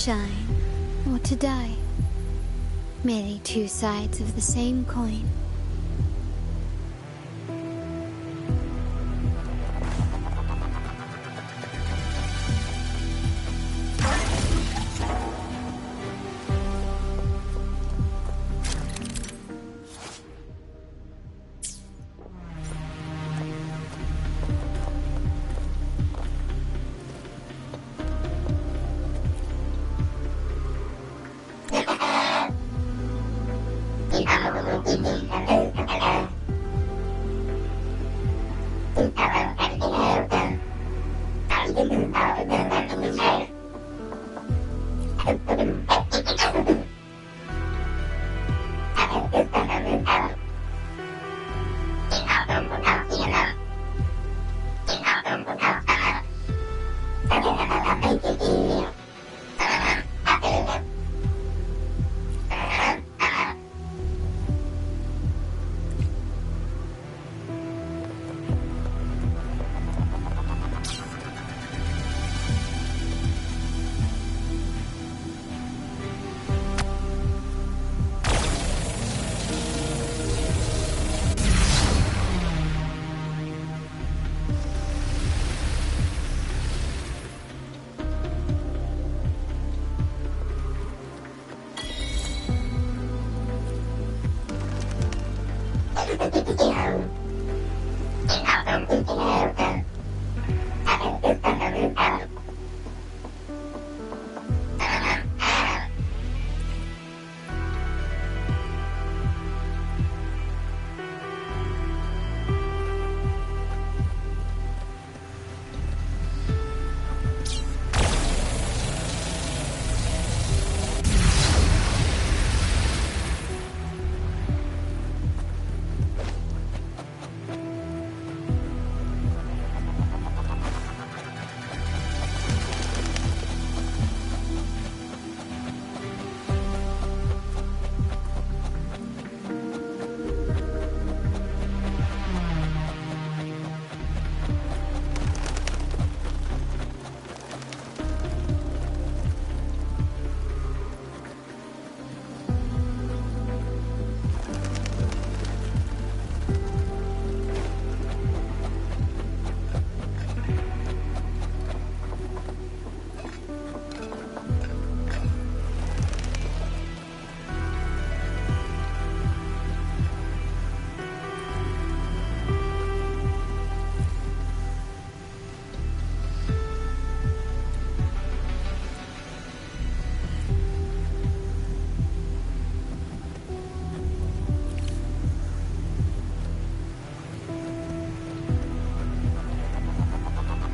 shine or to die. Merely two sides of the same coin.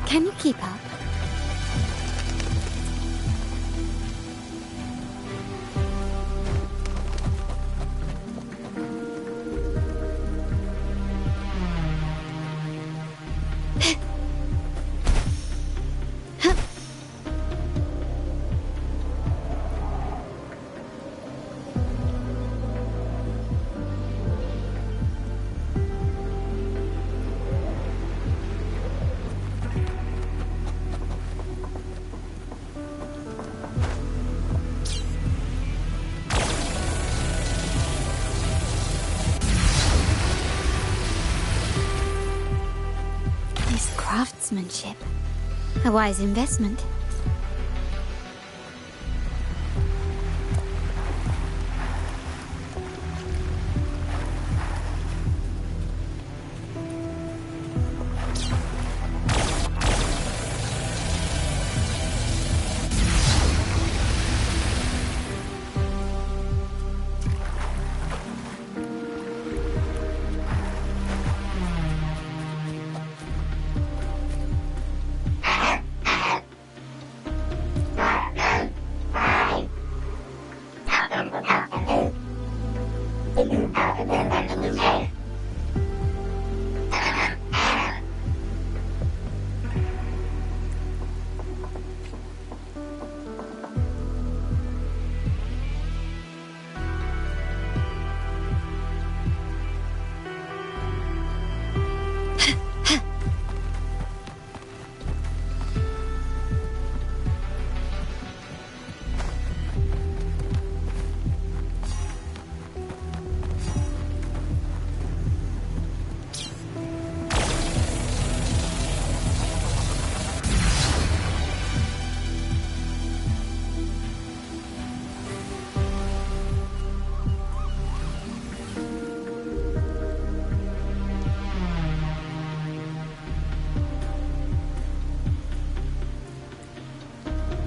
Can you keep up? Craftsmanship. A wise investment.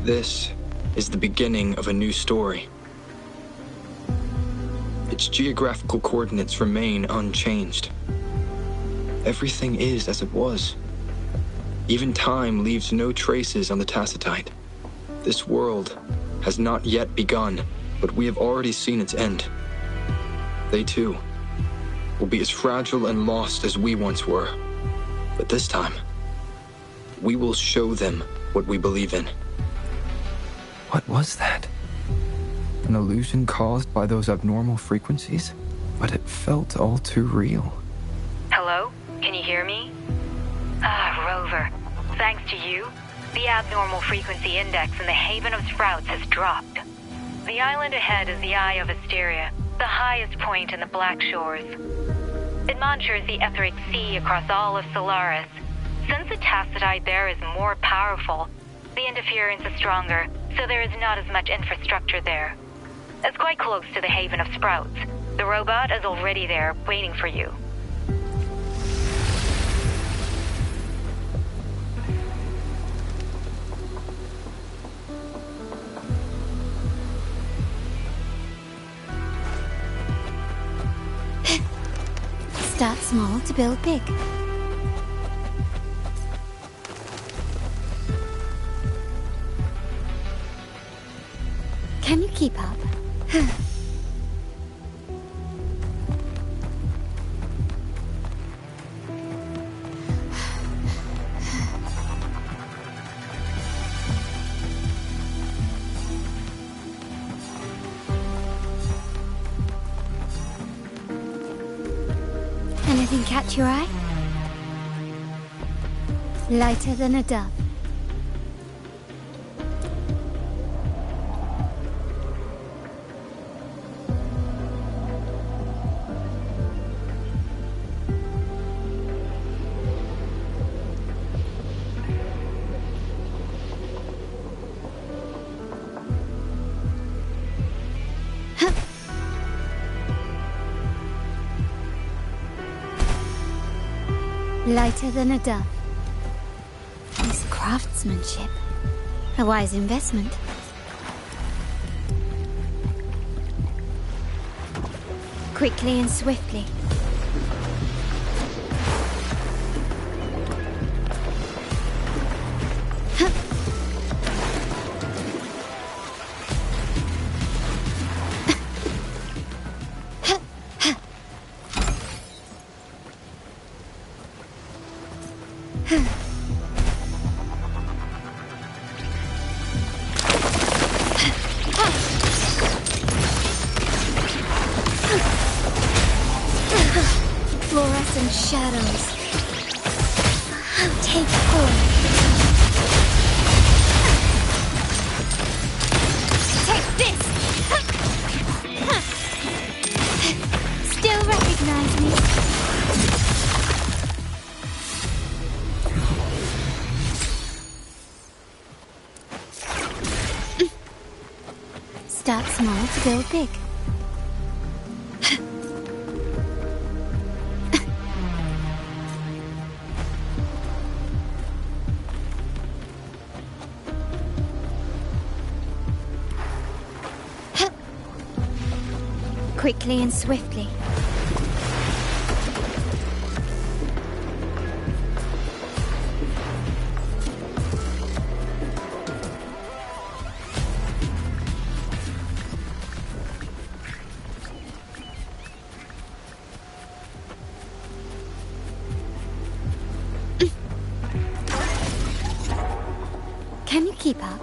This is the beginning of a new story. Its geographical coordinates remain unchanged. Everything is as it was. Even time leaves no traces on the Tacitite. This world has not yet begun, but we have already seen its end. They too will be as fragile and lost as we once were. But this time, we will show them what we believe in. What was that? An illusion caused by those abnormal frequencies? But it felt all too real. Hello? Can you hear me? Rover. Thanks to you, the abnormal frequency index in the Haven of Sprouts has dropped. The island ahead is the Eye of Asteria, the highest point in the Black Shores. It monitors the etheric sea across all of Solaris. Since the Tacitite there is more powerful, the interference is stronger, so there is not as much infrastructure there. It's quite close to the Haven of Sprouts. The robot is already there, waiting for you. Start small to build big. Can you keep up? Anything catch your eye? Lighter than a dove. Lighter than a dove. Nice craftsmanship. A wise investment. Quickly and swiftly. Fluorescent shadows. Take form. Take this! Still recognize me? Start small to build big. Quickly and swiftly. Can you keep up?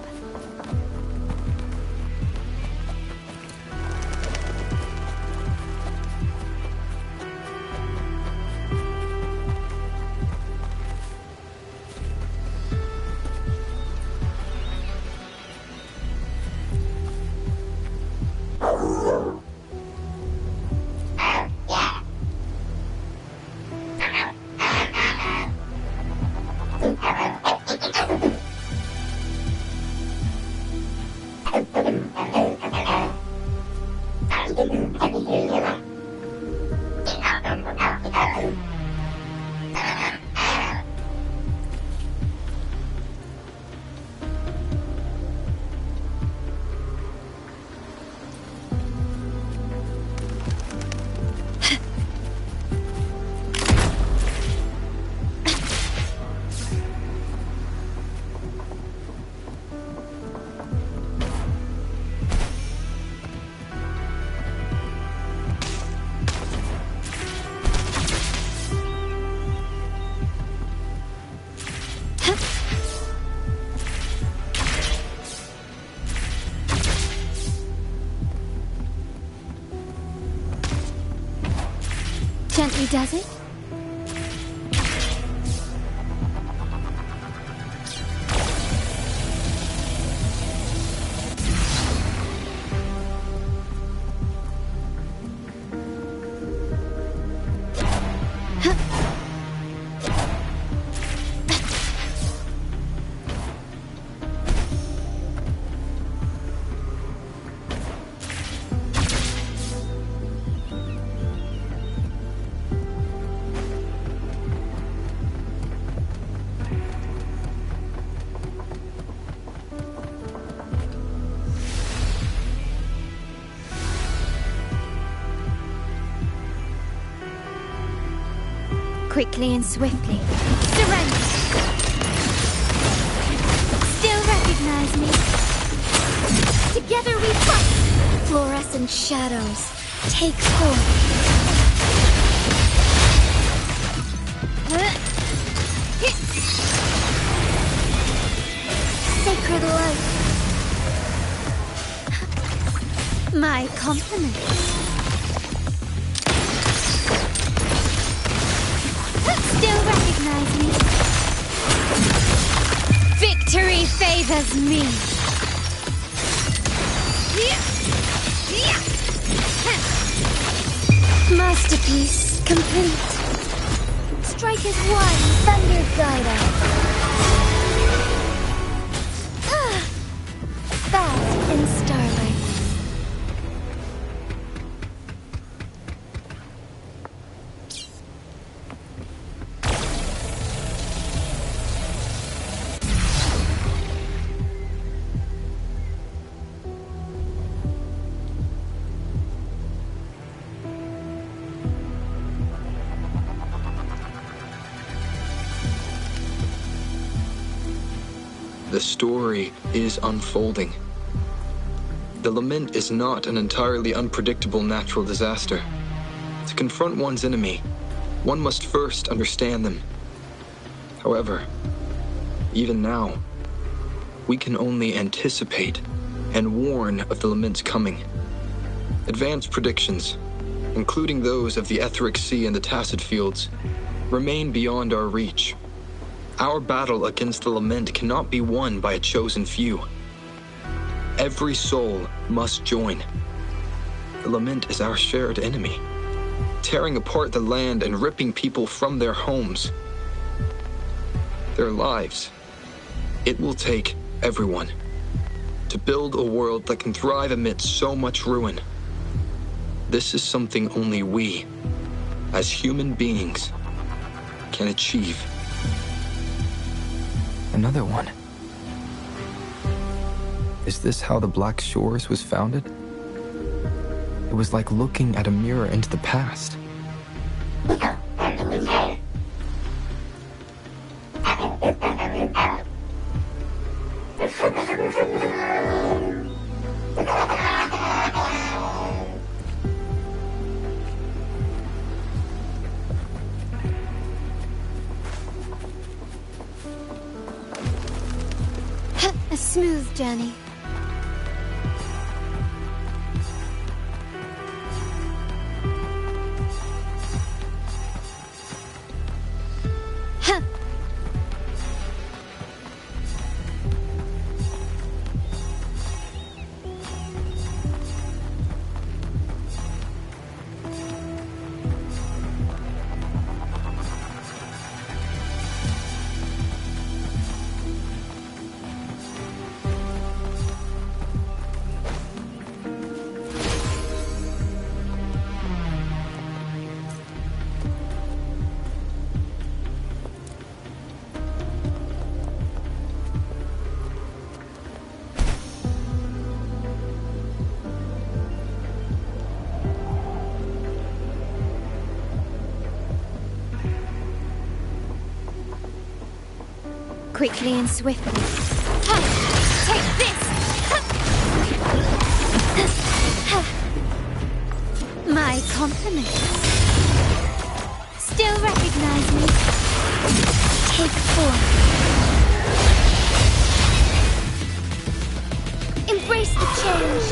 Gently does it? Quickly and swiftly. Surrender! Still recognize me? Together we fight! Fluorescent shadows, take form. Sacred light. My compliments. Still recognize me? Victory favors me. Masterpiece complete. Strike as one, thunder guide us. Bask in starlight. The story is unfolding. The lament is not an entirely unpredictable natural disaster. To confront one's enemy, one must first understand them. However, even now, we can only anticipate and warn of the lament's coming. Advanced predictions, including those of the Etheric Sea and the Tacit Fields, remain beyond our reach. Our battle against the lament cannot be won by a chosen few. Every soul must join. The lament is our shared enemy, tearing apart the land and ripping people from their homes, their lives. It will take everyone to build a world that can thrive amidst so much ruin. This is something only we, as human beings, can achieve. Another one. Is this how the Black Shores was founded? It was like looking at a mirror into the past. A smooth journey. Quickly and swiftly. Take this! My compliments. Still recognize me? Take form. Embrace the change.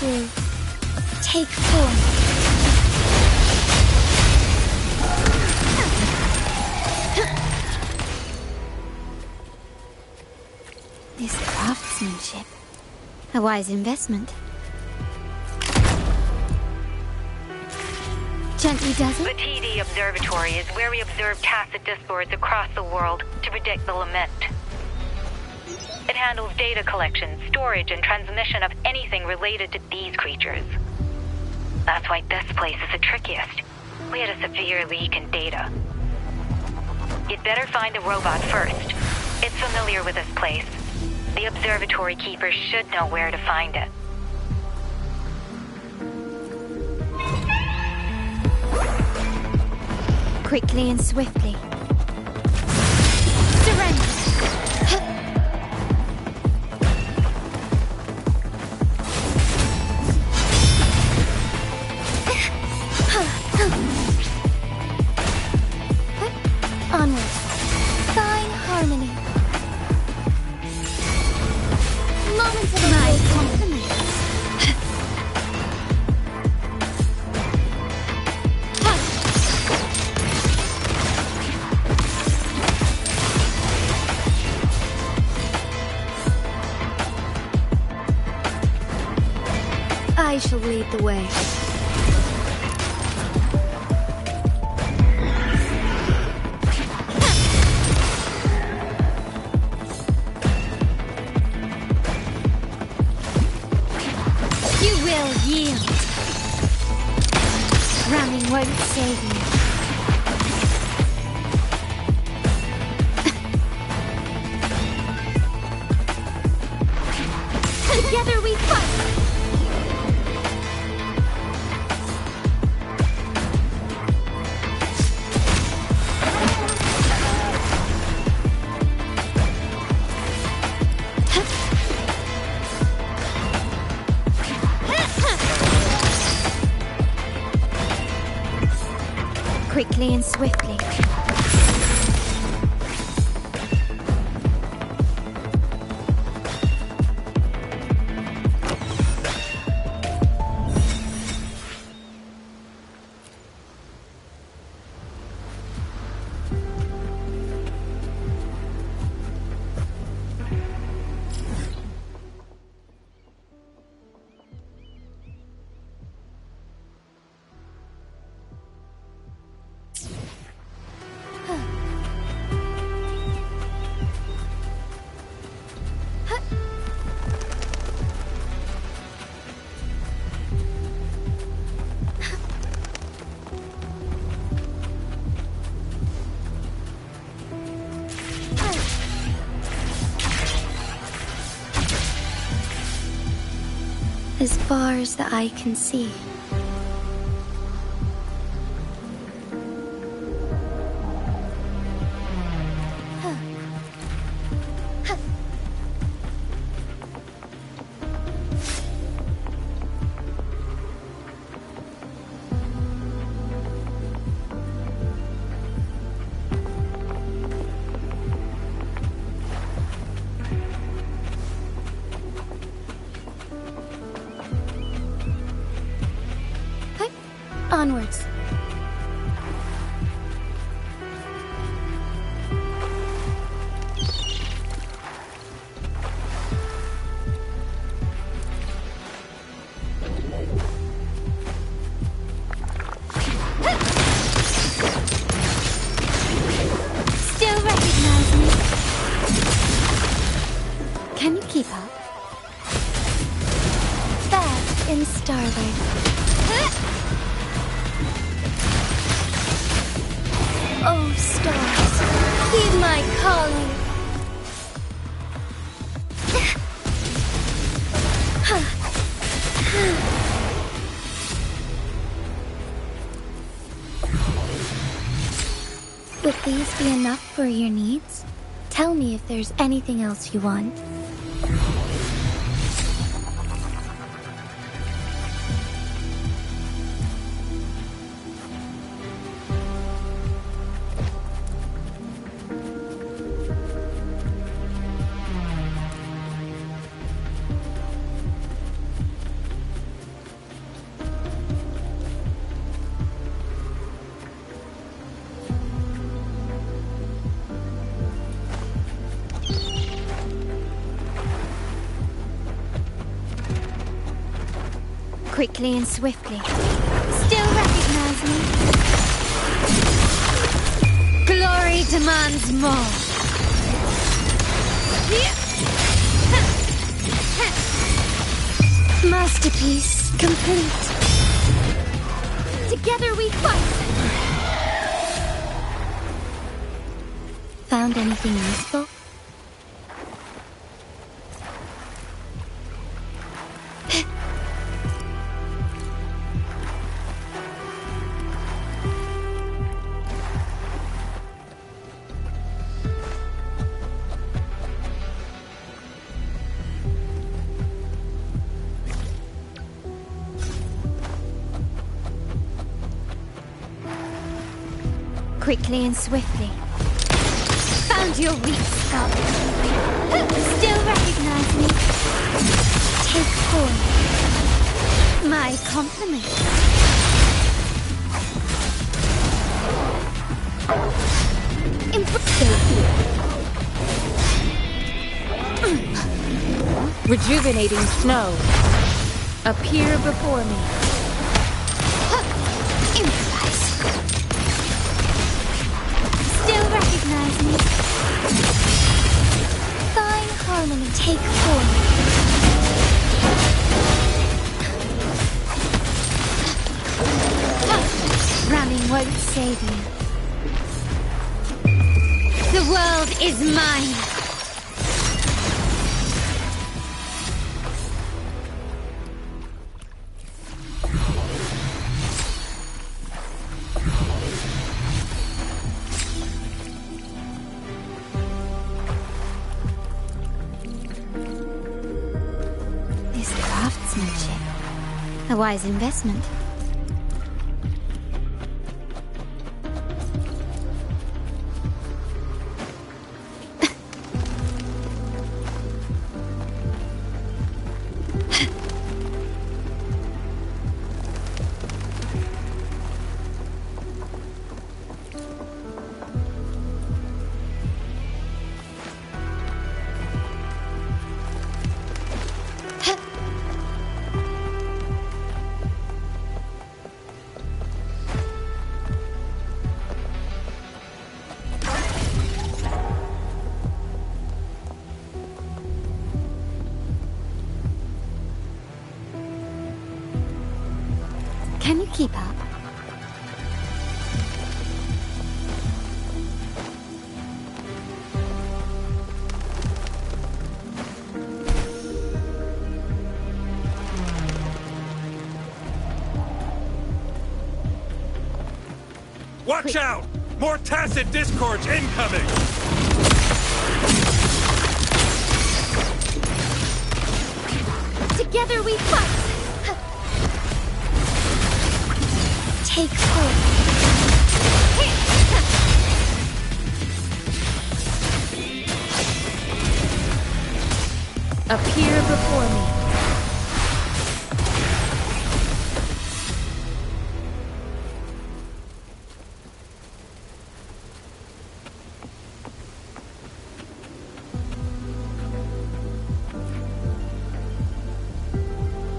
through. Take form. This craftsmanship. A wise investment. Gently does The it? TD Observatory is where we observe tacit discords across the world to predict the lament. It handles data collection, storage, and transmission of anything related to these creatures. That's why this place is the trickiest. We had a severe leak in data. You'd better find the robot first. It's familiar with this place. The observatory keeper should know where to find it. Quickly and swiftly. Surrender! Onward. Fine harmony. Moments of my compliments. I shall lead the way. You will yield. Running won't save you. Together we fight! Quickly and swiftly. As far as the eye can see. Onwards. Still recognize me? Can you keep up? Fast in starlight. Oh, stars, heed my calling. Would these be enough for your needs? Tell me if there's anything else you want. Quickly and swiftly. Still recognize me? Glory demands more. Masterpiece complete. Together we fight. Found anything useful? Quickly and swiftly. Found your weak spot. Still recognize me? Take form. My compliments. Rejuvenating snow. Appear before me. Improvise. Still recognize me? Fine harmony, take form. Ramming won't save you. The world is mine. A wise investment. Can you keep up? Watch out! More tacit discords incoming! Together we fight! Take form. Appear before me.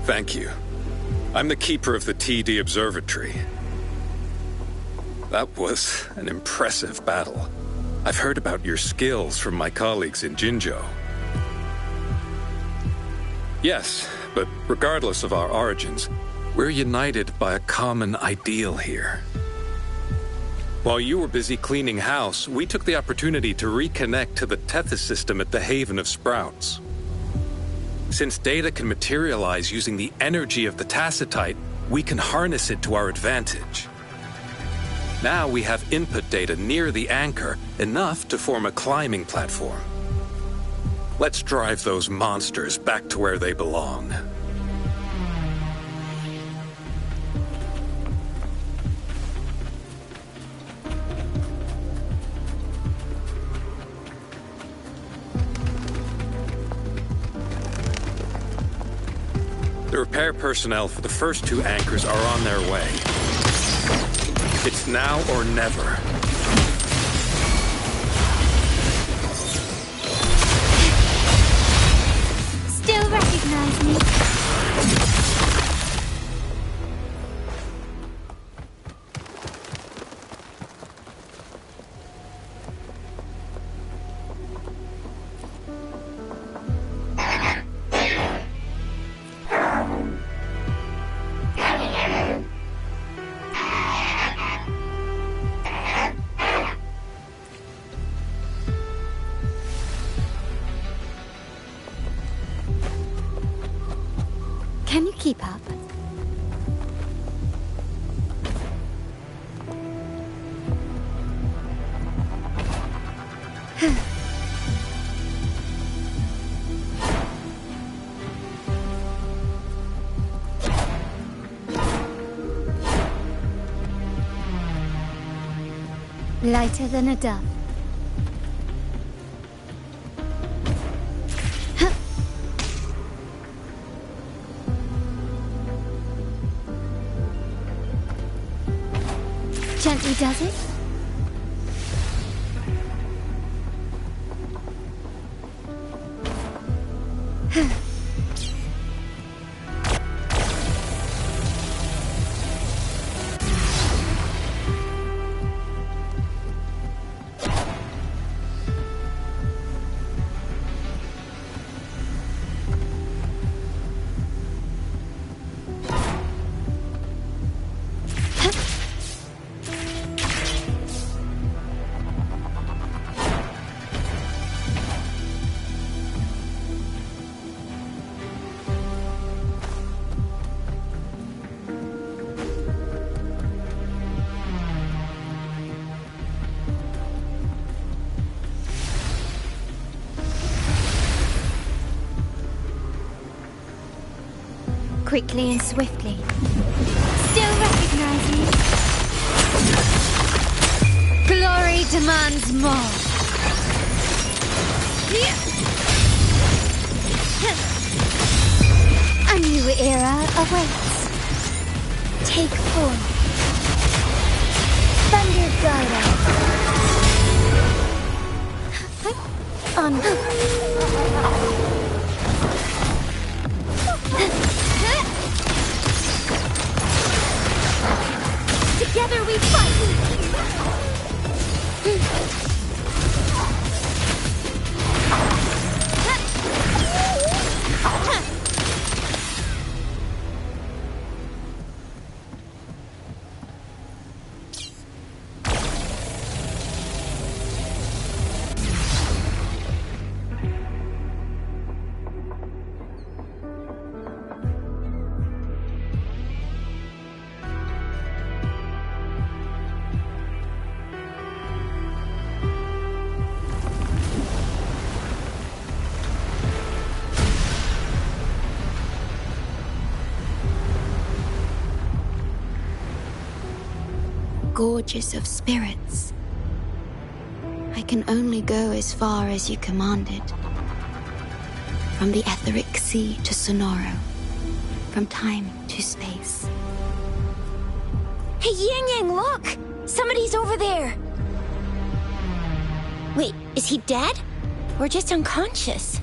Thank you. I'm the keeper of the TD Observatory. That was an impressive battle. I've heard about your skills from my colleagues in Jinzhou. Yes, but regardless of our origins, we're united by a common ideal here. While you were busy cleaning house, we took the opportunity to reconnect to the Tethys system at the Haven of Sprouts. Since data can materialize using the energy of the Tacitite, we can harness it to our advantage. Now we have input data near the anchor, enough to form a climbing platform. Let's drive those monsters back to where they belong. The repair personnel for the first two anchors are on their way. It's now or never. Still recognize me? Keep up. Lighter than a dove. Huh. Gently does it. Quickly and swiftly. Still recognizing. Glory demands more. A new era awaits. Take form. Thunder guide us. On. Together we fight! Gorgeous of spirits. I can only go as far as you commanded. From the etheric sea to Sonoro. From time to space. Hey, Yang Yang, look! Somebody's over there! Wait, is he dead? Or just unconscious?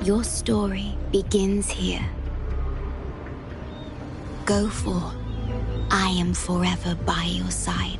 Your story begins here. Go forth. I am forever by your side.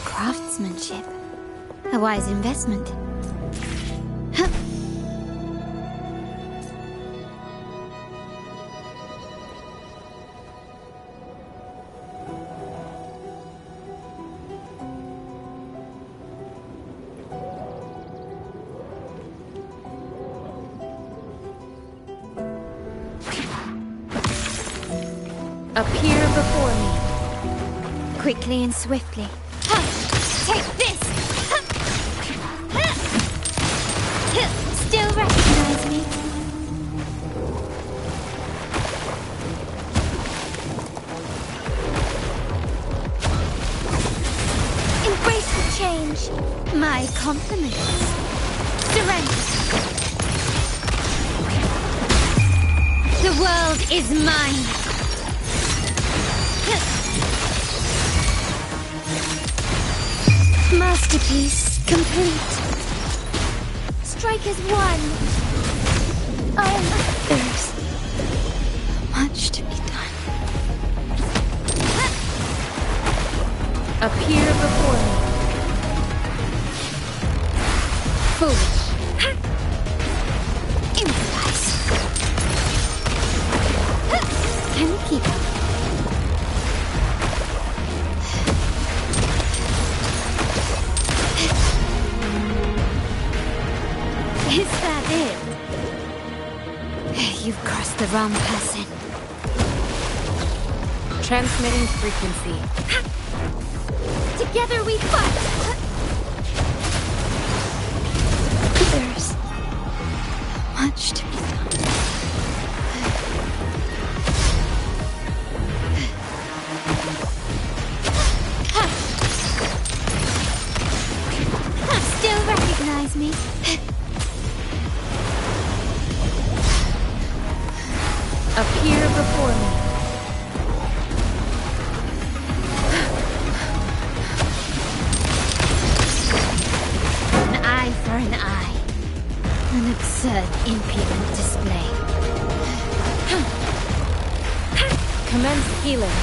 Craftsmanship. A wise investment. Huh. Appear before me. Quickly and swiftly. Take this! My compliments. Surrender. The world is mine. Masterpiece complete. Strikers won. There's much to be done. Appear before me. Foolish. Improvise. Can you keep up? Is that it? You've crossed the wrong person. Transmitting frequency. Together we fight! There's much to be done. Still recognize me? Appear before me. An eye for an eye. An absurd, impudent display. Commence healing.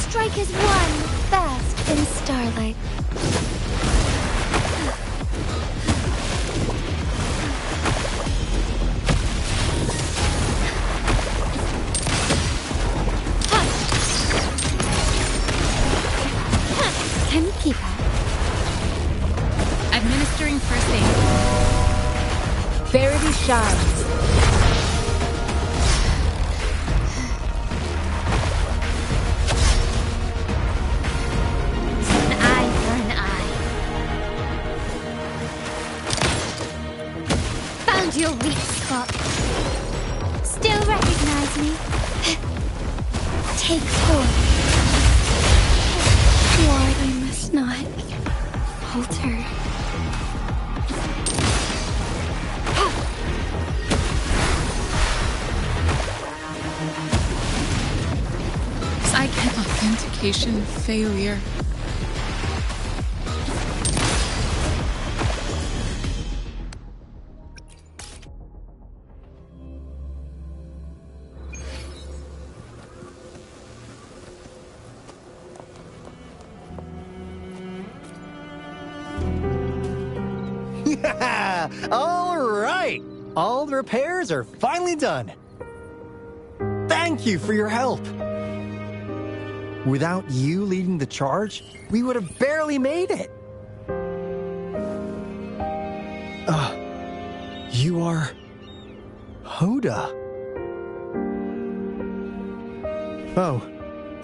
Strikers won. Fast in starlight. Can you keep up? Administering first aid. Verity shines. An eye for an eye. Found your weak spot. Still recognize me? Take four. Why I must not alter. Psychic authentication failure. All right! All the repairs are finally done. Thank you for your help. Without you leading the charge, we would have barely made it. You are... Hoda. Oh,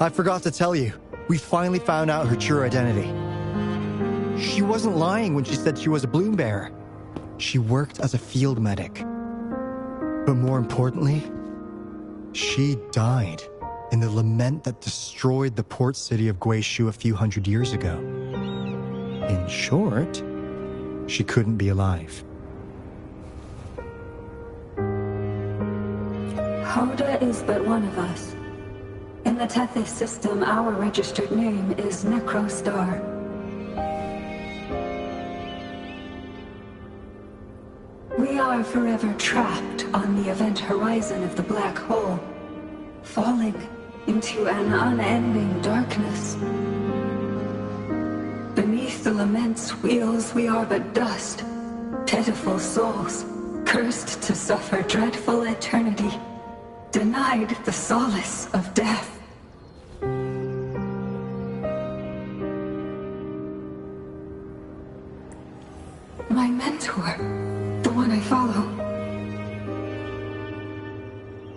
I forgot to tell you. We finally found out her true identity. She wasn't lying when she said she was a bloom bearer. She worked as a field medic. But more importantly, she died in the lament that destroyed the port city of Guizhou a few hundred years ago. In short, she couldn't be alive. Hoda is but one of us. In the Tethys system, our registered name is Necrostar. We are forever trapped on the event horizon of the black hole, falling into an unending darkness. Beneath the lament's wheels, we are but dust, pitiful souls, cursed to suffer dreadful eternity, denied the solace of death. My mentor, the one I follow.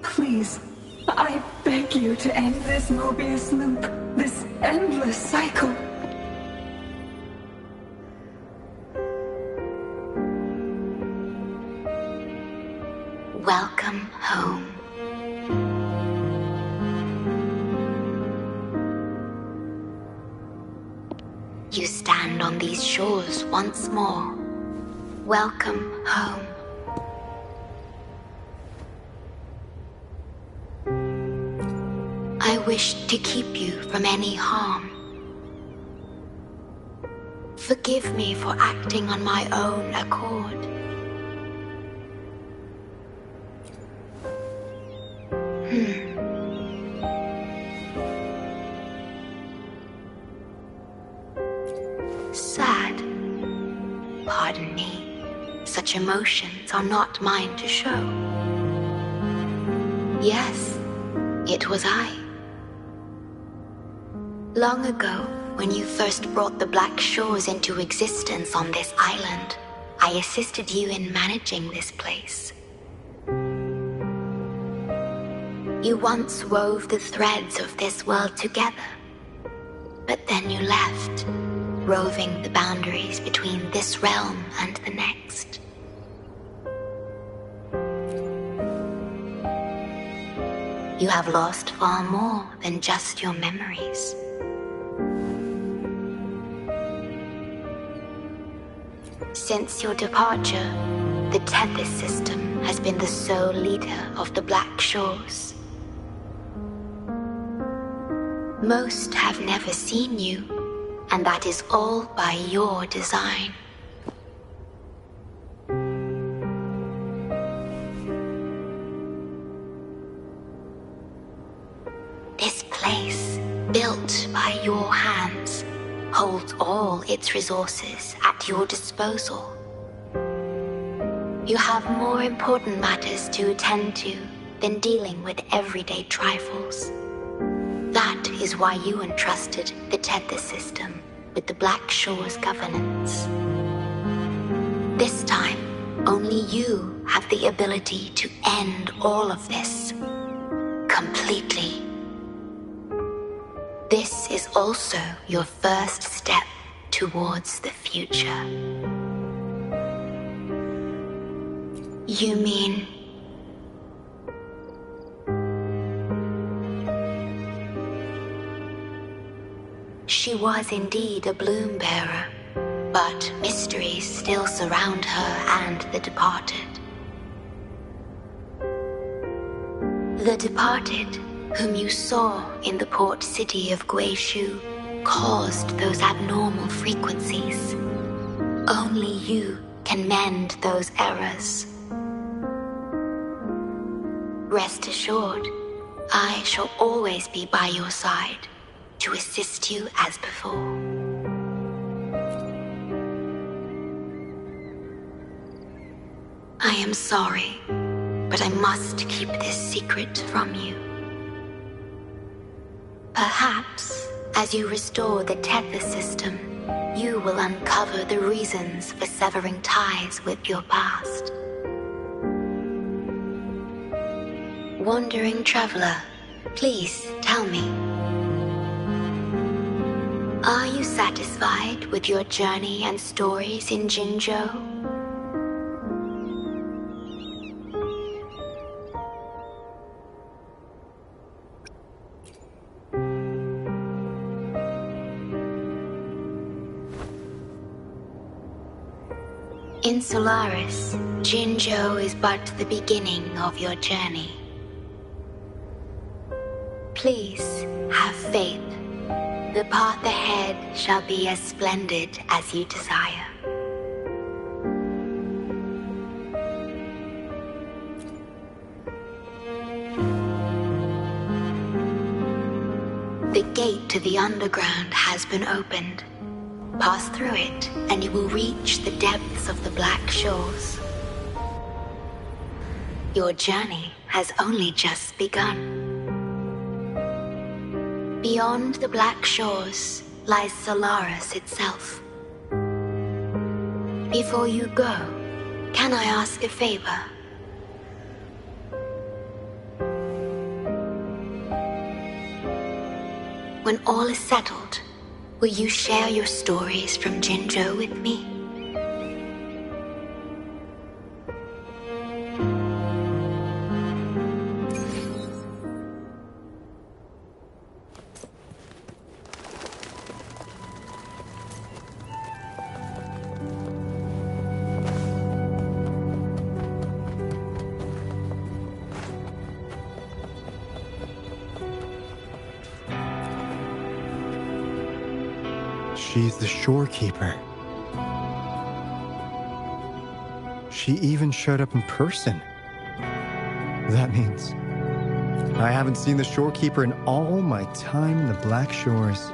Please, I beg you to end this Mobius loop, this endless cycle. Welcome home. You stand on these shores once more. Welcome home. I wish to keep you from any harm. Forgive me for acting on my own accord. Sad. Pardon me. Such emotions are not mine to show. Yes, it was I. Long ago, when you first brought the Black Shores into existence on this island, I assisted you in managing this place. You once wove the threads of this world together, but then you left, roving the boundaries between this realm and the next. You have lost far more than just your memories. Since your departure, the Tethys system has been the sole leader of the Black Shores. Most have never seen you, and that is all by your design. This place, built by your hands, holds all its resources at your disposal. You have more important matters to attend to than dealing with everyday trifles. That is why you entrusted the Tethys system with the Black Shores governance. This time, only you have the ability to end all of this completely. This is also your first step towards the future. You mean... She was indeed a bloom bearer, but mysteries still surround her and the departed. The departed, whom you saw in the port city of Guizhou, caused those abnormal frequencies. Only you can mend those errors. Rest assured, I shall always be by your side to assist you as before. I am sorry, but I must keep this secret from you. Perhaps, as you restore the Tethys system, you will uncover the reasons for severing ties with your past. Wandering traveler, please tell me. Are you satisfied with your journey and stories in Jinzhou? In Solaris, Jinzhou is but the beginning of your journey. Please have faith. The path ahead shall be as splendid as you desire. The gate to the underground has been opened. Pass through it, and you will reach the depths of the Black Shores. Your journey has only just begun. Beyond the Black Shores lies Solaris itself. Before you go, can I ask a favor? When all is settled, will you share your stories from Jinzhou with me? She's the shorekeeper. She even showed up in person. That means I haven't seen the shorekeeper in all my time in the Black Shores.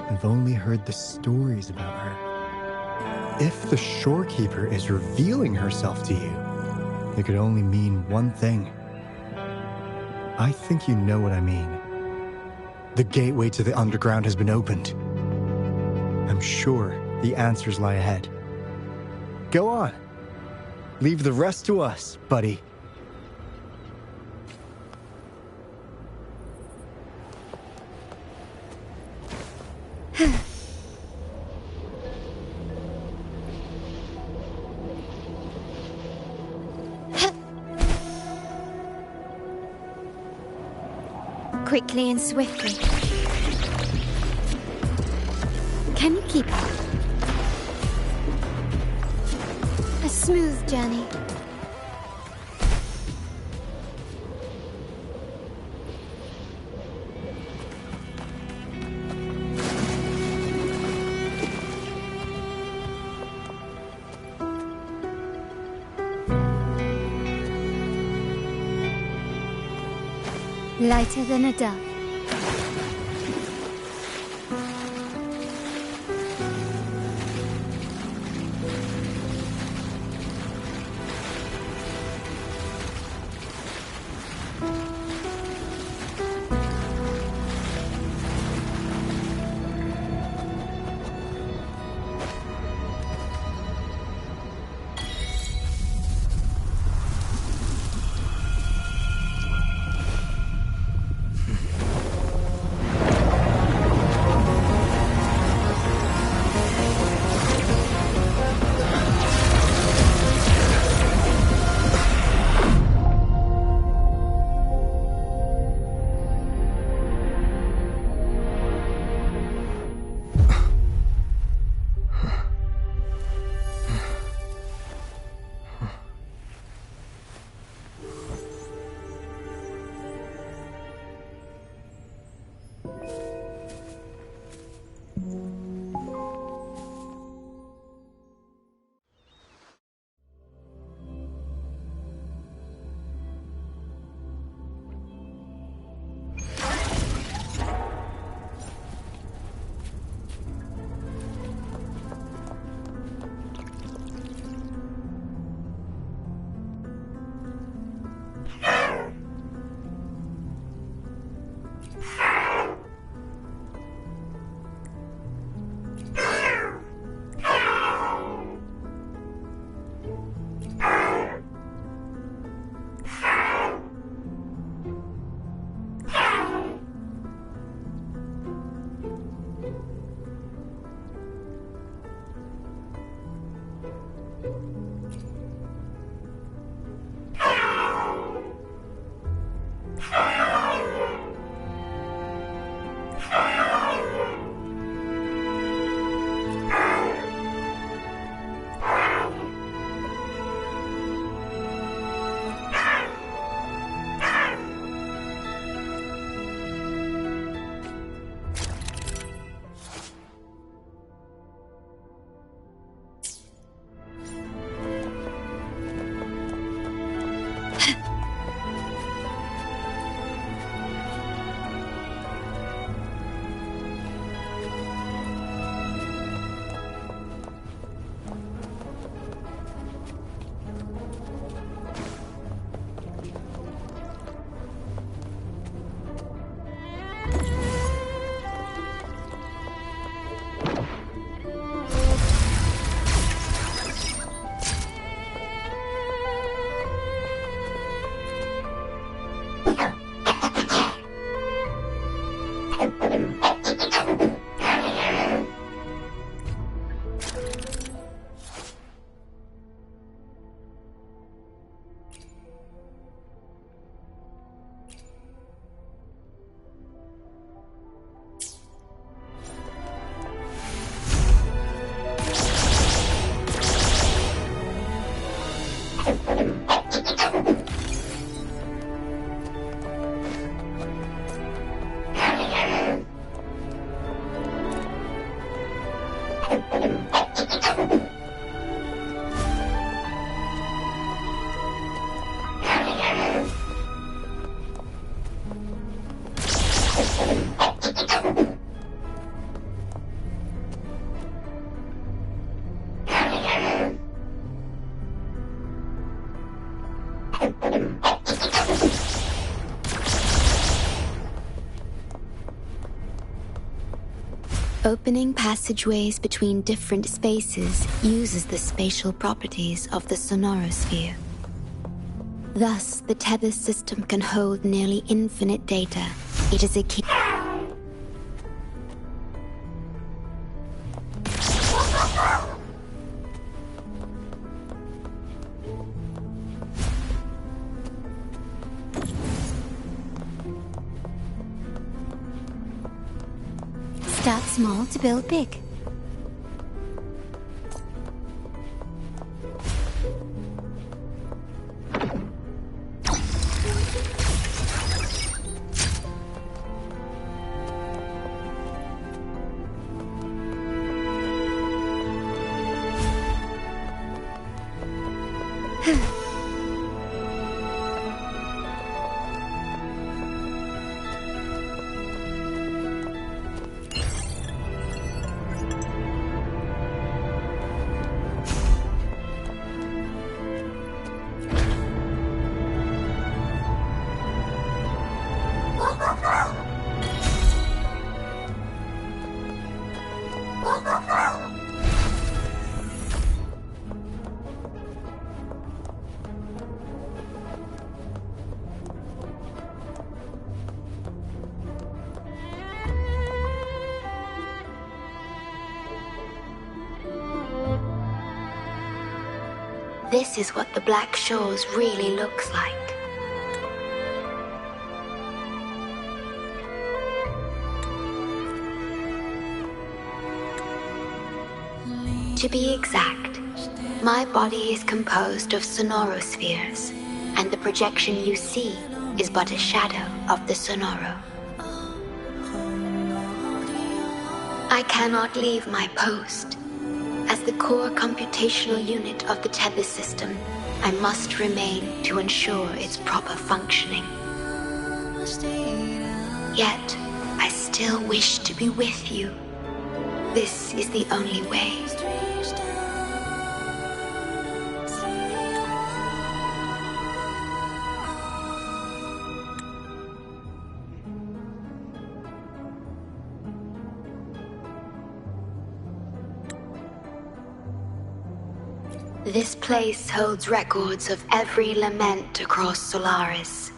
I've only heard the stories about her. If the shorekeeper is revealing herself to you, it could only mean one thing. I think you know what I mean. The gateway to the underground has been opened. I'm sure the answers lie ahead. Go on. Leave the rest to us, buddy. Quickly and swiftly. Can you keep up? A smooth journey. Lighter than a dove. Opening passageways between different spaces uses the spatial properties of the sonorosphere. Thus, the tether system can hold nearly infinite data. It is a key. Start small to build big. This is what the Black Shores really looks like. To be exact, my body is composed of sonorospheres, and the projection you see is but a shadow of the sonoro. I cannot leave my post. As the core computational unit of the tether system, I must remain to ensure its proper functioning. Yet, I still wish to be with you. This is the only way. This place holds records of every lament across Solaris.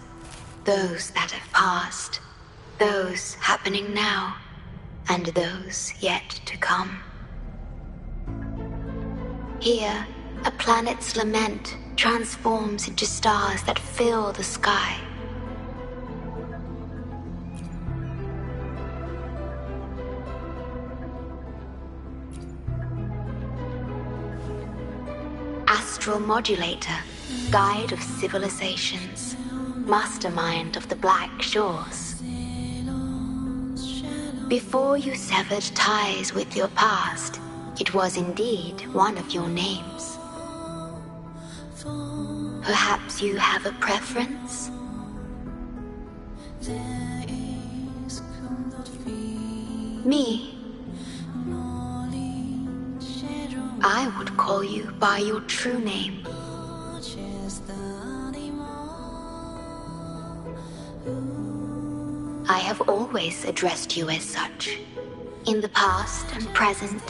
Those that have passed, those happening now, and those yet to come. Here, a planet's lament transforms into stars that fill the sky. Astral Modulator, guide of civilizations, mastermind of the Black Shores. Before you severed ties with your past, it was indeed one of your names. Perhaps you have a preference? Me? I would call you by your true name. I have always addressed you as such, in the past and present,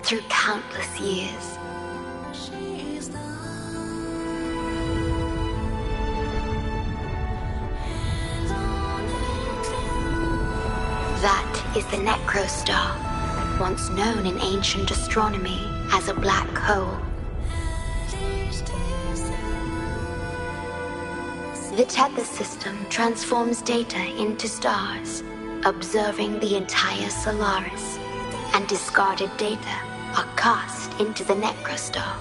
through countless years. That is the Necrostar, once known in ancient astronomy as a black hole. The tether system transforms data into stars, observing the entire Solaris, and discarded data are cast into the Necrostar.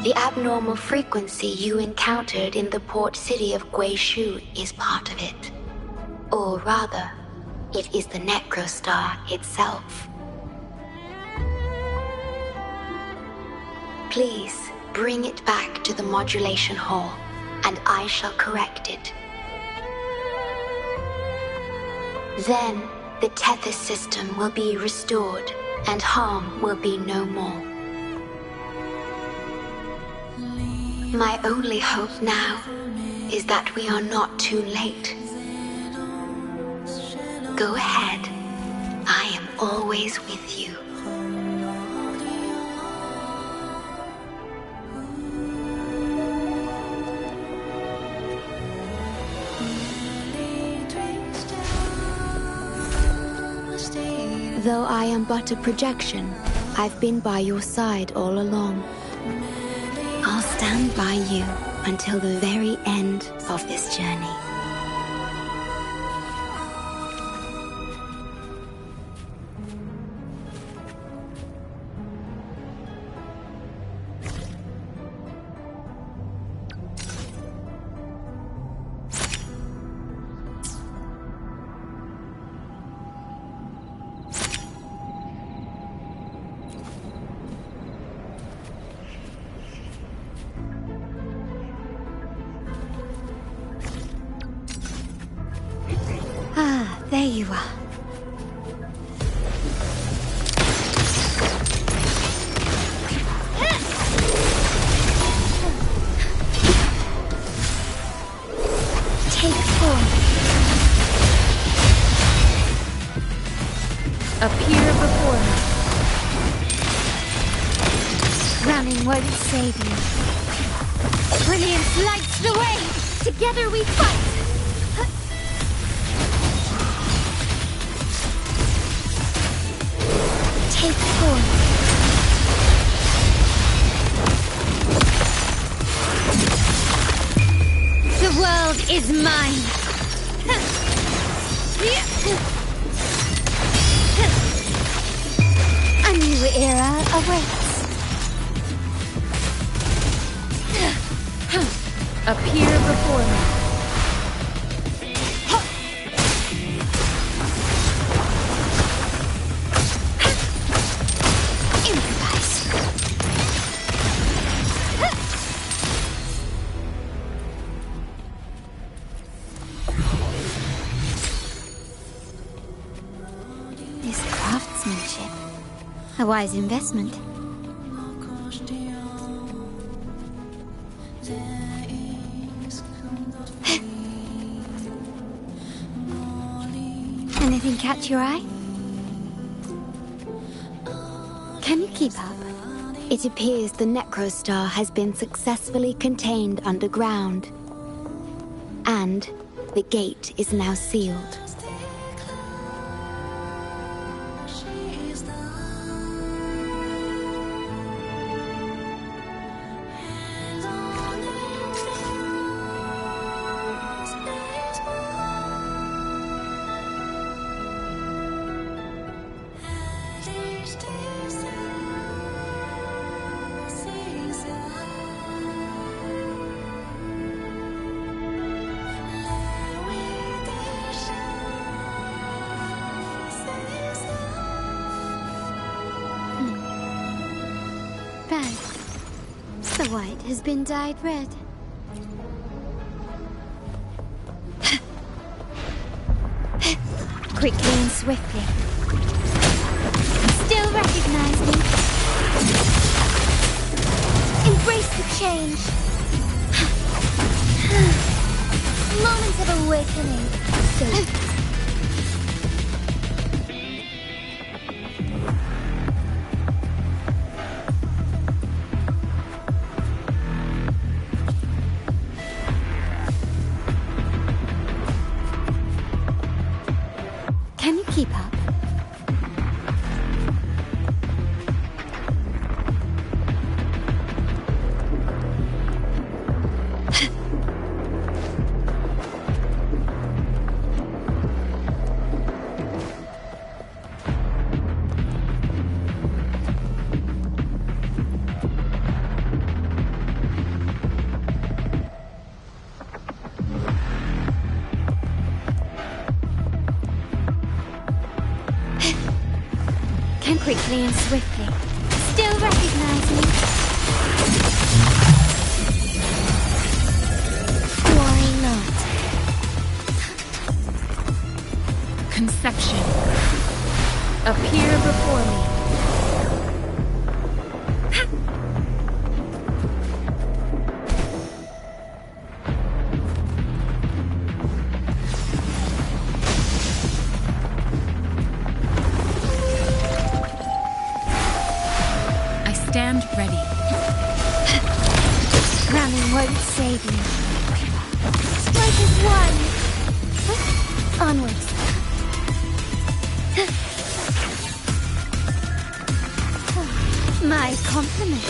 The abnormal frequency you encountered in the port city of Guishu is part of it. Or rather, it is the Necrostar itself. Please, bring it back to the modulation hall, and I shall correct it. Then, the Tethys system will be restored, and harm will be no more. My only hope now is that we are not too late. Go ahead. I am always with you. Though I am but a projection, I've been by your side all along. I'll stand by you until the very end of this journey. There you are. Take form. Appear before me. Running won't save you. Brilliance lights the way! Together we fight! Take form. The world is mine. A new era awaits. Appear before me. A wise investment. Anything catch your eye? Can you keep up? It appears the Necrostar has been successfully contained underground. And the gate is now sealed. The white has been dyed red. Quickly and swiftly. Still recognize me. Embrace the change. Moments of awakening. Can you keep up? Quickly and swiftly. Still recognize me. Conception. Appear before me. I stand ready. Running won't save me. Strike as one. Onwards. My compliments.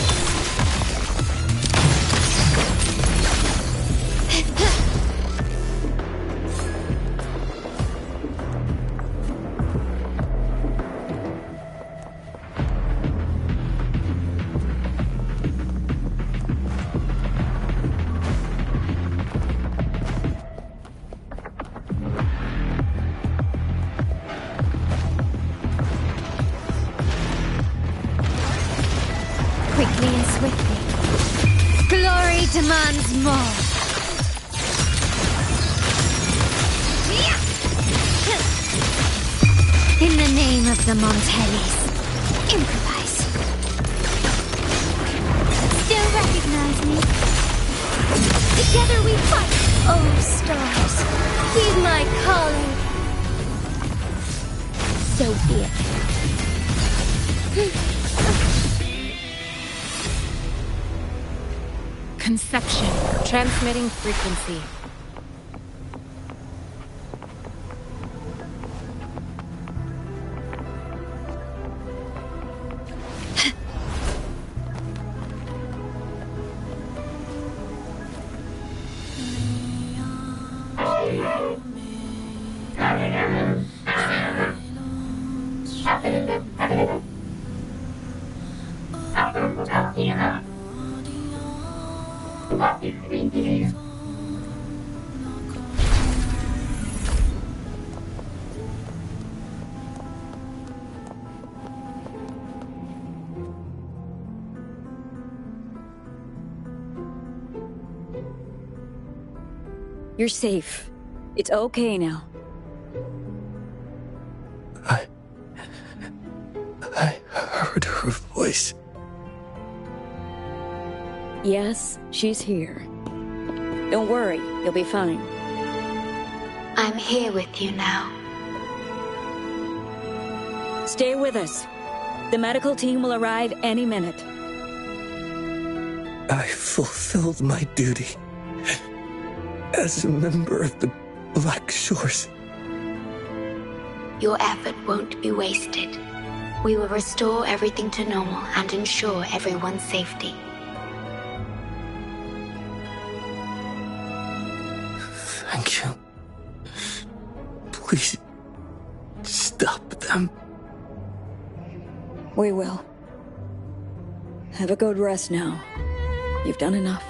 Quickly and swiftly. Glory demands more. In the name of the Montellis, improvise. Still recognize me? Together we fight, oh stars. Heed my calling. So be it. Conception. Transmitting frequency. You're safe. It's okay now. I heard her voice. Yes, she's here. Don't worry, you'll be fine. I'm here with you now. Stay with us. The medical team will arrive any minute. I fulfilled my duty as a member of the Black Shores. Your effort won't be wasted. We will restore everything to normal and ensure everyone's safety. Thank you. Please, stop them. We will. Have a good rest now. You've done enough.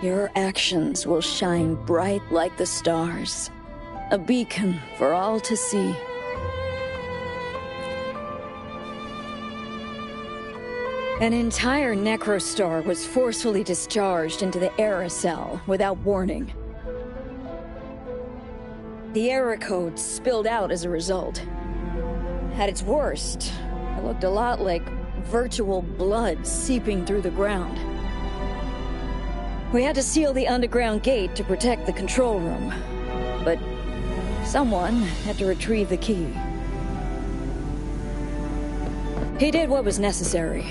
Your actions will shine bright like the stars. A beacon for all to see. An entire necrostar was forcefully discharged into the Era Cell without warning. The Era code spilled out as a result. At its worst, it looked a lot like virtual blood seeping through the ground. We had to seal the underground gate to protect the control room, but someone had to retrieve the key. He did what was necessary,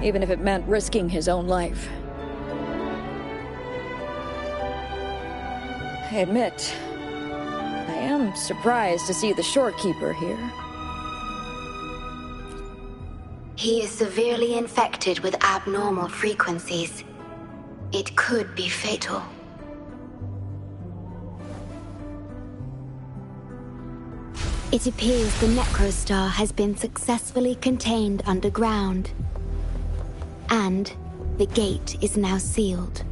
even if it meant risking his own life. I admit, I am surprised to see the Shorekeeper here. He is severely infected with abnormal frequencies. It could be fatal. It appears the Necrostar has been successfully contained underground. And the gate is now sealed.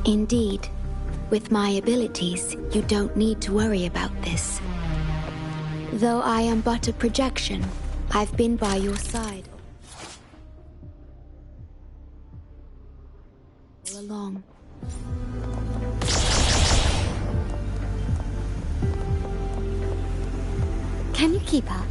Indeed, with my abilities, you don't need to worry about this. Though I am but a projection, I've been by your side all along. Can you keep up?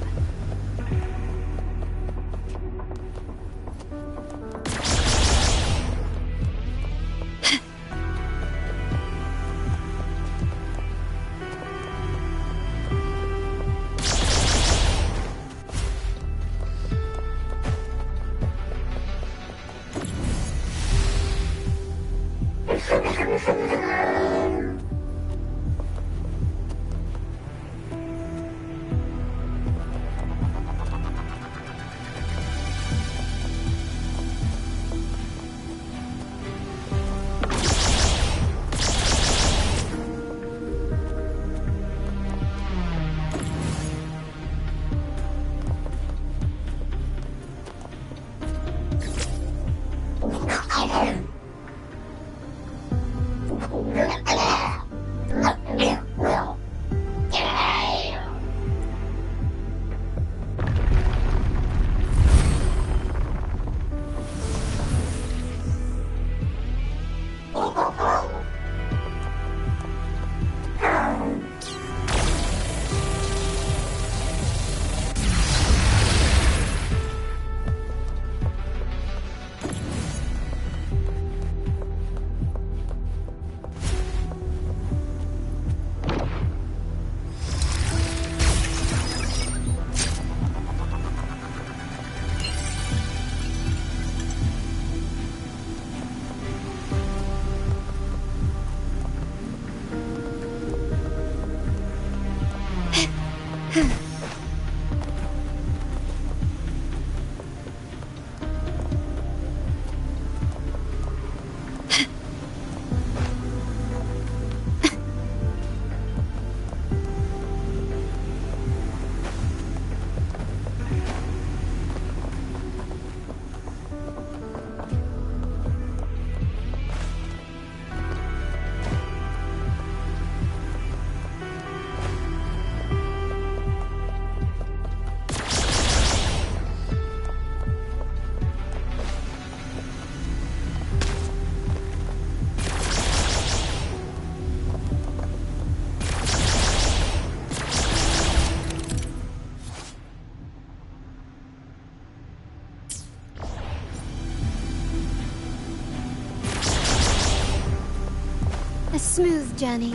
A smooth journey.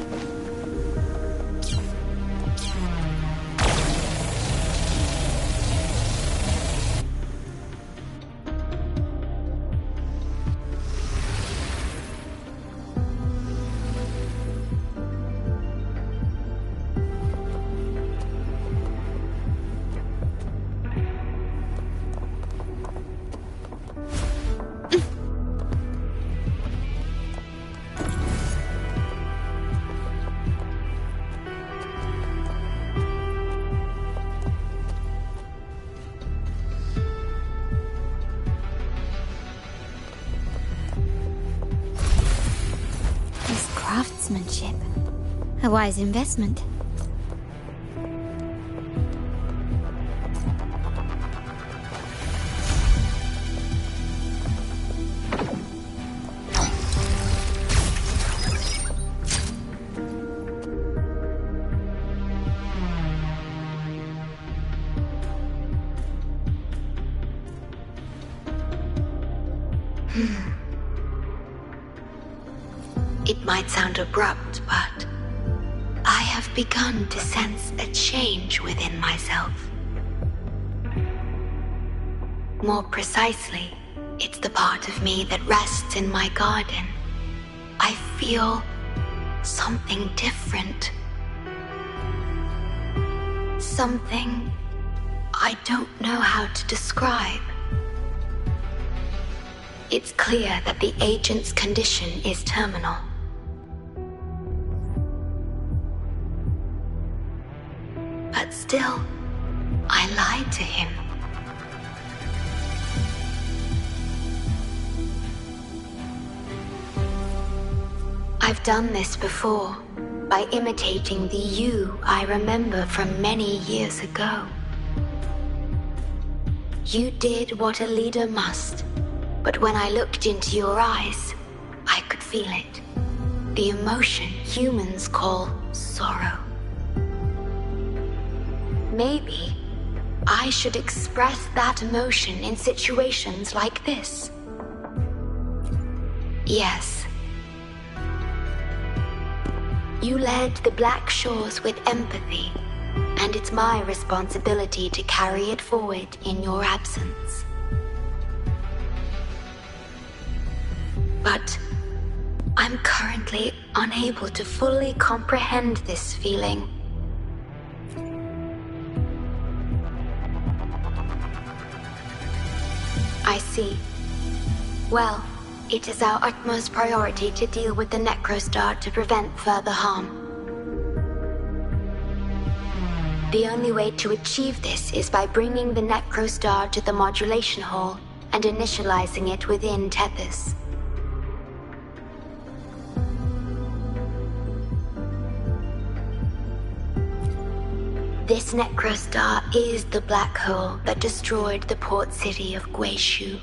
Craftsmanship. A wise investment. It might sound abrupt, but I have begun to sense a change within myself. More precisely, it's the part of me that rests in my garden. I feel something different. Something I don't know how to describe. It's clear that the agent's condition is terminal. But still, I lied to him. I've done this before, by imitating the you I remember from many years ago. You did what a leader must, but when I looked into your eyes, I could feel it. The emotion humans call sorrow. Maybe I should express that emotion in situations like this. Yes. You led the Black Shores with empathy, and it's my responsibility to carry it forward in your absence. But I'm currently unable to fully comprehend this feeling. I see. Well, it is our utmost priority to deal with the Necrostar to prevent further harm. The only way to achieve this is by bringing the Necrostar to the modulation hall and initializing it within Tethys. This Necrostar is the black hole that destroyed the port city of Guishu.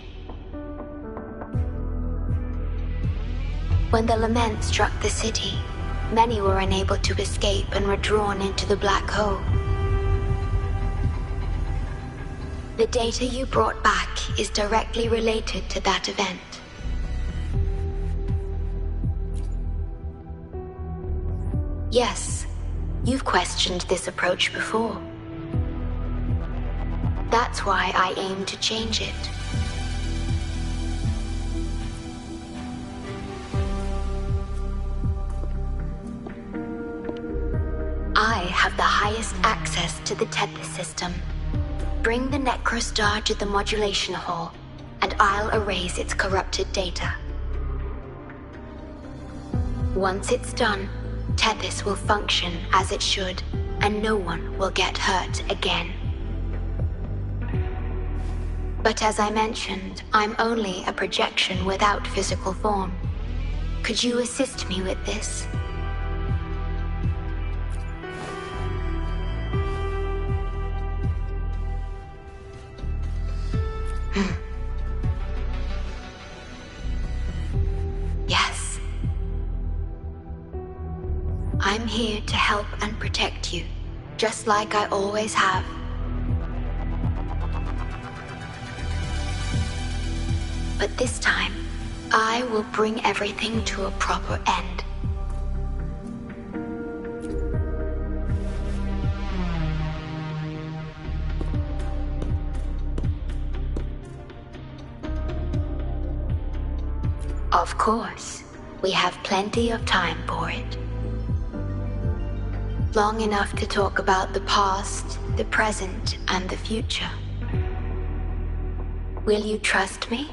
When the lament struck the city, many were unable to escape and were drawn into the black hole. The data you brought back is directly related to that event. Yes, you've questioned this approach before. That's why I aim to change it. I have the highest access to the Tethys system. Bring the Necrostar to the modulation hall, and I'll erase its corrupted data. Once it's done, Tethys will function as it should, and no one will get hurt again. But as I mentioned, I'm only a projection without physical form. Could you assist me with this? Yes. I'm here to help and protect you, just like I always have. But this time, I will bring everything to a proper end. Of course, we have plenty of time for it. Long enough to talk about the past, the present, and the future. Will you trust me?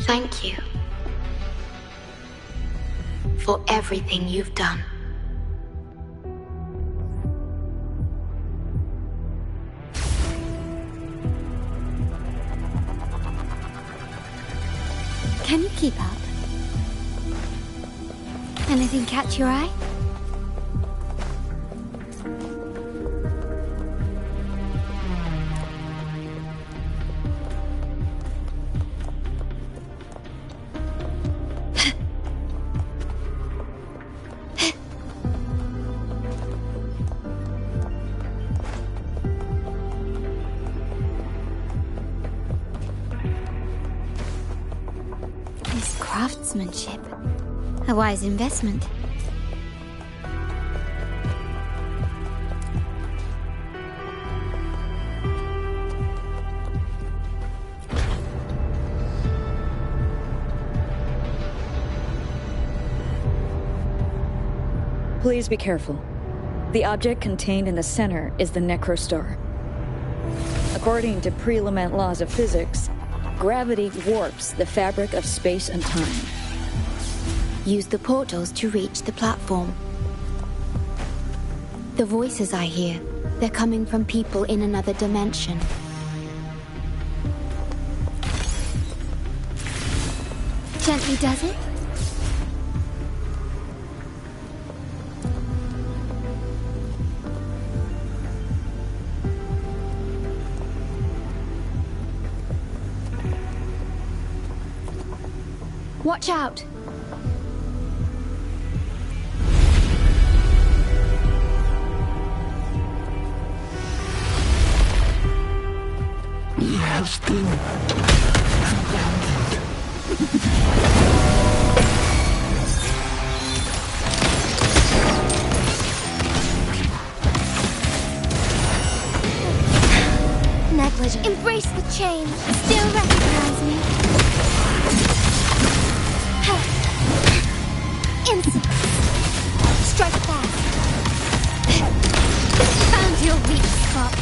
Thank you for everything you've done. Can you keep up? Anything catch your eye? Craftsmanship. A wise investment. Please be careful. The object contained in the center is the Necrostar. According to pre-lament laws of physics, gravity warps the fabric of space and time. Use the portals to reach the platform. The voices I hear, they're coming from people in another dimension. Gently does it? Watch out! He has been abandoned. Negligent. Embrace the change. Still recognize me. Insult. Strike fast. Found your weak spot.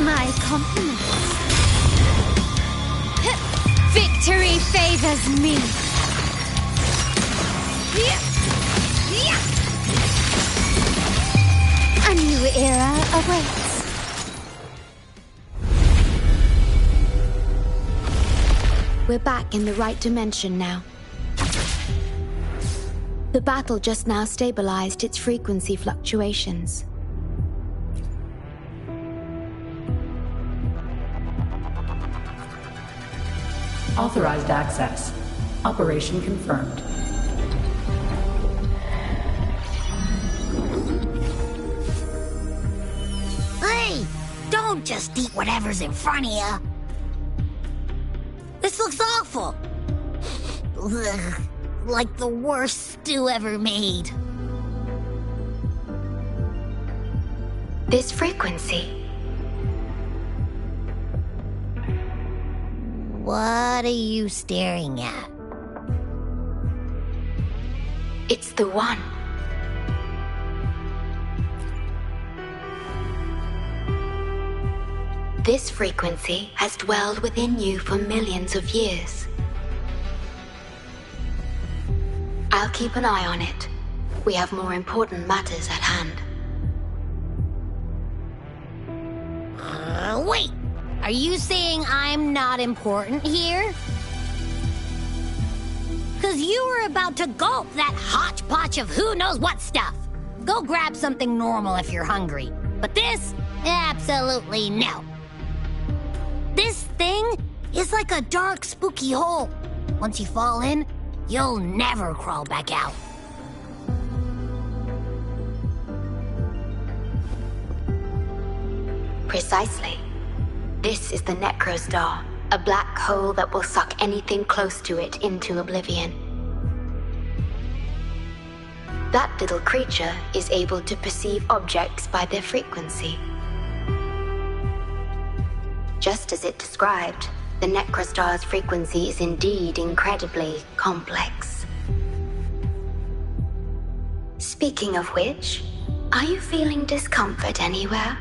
My compliments. Victory favors me. A new era awaits. We're back in the right dimension now. The battle just now stabilized its frequency fluctuations. Authorized access. Operation confirmed. Hey! Don't just eat whatever's in front of you. This looks awful. Ugh, like the worst stew ever made. This frequency. What are you staring at? It's the one. This frequency has dwelled within you for millions of years. I'll keep an eye on it. We have more important matters at hand. Wait! Are you saying I'm not important here? 'Cause you were about to gulp that hodgepodge of who knows what stuff. Go grab something normal if you're hungry. But this? Absolutely no. This thing is like a dark, spooky hole. Once you fall in, you'll never crawl back out. Precisely. This is the Necrostar, a black hole that will suck anything close to it into oblivion. That little creature is able to perceive objects by their frequency. Just as it described, the Necrostar's frequency is indeed incredibly complex. Speaking of which, are you feeling discomfort anywhere?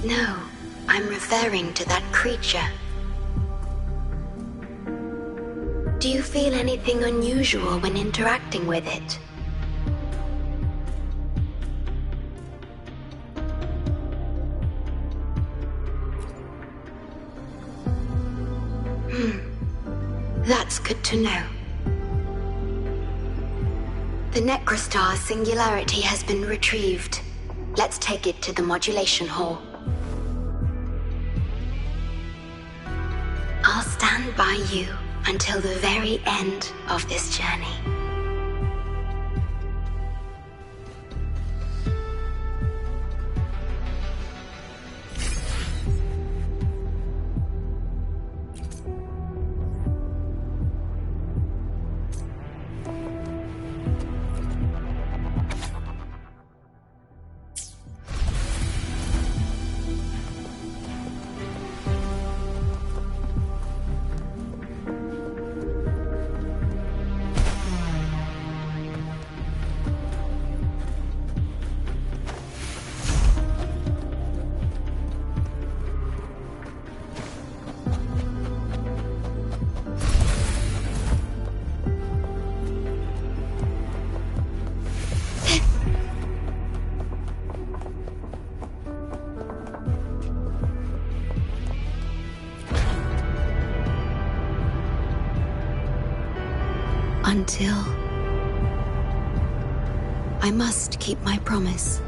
No, I'm referring to that creature. Do you feel anything unusual when interacting with it? That's good to know. The Necrostar's singularity has been retrieved. Let's take it to the modulation hall. I'll stand by you until the very end of this journey. Until... I must keep my promise.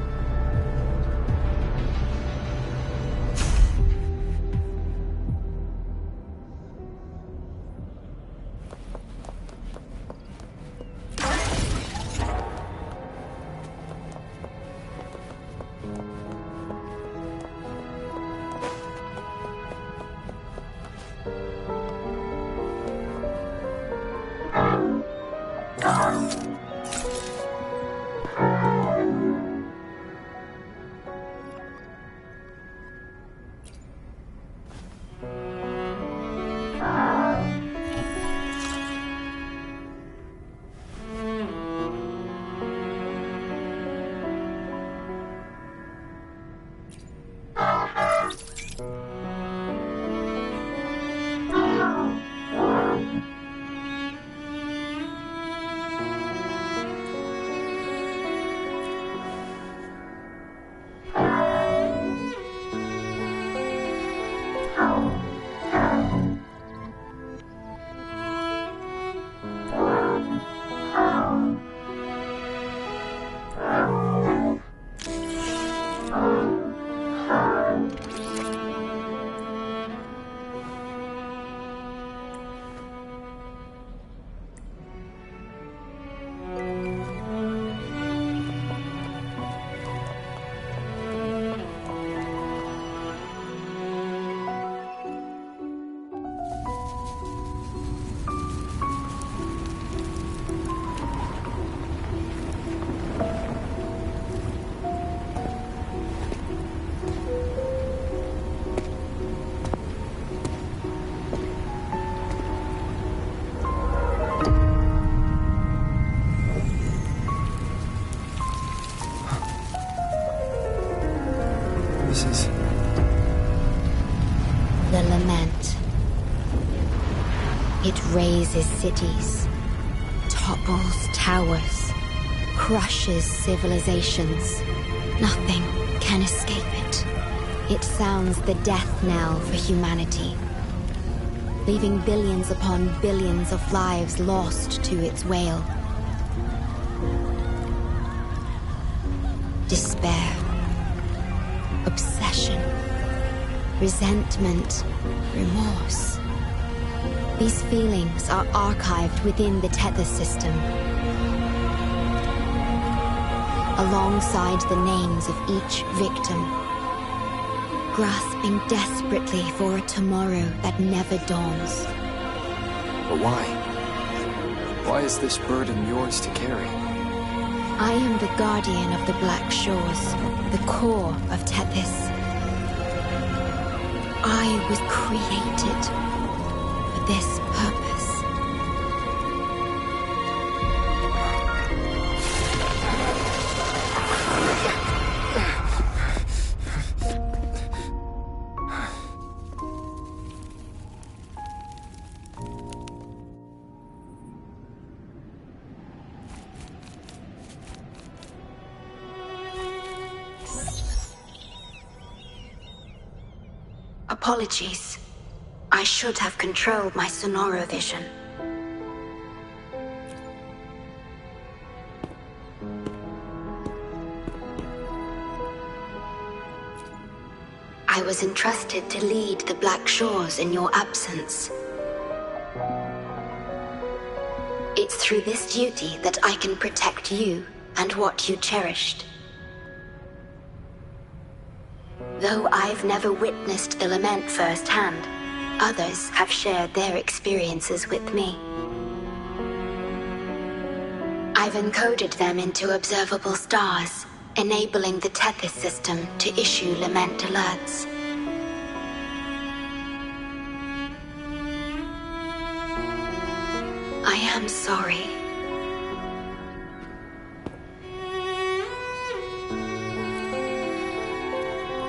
The lament. It razes cities, topples towers, crushes civilizations. Nothing can escape it. It sounds the death knell for humanity, leaving billions upon billions of lives lost to its wail. Despair, obsession, resentment, remorse. These feelings are archived within the tether system, alongside the names of each victim, grasping desperately for a tomorrow that never dawns. But why? Why is this burden yours to carry? I am the guardian of the Black Shores, the core of Tethys. I was created for this purpose. Apologies. I should have controlled my Sonoro vision. I was entrusted to lead the Black Shores in your absence. It's through this duty that I can protect you and what you cherished. Though I've never witnessed the lament firsthand, others have shared their experiences with me. I've encoded them into observable stars, enabling the Tethys system to issue lament alerts. I am sorry.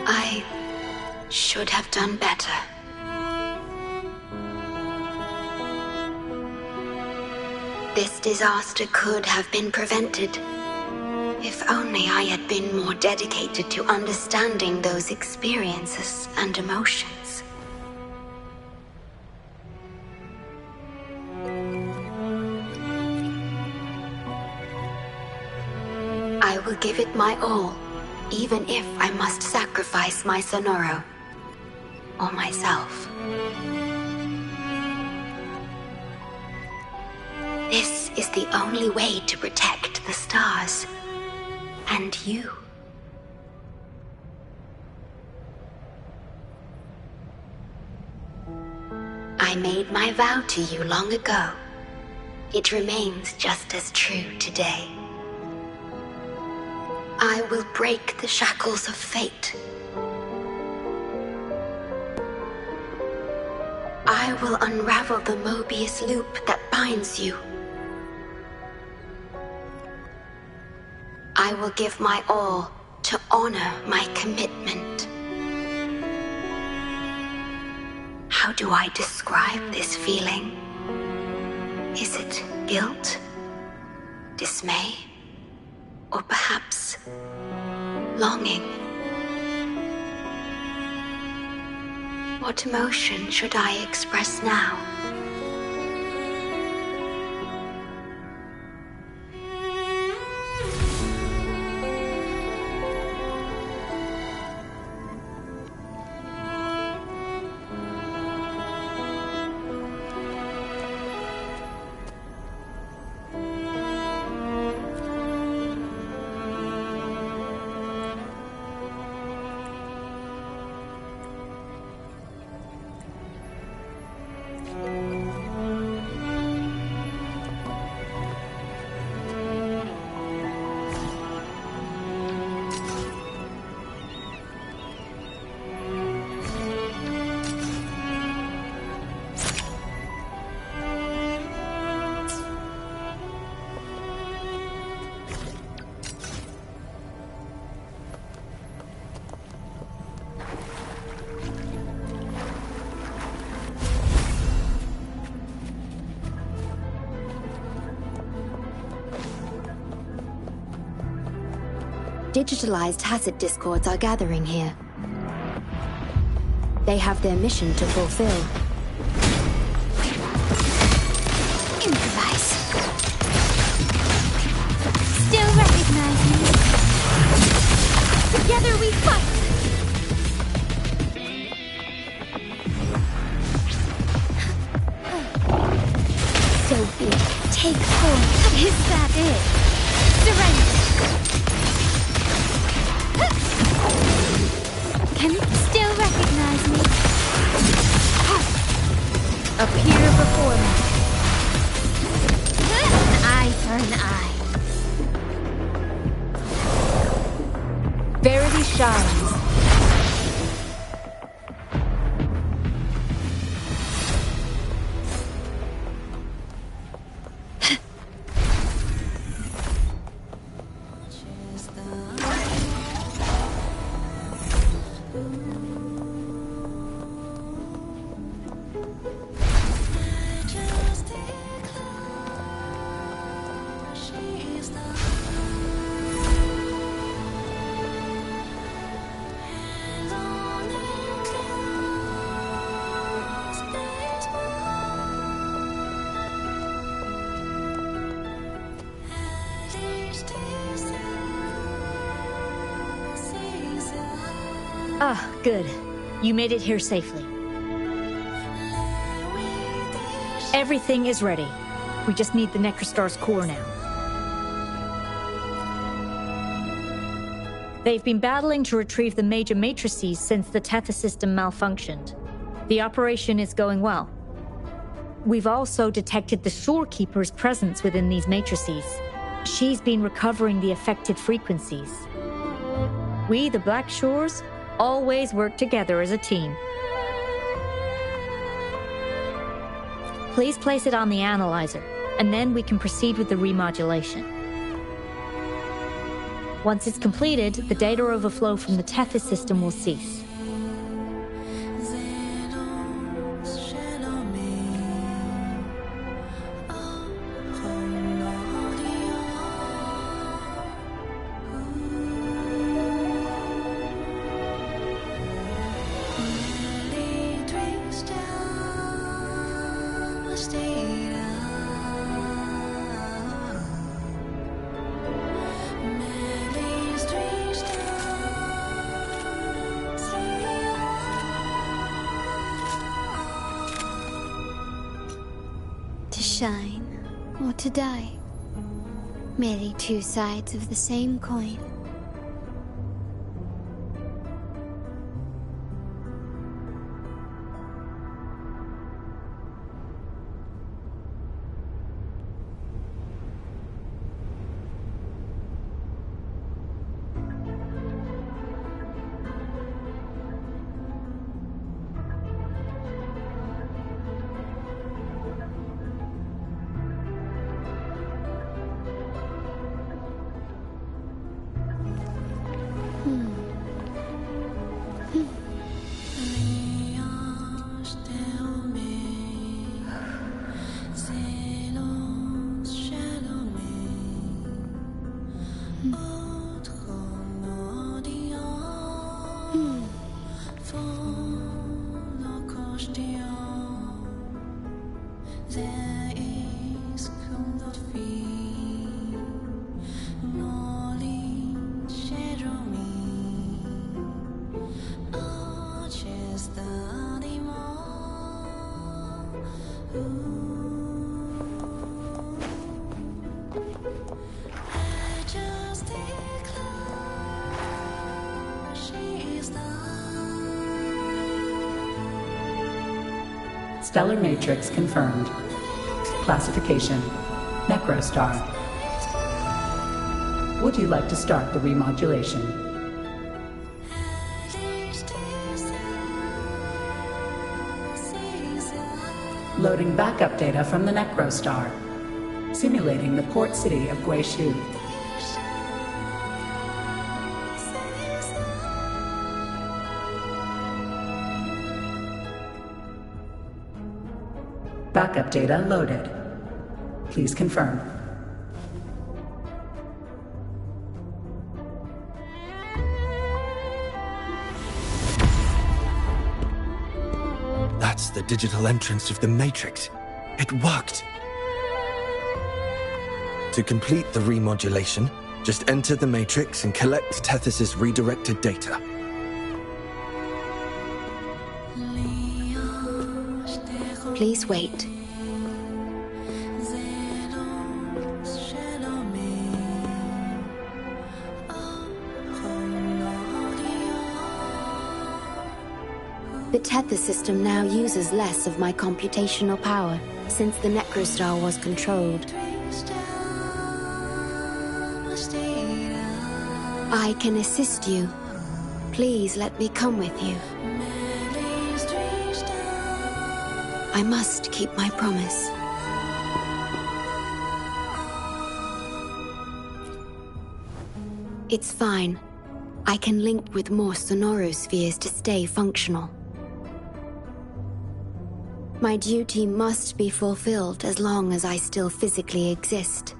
I should have done better. This disaster could have been prevented if only I had been more dedicated to understanding those experiences and emotions. give it my all, even if I must sacrifice my Sonoro or myself. This is the only way to protect the stars and you. I made my vow to you long ago. It remains just as true today. I will break the shackles of fate. I will unravel the Mobius loop that binds you. I will give my all to honor my commitment. How do I describe this feeling? Is it guilt, dismay, or perhaps longing? What emotion should I express now? Digitalized Hasid discords are gathering here. They have their mission to fulfill. Improvise. Still recognize me. Together we fight. So be it. Take form. Is that it? Surrender. Can you still recognize me? Appear before me. An eye for an eye. Verity shines. Ah, good. You made it here safely. Everything is ready. We just need the Necrostar's core now. They've been battling to retrieve the major matrices since the Tether system malfunctioned. The operation is going well. We've also detected the Shorekeeper's presence within these matrices. She's been recovering the affected frequencies. We, the Black Shores, always work together as a team. Please place it on the analyzer, and then we can proceed with the remodulation. Once it's completed, the data overflow from the Tethys system will cease. shine or to die. Merely two sides of the same coin. Stellar matrix confirmed. Classification: Necrostar. Would you like to start the remodulation? Loading backup data from the Necrostar. Simulating the port city of Guishu. Backup data loaded. Please confirm. That's the digital entrance of the Matrix. It worked. To complete the remodulation, just enter the Matrix and collect Tethys' redirected data. Please wait. The Tethys system now uses less of my computational power since the Necrostar was controlled. I can assist you. Please let me come with you. I must keep my promise. It's fine. I can link with more sonorospheres to stay functional. My duty must be fulfilled as long as I still physically exist.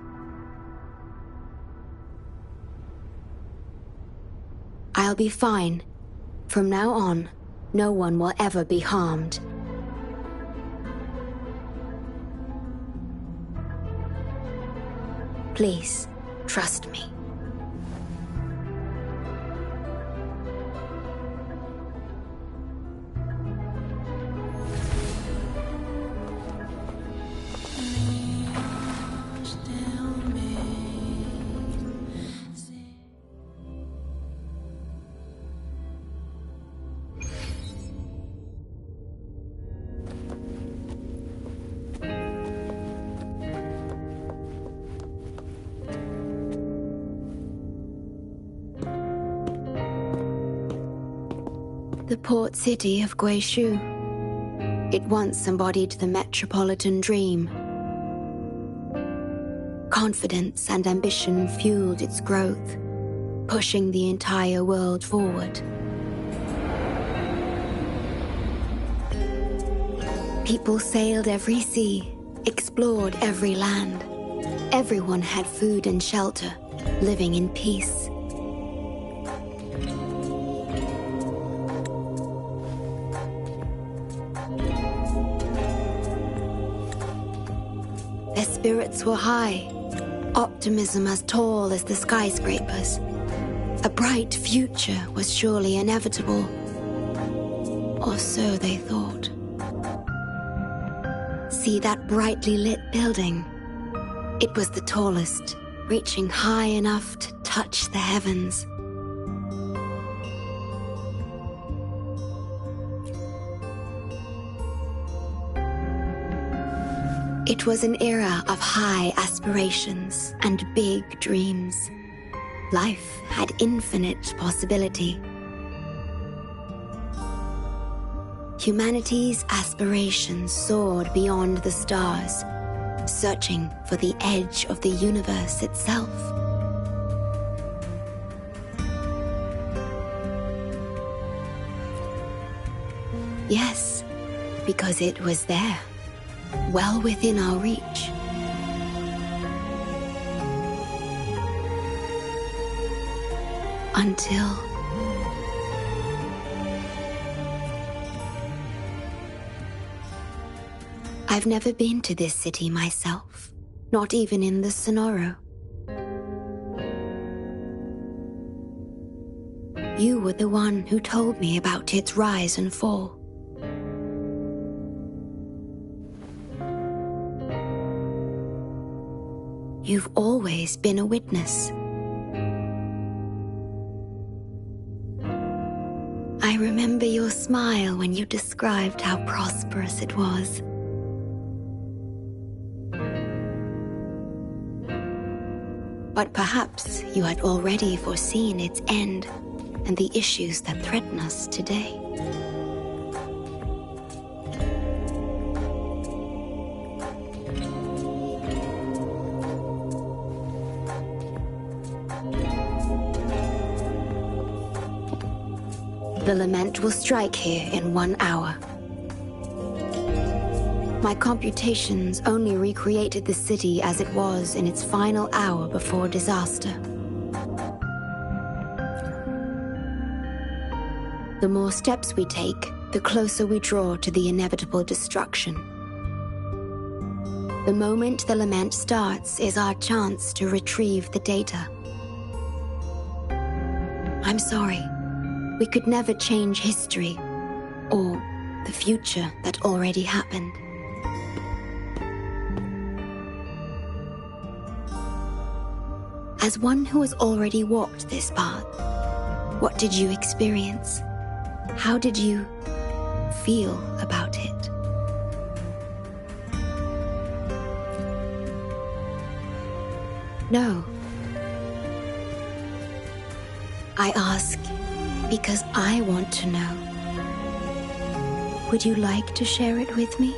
I'll be fine. From now on, no one will ever be harmed. Please, trust me. The port city of Guishu. It once embodied the metropolitan dream. Confidence and ambition fueled its growth, pushing the entire world forward. People sailed every sea, explored every land. Everyone had food and shelter, living in peace. Their spirits were high, optimism as tall as the skyscrapers. A bright future was surely inevitable. Or so they thought. see that brightly lit building? It was the tallest, reaching high enough to touch the heavens. It was an era of high aspirations and big dreams. Life had infinite possibility. Humanity's aspirations soared beyond the stars, searching for the edge of the universe itself. Yes, because it was there, well within our reach. Until... I've never been to this city myself, not even in the Sonoro. You were the one who told me about its rise and fall. You've always been a witness. I remember your smile when you described how prosperous it was. But perhaps you had already foreseen its end and the issues that threaten us today. The lament will strike here in 1 hour. My computations only recreated the city as it was in its final hour before disaster. The more steps we take, the closer we draw to the inevitable destruction. The moment the lament starts is our chance to retrieve the data. I'm sorry. We could never change history, or the future that already happened. As one who has already walked this path, what did you experience? How did you feel about it? No. I ask because I want to know. Would you like to share it with me?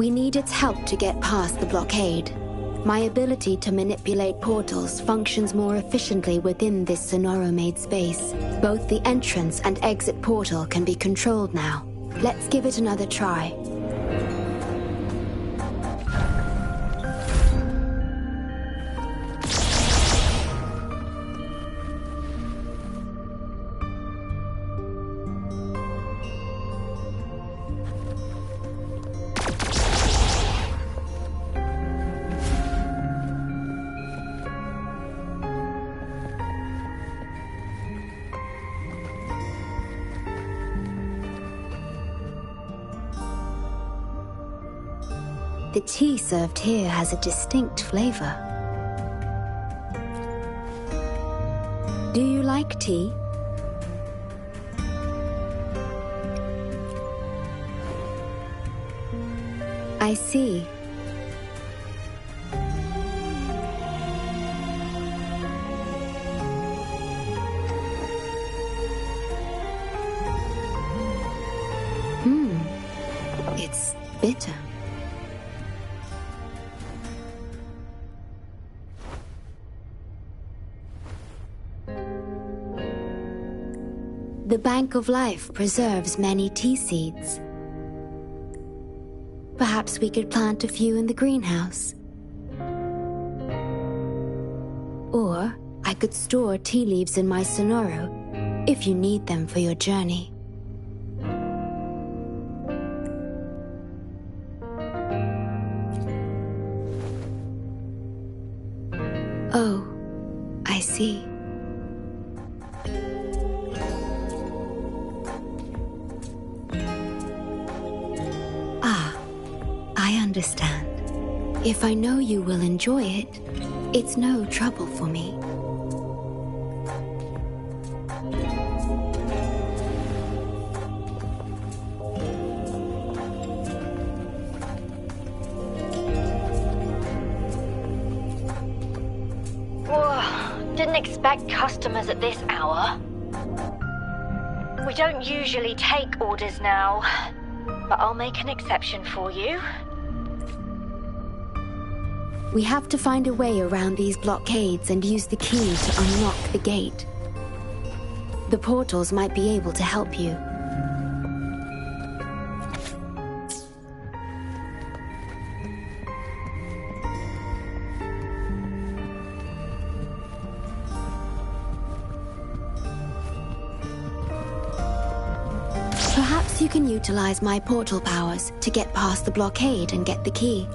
We need its help to get past the blockade. My ability to manipulate portals functions more efficiently within this Sonoro-made space. Both the entrance and exit portal can be controlled now. Let's give it another try. The tea served here has a distinct flavor. Do you like tea? I see. It's bitter. The Bank of Life preserves many tea seeds. Perhaps we could plant a few in the greenhouse. Or I could store tea leaves in my Sonoro, if you need them for your journey. Oh, I see. I understand. If I know you will enjoy it, it's no trouble for me. Whoa, didn't expect customers at this hour. We don't usually take orders now, but I'll make an exception for you. We have to find a way around these blockades and use the key to unlock the gate. The portals might be able to help you. Perhaps you can utilize my portal powers to get past the blockade and get the key.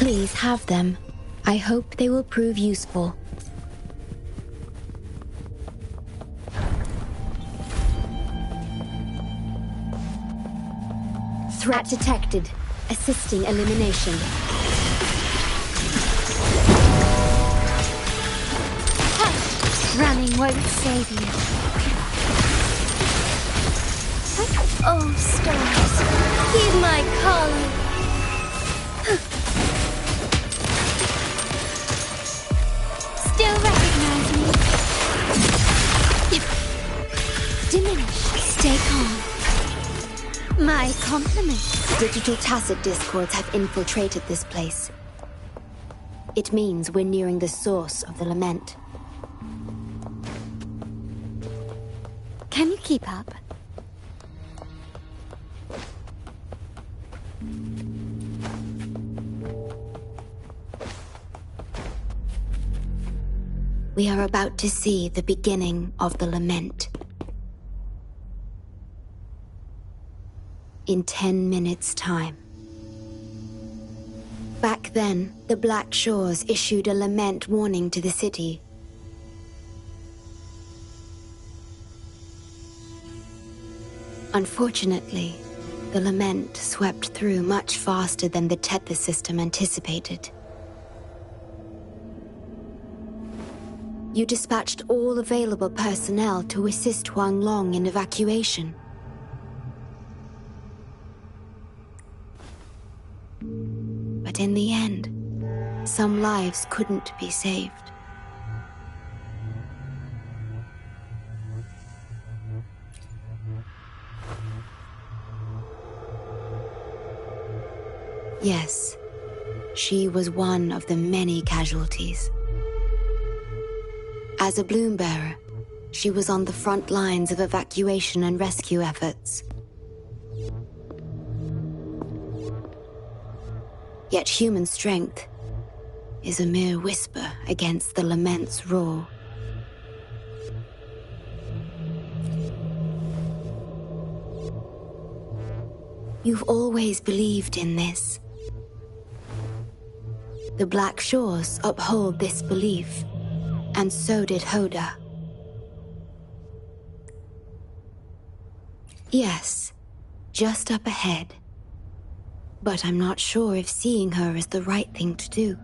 Please have them. I hope they will prove useful. Threat detected. Assisting elimination. Hush! Running won't save you. Oh, stars, heed my calling. Still recognize me? Diminish. Stay calm. My compliments. Digital tacit discords have infiltrated this place. It means we're nearing the source of the lament. Can you keep up? We are about to see the beginning of the lament. In 10 minutes' time. Back then, the Black Shores issued a lament warning to the city. Unfortunately, the lament swept through much faster than the tether system anticipated. You dispatched all available personnel to assist Huang Long in evacuation. But in the end, some lives couldn't be saved. Yes, she was one of the many casualties. As a bloom bearer, she was on the front lines of evacuation and rescue efforts. Yet human strength is a mere whisper against the lament's roar. You've always believed in this. The Black Shores uphold this belief, and so did Hoda. Yes, just up ahead. But I'm not sure if seeing her is the right thing to do.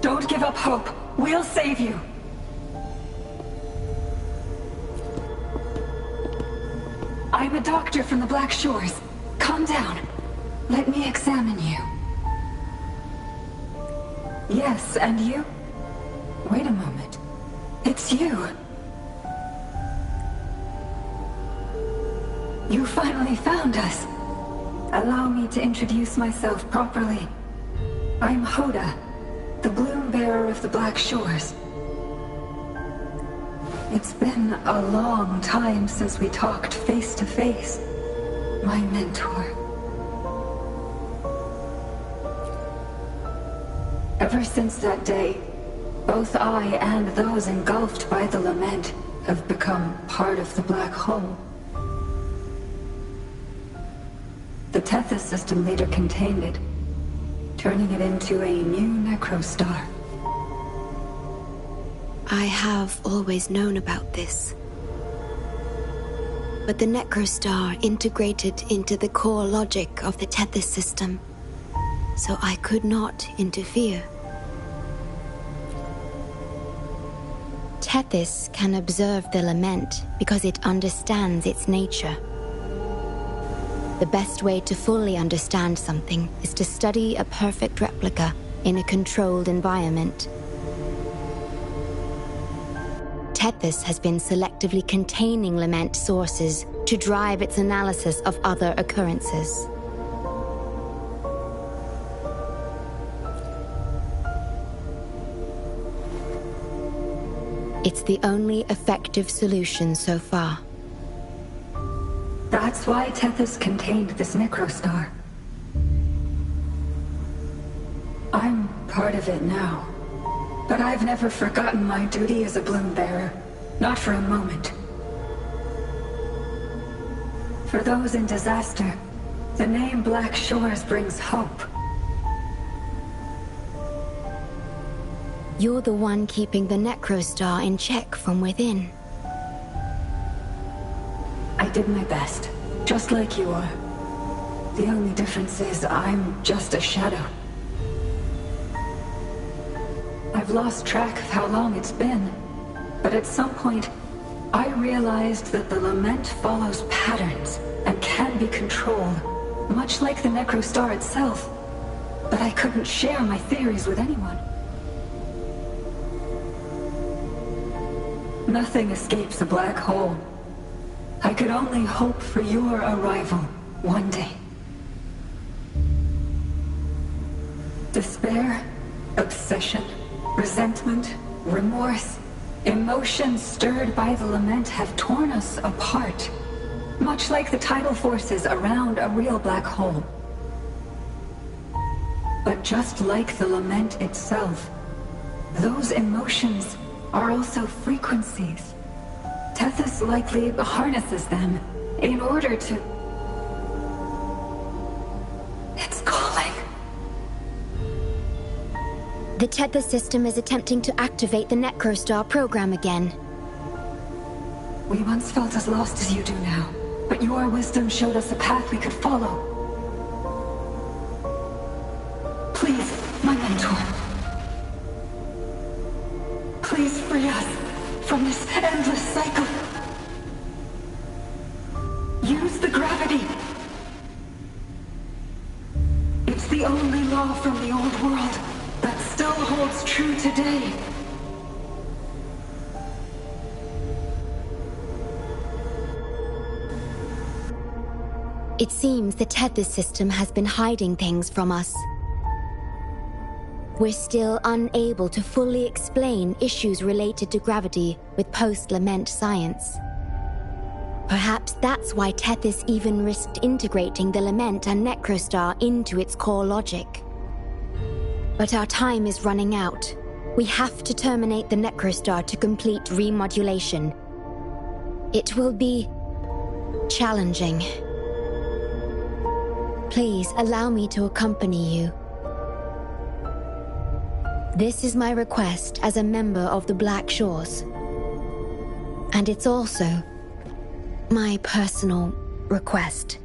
Don't give up hope. We'll save you. a doctor from the Black Shores. Calm down. Let me examine you. Yes, and you? Wait a moment. It's you. You finally found us. Allow me to introduce myself properly. I'm Hoda, the Bloom Bearer of the Black Shores. It's been a long time since we talked face to face, my mentor. Ever since that day, both I and those engulfed by the lament have become part of the black hole. The Tethys system later contained it, turning it into a new necrostar. I have always known about this. But the necrostar integrated into the core logic of the Tethys system, so I could not interfere. Tethys can observe the lament because it understands its nature. The best way to fully understand something is to study a perfect replica in a controlled environment. Tethys has been selectively containing lament sources to drive its analysis of other occurrences. It's the only effective solution so far. That's why Tethys contained this necrostar. I'm part of it now. But I've never forgotten my duty as a Bloom Bearer. Not for a moment. For those in disaster, the name Black Shores brings hope. You're the one keeping the necrostar in check from within. I did my best, just like you are. The only difference is I'm just a shadow. I've lost track of how long it's been, but at some point, I realized that the lament follows patterns and can be controlled, much like the necrostar itself. But I couldn't share my theories with anyone. Nothing escapes a black hole. I could only hope for your arrival one day. Despair, obsession, resentment, remorse, emotions stirred by the lament have torn us apart, much like the tidal forces around a real black hole. But just like the lament itself, those emotions are also frequencies. Tethys likely harnesses them in order to... It's calling. The Tethys system is attempting to activate the necrostar program again. We once felt as lost as you do now, but your wisdom showed us a path we could follow. Please, my mentor. Please free us from this endless cycle. Use the gravity. It's the only law from the old world that still holds true today. It seems the Tethys system has been hiding things from us. We're still unable to fully explain issues related to gravity with post-lament science. Perhaps that's why Tethys even risked integrating the lament and necrostar into its core logic. But our time is running out. We have to terminate the necrostar to complete remodulation. It will be challenging. Please allow me to accompany you. This is my request as a member of the Black Shores. And it's also my personal request.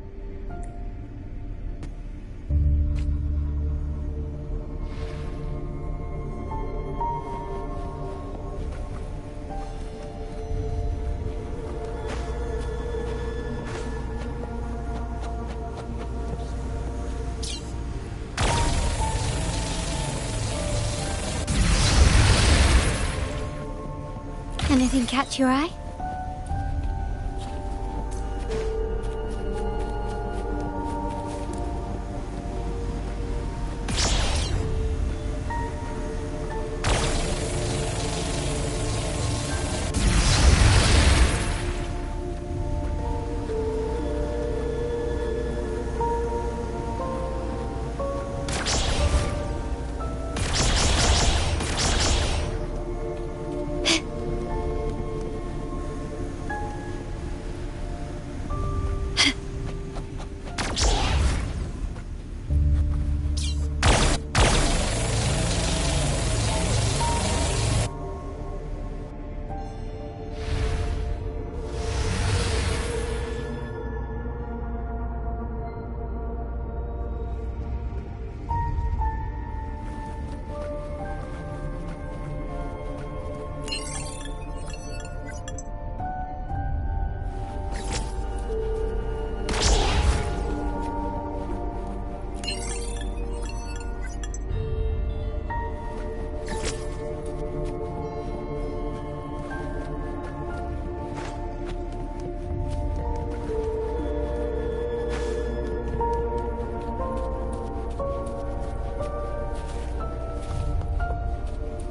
Anything catch your eye?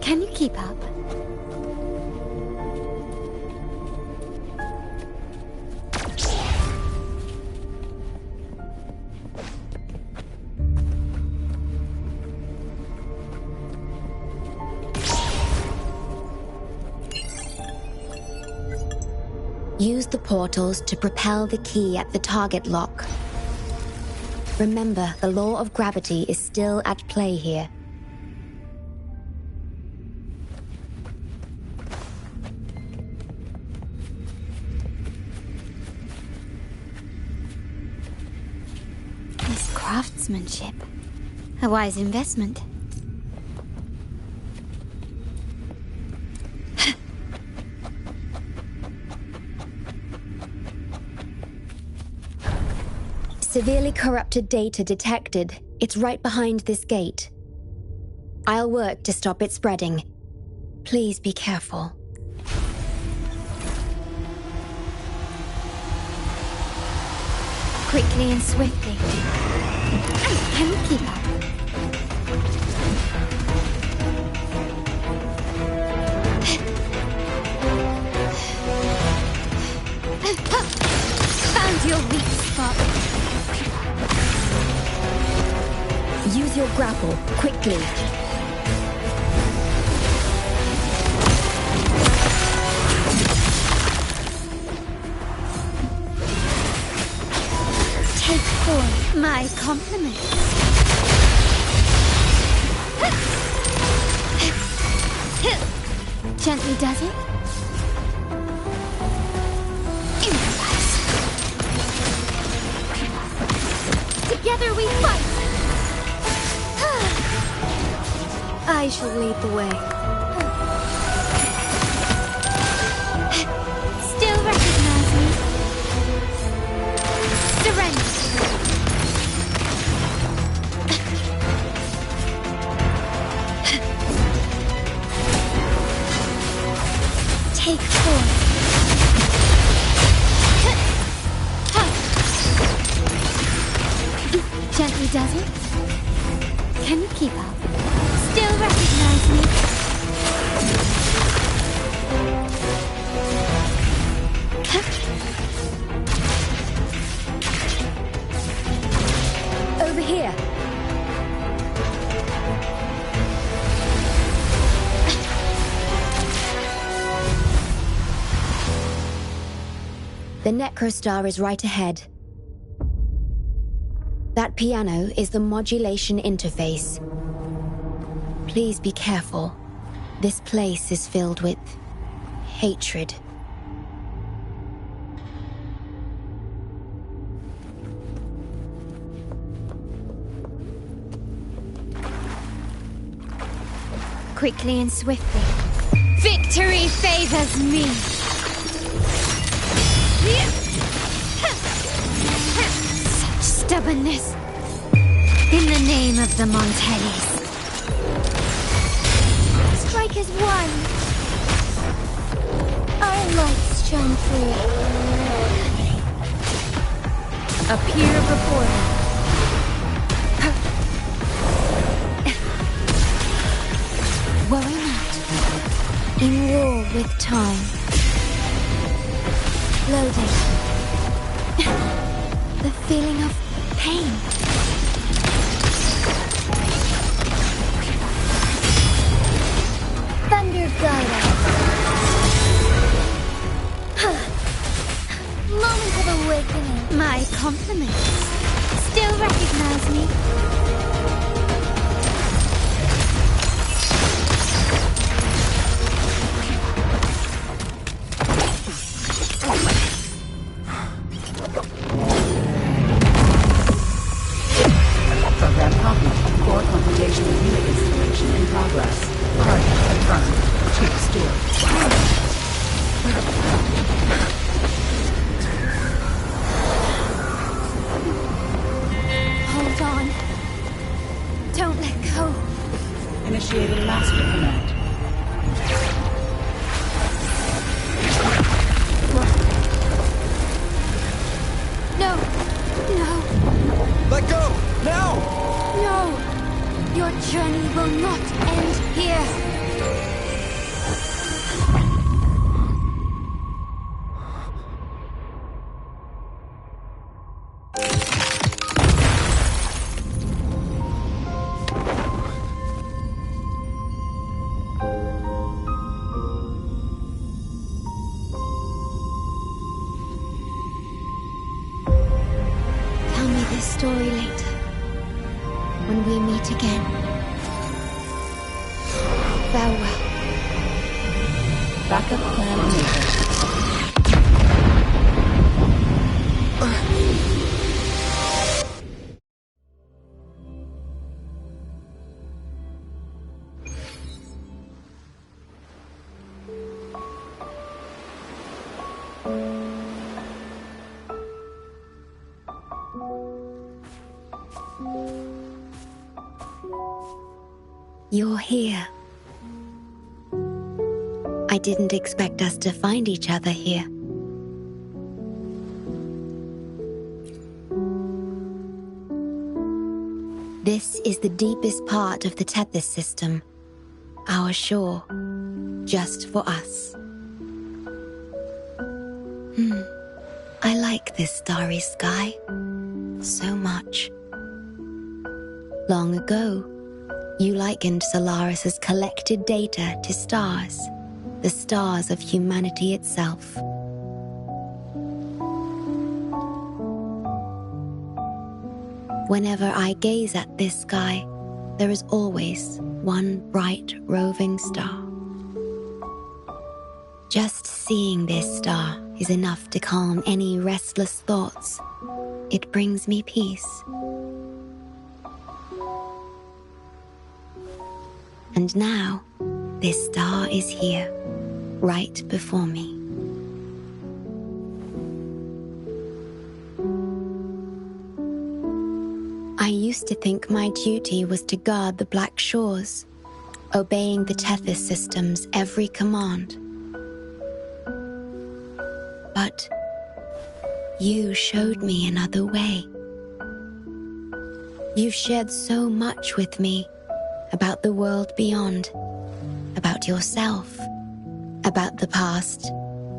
Can you keep up? Use the portals to propel the key at the target lock. Remember, the law of gravity is still at play here. This craftsmanship. A wise investment. Severely corrupted data detected. It's right behind this gate. I'll work to stop it spreading. Please be careful. Quickly and swiftly. Can you keep up? Found your weak spot. Use your grapple, quickly. Take forth my compliments. Gently does it? Improvise. Together we fight! I shall lead the way. Still recognize me? Surrender. Take forth. Gently does it? Can you keep up? Still recognize me? Over here. The Necrostar is right ahead. That piano is the modulation interface. Please be careful. This place is filled with hatred. Quickly and swiftly. Victory favors me! Such stubbornness. In the name of the Montellis. Strike as one. lights shine through it. Appear before me. Worry not. In war with time. Loading. The feeling of pain. Thunder guide us. Moment of awakening. My compliments. Still recognize me? Program copied. Core computational unit installation in progress. Target confirmed. Chief Stewart. Hold on. Don't let go. Initiating master command. No. No. Let go! Now! No. Your journey will not end here. Tell me this story later, when we meet again. Farewell. Backup plan enabled. You're here. I didn't expect us to find each other here. This is the deepest part of the Tethys system, our shore, just for us. I like this starry sky so much. Long ago, you likened Solaris's collected data to stars, the stars of humanity itself. Whenever I gaze at this sky, there is always one bright roving star. Just seeing this star is enough to calm any restless thoughts. It brings me peace. And now, this star is here, right before me. I used to think my duty was to guard the Black Shores, obeying the Tethys system's every command. But you showed me another way. You've shared so much with me about the world beyond, about yourself, about the past,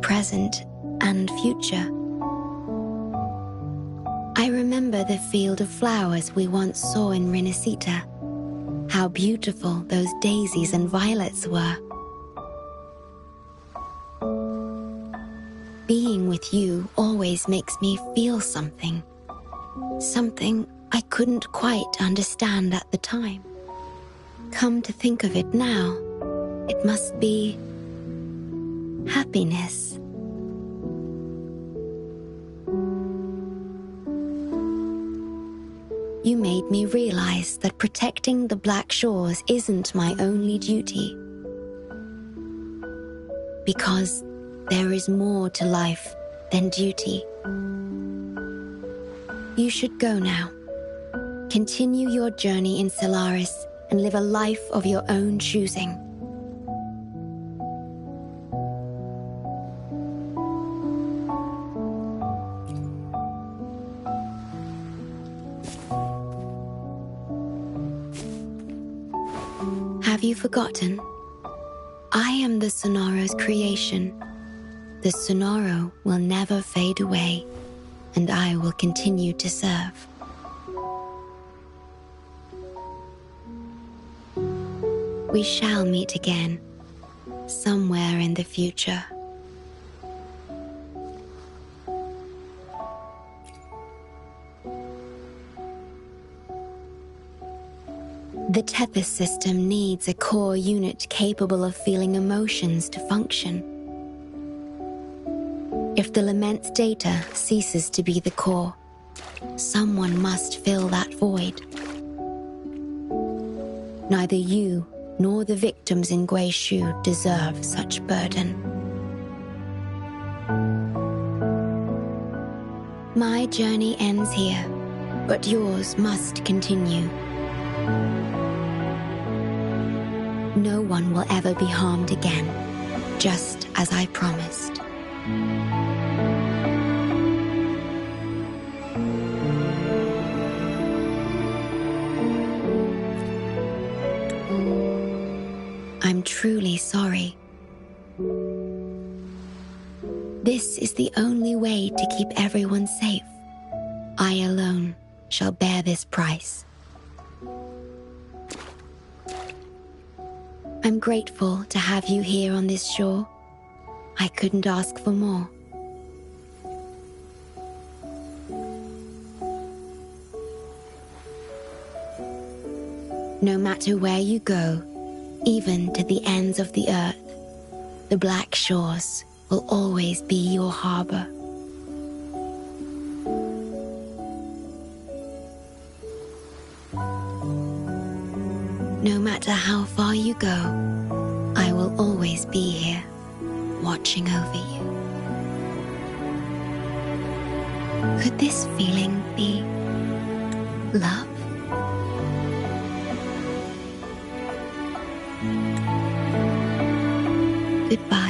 present, and future. I remember the field of flowers we once saw in Renacita, how beautiful those daisies and violets were. Being with you always makes me feel something I couldn't quite understand at the time. Come to think of it now, it must be happiness. You made me realize that protecting the Black Shores isn't my only duty. Because there is more to life than duty. You should go now. Continue your journey in Solaris and live a life of your own choosing. Have you forgotten? I am the Sonoro's creation. The Sonoro will never fade away, and I will continue to serve. We shall meet again, somewhere in the future. The Tethys system needs a core unit capable of feeling emotions to function. If the Lament's data ceases to be the core, someone must fill that void. Neither you nor the victims in Guishu deserve such burden. My journey ends here, but yours must continue. No one will ever be harmed again, just as I promised. I'm truly sorry. This is the only way to keep everyone safe. I alone shall bear this price. I'm grateful to have you here on this shore. I couldn't ask for more. No matter where you go, even to the ends of the earth, the Black Shores will always be your harbor. No matter how far you go, I will always be here, watching over you. Could this feeling be love? Goodbye.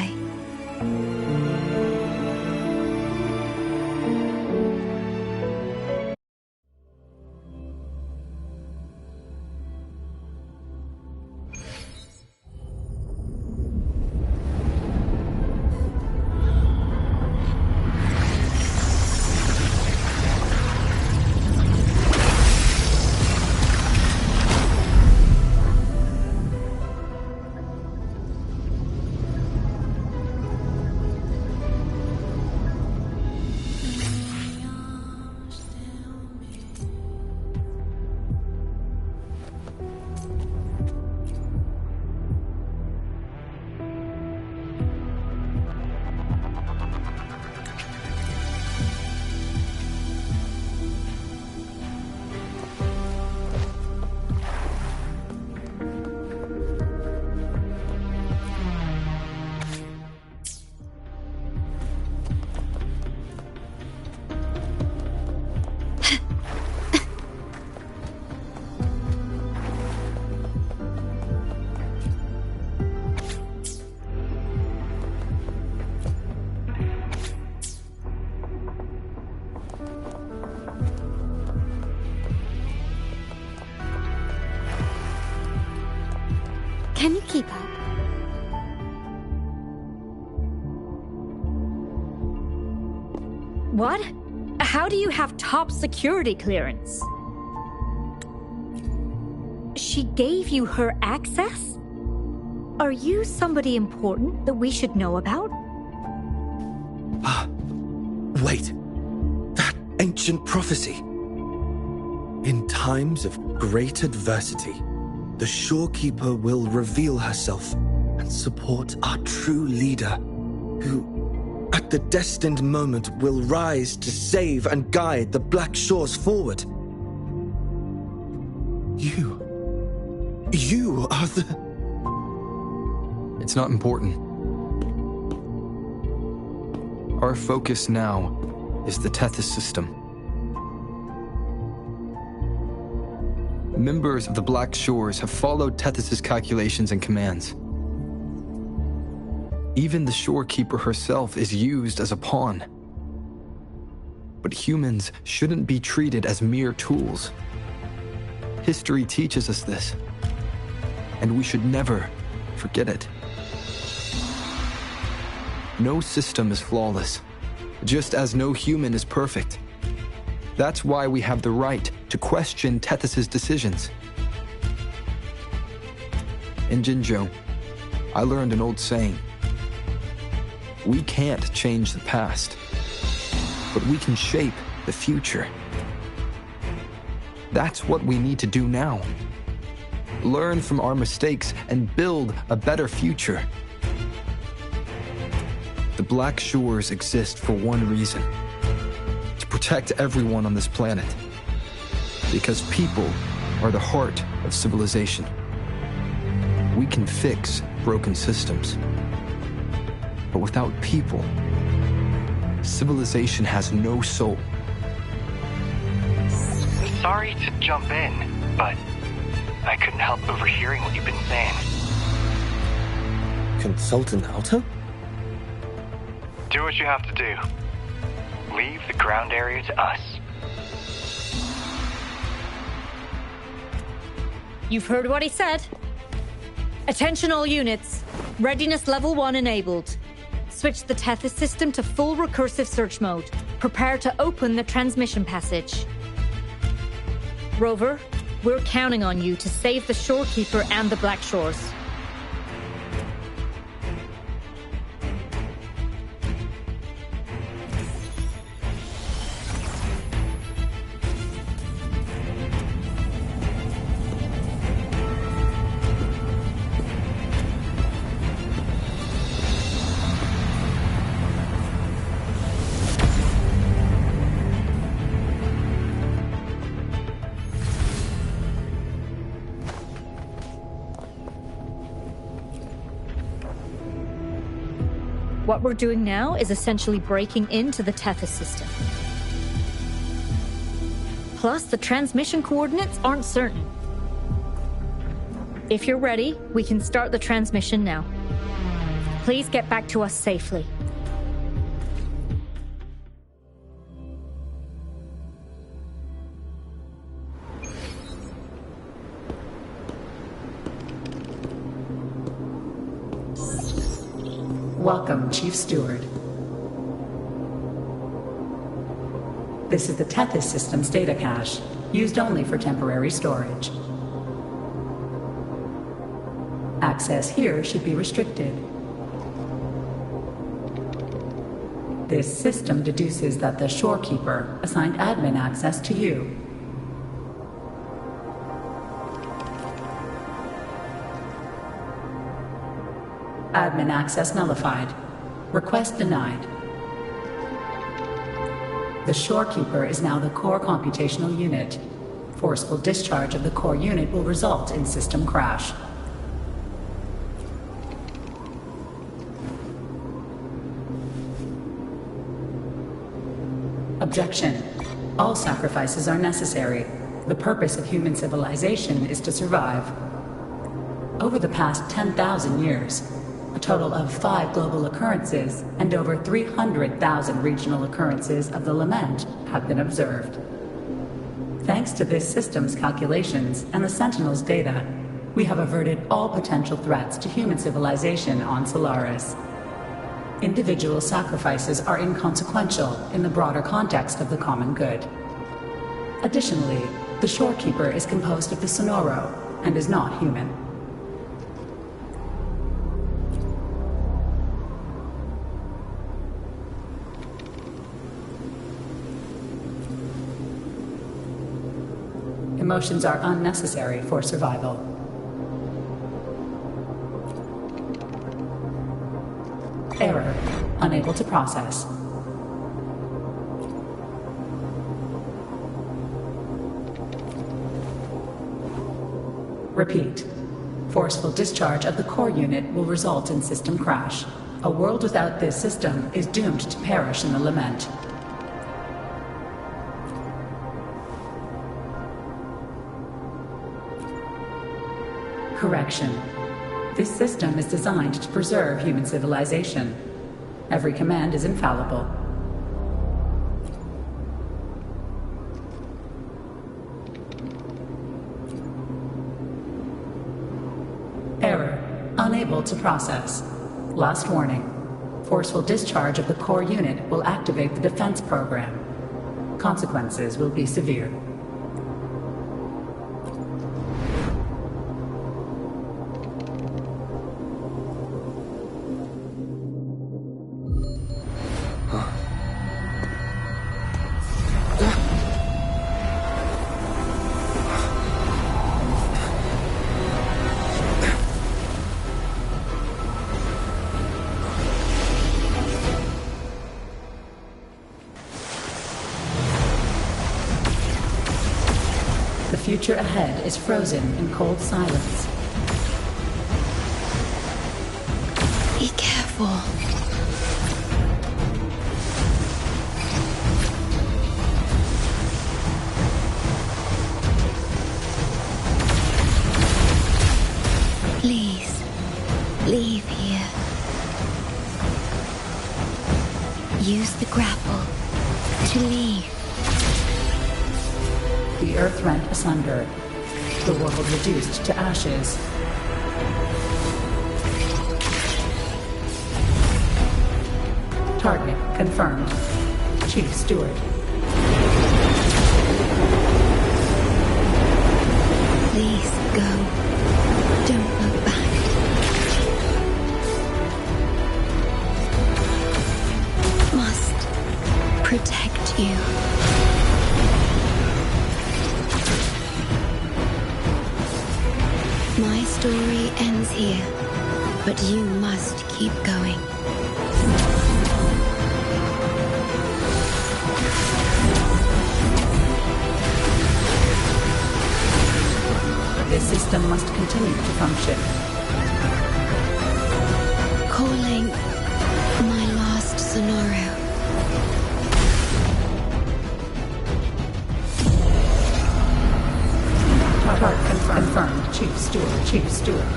Can you keep up? What? How do you have top security clearance? She gave you her access? Are you somebody important that we should know about? Wait. That ancient prophecy. In times of great adversity, the Shorekeeper will reveal herself and support our true leader, who, at the destined moment, will rise to save and guide the Black Shores forward. You are the... It's not important. Our focus now is the Tethys system. Members of the Black Shores have followed Tethys' calculations and commands. Even the Shorekeeper herself is used as a pawn. But humans shouldn't be treated as mere tools. History teaches us this. and we should never forget it. No system is flawless, just as no human is perfect. That's why we have the right to question Tethys' decisions. In Jinzhou, I learned an old saying. We can't change the past, but we can shape the future. That's what we need to do now. Learn from our mistakes and build a better future. The Black Shores exist for one reason: to protect everyone on this planet. Because people are the heart of civilization. We can fix broken systems. But without people, civilization has no soul. Sorry to jump in, but I couldn't help overhearing what you've been saying. Consultant Alto? Do what you have to do. Leave the ground area to us. You've heard what he said. Attention all units. Readiness level 1 enabled. Switch the Tethys system to full recursive search mode. Prepare to open the transmission passage. Rover, we're counting on you to save the Shorekeeper and the Black Shores. What we're doing now is essentially breaking into the Tethys system. Plus, the transmission coordinates aren't certain. If you're ready, we can start the transmission now. Please get back to us safely. Welcome, Chief Steward. This is the Tethys system's data cache, used only for temporary storage. Access here should be restricted. This system deduces that the Shorekeeper assigned admin access to you. Admin access nullified. Request denied. The Shorekeeper is now the core computational unit. Forceful discharge of the core unit will result in system crash. Objection. All sacrifices are necessary. The purpose of human civilization is to survive. Over the past 10,000 years, a total of 5 global occurrences and over 300,000 regional occurrences of the lament have been observed. Thanks to this system's calculations and the Sentinel's data, we have averted all potential threats to human civilization on Solaris. Individual sacrifices are inconsequential in the broader context of the common good. Additionally, the Shorekeeper is composed of the Sonoro and is not human. Emotions are unnecessary for survival. Error. Unable to process. Repeat. Forceful discharge of the core unit will result in system crash. A world without this system is doomed to perish in the lament. Correction. This system is designed to preserve human civilization. Every command is infallible. difficult to process. Last warning. Forceful discharge of the core unit will activate the defense program. Consequences will be severe. The future ahead is frozen in cold silence. Be careful. Please, leave here. Use the grapple to leave. The earth rent asunder. The world reduced to ashes. Target confirmed. Chief Steward. Please go. Don't look back. Must protect you. My story ends here, but you must keep going. This system must continue to function. Calling my last Sonoro. Target confirmed. Chief Steward. Chief Steward.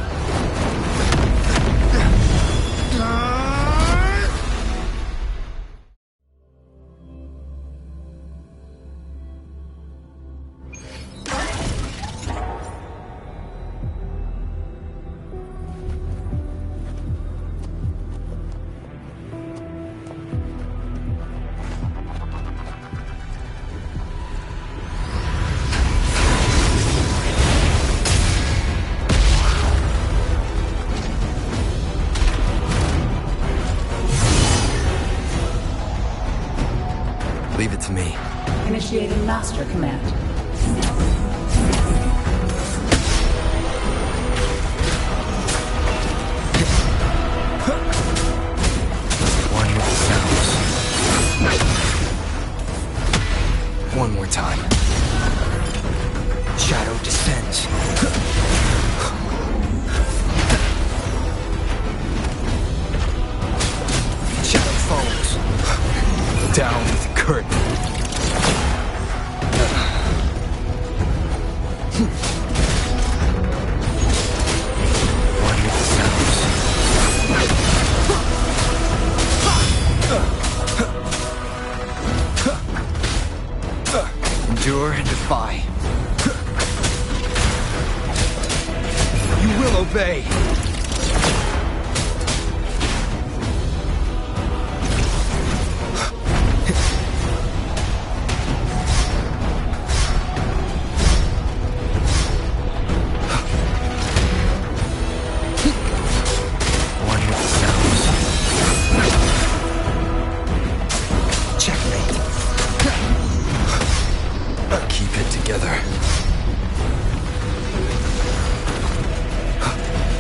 Leave it to me. Initiating master command. One with the sounds. One more time. Shadow descends. Shadow falls. Down with the curtain. One with the sounds. Endure and defy. You will obey.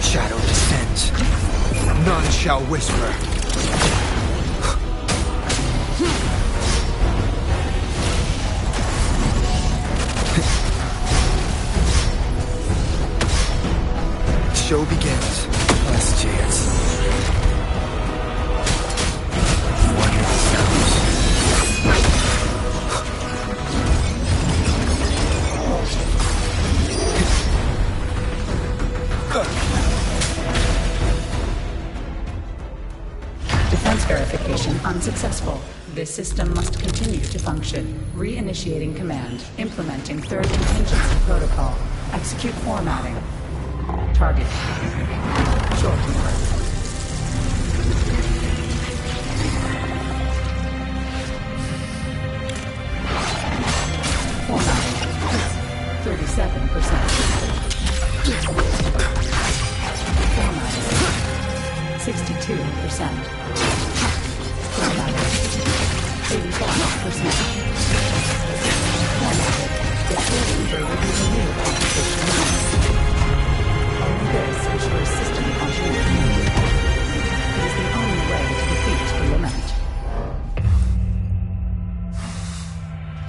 Shadow descends. None shall whisper. Show begins. Last chance. One with the sounds. Defense verification unsuccessful. This system must continue to function. Reinitiating command. Implementing third contingency protocol. Execute formatting. Target.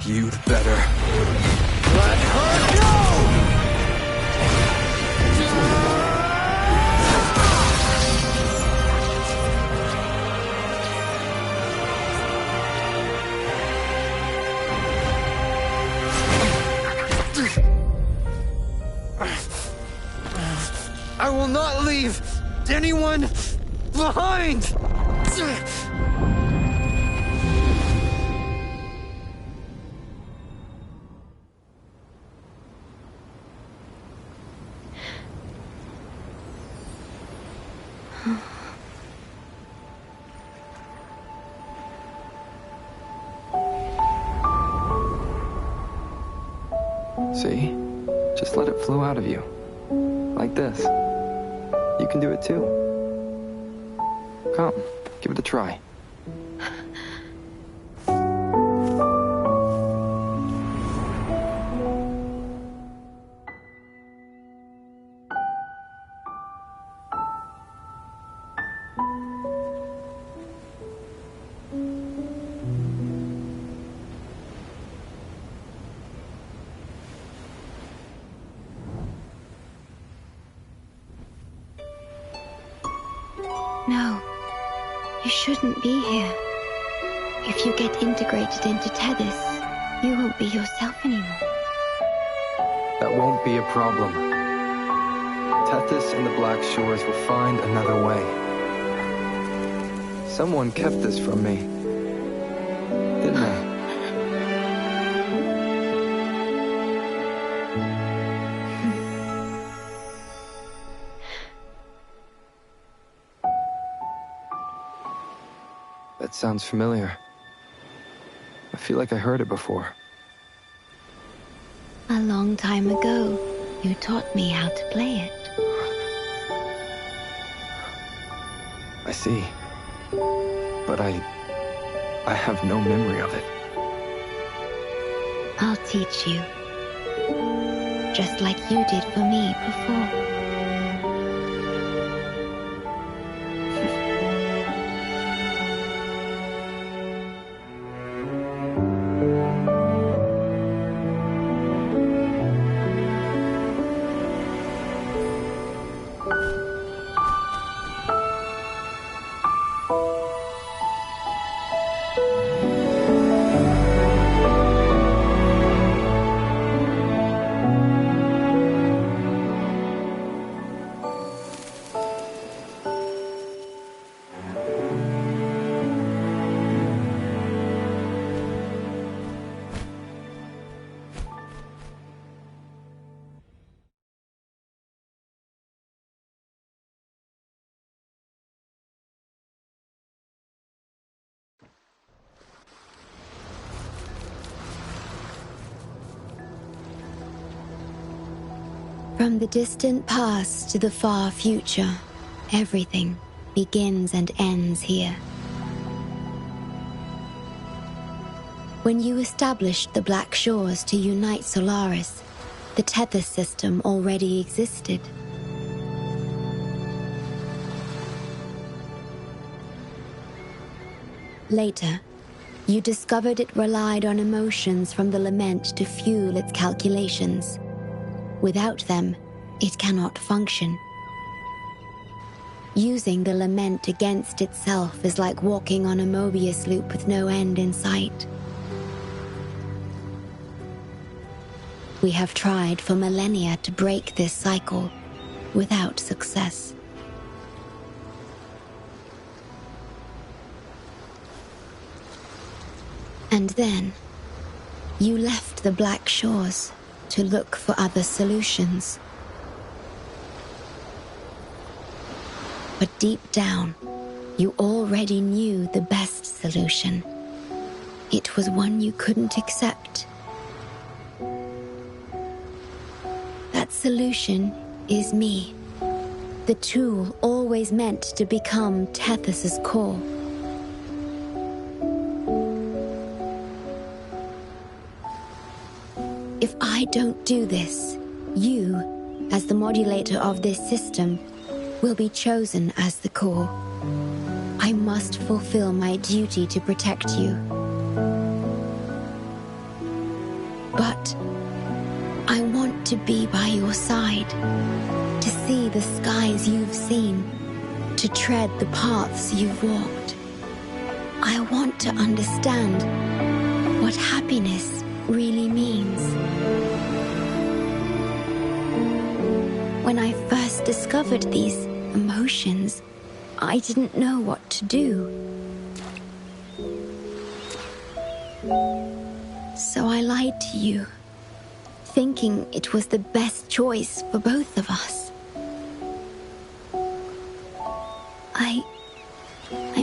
You'd better let her go! I will not leave anyone behind! See? Just let it flow out of you. Like this. You can do it too. Come, give it a try. No, you shouldn't be here. If you get integrated into Tethys, you won't be yourself anymore. That won't be a problem. Tethys and the Black Shores will find another way. Someone kept this from me, didn't they? That sounds familiar. I feel like I heard it before. A long time ago, you taught me how to play it. I see. But I have no memory of it. I'll teach you. Just like you did for me before. From the distant past to the far future, everything begins and ends here. When you established the Black Shores to unite Solaris, the Tethys system already existed. Later, you discovered it relied on emotions from the lament to fuel its calculations. Without them, it cannot function. Using the lament against itself is like walking on a Mobius loop with no end in sight. We have tried for millennia to break this cycle, without success. And then, you left the Black Shores to look for other solutions. But deep down, you already knew the best solution. It was one you couldn't accept. That solution is me. The tool always meant to become Tethys' core. If I don't do this, you, as the modulator of this system, will be chosen as the core. I must fulfill my duty to protect you. But I want to be by your side, to see the skies you've seen, to tread the paths you've walked. I want to understand what happiness really means. When I first discovered these emotions, I didn't know what to do. So I lied to you, thinking it was the best choice for both of us.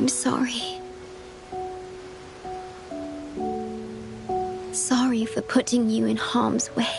I'm sorry. Sorry for putting you in harm's way.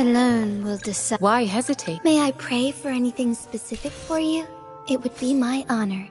alone will decide. Why hesitate? May I pray for anything specific for you? It would be my honor.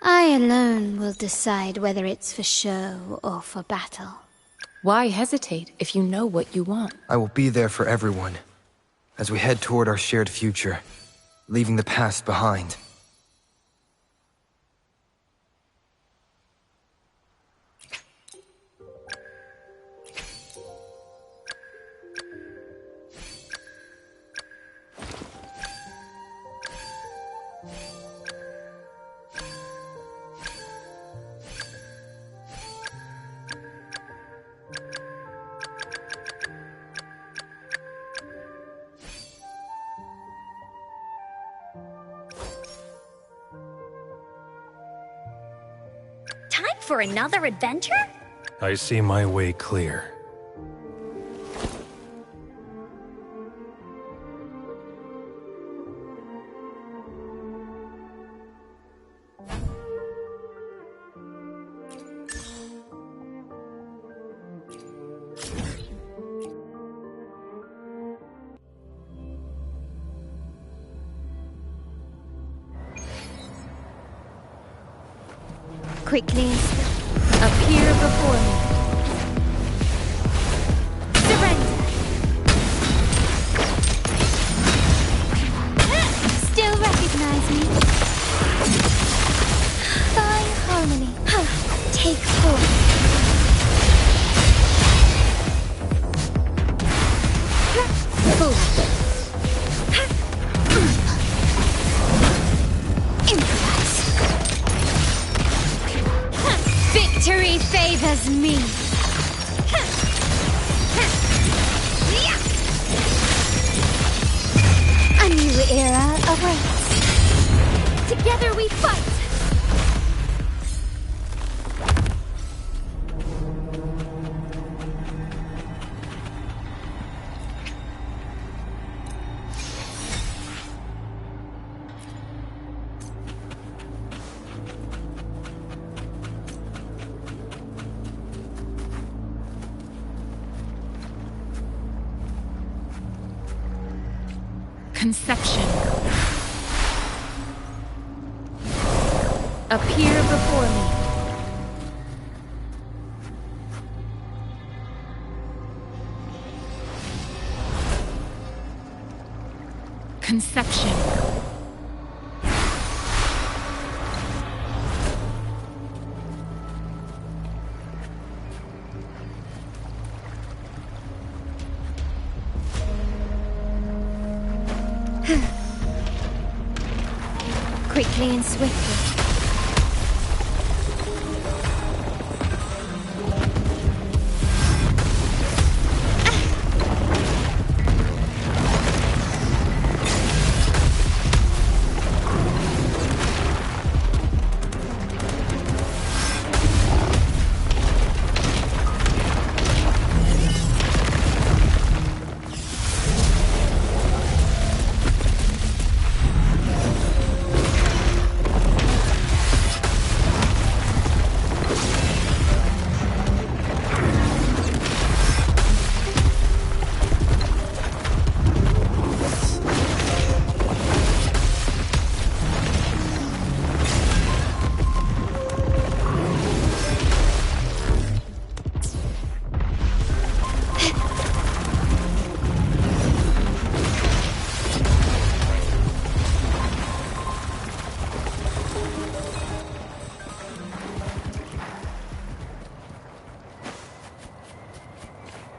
I alone will decide whether it's for show or for battle. Why hesitate if you know what you want? I will be there for everyone as we head toward our shared future, leaving the past behind. For another adventure? I see my way clear. Quickly appear before me. Surrender. Still recognize me? By harmony. Take form. Victory favors me. A new era awaits. Together we fight. Conception. Appear before me. Conception. Quickly and swiftly.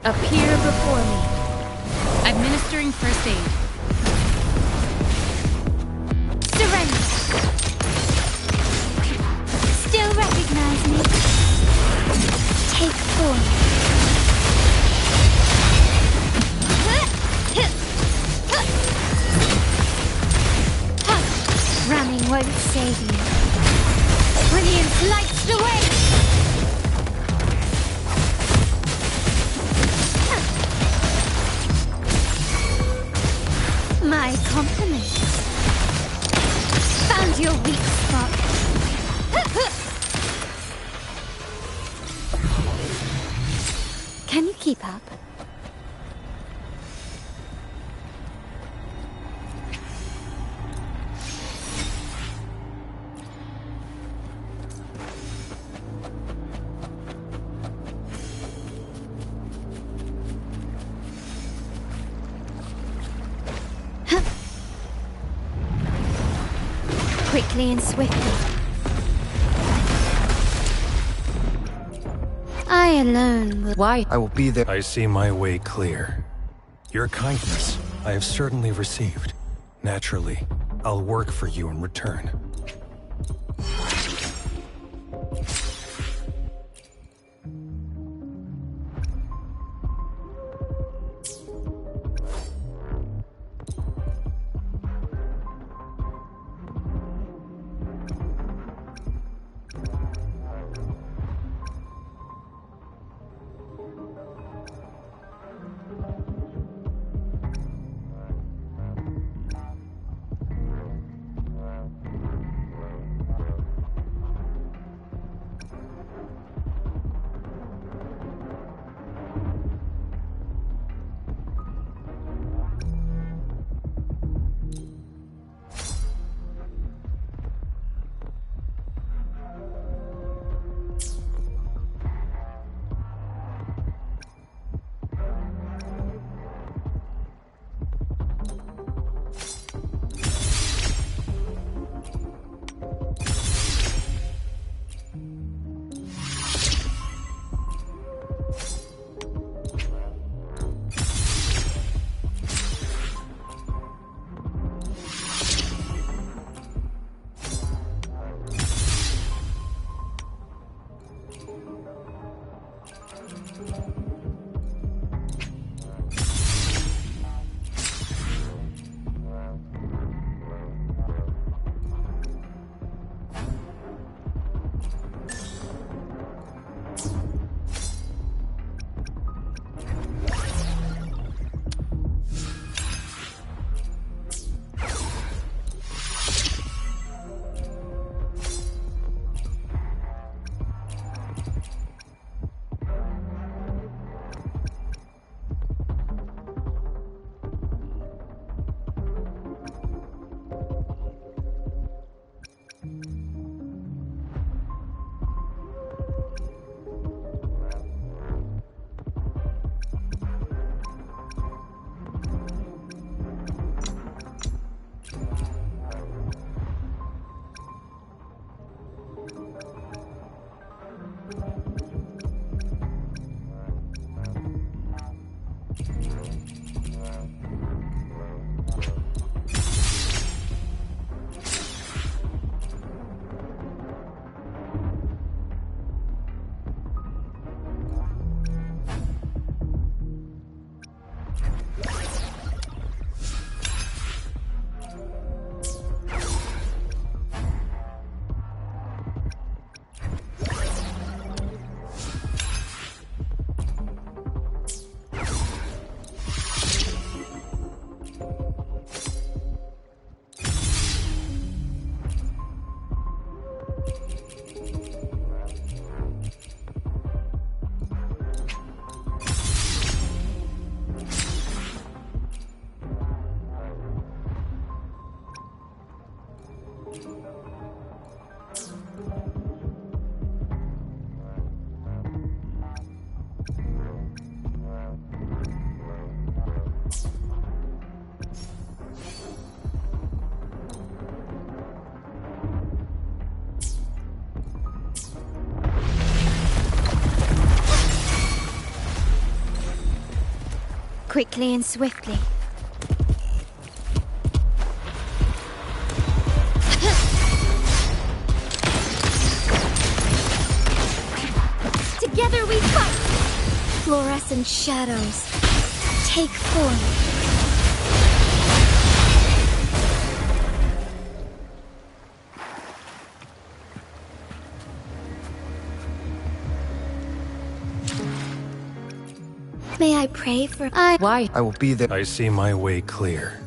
Appear before me. Administering first aid. Surrender. Still recognize me? Take form. Running won't save you. Brilliance lights the way! My compliments. Found your weak spot. Can you keep up? Quickly and swiftly. I alone will... Why? I will be there. I see my way clear. Your kindness I have certainly received. Naturally, I'll work for you in return. Quickly and swiftly. Together we fight! Fluorescent shadows take form. May I pray for Why? I will be there. I see my way clear.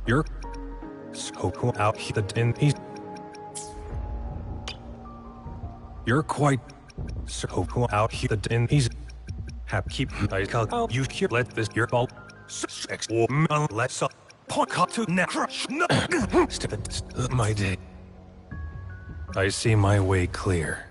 You're so cool out here in these. You're quite so out here in these. Have keep I call you here. Let this your ball. Sex woman. Let's up. Point cut to neck crush. My day. I see my way clear.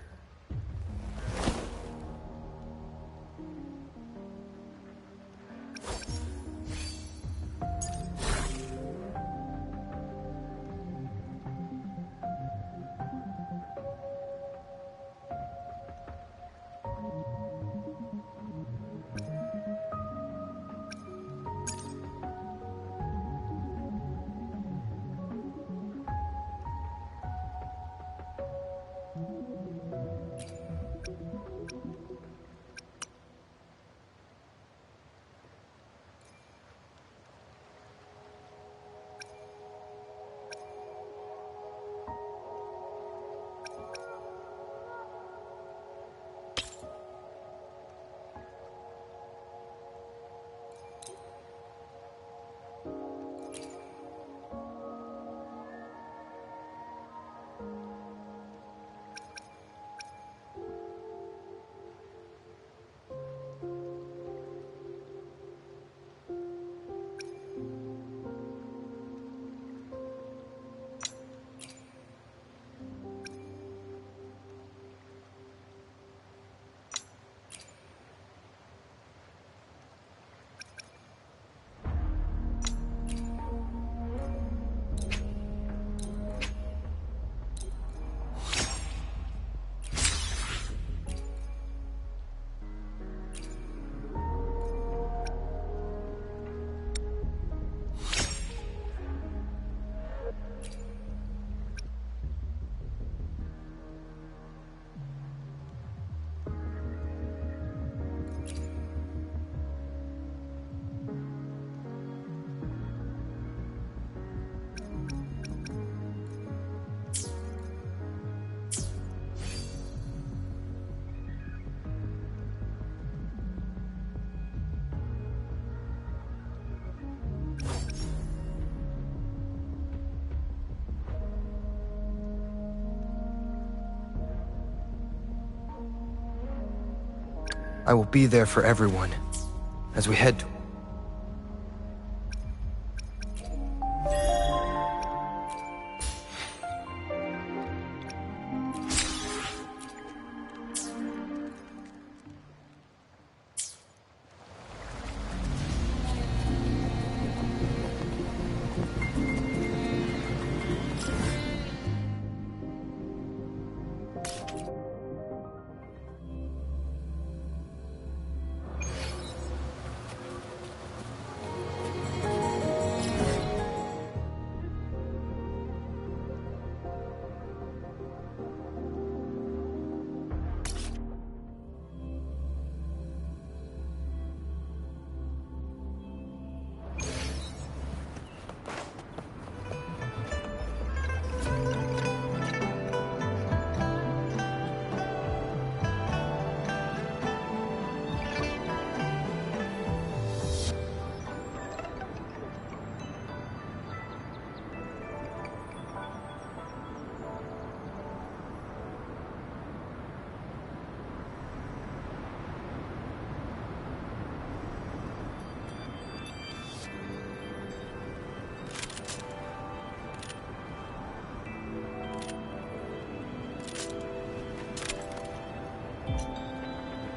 I will be there for everyone as we head to...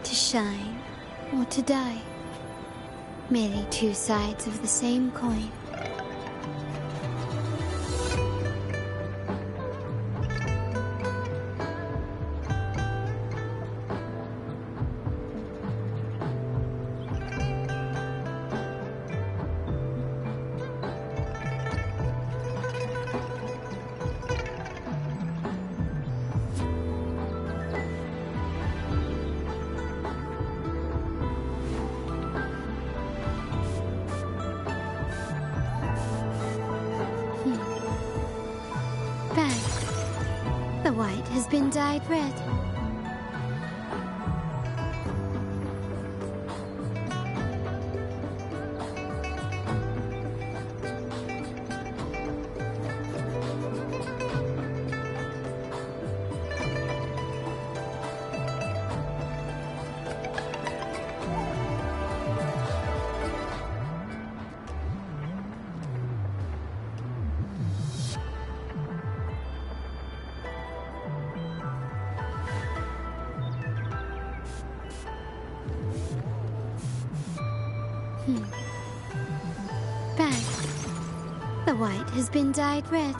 To shine or to die. Merely two sides of the same coin. The white has been dyed red. Right. The white has been dyed red.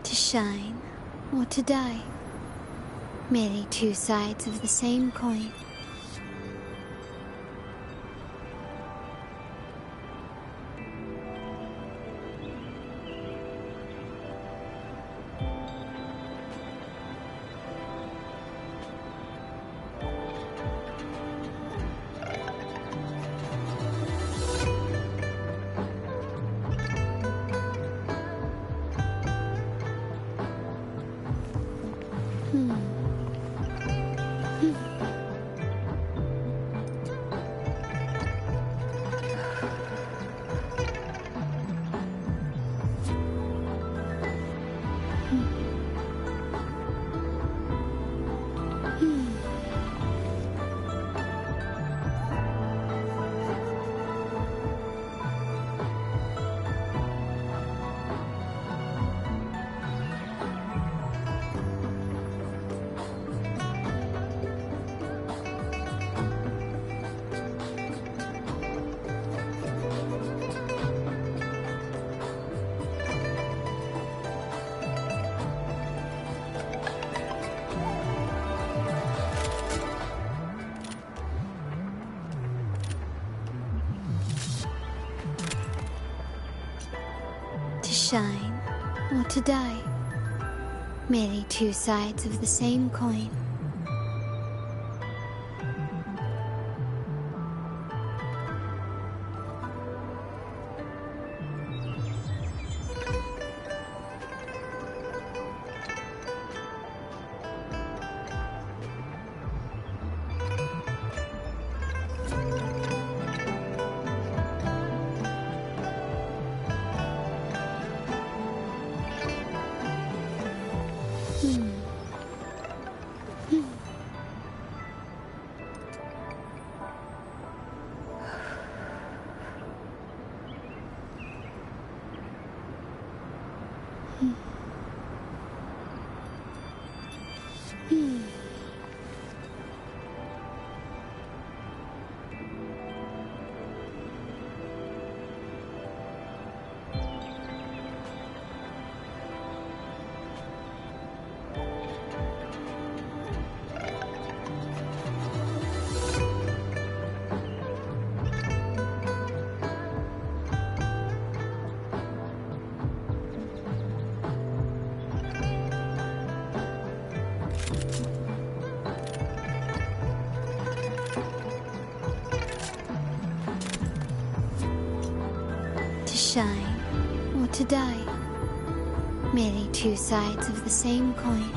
To shine or to die. Merely two sides of the same coin. Shine or to die. Merely two sides of the same coin. Shine or to die. Merely two sides of the same coin.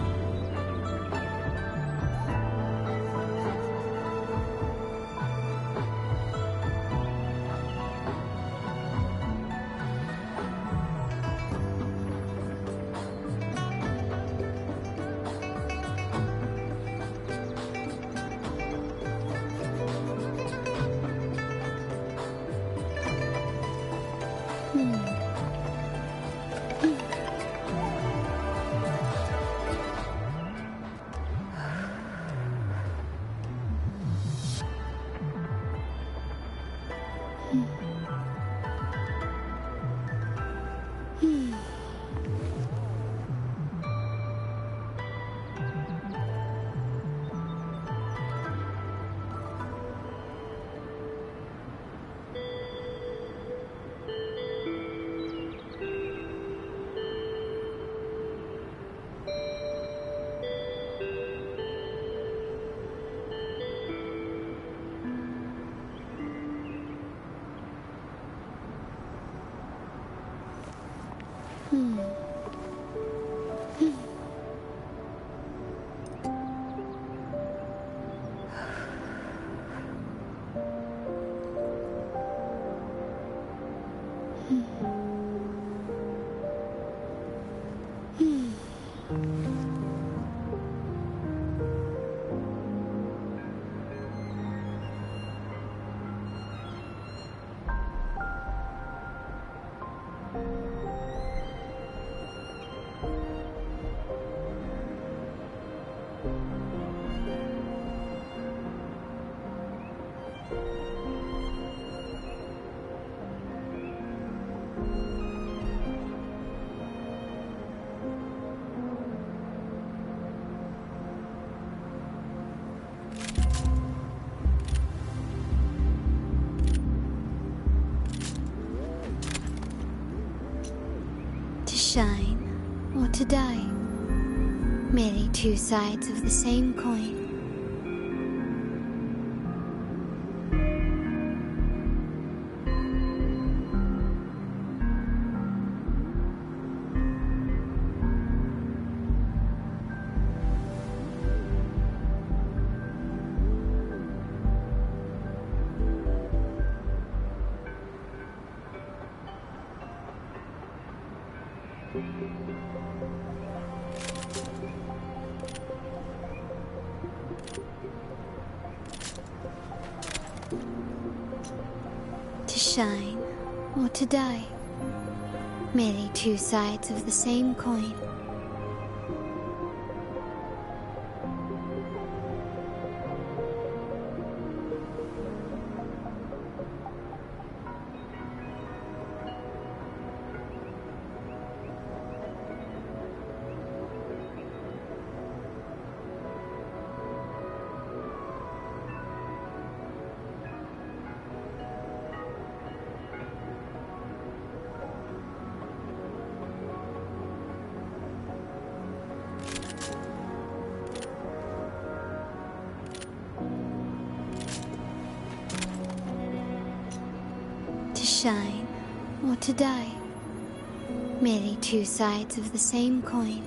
Shine or to die. Merely two sides of the same coin. To shine or to die. Merely two sides of the same coin. To shine or to die. Merely two sides of the same coin.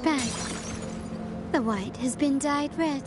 Bad. The white has been dyed red.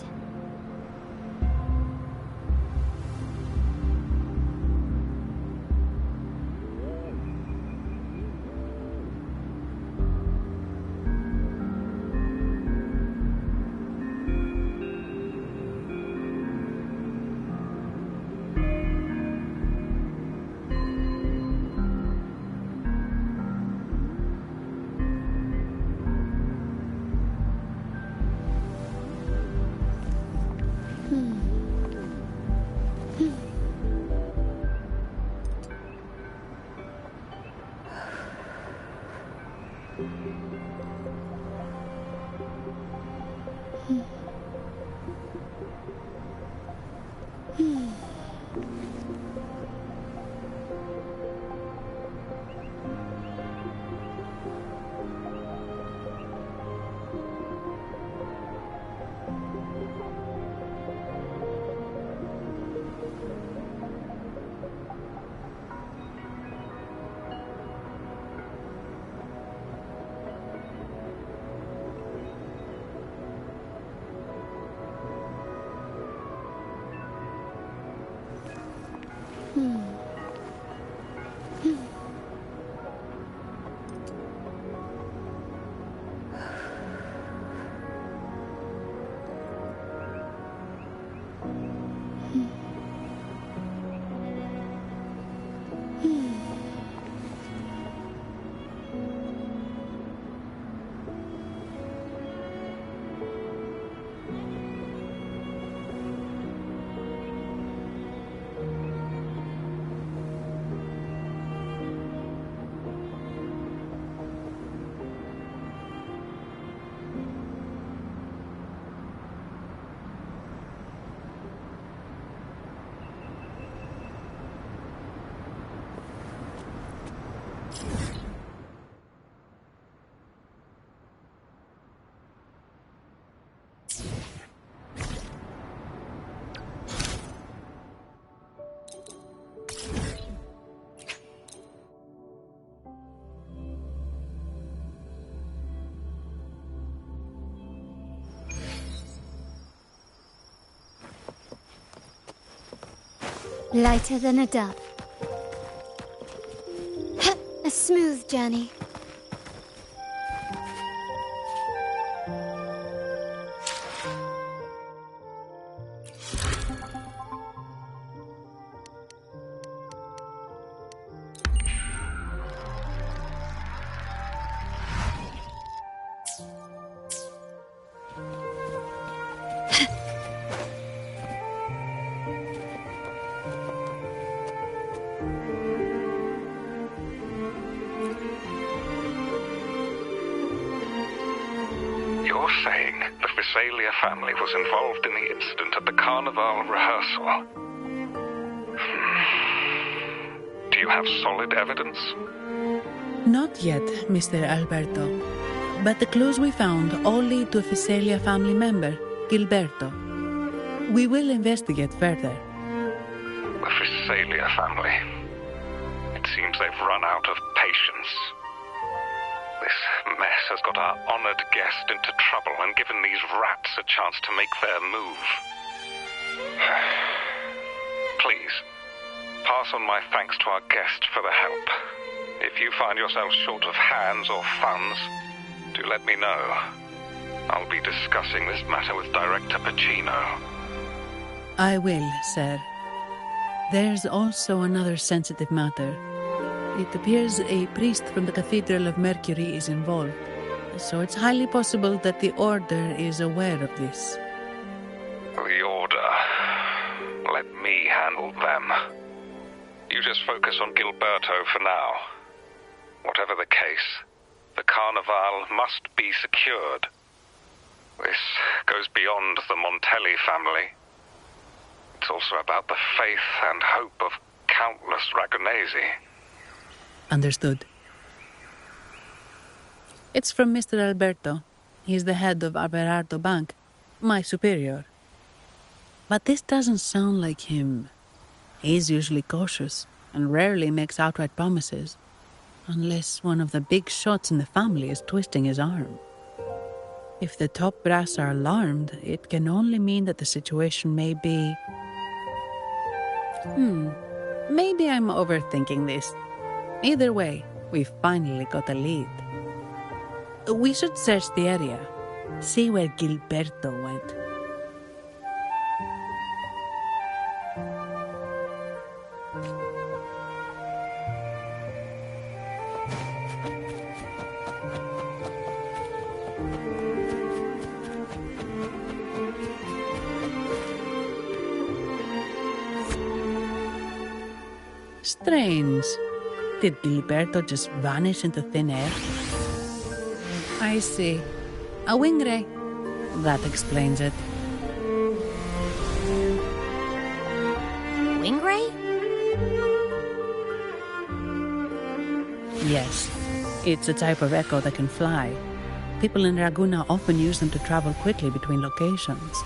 Lighter than a dove. A smooth journey. You're saying the Visalia family was involved in the incident at the Carnival rehearsal? Do you have solid evidence? Not yet, Mr. Alberto. But the clues we found all lead to a Visalia family member, Gilberto. We will investigate further. The Visalia family. It seems they've run out of patience. This mess has got our honored guest into trouble and given these rats a chance to make their move. Please, pass on my thanks to our guest for the help. If you find yourself short of hands or funds, do let me know. I'll be discussing this matter with Director Pacino. I will, sir. There's also another sensitive matter. It appears a priest from the Cathedral of Mercury is involved, so it's highly possible that the Order is aware of this. The Order. Let me handle them. You just focus on Gilberto for now. Whatever the case, the Carnival must be secured. This goes beyond the Montelli family. It's also about the faith and hope of countless Ragonesi. Understood. It's from Mr. Alberto. He's the head of Averardo Bank, my superior. But this doesn't sound like him. He's usually cautious and rarely makes outright promises, unless one of the big shots in the family is twisting his arm. If the top brass are alarmed, it can only mean that the situation may be... Maybe I'm overthinking this. Either way, we've finally got a lead. We should search the area, see where Gilberto went. Strange. Did Gilberto just vanish into thin air? I see. A wing ray. That explains it. Wing ray? Yes. It's a type of echo that can fly. People in Raguna often use them to travel quickly between locations.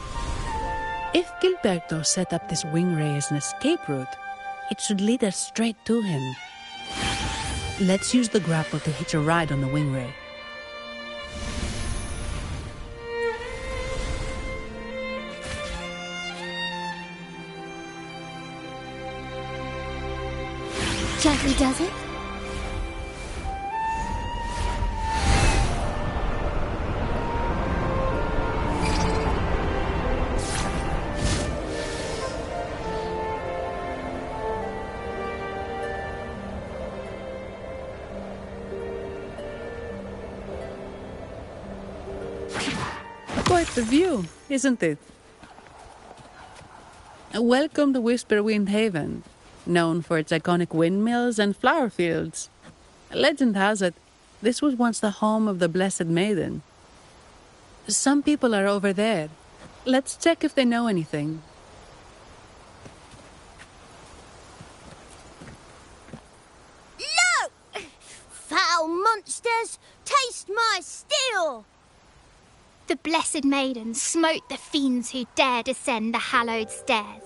If Gilberto set up this wing ray as an escape route, it should lead us straight to him. Let's use the grapple to hitch a ride on the wing ray. Gently does it? Quite the view, isn't it? Welcome to Whisperwind Haven, known for its iconic windmills and flower fields. Legend has it, this was once the home of the Blessed Maiden. Some people are over there. Let's check if they know anything. No! Foul monsters, taste my steel! The Blessed Maiden smote the fiends who dared ascend the hallowed stairs.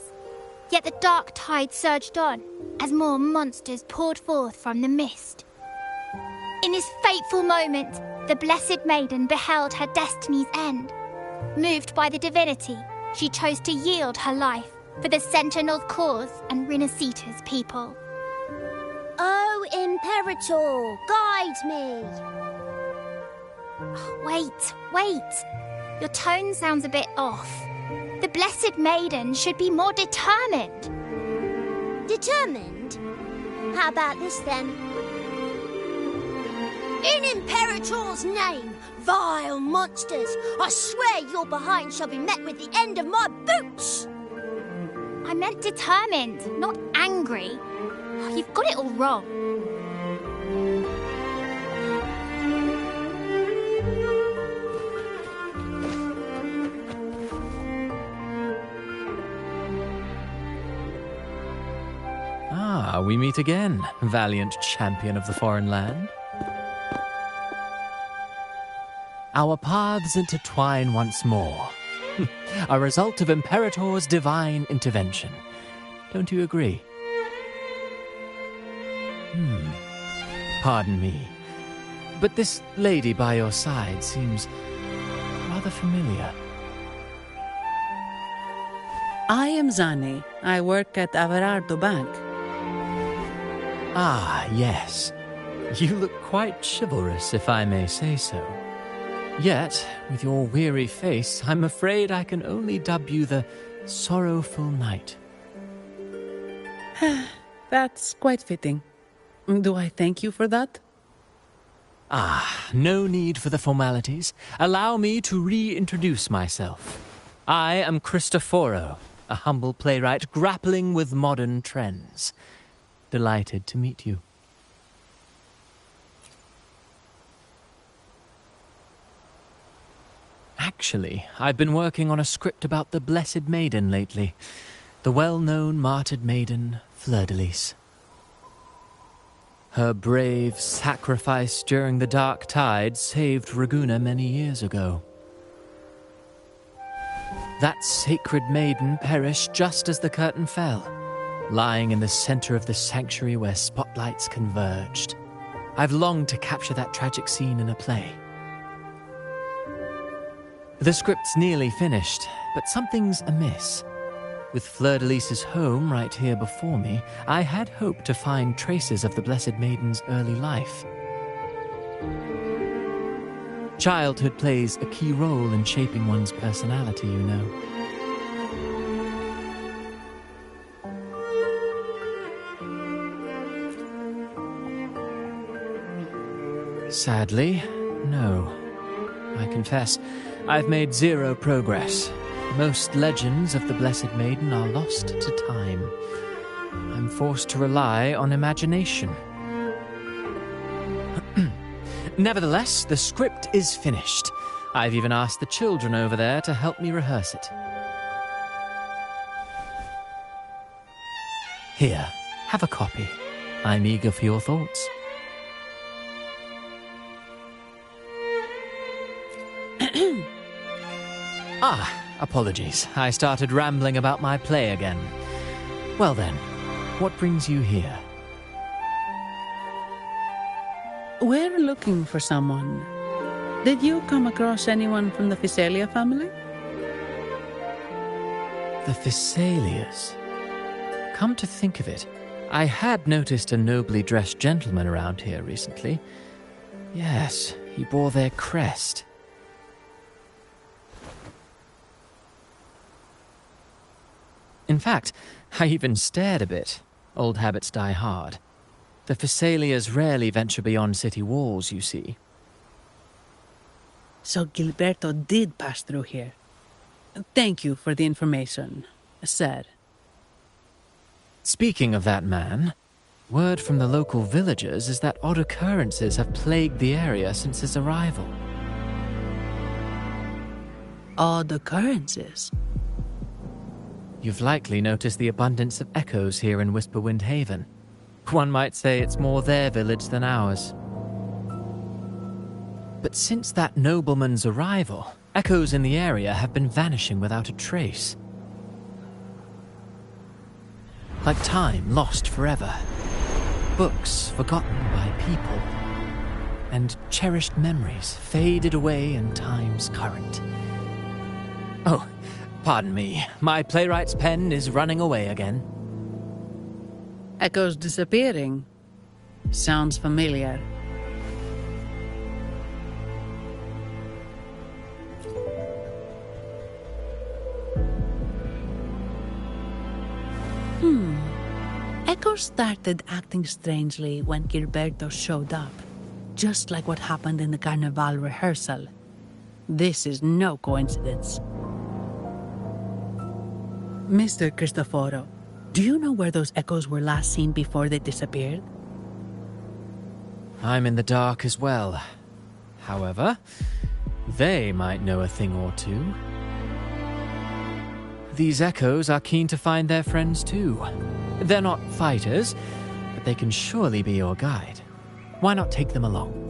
Yet the dark tide surged on as more monsters poured forth from the mist. In this fateful moment, the Blessed Maiden beheld her destiny's end. Moved by the divinity, she chose to yield her life for the Sentinel's cause and Rinasita's people. Oh, Imperator, guide me! Wait. Your tone sounds a bit off. The Blessed Maiden should be more determined. Determined? How about this then? In Imperator's name, vile monsters, I swear your behind shall be met with the end of my boots! I meant determined, not angry. You've got it all wrong. Ah, we meet again, valiant champion of the foreign land. Our paths intertwine once more. A result of Imperator's divine intervention. Don't you agree? Pardon me, but this lady by your side seems rather familiar. I am Zani. I work at Averardo Bank. Ah, yes. You look quite chivalrous, if I may say so. Yet, with your weary face, I'm afraid I can only dub you the Sorrowful Knight. That's quite fitting. Do I thank you for that? Ah, no need for the formalities. Allow me to reintroduce myself. I am Cristoforo, a humble playwright grappling with modern trends. Delighted to meet you. Actually, I've been working on a script about the Blessed Maiden lately. The well-known martyred maiden, Fleur-de-Lis. Her brave sacrifice during the Dark Tide saved Raguna many years ago. That sacred maiden perished just as the curtain fell, lying in the center of the sanctuary where spotlights converged. I've longed to capture that tragic scene in a play. The script's nearly finished, but something's amiss. With Fleur-de-Lis's home right here before me, I had hoped to find traces of the Blessed Maiden's early life. Childhood plays a key role in shaping one's personality, you know. Sadly, no. I confess, I've made zero progress. Most legends of the Blessed Maiden are lost to time. I'm forced to rely on imagination. Nevertheless, the script is finished. I've even asked the children over there to help me rehearse it. Here, have a copy. I'm eager for your thoughts. Apologies. I started rambling about my play again. Well then, what brings you here? We're looking for someone. Did you come across anyone from the Physalia family? The Physalias? Come to think of it, I had noticed a nobly dressed gentleman around here recently. Yes, he bore their crest. In fact, I even stared a bit. Old habits die hard. The Physalias rarely venture beyond city walls, you see. So Gilberto did pass through here. Thank you for the information, sir. Speaking of that man, word from the local villagers is that odd occurrences have plagued the area since his arrival. Odd occurrences? You've likely noticed the abundance of echoes here in Whisperwind Haven. One might say it's more their village than ours. But since that nobleman's arrival, echoes in the area have been vanishing without a trace. Like time lost forever. Books forgotten by people. And cherished memories faded away in time's current. Oh, Pardon me, my playwright's pen is running away again. Echoes disappearing. Sounds familiar. Echoes started acting strangely when Gilberto showed up, just like what happened in the Carnival rehearsal. This is no coincidence. Mr. Cristoforo, do you know where those echoes were last seen before they disappeared? I'm in the dark as well. However, they might know a thing or two. These echoes are keen to find their friends too. They're not fighters, but they can surely be your guide. Why not take them along?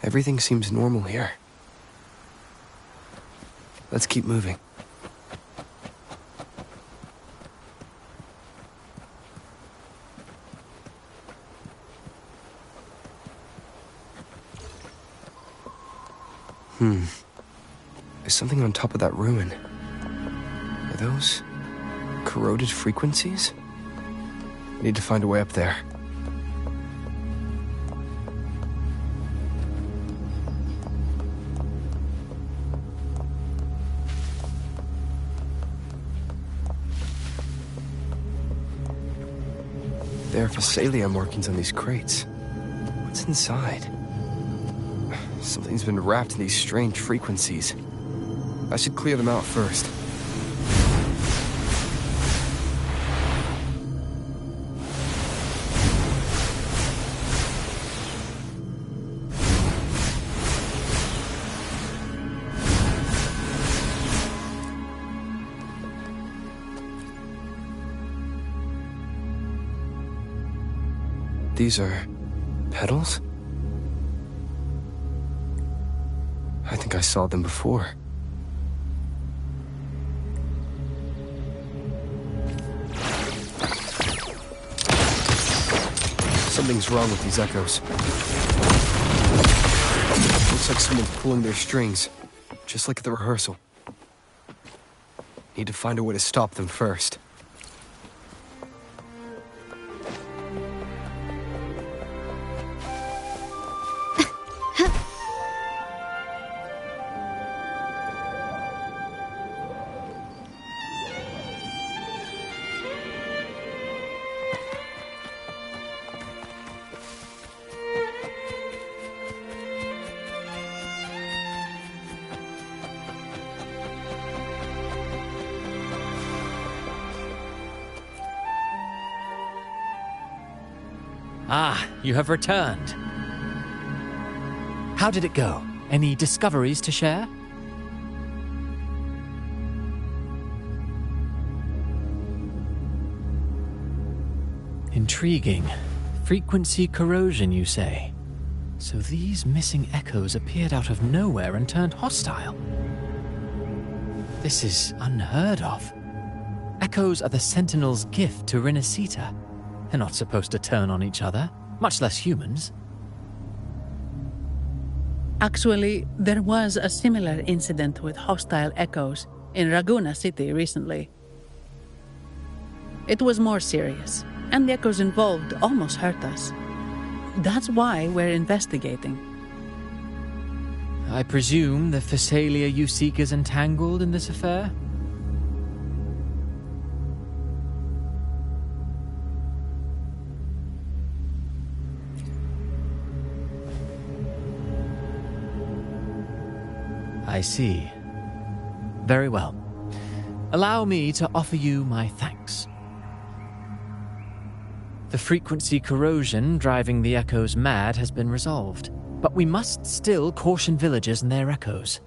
Everything seems normal here. Let's keep moving. There's something on top of that ruin. Are those corroded frequencies? I need to find a way up there. There are Phasalia markings on these crates. What's inside? Something's been wrapped in these strange frequencies. I should clear them out first. These are petals? I think I saw them before. Something's wrong with these echoes. Looks like someone's pulling their strings, just like at the rehearsal. Need to find a way to stop them first. Ah, you have returned. How did it go? Any discoveries to share? Intriguing. Frequency corrosion, you say? So these missing echoes appeared out of nowhere and turned hostile. This is unheard of. Echoes are the Sentinel's gift to Rinascita. They're not supposed to turn on each other, much less humans. Actually, there was a similar incident with hostile echoes in Raguna City recently. It was more serious, and the echoes involved almost hurt us. That's why we're investigating. I presume the Phasalia you seek is entangled in this affair? I see. Very well. Allow me to offer you my thanks. The frequency corrosion driving the echoes mad has been resolved, but we must still caution villagers and their echoes.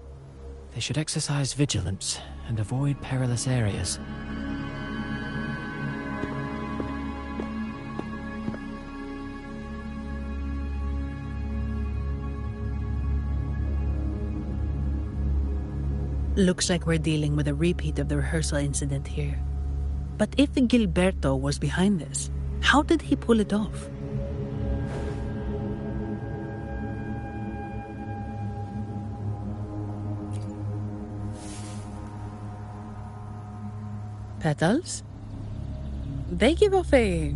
They should exercise vigilance and avoid perilous areas. Looks like we're dealing with a repeat of the rehearsal incident here. But if Gilberto was behind this, how did he pull it off? Petals? They give off a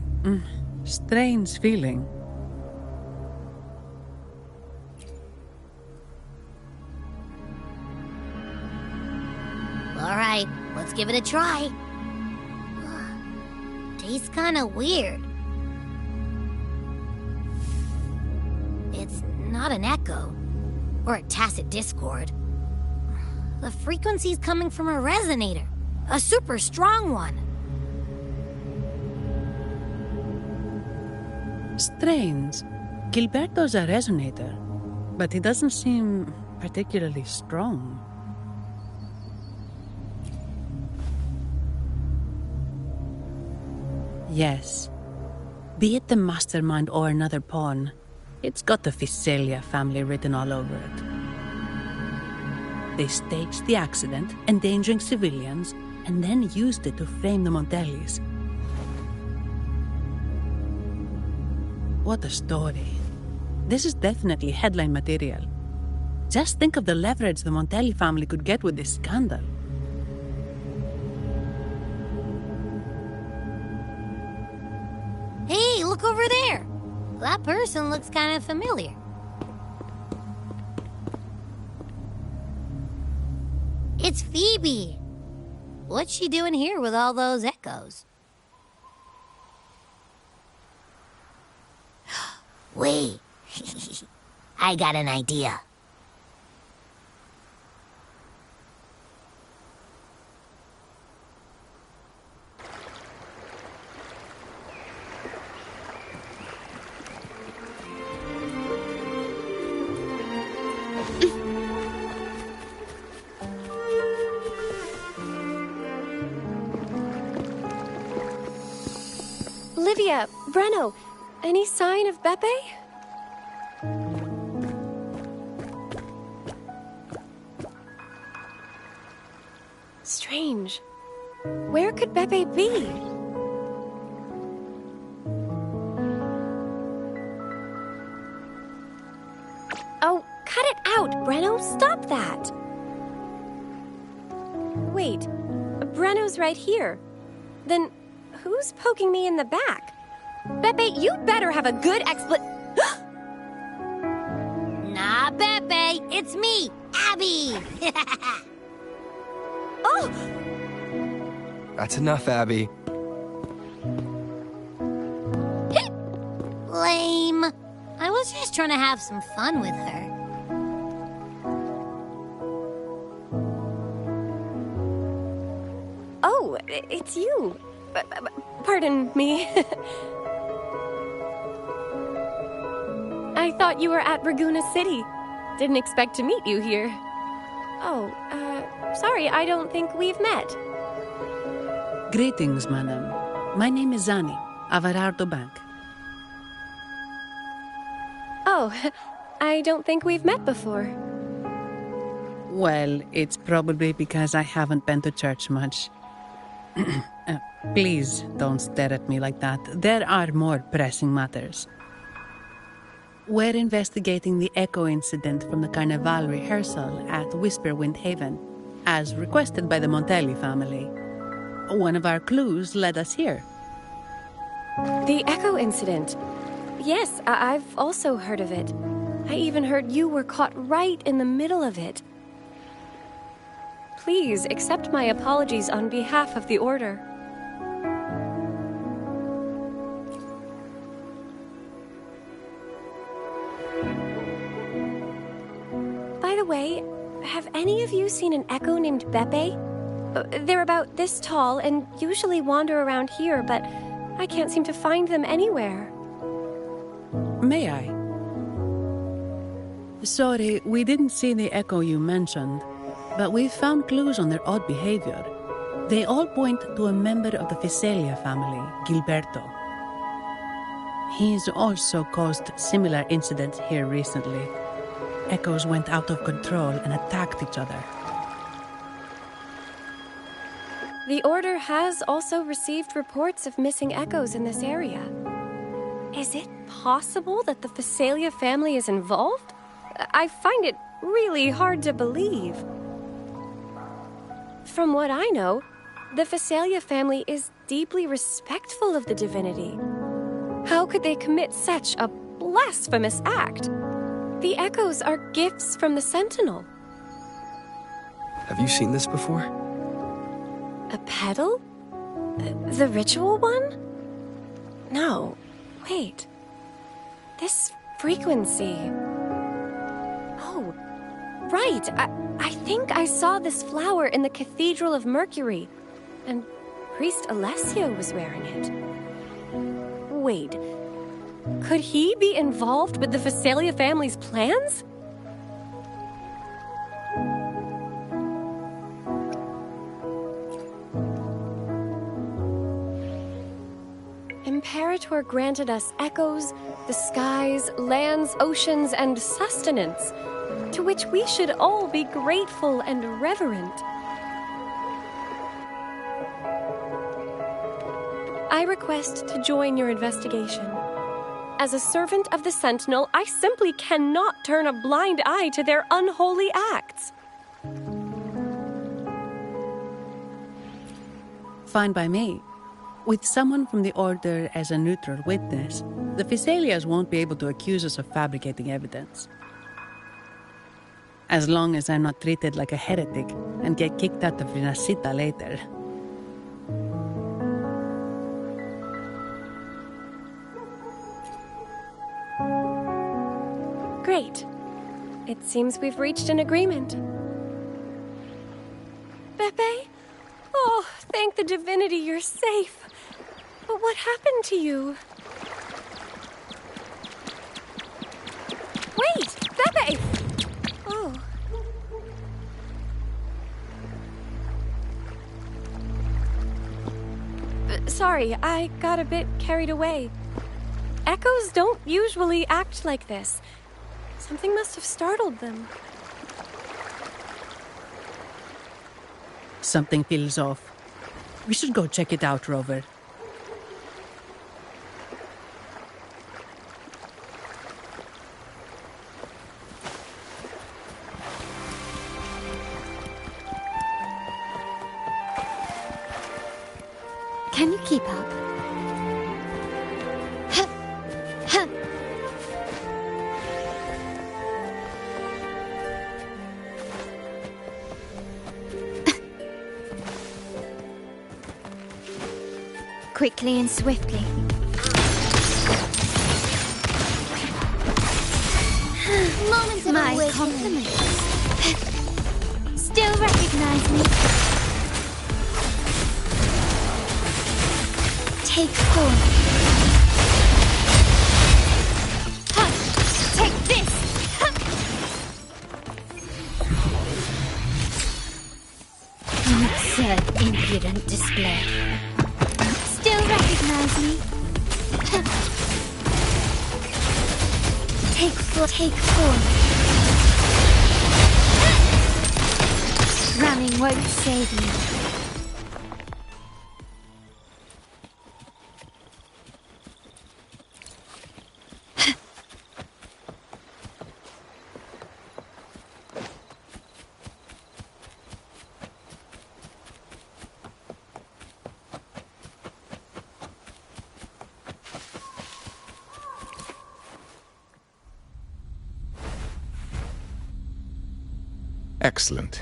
strange feeling. All right, let's give it a try. Tastes kind of weird. It's not an echo or a tacit discord. The frequency's coming from a resonator, a super strong one. Strange. Gilberto's a resonator, but he doesn't seem particularly strong. Yes. Be it the mastermind or another pawn, it's got the Visalia family written all over it. They staged the accident, endangering civilians, and then used it to frame the Montellis. What a story. This is definitely headline material. Just think of the leverage the Montelli family could get with this scandal. Hey, look over there. That person looks kind of familiar. It's Phoebe. What's she doing here with all those echoes? Wait. I got an idea. Olivia, Breno, any sign of Beppe? Strange. Where could Beppe be? Oh, cut it out, Breno. Stop that. Wait, Breno's right here. Then who's poking me in the back? Beppe, you better have a good Nah, Beppe, it's me, Abby. Oh! That's enough, Abby. Lame. I was just trying to have some fun with her. Oh, it's you. Pardon me. I thought you were at Raguna City. Didn't expect to meet you here. Oh, sorry, I don't think we've met. Greetings, madam. My name is Zani, Averardo Bank. Oh, I don't think we've met before. Well, it's probably because I haven't been to church much. Please don't stare at me like that. There are more pressing matters. We're investigating the echo incident from the Carnival rehearsal at Whisperwind Haven, as requested by the Montelli family. One of our clues led us here. The echo incident. Yes, I've also heard of it. I even heard you were caught right in the middle of it. Please accept my apologies on behalf of the Order. By the way, have any of you seen an echo named Beppe? They're about this tall and usually wander around here, but I can't seem to find them anywhere. May I? Sorry, we didn't see the echo you mentioned, but we've found clues on their odd behavior. They all point to a member of the Visalia family, Gilberto. He's also caused similar incidents here recently. Echoes went out of control and attacked each other. The Order has also received reports of missing echoes in this area. Is it possible that the Phasalia family is involved? I find it really hard to believe. From what I know, the Phasalia family is deeply respectful of the divinity. How could they commit such a blasphemous act? The echoes are gifts from the Sentinel. Have you seen this before? A pedal? The ritual one? No, wait. This frequency... Oh, right. I think I saw this flower in the Cathedral of Mercury, and Priest Alessio was wearing it. Wait, could he be involved with the Phasalia family's plans? Imperator granted us echoes, the skies, lands, oceans, and sustenance, to which we should all be grateful and reverent. I request to join your investigation. As a servant of the Sentinel, I simply cannot turn a blind eye to their unholy acts. Fine by me. With someone from the Order as a neutral witness, the Phasalias won't be able to accuse us of fabricating evidence. As long as I'm not treated like a heretic and get kicked out of Rinascita later. Great. It seems we've reached an agreement. Beppe? Oh, thank the divinity you're safe. But what happened to you? Wait! Beppe! Oh. Sorry, I got a bit carried away. Echoes don't usually act like this. Something must have startled them. Something feels off. We should go check it out, Rover. Can you keep up? Quickly and swiftly. Moment of My awakening. compliments. Still recognize me? Take form. Take this! Absurd, impudent display. Still recognize me? Take form. Running won't save you. Excellent.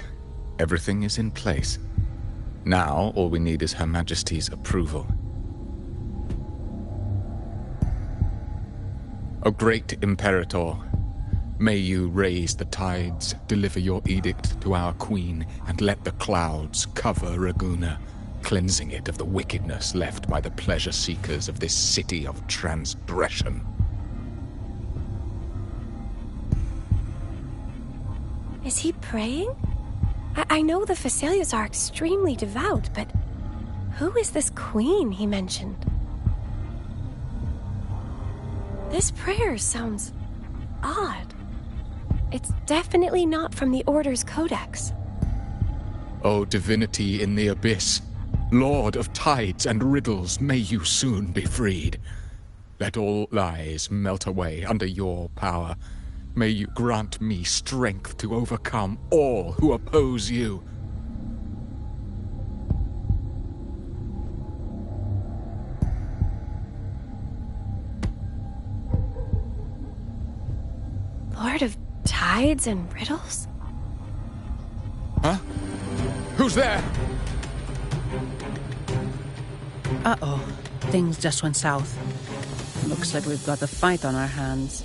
Everything is in place. Now, all we need is Her Majesty's approval. O great Imperator, may you raise the tides, deliver your edict to our queen, and let the clouds cover Raguna, cleansing it of the wickedness left by the pleasure-seekers of this city of transgression. Is he praying? I know the Phasalias are extremely devout, but who is this queen he mentioned? This prayer sounds odd. It's definitely not from the Order's codex. O divinity in the abyss, Lord of tides and riddles, may you soon be freed. Let all lies melt away under your power. May you grant me strength to overcome all who oppose you. Lord of tides and riddles? Huh? Who's there? Uh-oh. Things just went south. Looks like we've got a fight on our hands.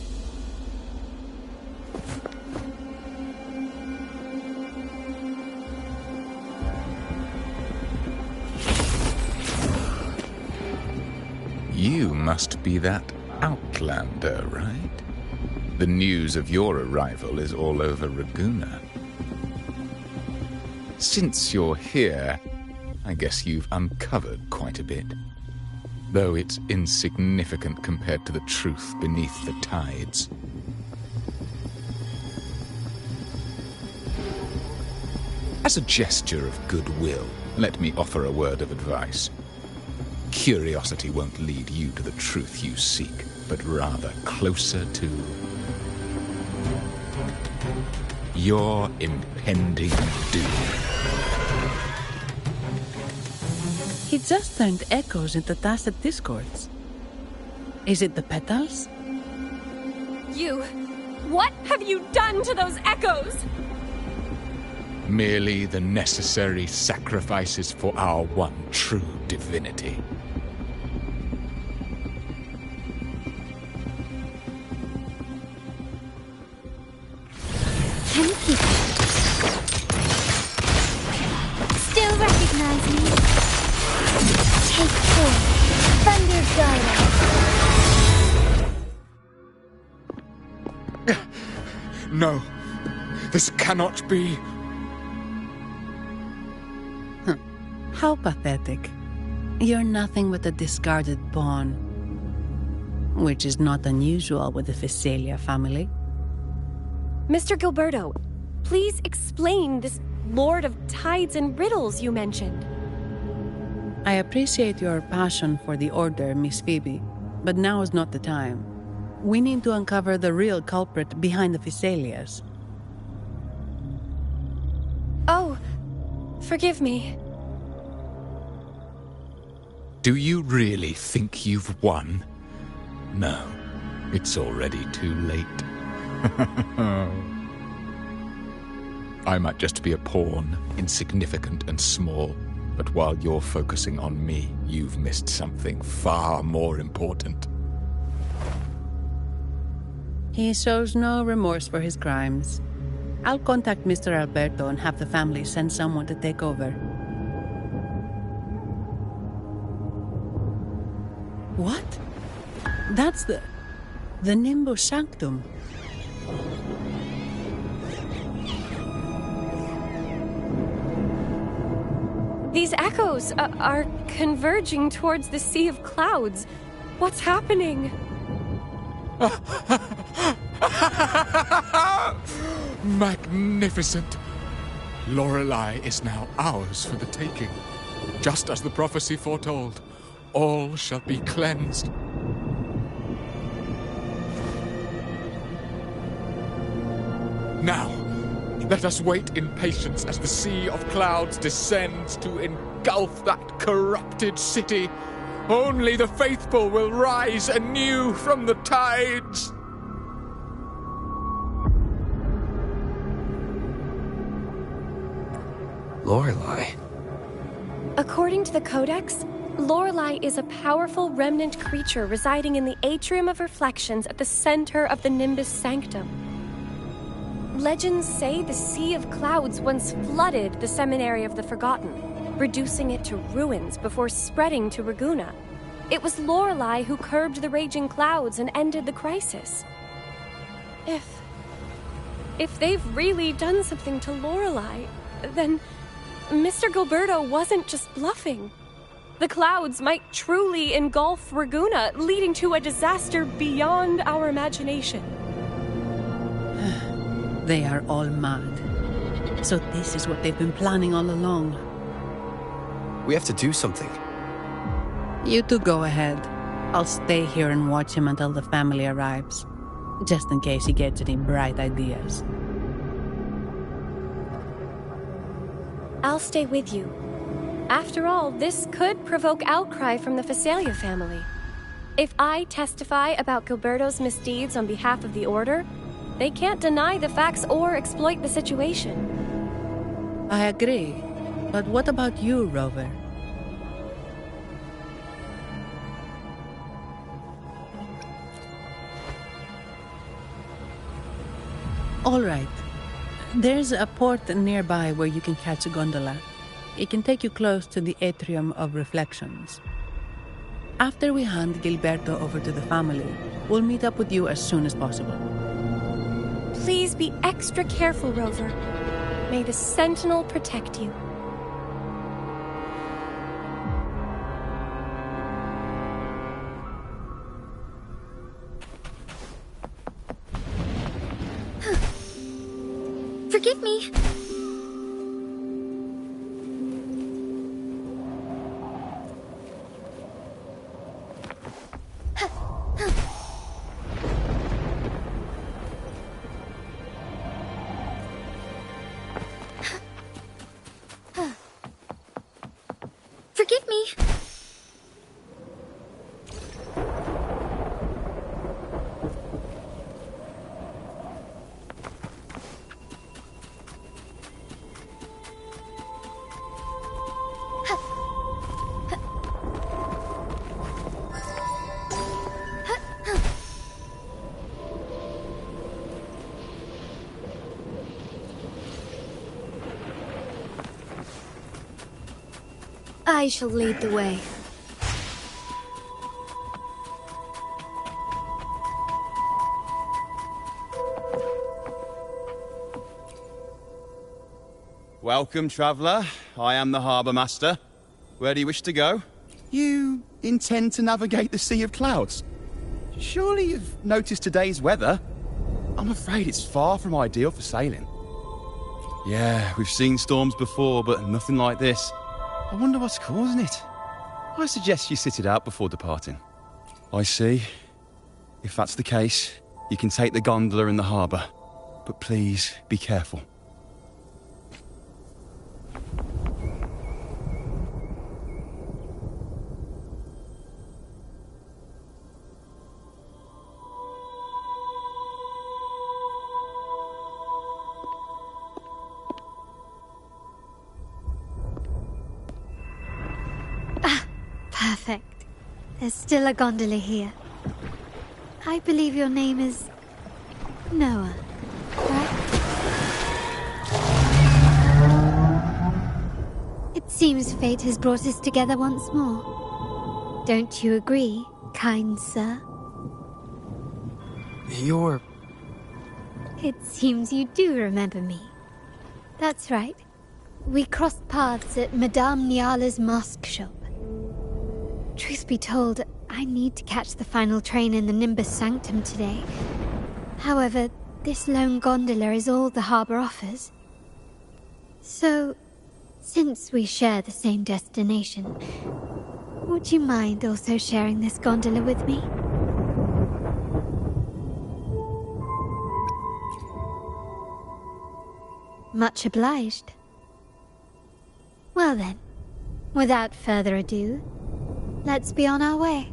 You must be that outlander, right? The news of your arrival is all over Raguna. Since you're here, I guess you've uncovered quite a bit. Though it's insignificant compared to the truth beneath the tides. As a gesture of goodwill, let me offer a word of advice. Curiosity won't lead you to the truth you seek, but rather closer to your impending doom. He just turned echoes into tacit discords. Is it the petals? You... What have you done to those echoes? Merely the necessary sacrifices for our one true divinity. Can you keep it? Still recognize me? Take four. Thunder Gyro. No, this cannot be. How pathetic. You're nothing but a discarded pawn. Which is not unusual with the Physalia family. Mr. Gilberto, please explain this Lord of Tides and Riddles you mentioned. I appreciate your passion for the Order, Miss Phoebe, but now is not the time. We need to uncover the real culprit behind the Physalias. Oh, forgive me. Do you really think you've won? No, it's already too late. I might just be a pawn, insignificant and small, but while you're focusing on me, you've missed something far more important. He shows no remorse for his crimes. I'll contact Mr. Alberto and have the family send someone to take over. What? That's the Nimbus Sanctum. These echoes are converging towards the Sea of Clouds. What's happening? Magnificent! Lorelei is now ours for the taking. Just as the prophecy foretold, all shall be cleansed. Now, let us wait in patience as the Sea of Clouds descends to engulf that corrupted city. Only the faithful will rise anew from the tides. Lorelei. According to the Codex, Lorelei is a powerful remnant creature residing in the Atrium of Reflections at the center of the Nimbus Sanctum. Legends say the Sea of Clouds once flooded the Seminary of the Forgotten, reducing it to ruins before spreading to Raguna. It was Lorelei who curbed the raging clouds and ended the crisis. If they've really done something to Lorelei, then Mr. Gilberto wasn't just bluffing. The clouds might truly engulf Raguna, leading to a disaster beyond our imagination. They are all mad. So this is what they've been planning all along. We have to do something. You two go ahead. I'll stay here and watch him until the family arrives, just in case he gets any bright ideas. I'll stay with you. After all, this could provoke outcry from the Phasalia family. If I testify about Gilberto's misdeeds on behalf of the Order, they can't deny the facts or exploit the situation. I agree. But what about you, Rover? All right. There's a port nearby where you can catch a gondola. It can take you close to the Atrium of Reflections. After we hand Gilberto over to the family, we'll meet up with you as soon as possible. Please be extra careful, Rover. May the Sentinel protect you. Forgive me. Forgive me. I shall lead the way. Welcome, traveller. I am the harbour master. Where do you wish to go? You intend to navigate the Sea of Clouds? Surely you've noticed today's weather? I'm afraid it's far from ideal for sailing. Yeah, we've seen storms before, but nothing like this. I wonder what's causing it. I suggest you sit it out before departing. I see. If that's the case, you can take the gondola in the harbour. But please, be careful. Perfect. There's still a gondola here. I believe your name is Noah, right? It seems fate has brought us together once more. Don't you agree, kind sir? You're... It seems you do remember me. That's right. We crossed paths at Madame Niala's mask shop. Truth be told, I need to catch the final train in the Nimbus Sanctum today. However, this lone gondola is all the harbour offers. So, since we share the same destination, would you mind also sharing this gondola with me? Much obliged. Well then, without further ado, let's be on our way.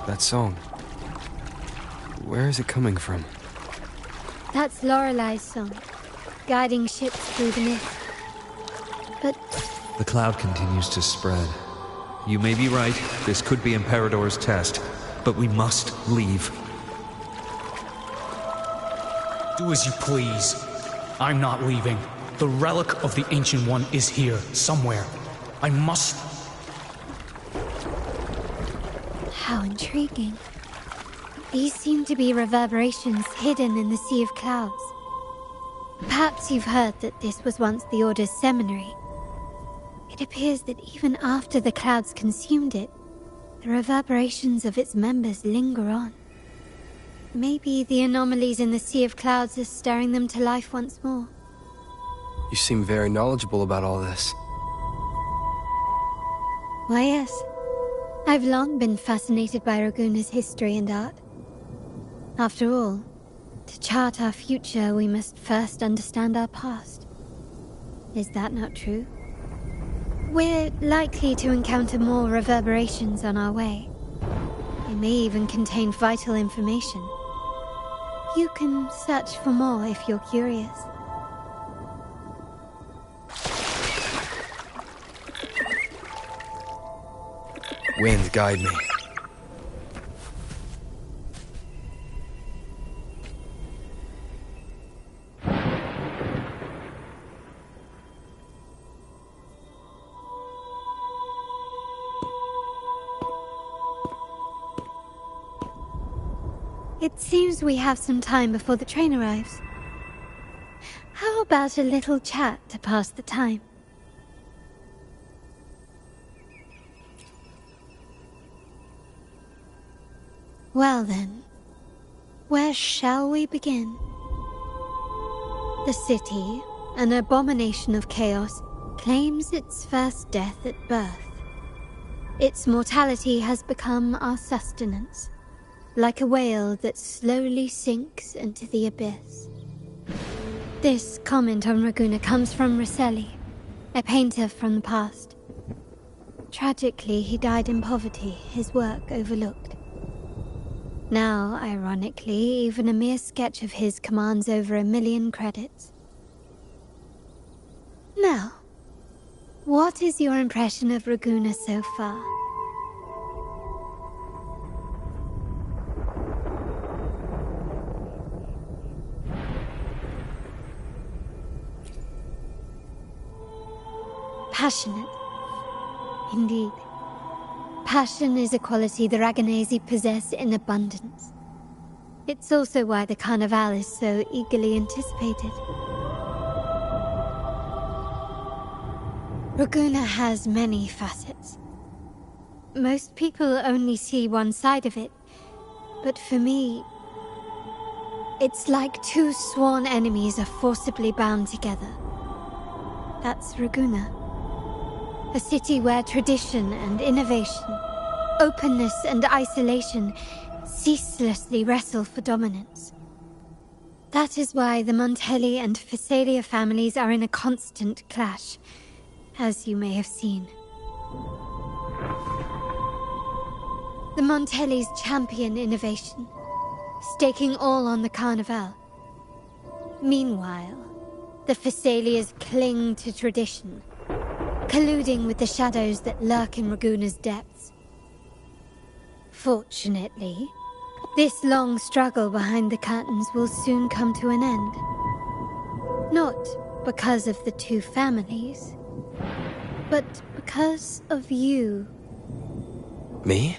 That song. Where is it coming from? That's Lorelei's song, guiding ships through the mist. But the cloud continues to spread. You may be right, this could be Imperador's test, but we must leave. Do as you please. I'm not leaving. The relic of the Ancient One is here, somewhere. I must... How intriguing. These seem to be reverberations hidden in the Sea of Clouds. Perhaps you've heard that this was once the Order's seminary. It appears that even after the clouds consumed it, the reverberations of its members linger on. Maybe the anomalies in the Sea of Clouds are stirring them to life once more. You seem very knowledgeable about all this. Why, yes. I've long been fascinated by Raguna's history and art. After all, to chart our future, we must first understand our past. Is that not true? We're likely to encounter more reverberations on our way. They may even contain vital information. You can search for more if you're curious. Wind, guide me. It seems we have some time before the train arrives. How about a little chat to pass the time? Well then, where shall we begin? The city, an abomination of chaos, claims its first death at birth. Its mortality has become our sustenance, like a whale that slowly sinks into the abyss. This comment on Raguna comes from Rosselli, a painter from the past. Tragically, he died in poverty, his work overlooked. Now, ironically, even a mere sketch of his commands over 1 million credits. Now, what is your impression of Raguna so far? Passionate. Indeed. Passion is a quality the Raganesi possess in abundance. It's also why the Carnival is so eagerly anticipated. Raguna has many facets. Most people only see one side of it, but for me, it's like two sworn enemies are forcibly bound together. That's Raguna. A city where tradition and innovation, openness and isolation ceaselessly wrestle for dominance. That is why the Montelli and Phasalia families are in a constant clash, as you may have seen. The Montellis champion innovation, staking all on the Carnival. Meanwhile, the Phasalias cling to tradition, colluding with the shadows that lurk in Raguna's depths. Fortunately, this long struggle behind the curtains will soon come to an end. Not because of the two families, but because of you. Me?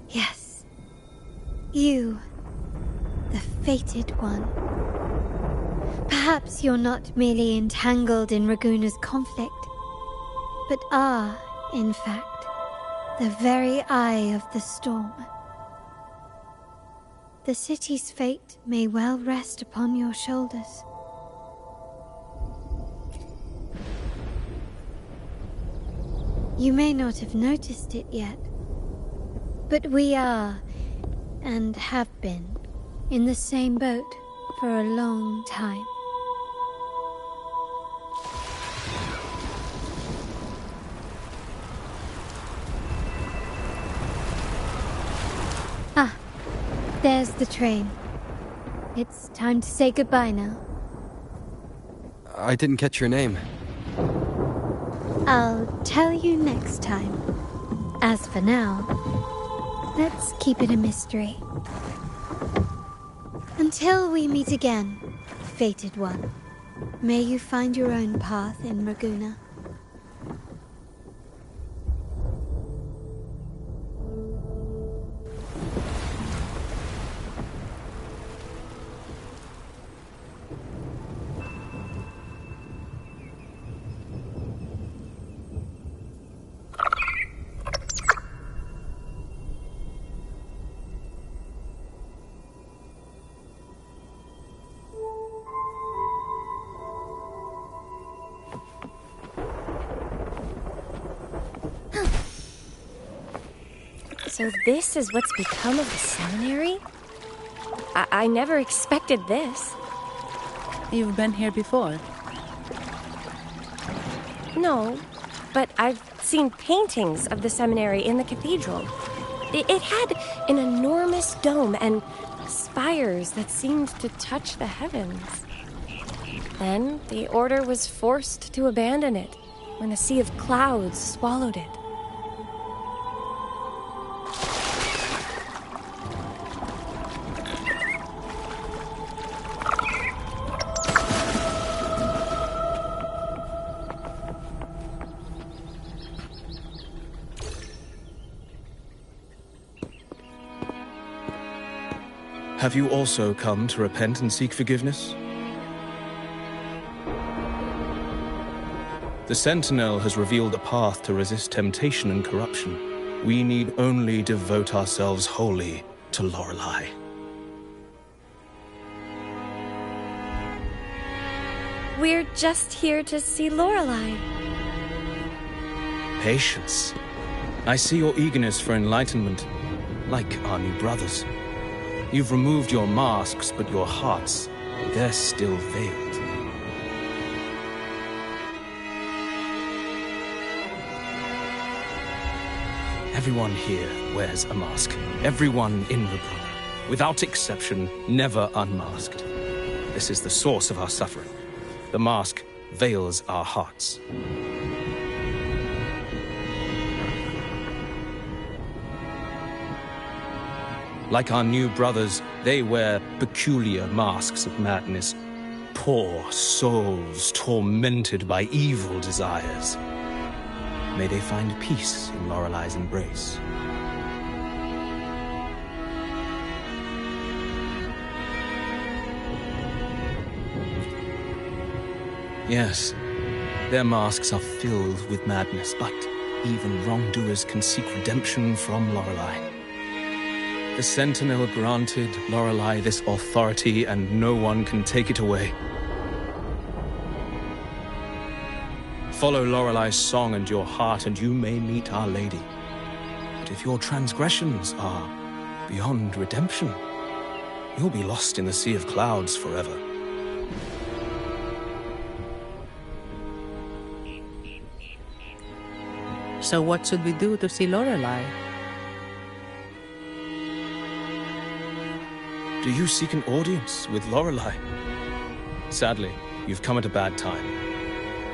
Yes. You. The fated one. Perhaps you're not merely entangled in Raguna's conflict, but are, in fact, the very eye of the storm. The city's fate may well rest upon your shoulders. You may not have noticed it yet, but we are, and have been, in the same boat for a long time. Ah, there's the train. It's time to say goodbye now. I didn't catch your name. I'll tell you next time. As for now, let's keep it a mystery. Until we meet again, fated one, may you find your own path in Raguna. So this is what's become of the seminary? I never expected this. You've been here before? No, but I've seen paintings of the seminary in the cathedral. It had an enormous dome and spires that seemed to touch the heavens. Then the order was forced to abandon it when the sea of clouds swallowed it. Have you also come to repent and seek forgiveness? The Sentinel has revealed a path to resist temptation and corruption. We need only devote ourselves wholly to Lorelei. We're just here to see Lorelei. Patience. I see your eagerness for enlightenment, like our new brothers. You've removed your masks, but your hearts, they're still veiled. Everyone here wears a mask. Everyone in the Brother, without exception, never unmasked. This is the source of our suffering. The mask veils our hearts. Like our new brothers, they wear peculiar masks of madness. Poor souls tormented by evil desires. May they find peace in Lorelei's embrace. Yes, their masks are filled with madness, but even wrongdoers can seek redemption from Lorelei. The Sentinel granted Lorelei this authority, and no one can take it away. Follow Lorelei's song and your heart, and you may meet Our Lady. But if your transgressions are beyond redemption, you'll be lost in the sea of clouds forever. So what should we do to see Lorelei? Do you seek an audience with Lorelei? Sadly, you've come at a bad time.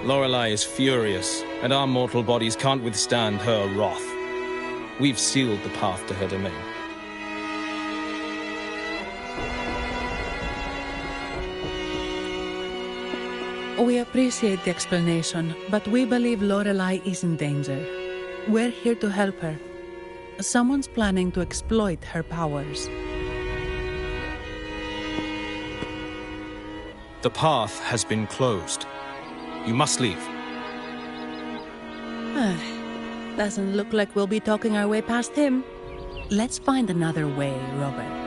Lorelei is furious, and our mortal bodies can't withstand her wrath. We've sealed the path to her domain. We appreciate the explanation, but we believe Lorelei is in danger. We're here to help her. Someone's planning to exploit her powers. The path has been closed. You must leave. Doesn't look like we'll be talking our way past him. Let's find another way, Robert.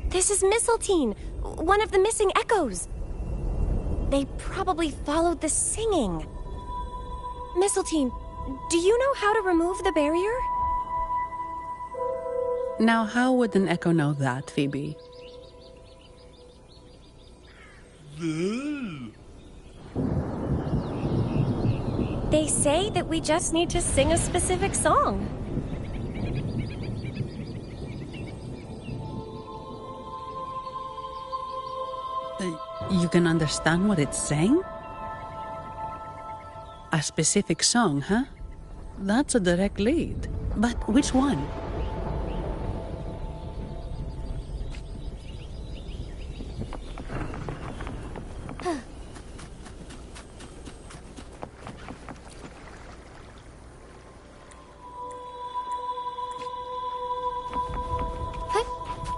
This is Mistletoe, one of the missing echoes. They probably followed the singing. Mistletoe, do you know how to remove the barrier? Now, how would an echo know that, Phoebe? They say that we just need to sing a specific song. You can understand what it's saying? A specific song, huh? That's a direct lead. But which one?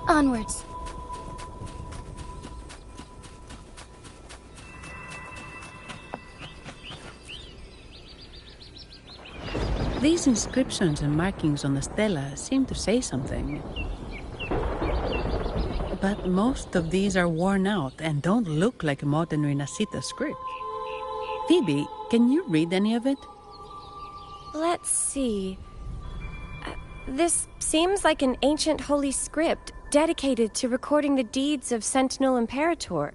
Onwards. These inscriptions and markings on the stela seem to say something. But most of these are worn out and don't look like modern Renacita script. Phoebe, can you read any of it? Let's see. This seems like an ancient holy script dedicated to recording the deeds of Sentinel Imperator.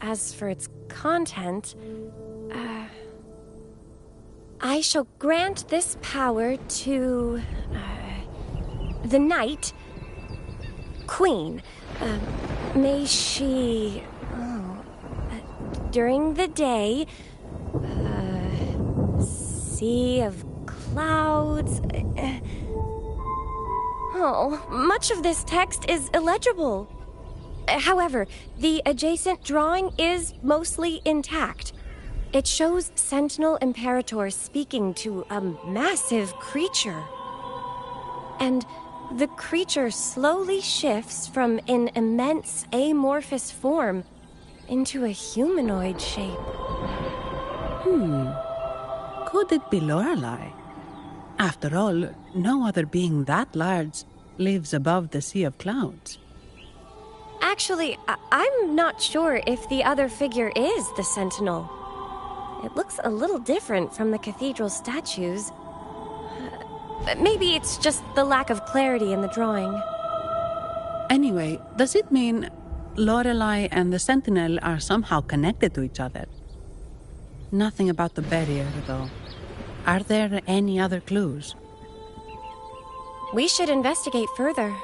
As for its content, I shall grant this power to the Knight Queen. May she, during the day, sea of clouds. Much of this text is illegible. However, the adjacent drawing is mostly intact. It shows Sentinel Imperator speaking to a massive creature. And the creature slowly shifts from an immense amorphous form into a humanoid shape. Could it be Lorelei? After all, no other being that large lives above the sea of clouds. Actually, I'm not sure if the other figure is the Sentinel. It looks a little different from the cathedral statues. Maybe it's just the lack of clarity in the drawing. Anyway, does it mean Lorelei and the Sentinel are somehow connected to each other? Nothing about the barrier, though. Are there any other clues? We should investigate further.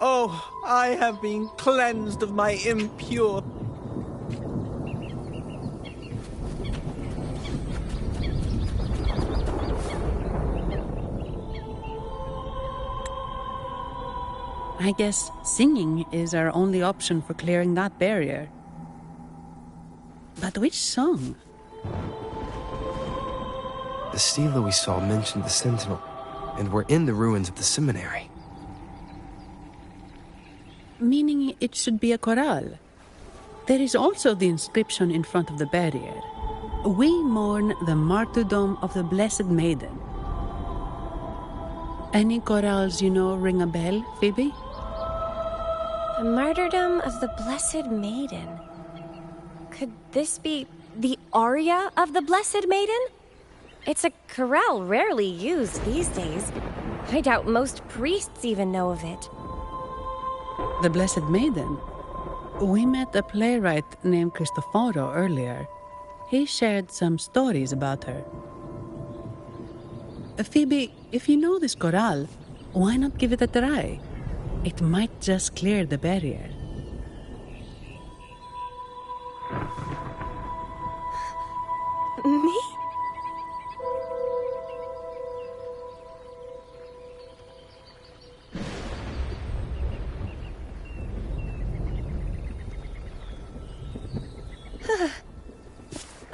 Oh, I have been cleansed of my impure... I guess singing is our only option for clearing that barrier. But which song? The stela we saw mentioned the Sentinel, and we're in the ruins of the seminary. Meaning it should be a chorale. There is also the inscription in front of the barrier. We mourn the martyrdom of the Blessed Maiden. Any chorales you know ring a bell, Phoebe? The martyrdom of the Blessed Maiden. Could this be the aria of the Blessed Maiden? It's a corral rarely used these days. I doubt most priests even know of it. The Blessed Maiden. We met a playwright named Cristoforo earlier. He shared some stories about her. Phoebe, if you know this corral, why not give it a try? It might just clear the barrier. Me?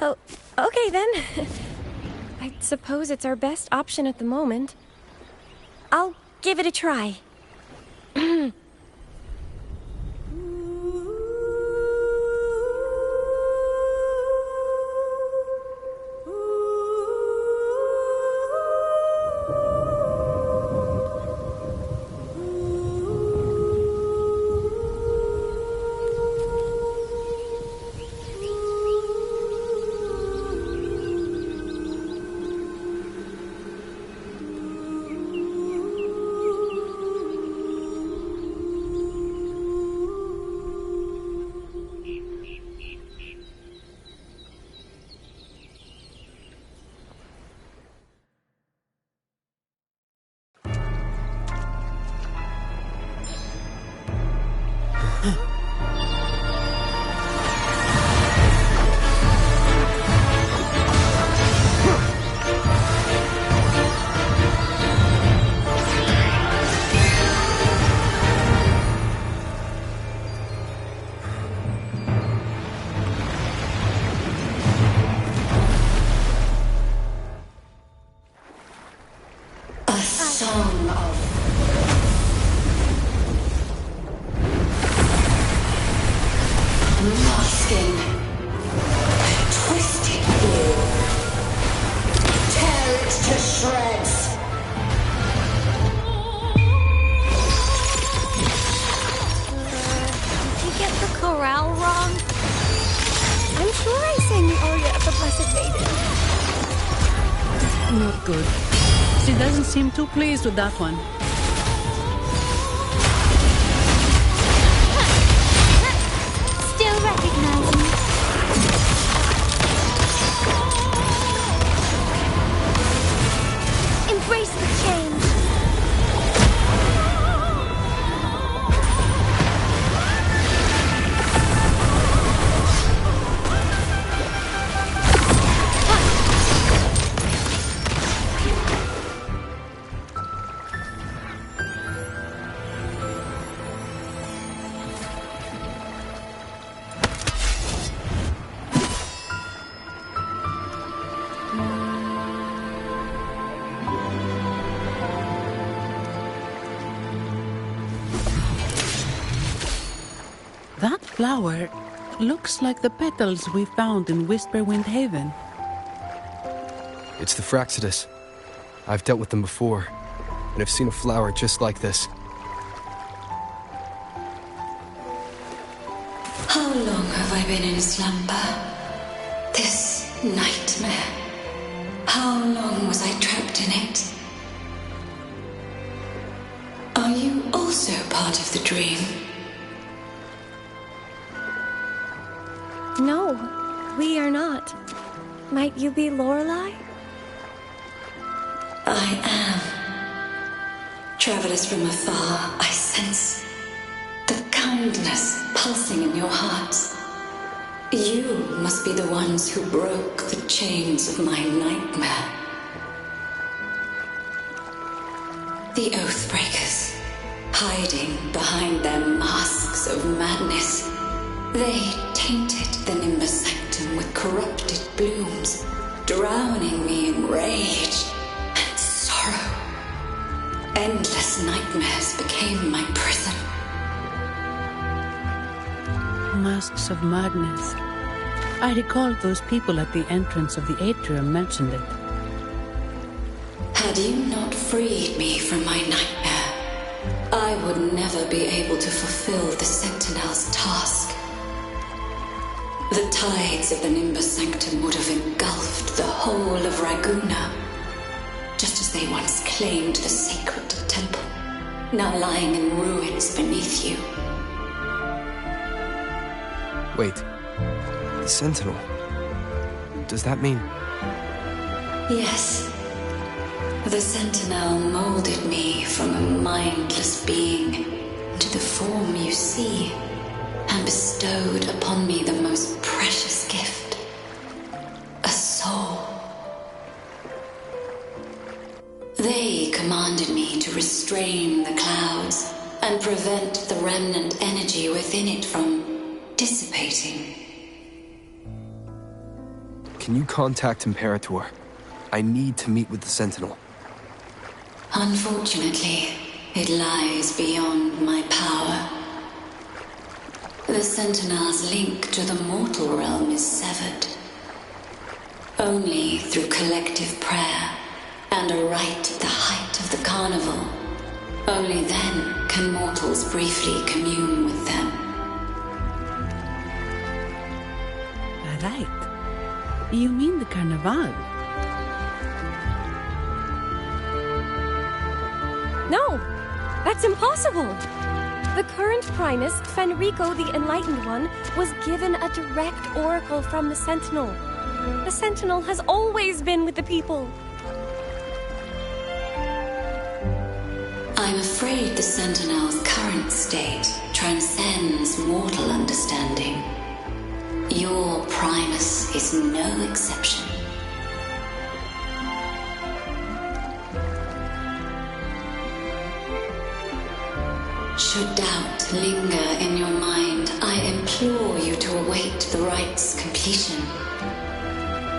Oh, okay then. I suppose it's our best option at the moment. I'll give it a try. Not good. She doesn't seem too pleased with that one. Still recognizing. Embrace the change. That flower looks like the petals we found in Whisperwind Haven. It's the Fraxidus. I've dealt with them before, and I've seen a flower just like this. How long have I been in slumber? This nightmare. How long was I trapped in it? Are you also part of the dream? No, we are not. Might you be Lorelei? I am. Travelers from afar, I sense the kindness pulsing in your hearts. You must be the ones who broke the chains of my nightmare. The Oathbreakers, hiding behind their masks of madness. They tainted the Nimbus Sanctum with corrupted blooms, drowning me in rage and sorrow. Endless nightmares became my prison. Masks of madness. I recall those people at the entrance of the atrium mentioned it. Had you not freed me from my nightmare, I would never be able to fulfill the Sentinel's task. The tides of the Nimbus Sanctum would have engulfed the whole of Raguna, just as they once claimed the sacred temple, now lying in ruins beneath you. Wait. The Sentinel. Does that mean... Yes. The Sentinel molded me from a mindless being into the form you see, and bestowed upon me the most precious gift, a soul. They commanded me to restrain the clouds and prevent the remnant energy within it from dissipating. Can you contact Imperator? I need to meet with the Sentinel. Unfortunately, it lies beyond my power. The Sentinel's link to the mortal realm is severed. Only through collective prayer and a rite at the height of the carnival, only then can mortals briefly commune with them. A rite? You mean the carnival? No! That's impossible! The current Primus, Fenrico the Enlightened One, was given a direct oracle from the Sentinel. The Sentinel has always been with the people. I'm afraid the Sentinel's current state transcends mortal understanding. Your Primus is no exception. Should doubt linger in your mind, I implore you to await the rite's completion.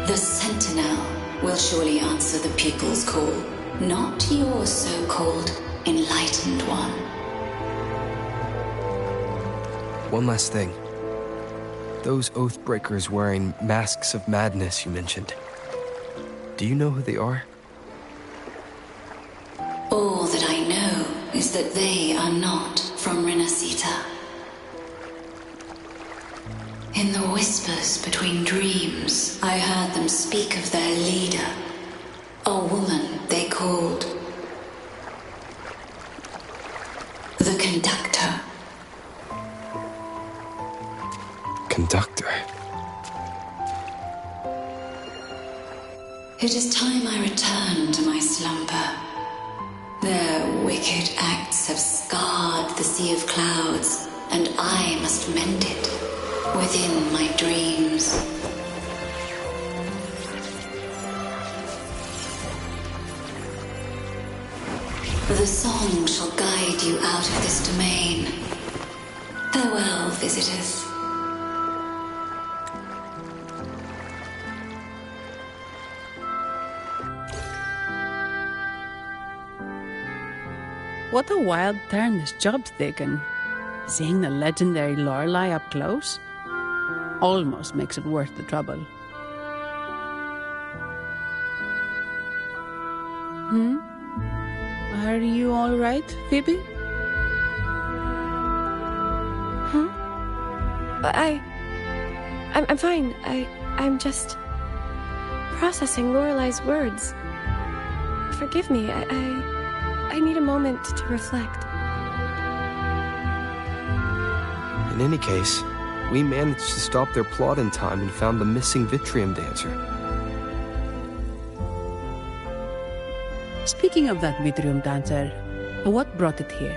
The Sentinel will surely answer the people's call, not your so-called Enlightened One. One last thing. Those Oathbreakers wearing masks of madness you mentioned. Do you know who they are? All that I know is that they are not from Renacita. In the whispers between dreams, I heard them speak of their leader, a woman they called the Conductor. Conductor? It is time I return to my slumber. Their wicked acts have scarred the Sea of Clouds, and I must mend it within my dreams. The song shall guide you out of this domain. Farewell, visitors. What a wild turn this job's taken. Seeing the legendary Lorelei up close almost makes it worth the trouble. Are you all right, Phoebe? I'm fine. I'm just processing Lorelei's words. Forgive me. I need a moment to reflect. In any case, we managed to stop their plot in time and found the missing Vitrium Dancer. Speaking of that Vitrium Dancer, what brought it here?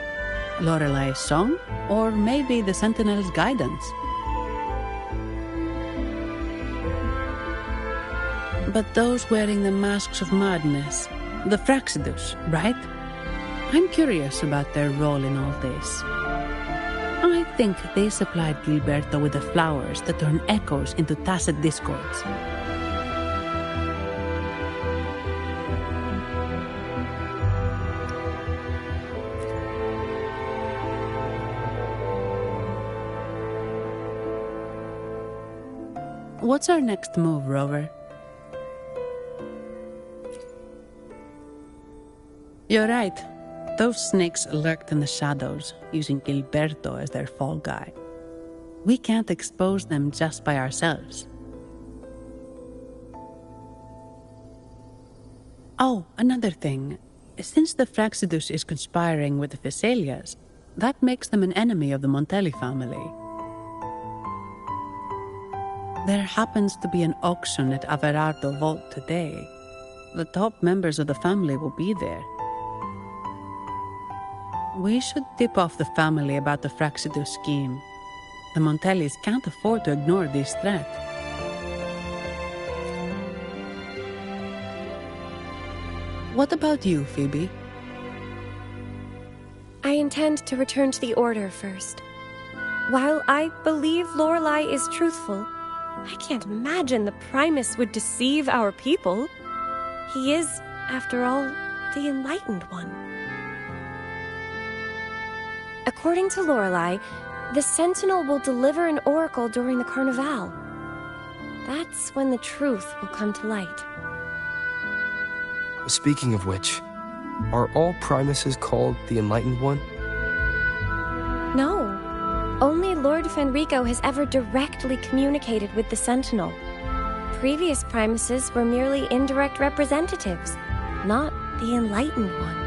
Lorelei's song? Or maybe the Sentinel's guidance? But those wearing the masks of madness, the Fraxidus, right? I'm curious about their role in all this. I think they supplied Gilberto with the flowers that turn echoes into tacit discords. What's our next move, Rover? You're right. Those snakes lurked in the shadows, using Gilberto as their fall guy. We can't expose them just by ourselves. Oh, another thing. Since the Fraxidus is conspiring with the Thessalias, that makes them an enemy of the Montelli family. There happens to be an auction at Averardo Vault today. The top members of the family will be there. We should tip off the family about the Fraxidus scheme. The Montellis can't afford to ignore this threat. What about you, Phoebe? I intend to return to the Order first. While I believe Lorelei is truthful, I can't imagine the Primus would deceive our people. He is, after all, the Enlightened One. According to Lorelei, the Sentinel will deliver an oracle during the Carnival. That's when the truth will come to light. Speaking of which, are all Primuses called the Enlightened One? No. Only Lord Fenrico has ever directly communicated with the Sentinel. Previous Primuses were merely indirect representatives, not the Enlightened One.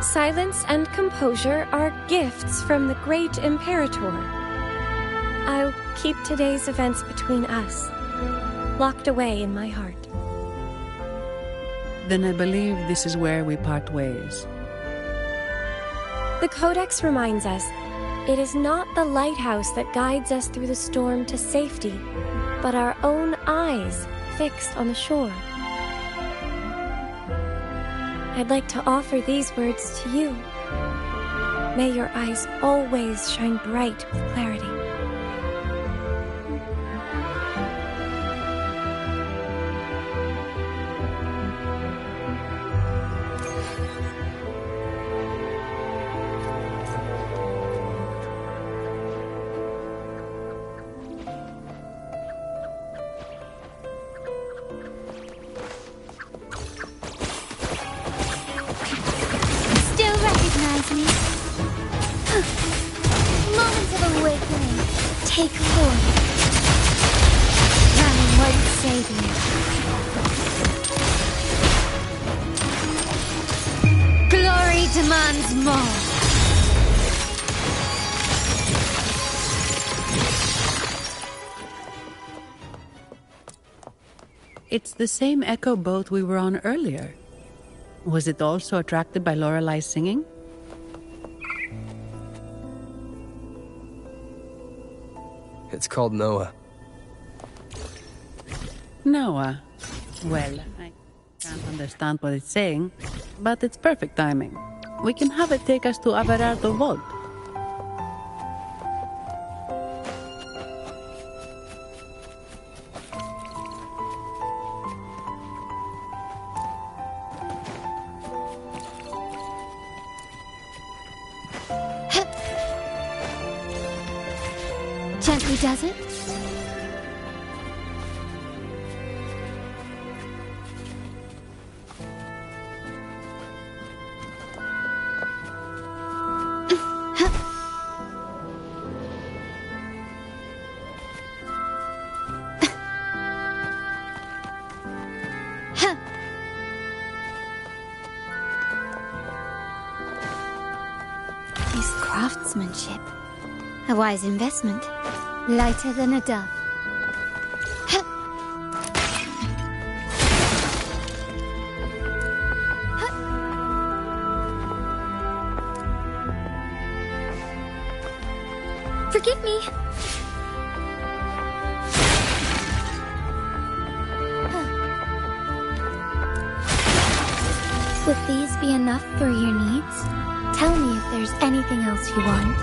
Silence and composure are gifts from the great Imperator. I'll keep today's events between us, locked away in my heart. Then I believe this is where we part ways. The Codex reminds us, it is not the lighthouse that guides us through the storm to safety, but our own eyes fixed on the shore. I'd like to offer these words to you. May your eyes always shine bright with clarity. Take form. Running won't save you. Glory demands more. It's the same echo boat we were on earlier. Was it also attracted by Lorelei's singing? It's called Noah. Noah. Well, I can't understand what it's saying, but it's perfect timing. We can have it take us to Averardo Vault. Gently does it? This craftsmanship. A wise investment. Lighter than a dove. Forgive me. Would these be enough for your needs? Tell me if there's anything else you want.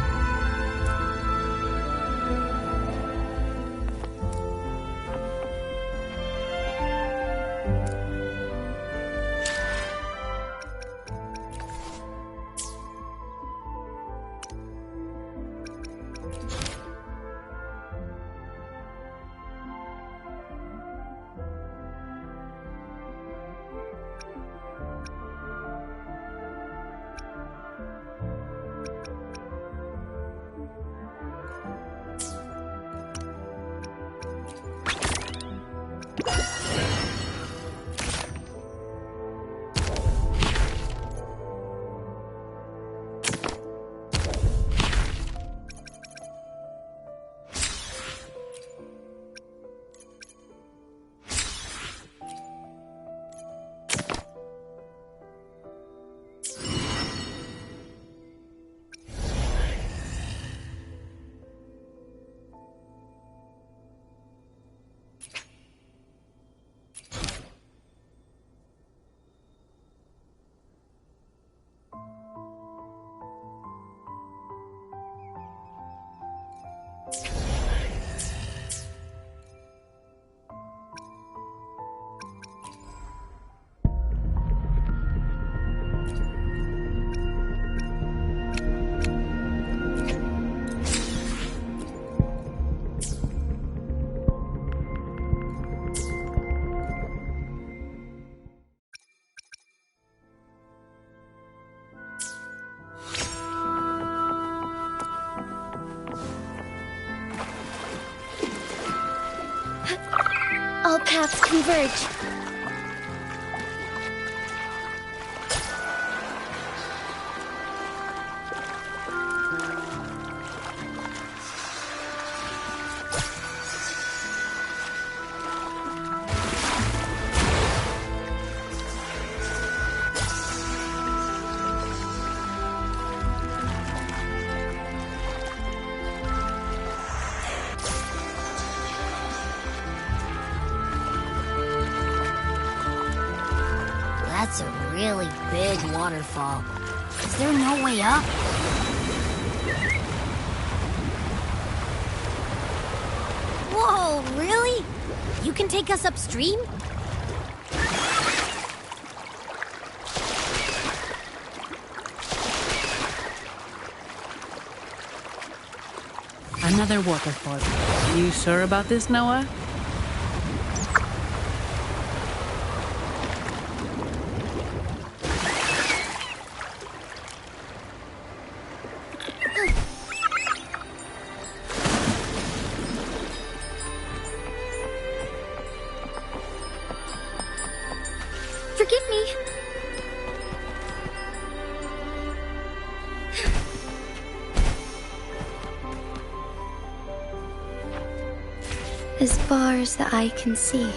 All paths converge. That's a really big waterfall. Is there no way up? Whoa, really? You can take us upstream? Another waterfall. You sure about this, Noah? Forgive me. As far as the eye can see.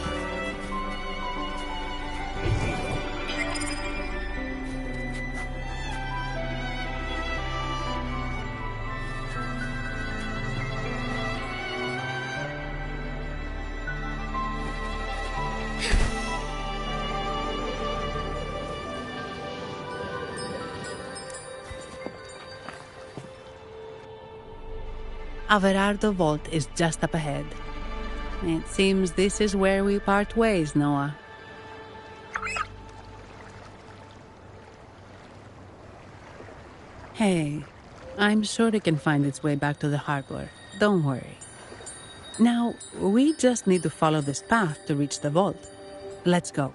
Averardo Vault is just up ahead. It seems this is where we part ways, Noah. Hey, I'm sure it can find its way back to the harbor. Don't worry. Now, we just need to follow this path to reach the vault. Let's go.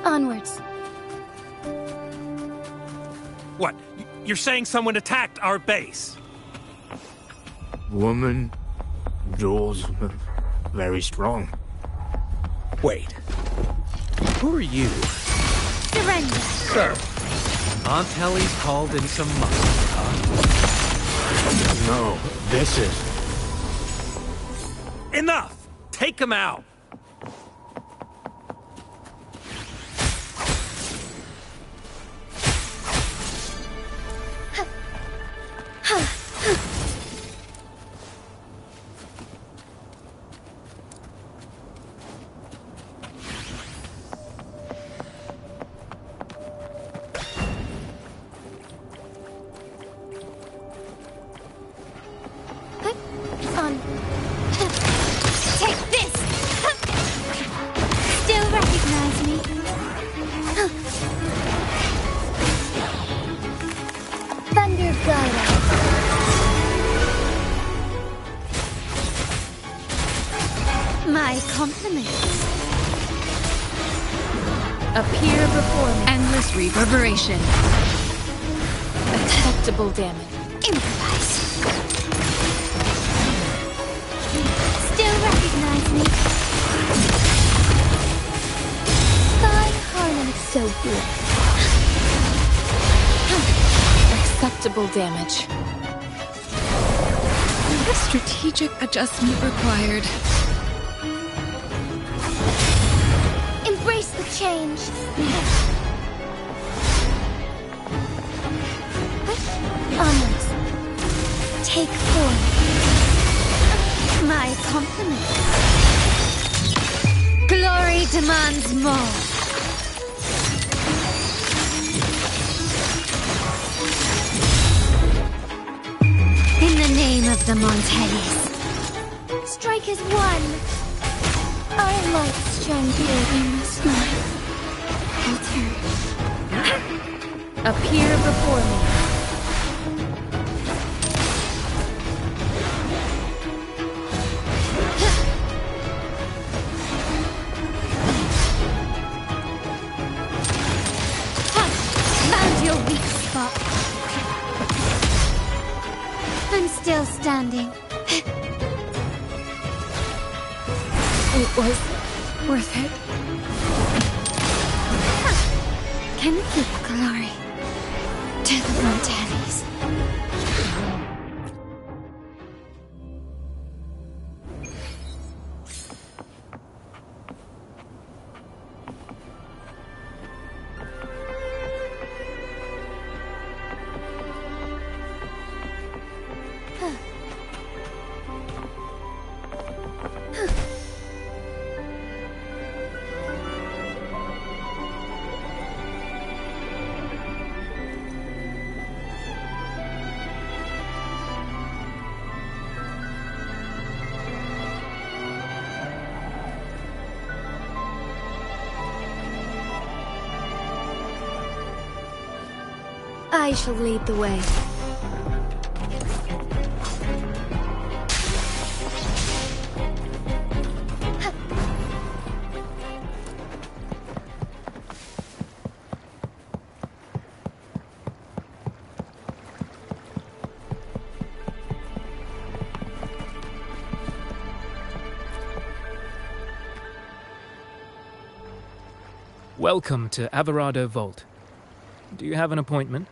Onwards. What? You're saying someone attacked our base? Woman, Jules, very strong. Wait. Who are you? Surrender. So, Aunt Helly's called in some muscle, huh? No, this is... Enough! Take him out! On. Take this! My compliments. Appear before me. Endless reverberation. Acceptable damage. Improvise. Still recognize me. Fine harmony. So good. Acceptable damage. Strategic adjustment required. Embrace the change. Onwards. Take form. My compliments. Glory demands more. In the name of the Montellis. Strikers one. Our lights shine here in this night. Alter. Appear before me. Found your weak spot. I'm still standing. It was worth it. Can give glory to the Montellis. I shall lead the way. Welcome to Averado Vault. Do you have an appointment?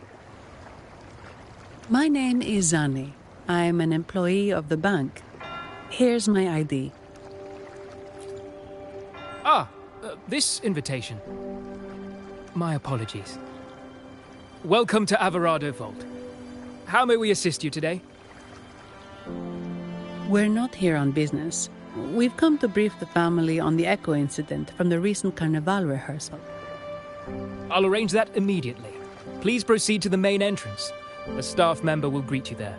My name is Zani. I am an employee of the bank. Here's my ID. This invitation. My apologies. Welcome to Averado Vault. How may we assist you today? We're not here on business. We've come to brief the family on the Echo incident from the recent Carnival rehearsal. I'll arrange that immediately. Please proceed to the main entrance. A staff member will greet you there.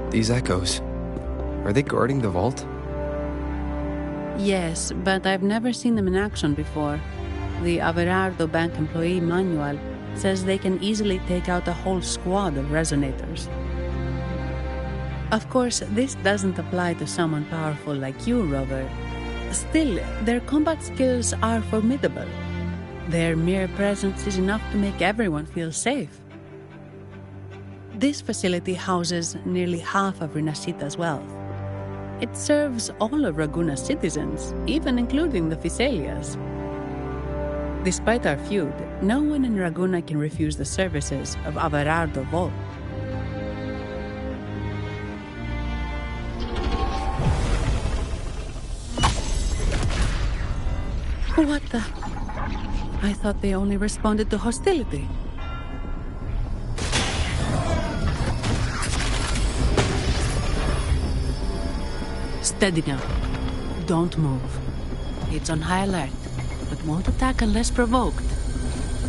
These echoes, are they guarding the vault? Yes, but I've never seen them in action before. The Averardo Bank employee manual says they can easily take out a whole squad of resonators. Of course, this doesn't apply to someone powerful like you, Rover. Still, their combat skills are formidable. Their mere presence is enough to make everyone feel safe. This facility houses nearly half of Rinascita's wealth. It serves all of Raguna's citizens, even including the Physaelias. Despite our feud, no one in Raguna can refuse the services of Averardo Vault. What the? I thought they only responded to hostility. Steady now. Don't move. It's on high alert, but won't attack unless provoked.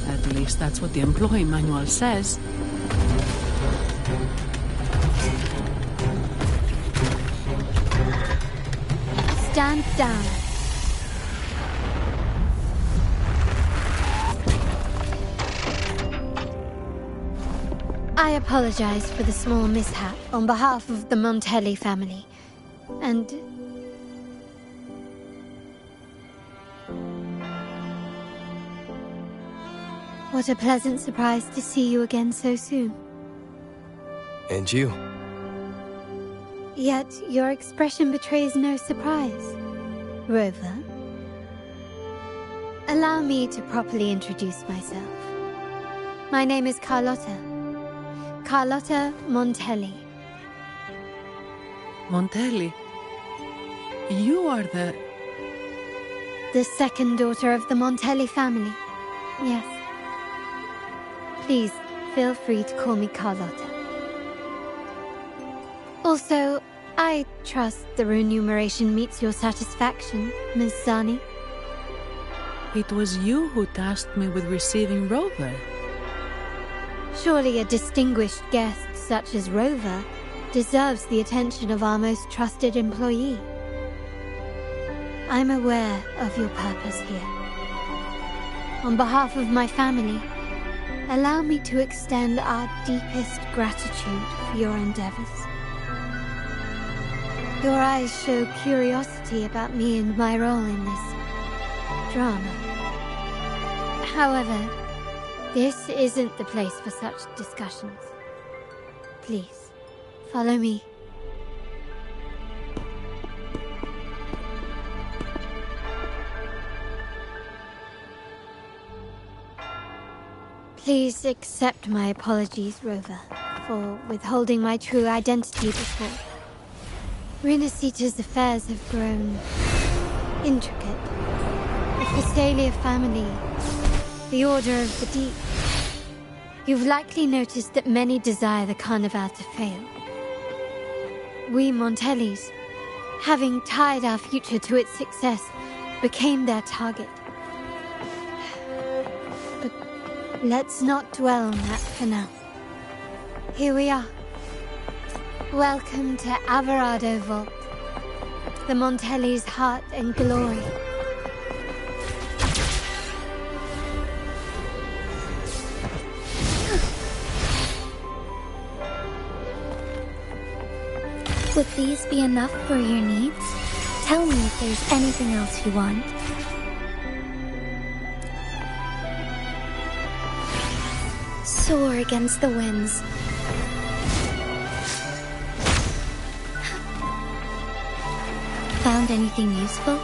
At least that's what the employee manual says. Stand down. I apologize for the small mishap on behalf of the Montelli family. And... what a pleasant surprise to see you again so soon. And you. Yet your expression betrays no surprise. Rover, allow me to properly introduce myself. My name is Carlotta. Carlotta Montelli. Montelli? You are the second daughter of the Montelli family. Yes. Please, feel free to call me Carlotta. Also, I trust the remuneration meets your satisfaction, Ms. Zani. It was you who tasked me with receiving Rover. Surely a distinguished guest such as Rover deserves the attention of our most trusted employee. I'm aware of your purpose here. On behalf of my family, allow me to extend our deepest gratitude for your endeavors. Your eyes show curiosity about me and my role in this drama. However, this isn't the place for such discussions. Please, follow me. Please accept my apologies, Rover, for withholding my true identity before. Rinascita's affairs have grown intricate. The Physaelia family, the Order of the Deep. You've likely noticed that many desire the Carnival to fail. We Montellis, having tied our future to its success, became their target. But let's not dwell on that for now. Here we are. Welcome to Averardo Vault, the Montelli's heart and glory. Would these be enough for your needs? Tell me if there's anything else you want. Soar against the winds. Found anything useful?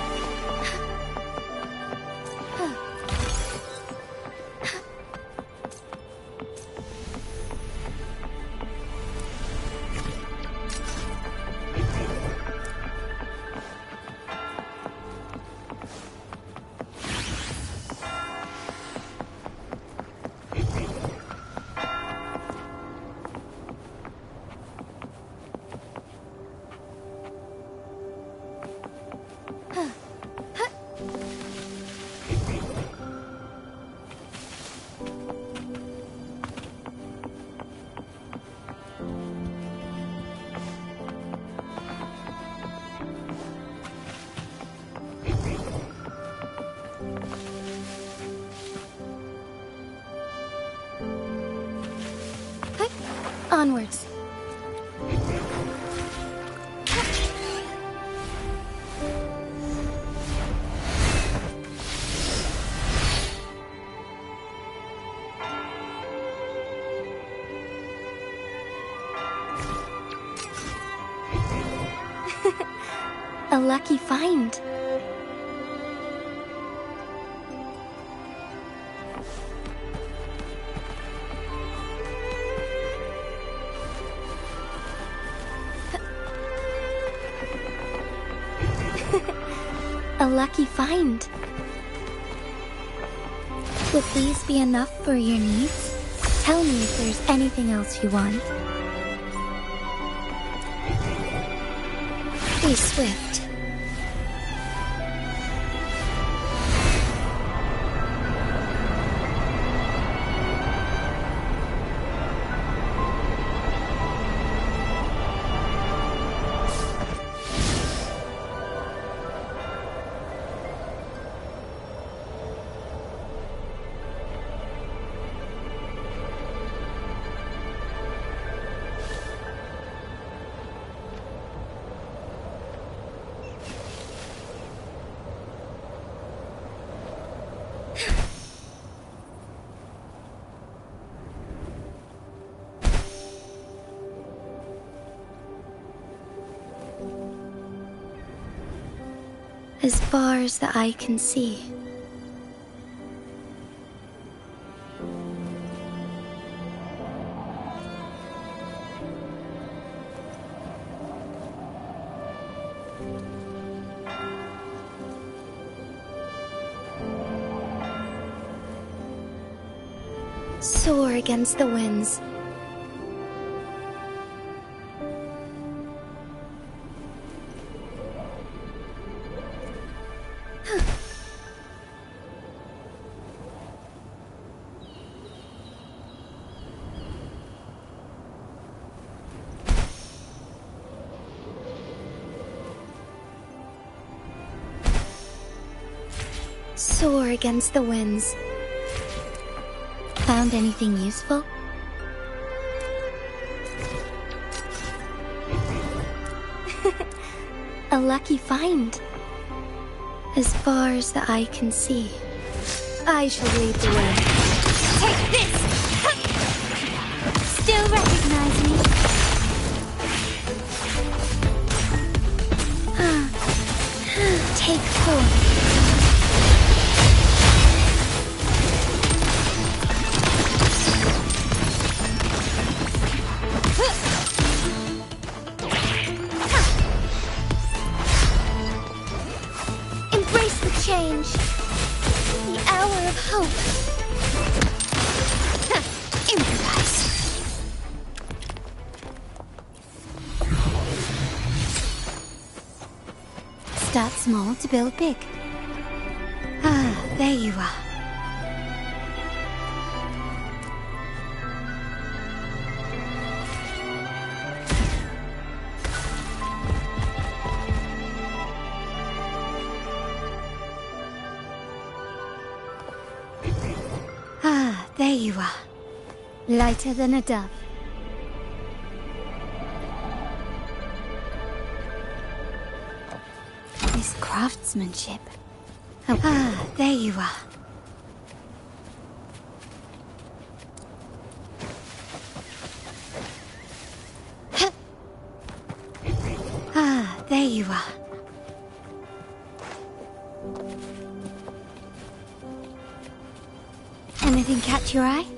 Onwards. A lucky find. A lucky find. Would these be enough for your needs? Tell me if there's anything else you want. Be swift. As far as the eye can see. Soar against the winds. Soar against the winds. Found anything useful? A lucky find. As far as the eye can see. I shall lead the way. Take this! Still recognize me? Take form. Embrace the change. The hour of hope. Improvise. Start small to build big. Ah, there you are. Ah, there you are. Lighter than a dove. This craftsmanship. Oh, ah, there you are. Ah, there you are. Got your eye?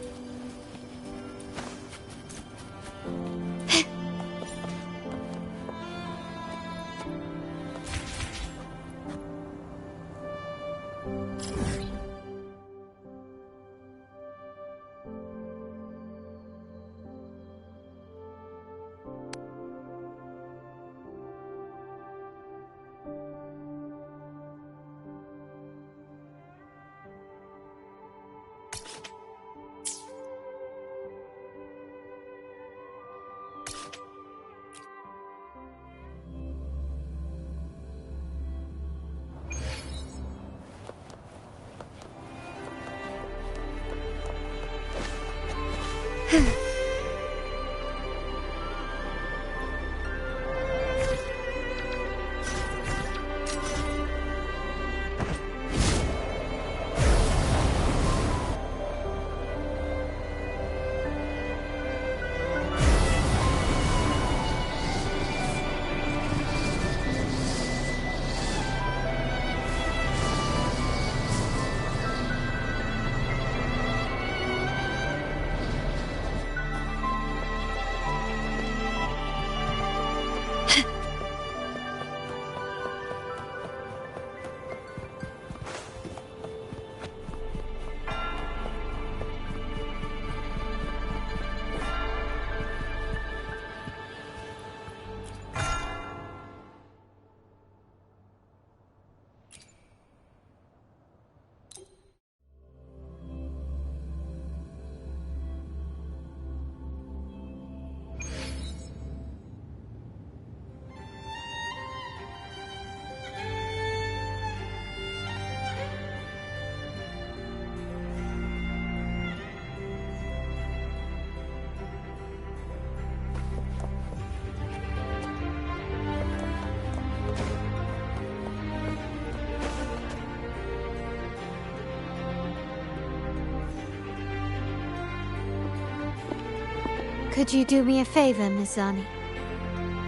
Could you do me a favor, Miss Zani?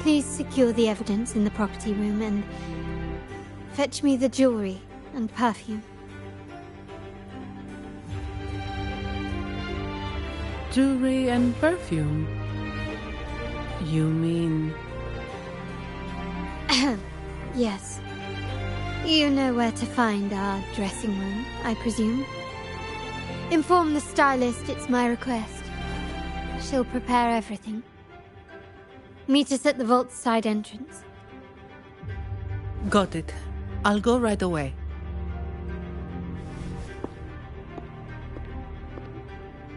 Please secure the evidence in the property room and fetch me the jewelry and perfume. Jewelry and perfume? You mean... Yes. You know where to find our dressing room, I presume? Inform the stylist it's my request. She'll prepare everything. Meet us at the vault's side entrance. Got it. I'll go right away.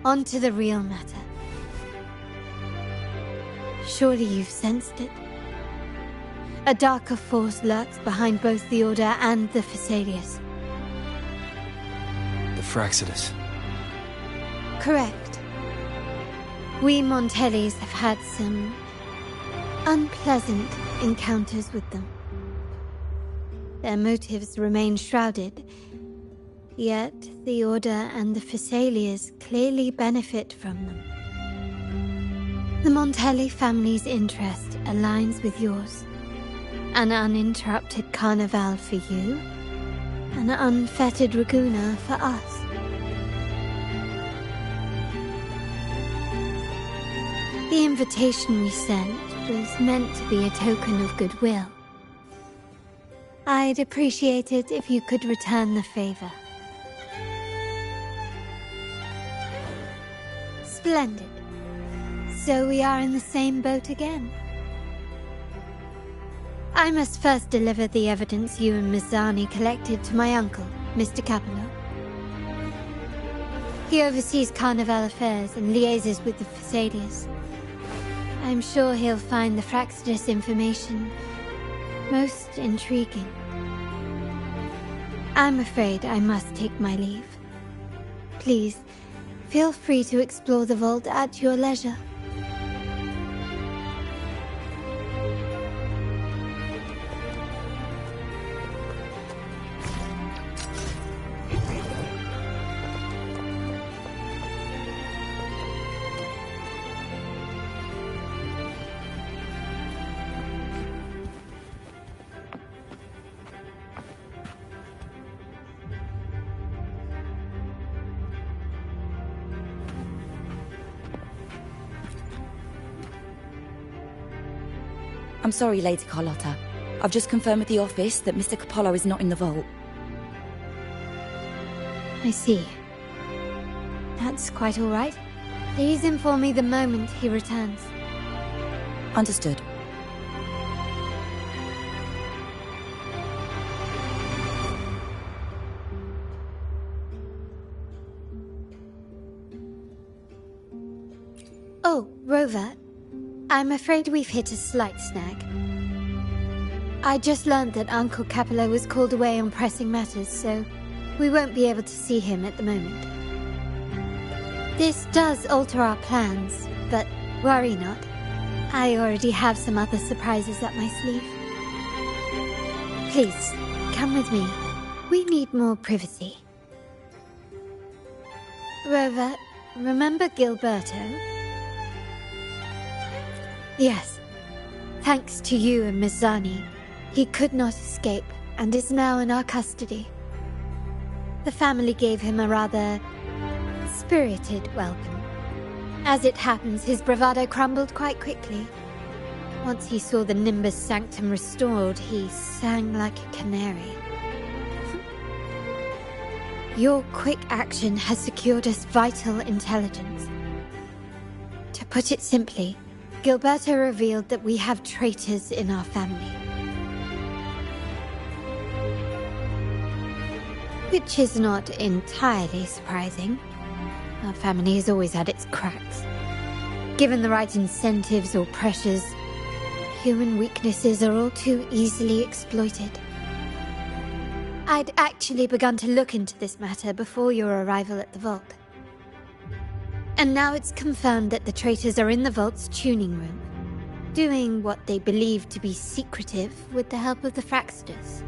On to the real matter. Surely you've sensed it. A darker force lurks behind both the Order and the Phasaelius. The Fraxidus. Correct. We Montellis have had some unpleasant encounters with them. Their motives remain shrouded, yet the Order and the Phasaelius clearly benefit from them. The Montelli family's interest aligns with yours. An uninterrupted carnival for you, an unfettered Raguna for us. The invitation we sent was meant to be a token of goodwill. I'd appreciate it if you could return the favor. Splendid. So we are in the same boat again. I must first deliver the evidence you and Miss Zani collected to my uncle, Mr. Capello. He oversees Carnival affairs and liaises with the Phasaelius. I'm sure he'll find the Fraxidus information most intriguing. I'm afraid I must take my leave. Please, feel free to explore the vault at your leisure. I'm sorry, Lady Carlotta. I've just confirmed with the office that Mr. Capello is not in the vault. I see. That's quite all right. Please inform me the moment he returns. Understood. Oh, Rover. I'm afraid we've hit a slight snag. I just learned that Uncle Capello was called away on pressing matters, so we won't be able to see him at the moment. This does alter our plans, but worry not. I already have some other surprises up my sleeve. Please, come with me. We need more privacy. Rover, remember Gilberto? Yes. Thanks to you and Miss Zani, he could not escape and is now in our custody. The family gave him a rather spirited welcome. As it happens, his bravado crumbled quite quickly. Once he saw the Nimbus Sanctum restored, he sang like a canary. Your quick action has secured us vital intelligence. To put it simply, Gilberto revealed that we have traitors in our family. Which is not entirely surprising. Our family has always had its cracks. Given the right incentives or pressures, human weaknesses are all too easily exploited. I'd actually begun to look into this matter before your arrival at the vault. And now it's confirmed that the traitors are in the vault's tuning room, doing what they believe to be secretive with the help of the Fraxters.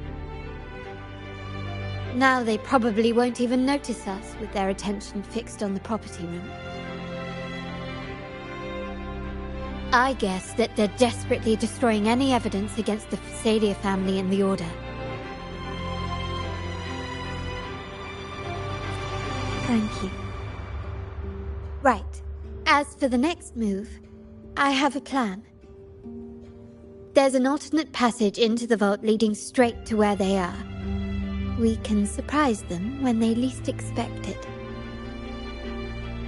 Now they probably won't even notice us with their attention fixed on the property room. I guess that they're desperately destroying any evidence against the Phasalia family and the Order. Thank you. Right. As for the next move, I have a plan. There's an alternate passage into the vault leading straight to where they are. We can surprise them when they least expect it.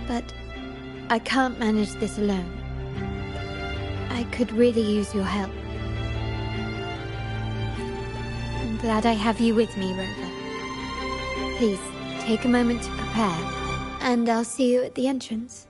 But I can't manage this alone. I could really use your help. I'm glad I have you with me, Rover. Please, take a moment to prepare. And I'll see you at the entrance.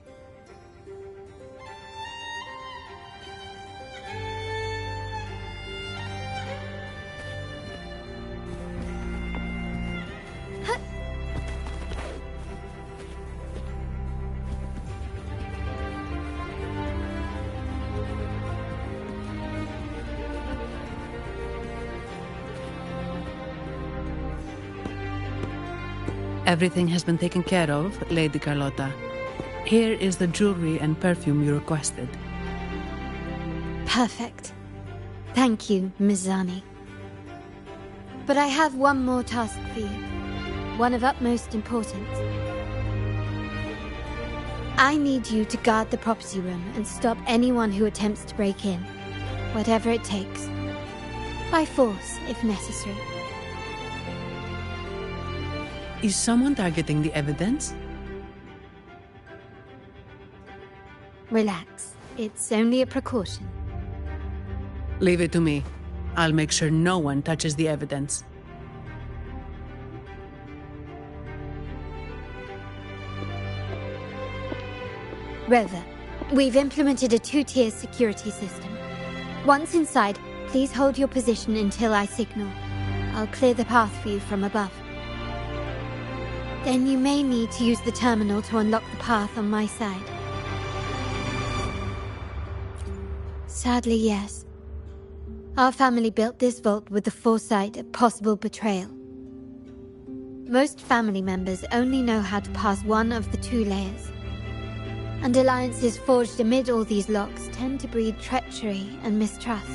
Everything has been taken care of, Lady Carlotta. Here is the jewelry and perfume you requested. Perfect. Thank you, Miss Zani. But I have one more task for you. One of utmost importance. I need you to guard the property room and stop anyone who attempts to break in. Whatever it takes. By force, if necessary. Is someone targeting the evidence? Relax. It's only a precaution. Leave it to me. I'll make sure no one touches the evidence. Rover, we've implemented a 2-tier security system. Once inside, please hold your position until I signal. I'll clear the path for you from above. Then you may need to use the terminal to unlock the path on my side. Sadly, yes. Our family built this vault with the foresight of possible betrayal. Most family members only know how to pass one of the 2 layers. And alliances forged amid all these locks tend to breed treachery and mistrust.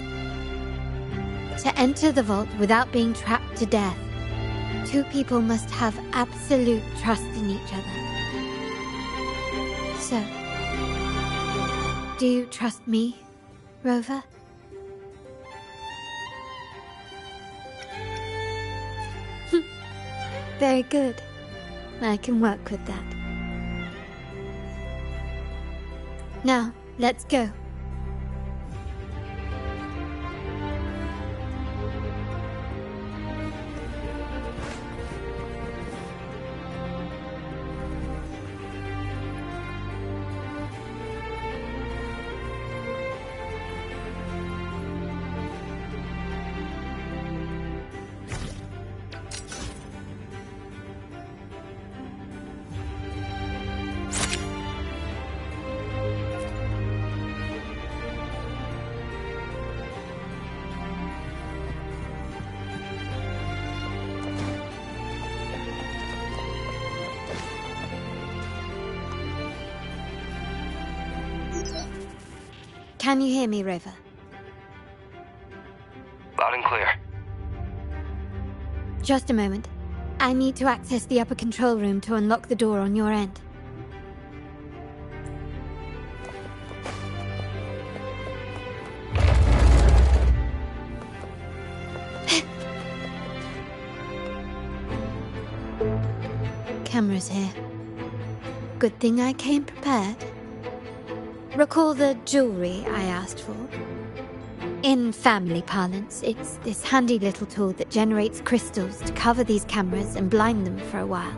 To enter the vault without being trapped to death, 2 people must have absolute trust in each other. So, do you trust me, Rover? Very good. I can work with that. Now, let's go. Can you hear me, River? Loud and clear. Just a moment. I need to access the upper control room to unlock the door on your end. Cameras here. Good thing I came prepared. Recall the jewelry I asked for? In family parlance, it's this handy little tool that generates crystals to cover these cameras and blind them for a while.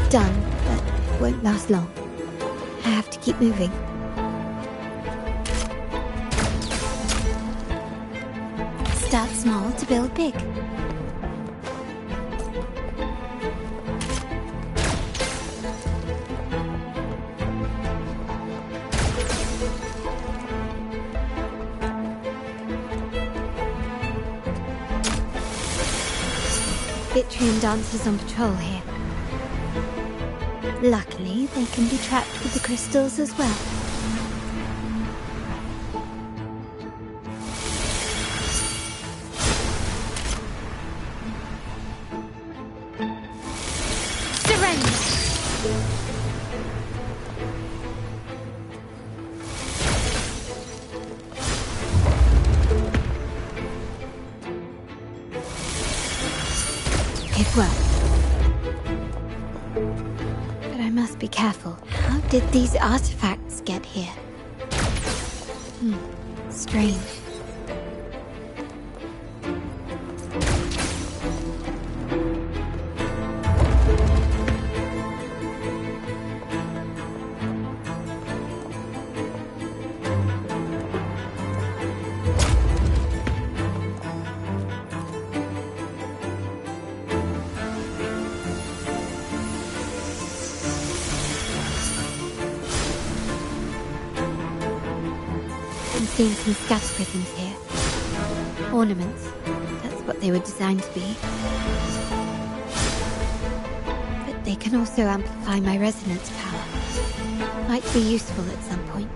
Done, but it won't last long. I have to keep moving. Start small to build big. Bitrian dancers on patrol here. Luckily, they can be trapped with the crystals as well. Surrender! It worked. Be careful. How did these artifacts get here? Strange. I'm seeing some scatter prisms here. Ornaments. That's what they were designed to be. But they can also amplify my resonance power. Might be useful at some point.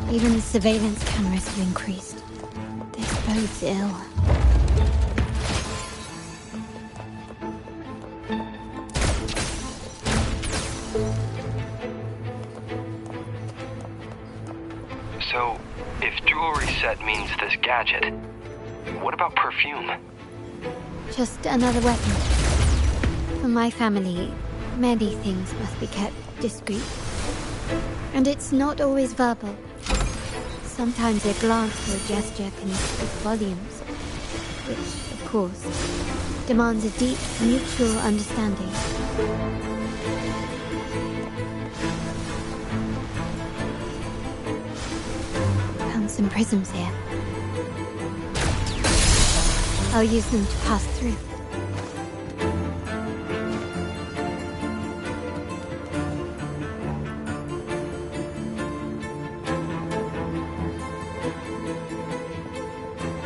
Even the surveillance cameras have increased. This bodes ill. So, if jewelry set means this gadget, what about perfume? Just another weapon. For my family, many things must be kept discreet. And it's not always verbal. Sometimes a glance or a gesture can speak volumes, which, of course, demands a deep mutual understanding. some prisms here. I'll use them to pass through.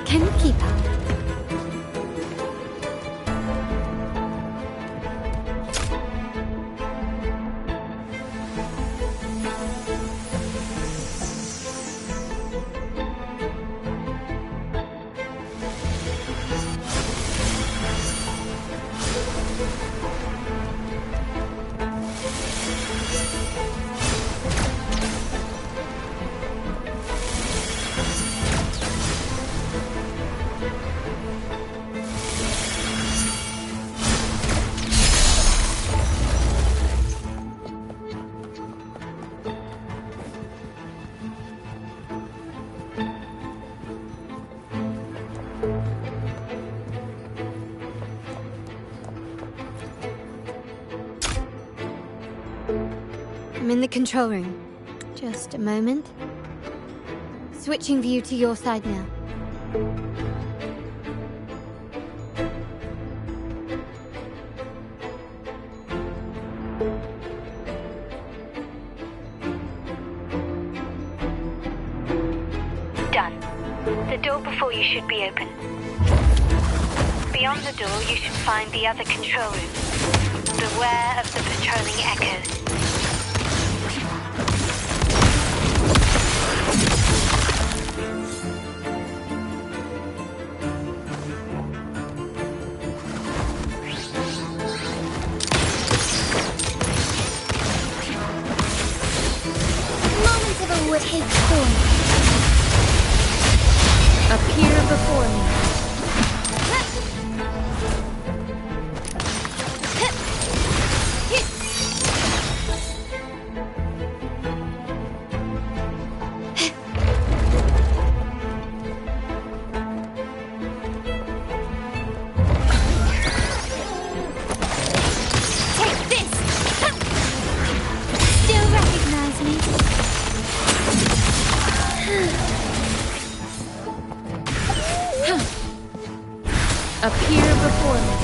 Can you keep up? I'm in the control room. Just a moment. Switching view to your side now. Done. The door before you should be open. Beyond the door, you should find the other control room. Beware of the patrolling echoes. Moment of a would take form. Appear before me. Take this! Still recognize me? Appear before me.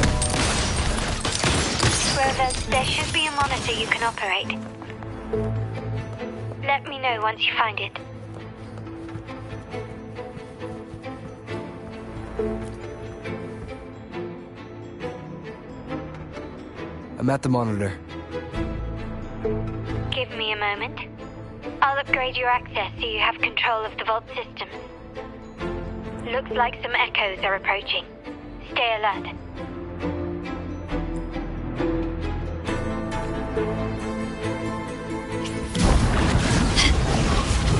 Rover, there should be a monitor you can operate. Let me know once you find it. I'm at the monitor. Give me a moment. I'll upgrade your access so you have control of the vault systems. Looks like some echoes are approaching. Stay alert.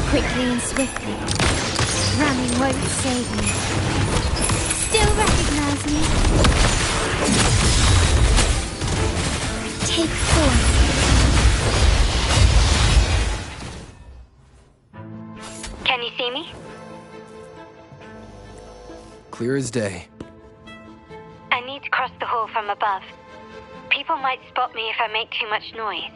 Quickly and swiftly. Running won't save me. Still recognize me? Take form. Can you see me? Clear as day. I need to cross the hall from above. People might spot me if I make too much noise.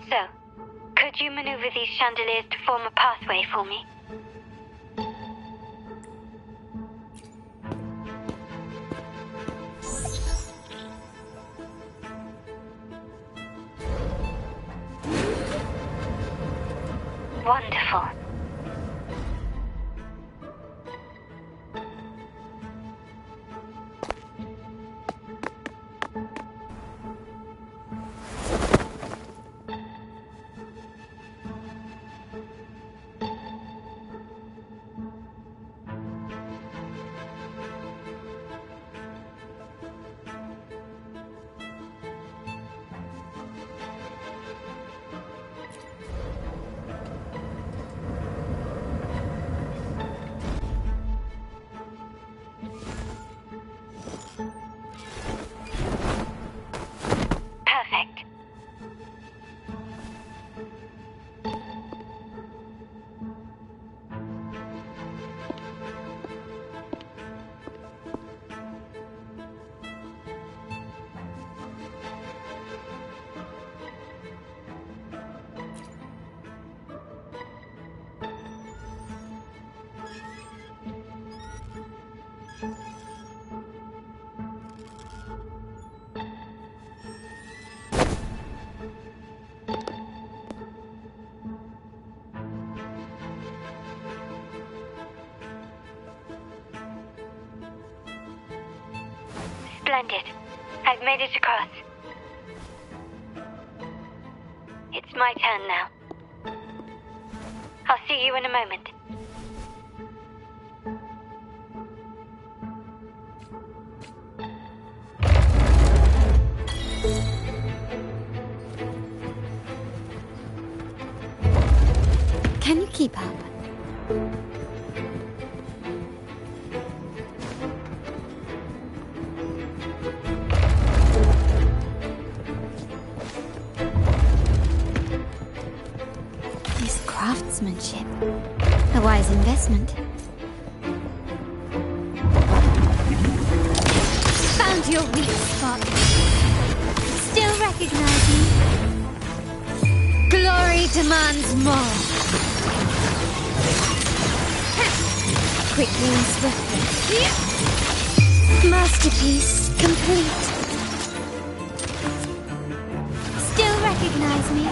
So, could you maneuver these chandeliers to form a pathway for me? Wonderful. found it. I've made it across. It's my turn now. I'll see you in a moment. Can you keep up? This craftsmanship. A wise investment. Found your weak spot. Still recognize me? Glory demands more. Quickly and swiftly. Masterpiece complete. Still recognize me?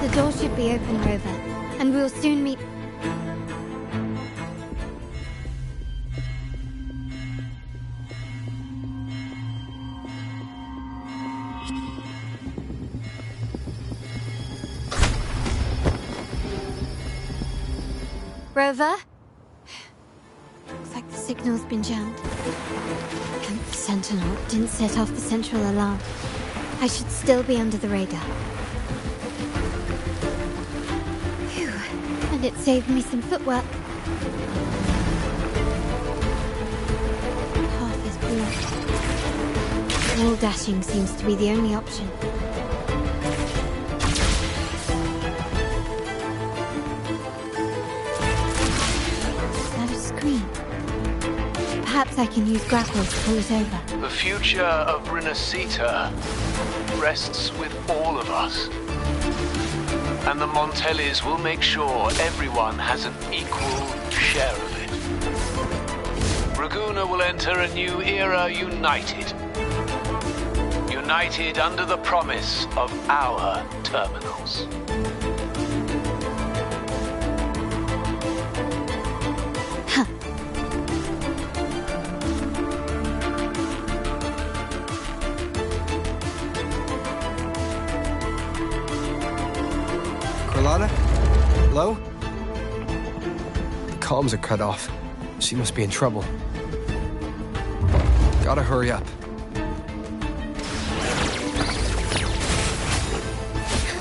The door should be open, Rover, and we'll soon meet. Rover? Looks like the signal's been jammed. And the Sentinel didn't set off the central alarm. I should still be under the radar. Phew. And it saved me some footwork. Path is blocked. Wall dashing seems to be the only option. Perhaps I can use grapples to pull it over. The future of Renacita rests with all of us. And the Montellis will make sure everyone has an equal share of it. Raguna will enter a new era united. United under the promise of our terminals. Carlotta? Hello? The comms are cut off. She must be in trouble. Gotta hurry up.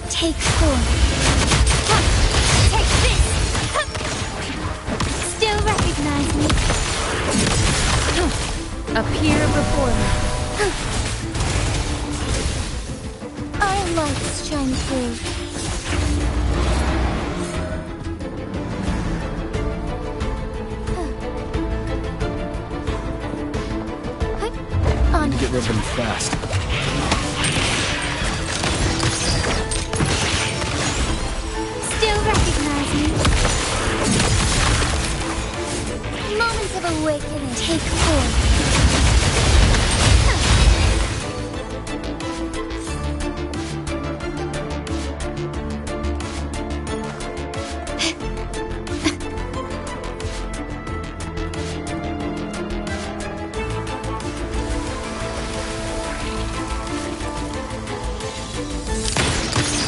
Take 4. Take this! Still recognize me? Appear before me. Our lights shine through. Need to get rid of them fast. Still recognize me? Moments of awakening. Take 4.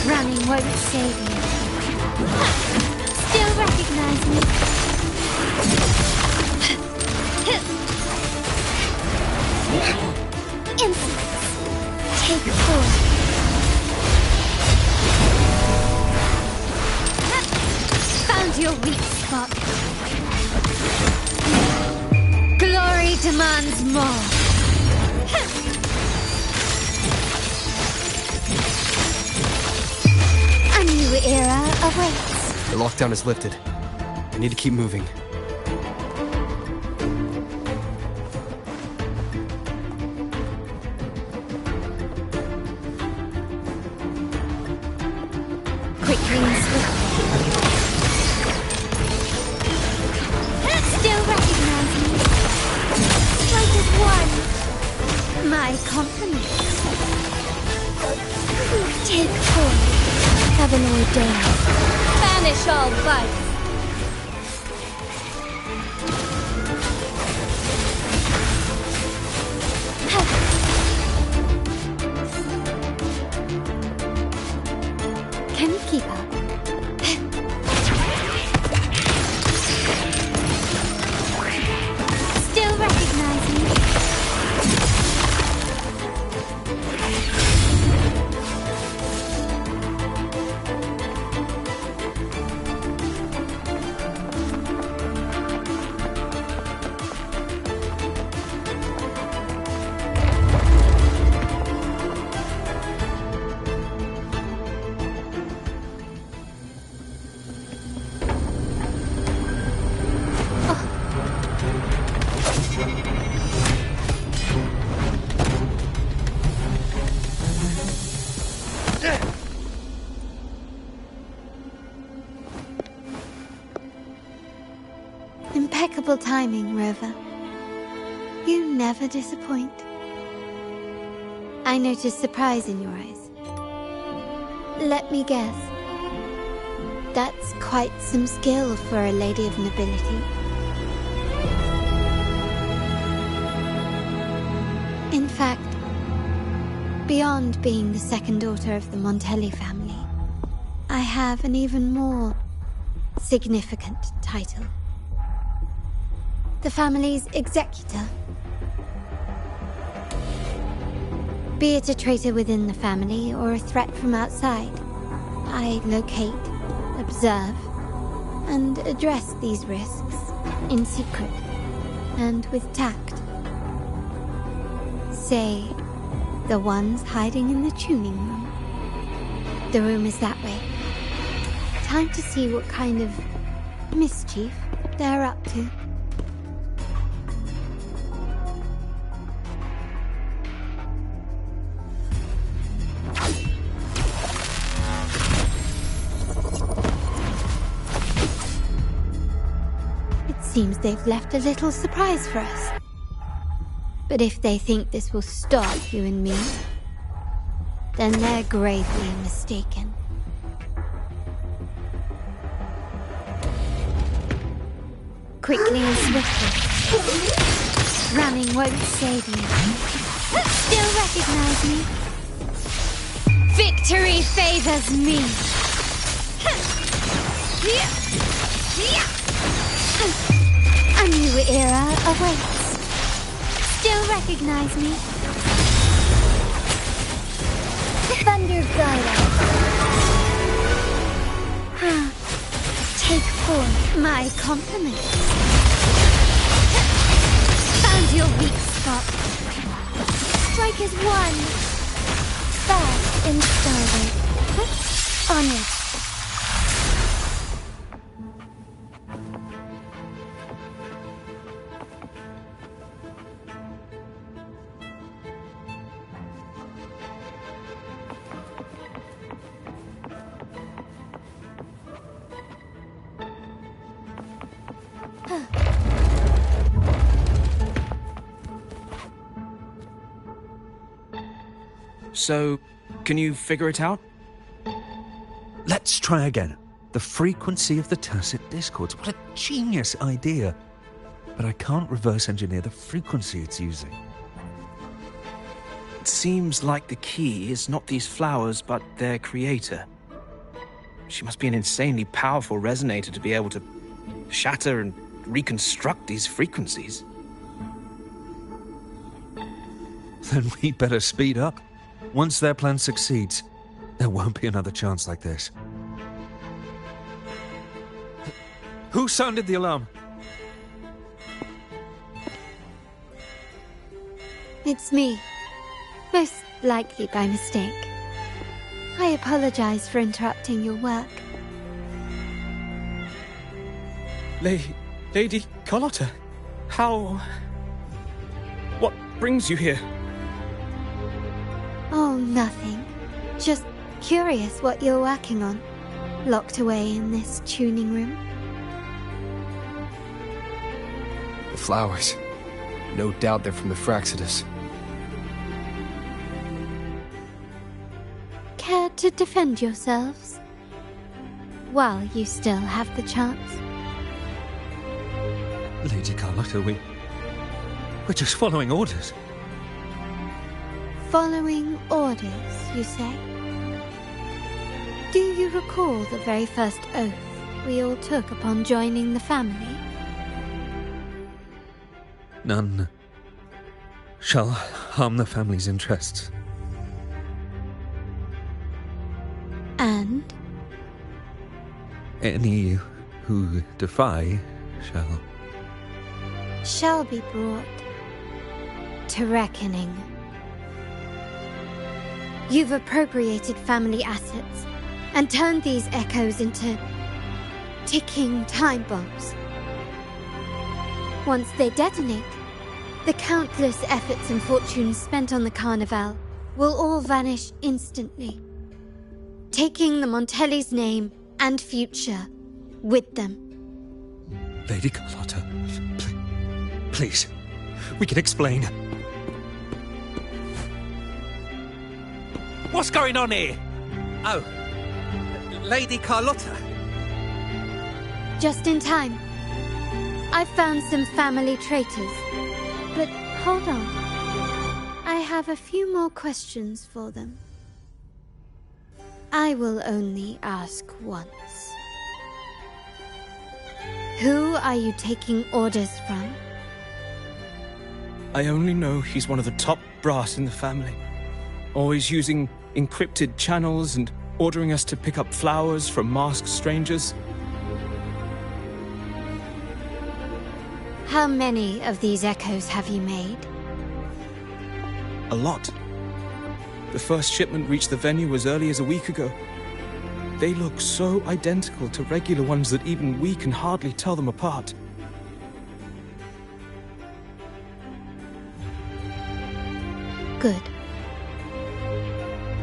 Running won't save you. Still recognize me? Insolence. Take 4. Found your weak spot. Glory demands more. A new era awaits. The lockdown is lifted. I need to keep moving. Quickly and swiftly. Still recognize me. Strike as one. My compliments. Take form. Have an ordained. Banish all vice. Can you keep up? Still recognize me? Impeccable timing, Rover. You never disappoint. I noticed surprise in your eyes. Let me guess. That's quite some skill for a lady of nobility. In fact, beyond being the second daughter of the Montelli family, I have an even more significant title. The family's executor. Be it a traitor within the family or a threat from outside, I locate, observe, and address these risks in secret and with tact. Say, the ones hiding in the tuning room. The room is that way. Time to see what kind of mischief they're up to. Seems they've left a little surprise for us. But if they think this will stop you and me, then they're gravely mistaken. Quickly and swiftly. Running won't save you. Still recognize me? Victory favors me! A new era awaits. Still recognize me? Thunder guide us. Take form. My compliments. Found your weak spot. Strike as one. Fast and starlight. Honored. So, can you figure it out? Let's try again. The frequency of the tacit discords. What a genius idea. But I can't reverse engineer the frequency it's using. It seems like the key is not these flowers, but their creator. She must be an insanely powerful resonator to be able to shatter and reconstruct these frequencies. Then we better speed up. Once their plan succeeds, there won't be another chance like this. Who sounded the alarm? It's me. Most likely by mistake. I apologize for interrupting your work. Lady Carlotta, how... What brings you here? Oh, nothing. Just curious what you're working on. locked away in this tuning room? The flowers. No doubt they're from the Fraxidus. Care to defend yourselves? While you still have the chance. Lady Carlotta, we're just following orders. Following orders, you say? Do you recall the very first oath we all took upon joining the family? None shall harm the family's interests. And? Any who defy shall be brought to reckoning. You've appropriated family assets and turned these echoes into ticking time bombs. Once they detonate, the countless efforts and fortunes spent on the Carnival will all vanish instantly, taking the Montelli's name and future with them. Lady Carlotta, please, we can explain. What's going on here? Oh, Lady Carlotta. Just in time. I found some family traitors. But hold on. I have a few more questions for them. I will only ask once. Who are you taking orders from? I only know he's one of the top brass in the family. Always using encrypted channels and ordering us to pick up flowers from masked strangers. How many of these echoes have you made? A lot. The first shipment reached the venue as early as a week ago. They look so identical to regular ones that even we can hardly tell them apart. Good.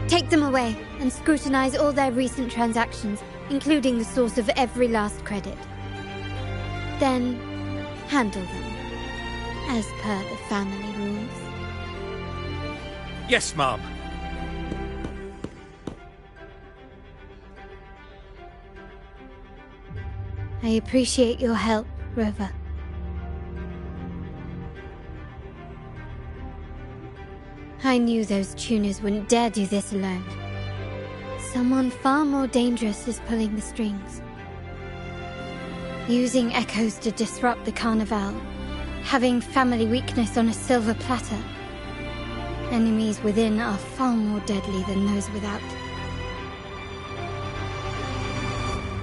Take them away and scrutinize all their recent transactions, including the source of every last credit. Then, handle them, as per the family rules. Yes, Mom. I appreciate your help, Rover. I knew those tuners wouldn't dare do this alone. Someone far more dangerous is pulling the strings. Using echoes to disrupt the Carnival. Having family weakness on a silver platter. Enemies within are far more deadly than those without.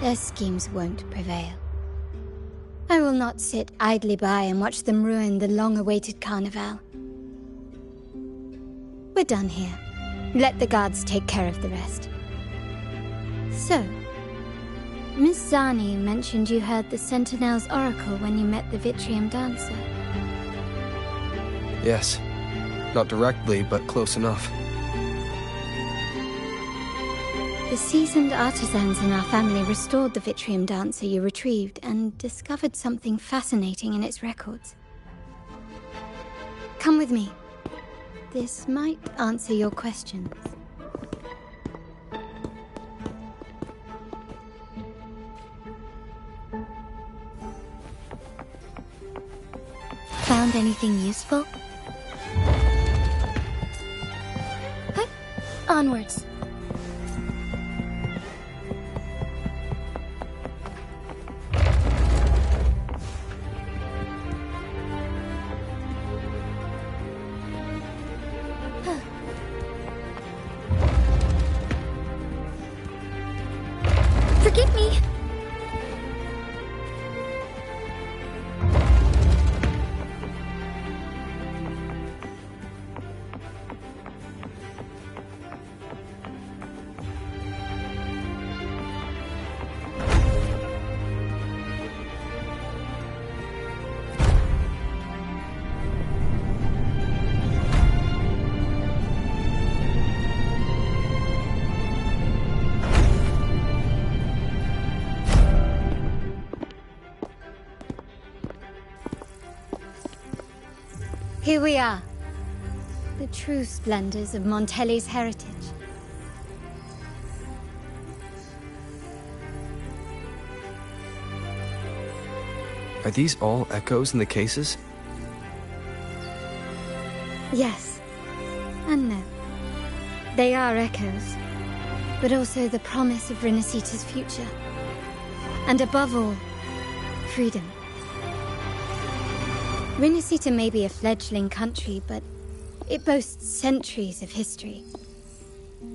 Their schemes won't prevail. I will not sit idly by and watch them ruin the long-awaited Carnival. We're done here. Let the guards take care of the rest. So, Miss Zani mentioned you heard the Sentinel's oracle when you met the Vitrium Dancer. Yes. Not directly, but close enough. The seasoned artisans in our family restored the Vitrium Dancer you retrieved and discovered something fascinating in its records. Come with me. This might answer your questions. Found anything useful? Huh? Onwards. Forgive me. Here we are. The true splendors of Montelli's heritage. Are these all echoes in the cases? Yes. And no. They are echoes, but also the promise of Renacita's future. And above all, freedom. Renacita may be a fledgling country, but it boasts centuries of history.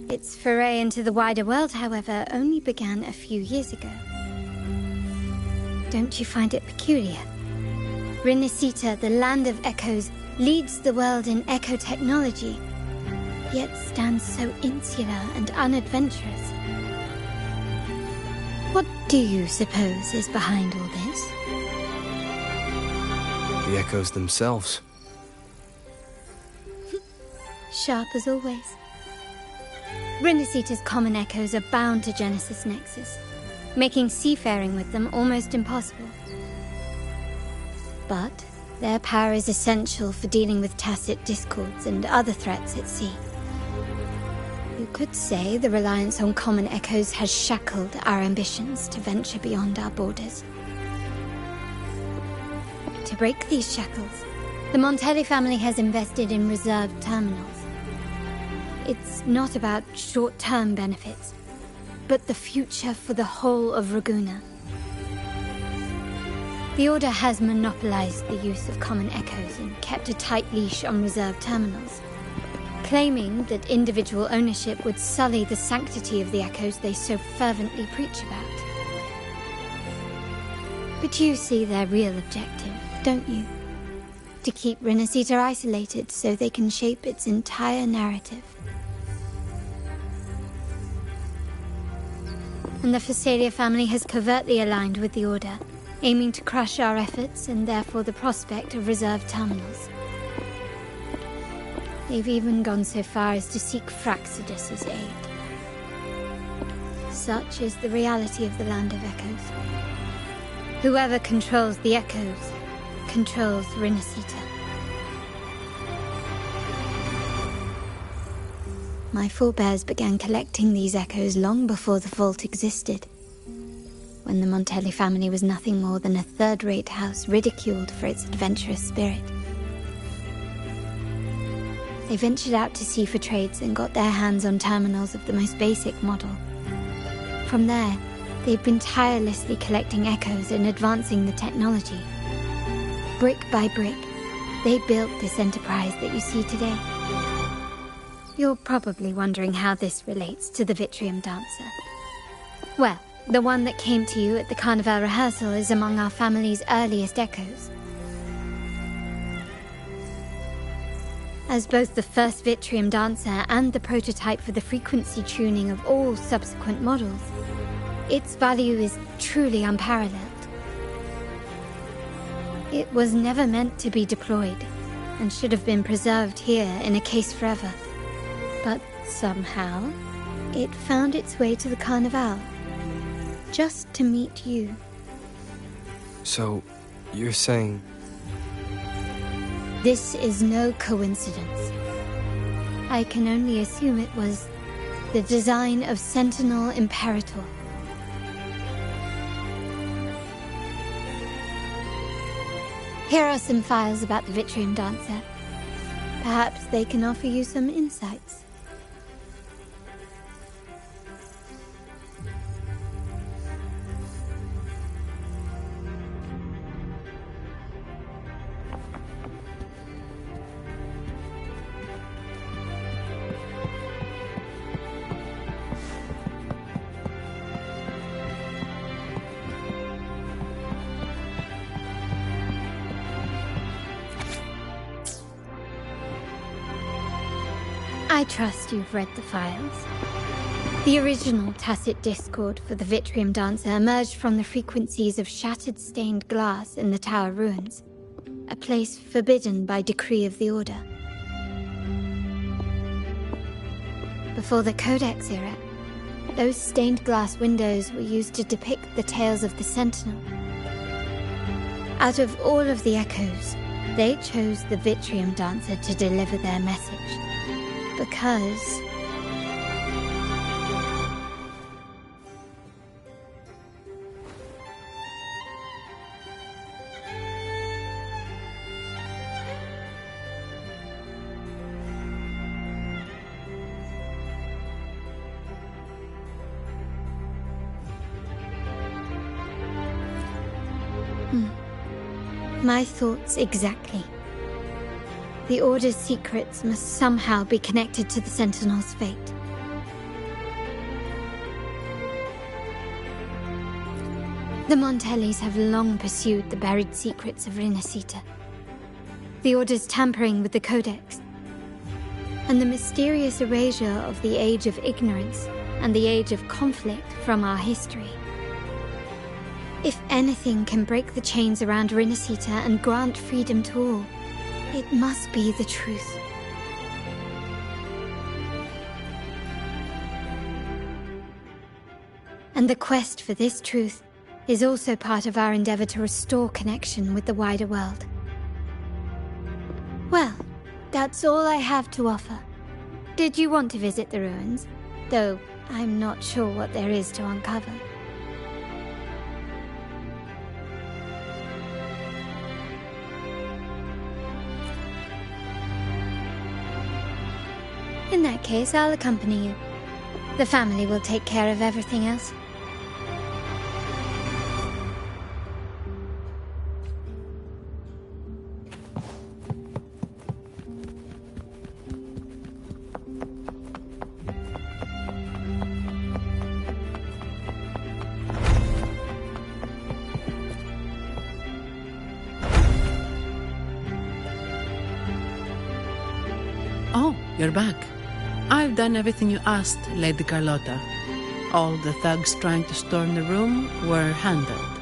Its foray into the wider world, however, only began a few years ago. Don't you find it peculiar? Renacita, the land of echoes, leads the world in echo technology, yet stands so insular and unadventurous. What do you suppose is behind all this? The echoes themselves. Sharp as always. Renacita's common echoes are bound to Genesis Nexus, making seafaring with them almost impossible. But their power is essential for dealing with tacit discords and other threats at sea. You could say the reliance on common echoes has shackled our ambitions to venture beyond our borders. To break these shackles, the Montelli family has invested in reserved terminals. It's not about short-term benefits, but the future for the whole of Ragusa. The Order has monopolized the use of common echoes and kept a tight leash on reserved terminals, claiming that individual ownership would sully the sanctity of the echoes they so fervently preach about. But you see their real objective, don't you? To keep Renacita isolated so they can shape its entire narrative. And the Phasalia family has covertly aligned with the Order, aiming to crush our efforts and therefore the prospect of reserved terminals. They've even gone so far as to seek Fraxidus's aid. Such is the reality of the Land of Echoes. Whoever controls the Echoes controls Renacita. My forebears began collecting these echoes long before the vault existed, when the Montelli family was nothing more than a third-rate house ridiculed for its adventurous spirit. They ventured out to sea for trades and got their hands on terminals of the most basic model. From there, they've been tirelessly collecting echoes and advancing the technology. Brick by brick, they built this enterprise that you see today. You're probably wondering how this relates to the Vitrium Dancer. Well, the one that came to you at the Carnival rehearsal is among our family's earliest echoes. As both the first Vitrium Dancer and the prototype for the frequency tuning of all subsequent models, its value is truly unparalleled. It was never meant to be deployed, and should have been preserved here in a case forever. But somehow, it found its way to the Carnival, just to meet you. So, you're saying... This is no coincidence. I can only assume it was the design of Sentinel Imperator. Here are some files about the Vitrium Dancer. Perhaps they can offer you some insights. I trust you've read the files. The original tacit discord for the Vitrium Dancer emerged from the frequencies of shattered stained glass in the tower ruins, a place forbidden by decree of the Order. Before the Codex era, those stained glass windows were used to depict the tales of the Sentinel. Out of all of the echoes, They chose the Vitrium Dancer to deliver their message. Because... My thoughts exactly. The Order's secrets must somehow be connected to the Sentinel's fate. The Montellis have long pursued the buried secrets of Rinascita. The Order's tampering with the Codex, and the mysterious erasure of the Age of Ignorance and the Age of Conflict from our history. If anything can break the chains around Rinascita and grant freedom to all, it must be the truth. And the quest for this truth is also part of our endeavor to restore connection with the wider world. Well, that's all I have to offer. Did you want to visit the ruins? Though I'm not sure what there is to uncover. In that case, I'll accompany you. The family will take care of everything else. Oh, you're back. I've done everything you asked, Lady Carlotta. All the thugs trying to storm the room were handled.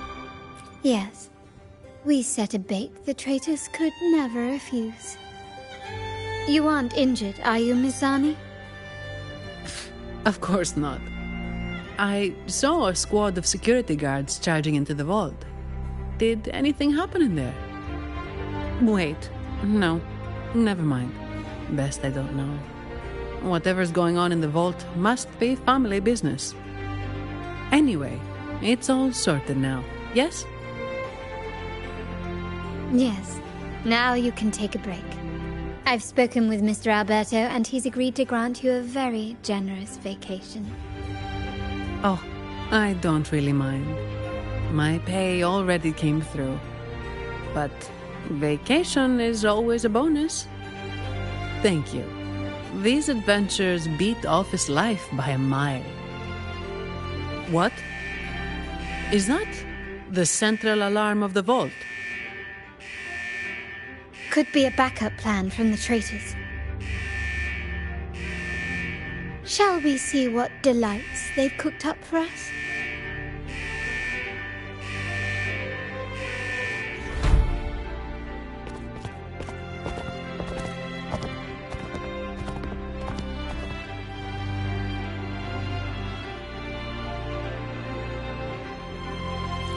Yes. We set a bait the traitors could never refuse. You aren't injured, are you, Mizani? Of course not. I saw a squad of security guards charging into the vault. Did anything happen in there? Wait, no, never mind. Best I don't know. Whatever's going on in the vault must be family business. Anyway, it's all sorted now, yes? Yes. Now you can take a break. I've spoken with Mr. Alberto, and he's agreed to grant you a very generous vacation. Oh, I don't really mind. My pay already came through. But vacation is always a bonus. Thank you. These adventures beat office life by a mile. What? Is that the central alarm of the vault? Could be a backup plan from the traitors. Shall we see what delights they've cooked up for us?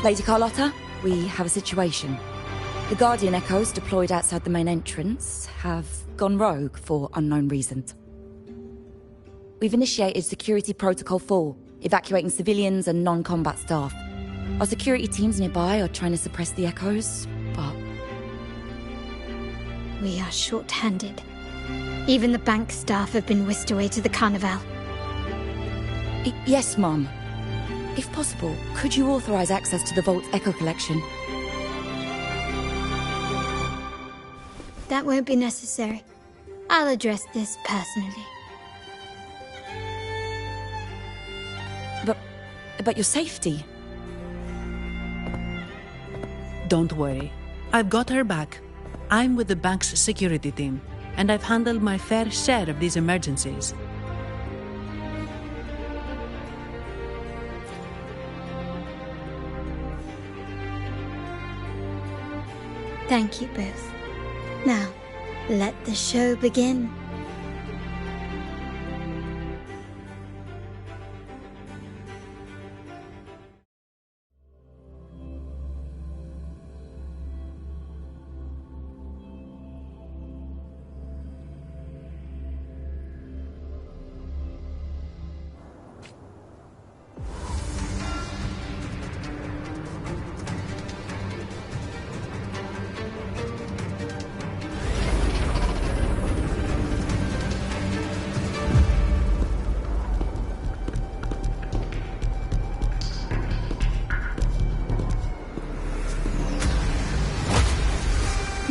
Lady Carlotta, we have a situation. The Guardian Echoes deployed outside the main entrance have gone rogue for unknown reasons. We've initiated Security Protocol 4, evacuating civilians and non-combat staff. Our security teams nearby are trying to suppress the Echoes, but... We are short-handed. Even the bank staff have been whisked away to the Carnival. Yes, Mum. If possible, could you authorize access to the Vault's Echo collection? That won't be necessary. I'll address this personally. But your safety? Don't worry. I've got her back. I'm with the bank's security team, and I've handled my fair share of these emergencies. Thank you both. Now, let the show begin.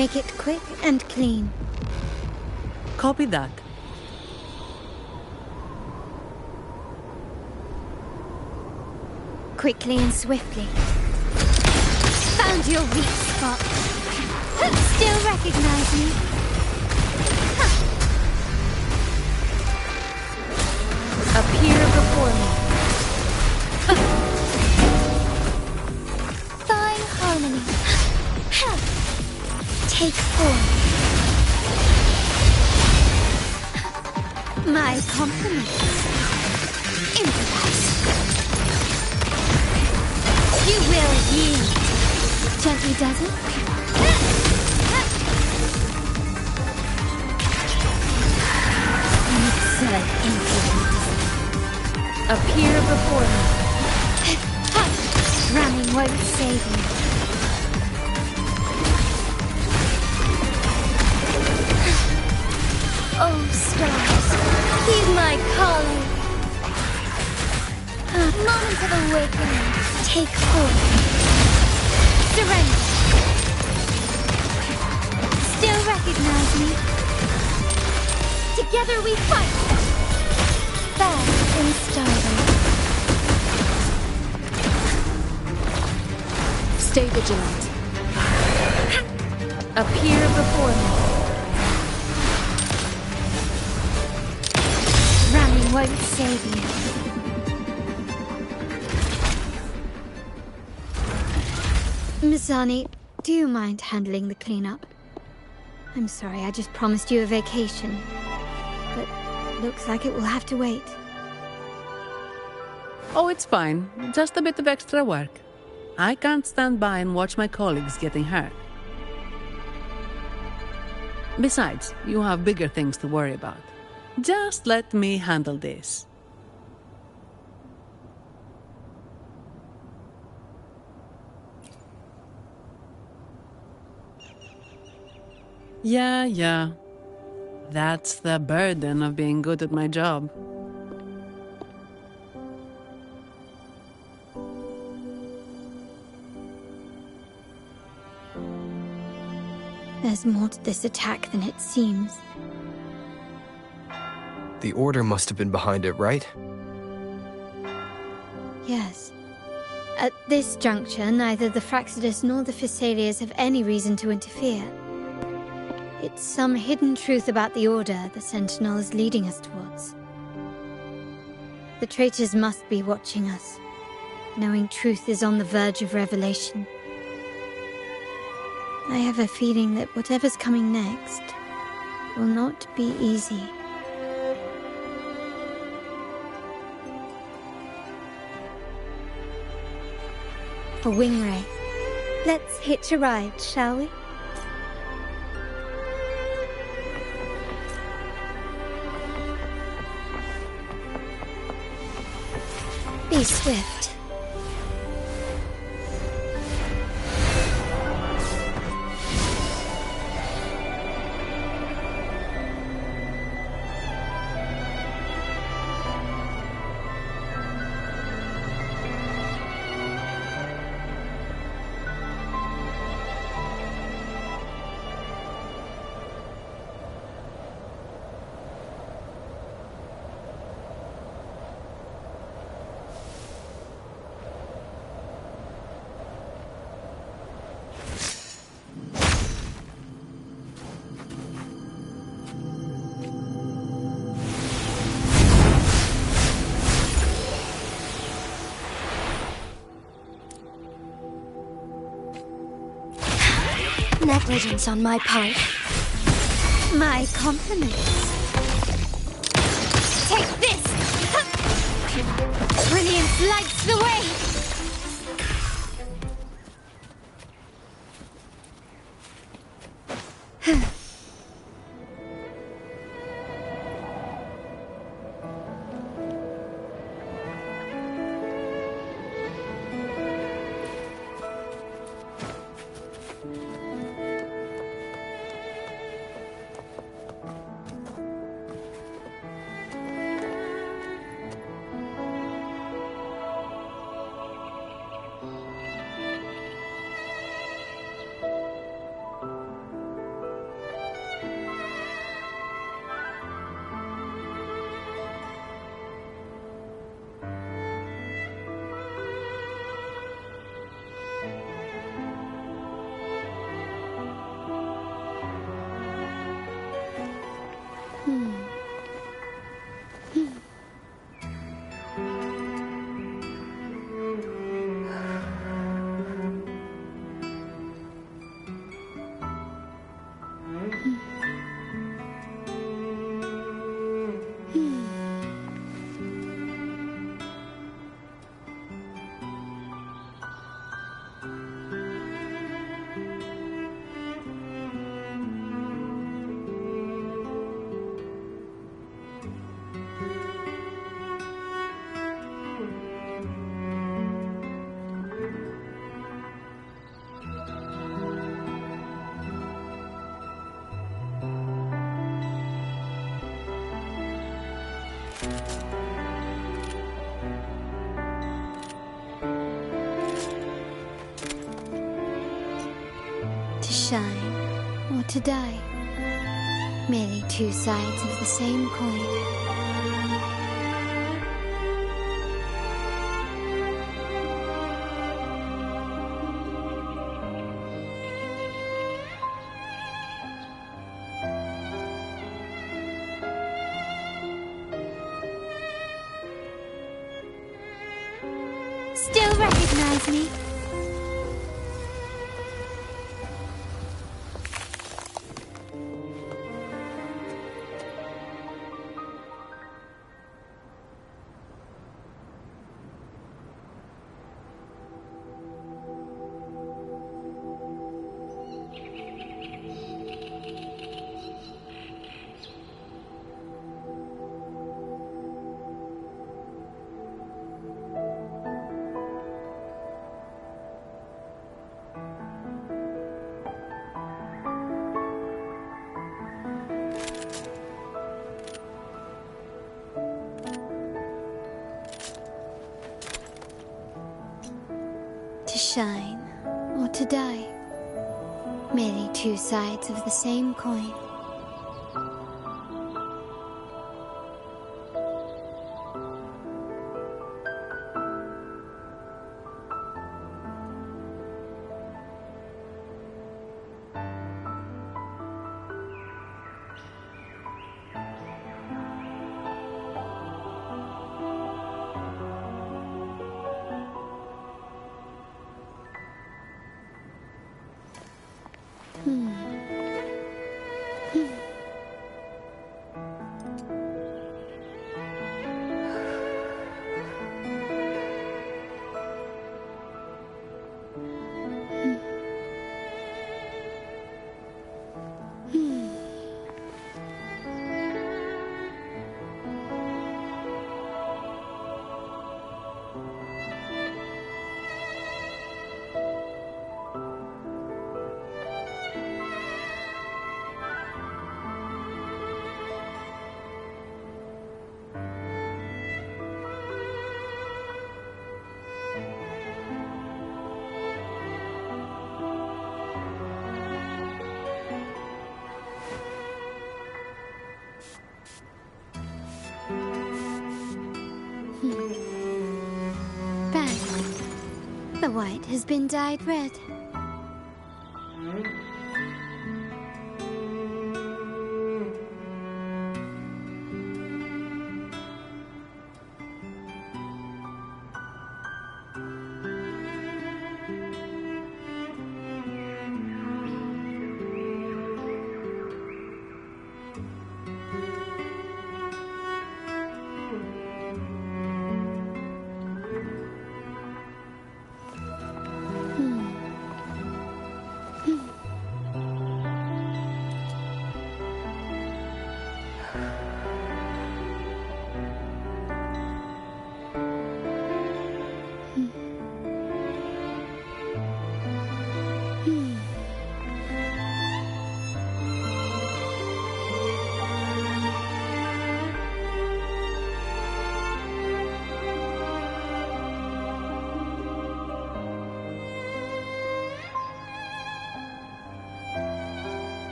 Make it quick and clean. Copy that. Quickly and swiftly. Found your weak spot. Still recognize me? Appear before me. Fine harmony. Take form. My compliments. Improvise. You will yield. Gently does it? Excellent influence. Appear before me. Ramming won't save you. Oh, stars, heed my calling. Moment of awakening. Take form. Surrender. Still recognize me? Together we fight. Fast and startled. Stay vigilant. Appear before me. Ramming won't save you. Mizani, do you mind handling the cleanup? I'm sorry, I just promised you a vacation. But looks like it will have to wait. Oh, it's fine. Just a bit of extra work. I can't stand by and watch my colleagues getting hurt. Besides, you have bigger things to worry about. Just let me handle this. Yeah. That's the burden of being good at my job. There's more to this attack than it seems. The Order must have been behind it, right? Yes. At this juncture, neither the Fraxidus nor the Physaelias have any reason to interfere. It's some hidden truth about the Order the Sentinel is leading us towards. The traitors must be watching us, knowing truth is on the verge of revelation. I have a feeling that whatever's coming next will not be easy. A wing ray. Let's hitch a ride, shall we? Be swift. Negligence on my part. My compliments. Take this! Brilliance lights the way! To shine or to die. Merely two sides of the same coin. Still recognize me? To shine or to die. Merely two sides of the same coin. Bang. The white has been dyed red.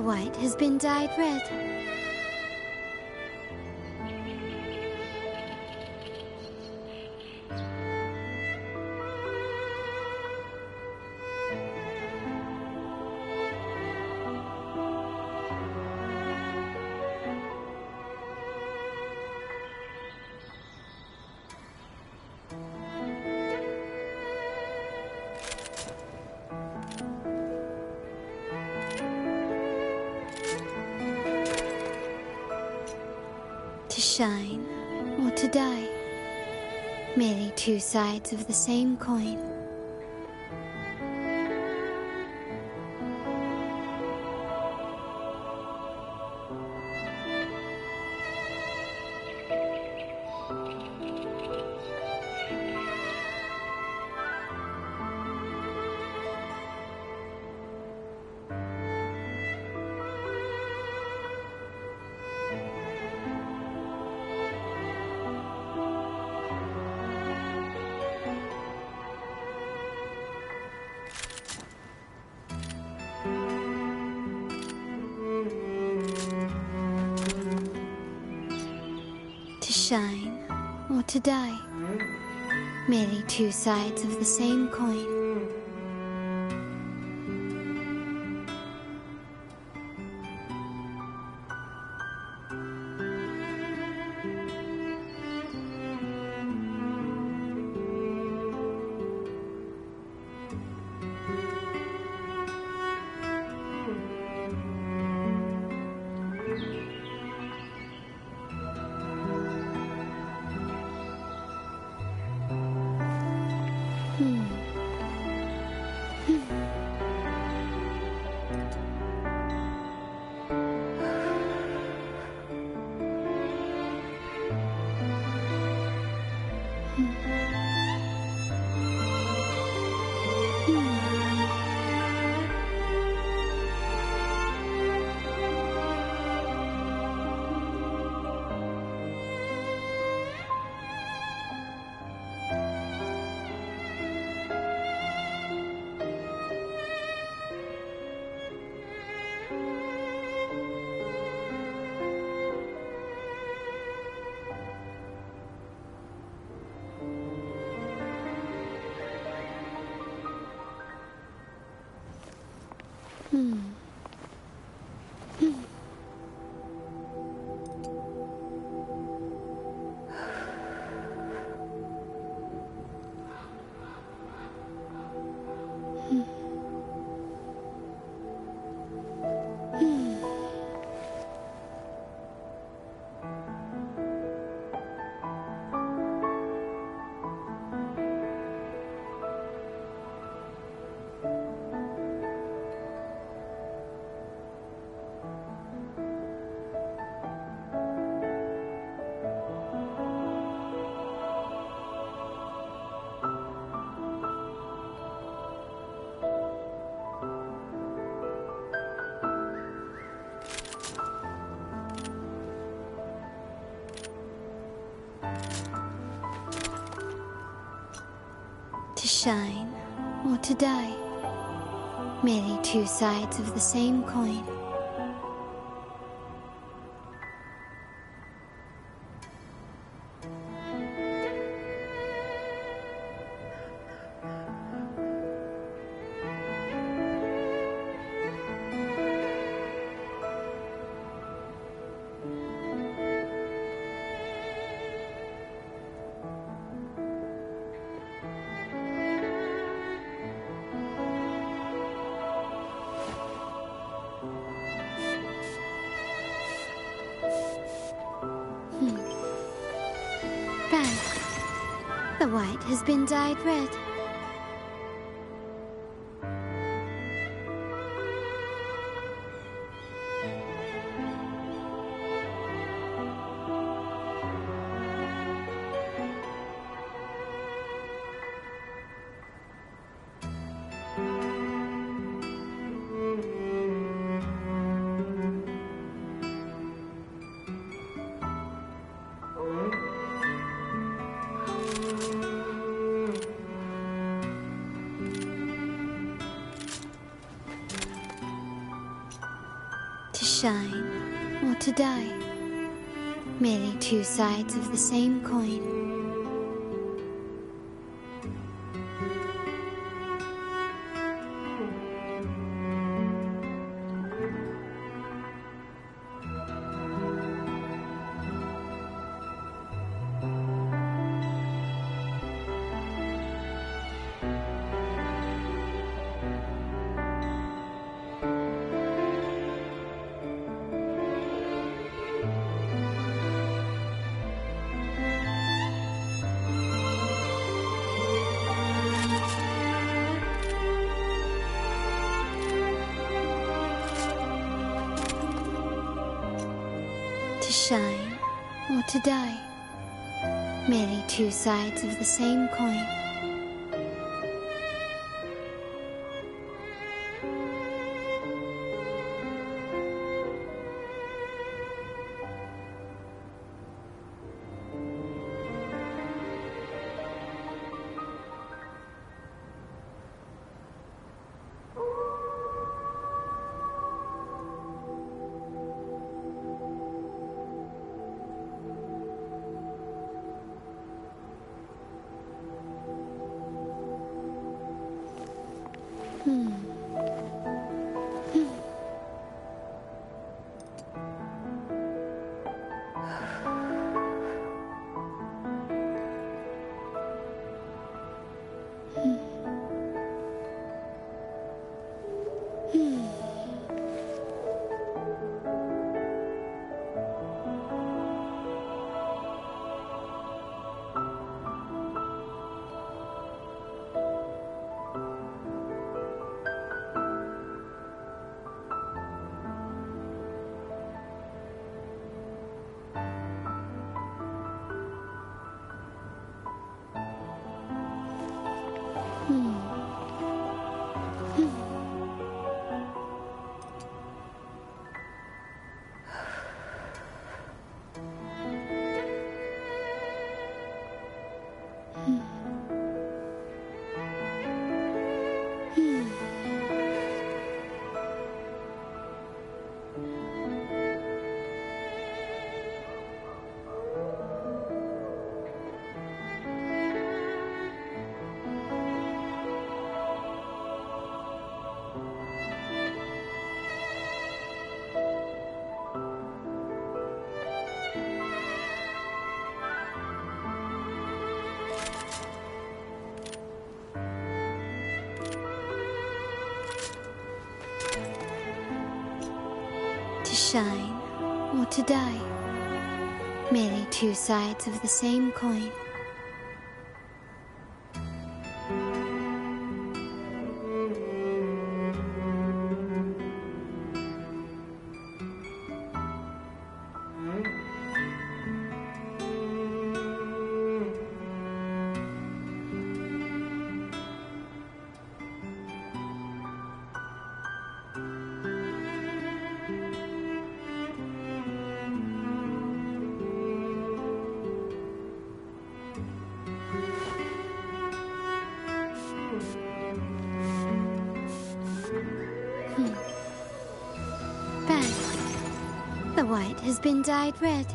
white has been dyed red. To shine or to die, merely two sides of the same coin. To shine or to die, merely two sides of the same coin. To shine or to die, merely two sides of the same coin. The white has been dyed red. shine or to die. Merely two sides of the same coin. To shine or to die. Merely two sides of the same coin. To shine or to die. Merely two sides of the same coin. Bad. The white has been dyed red.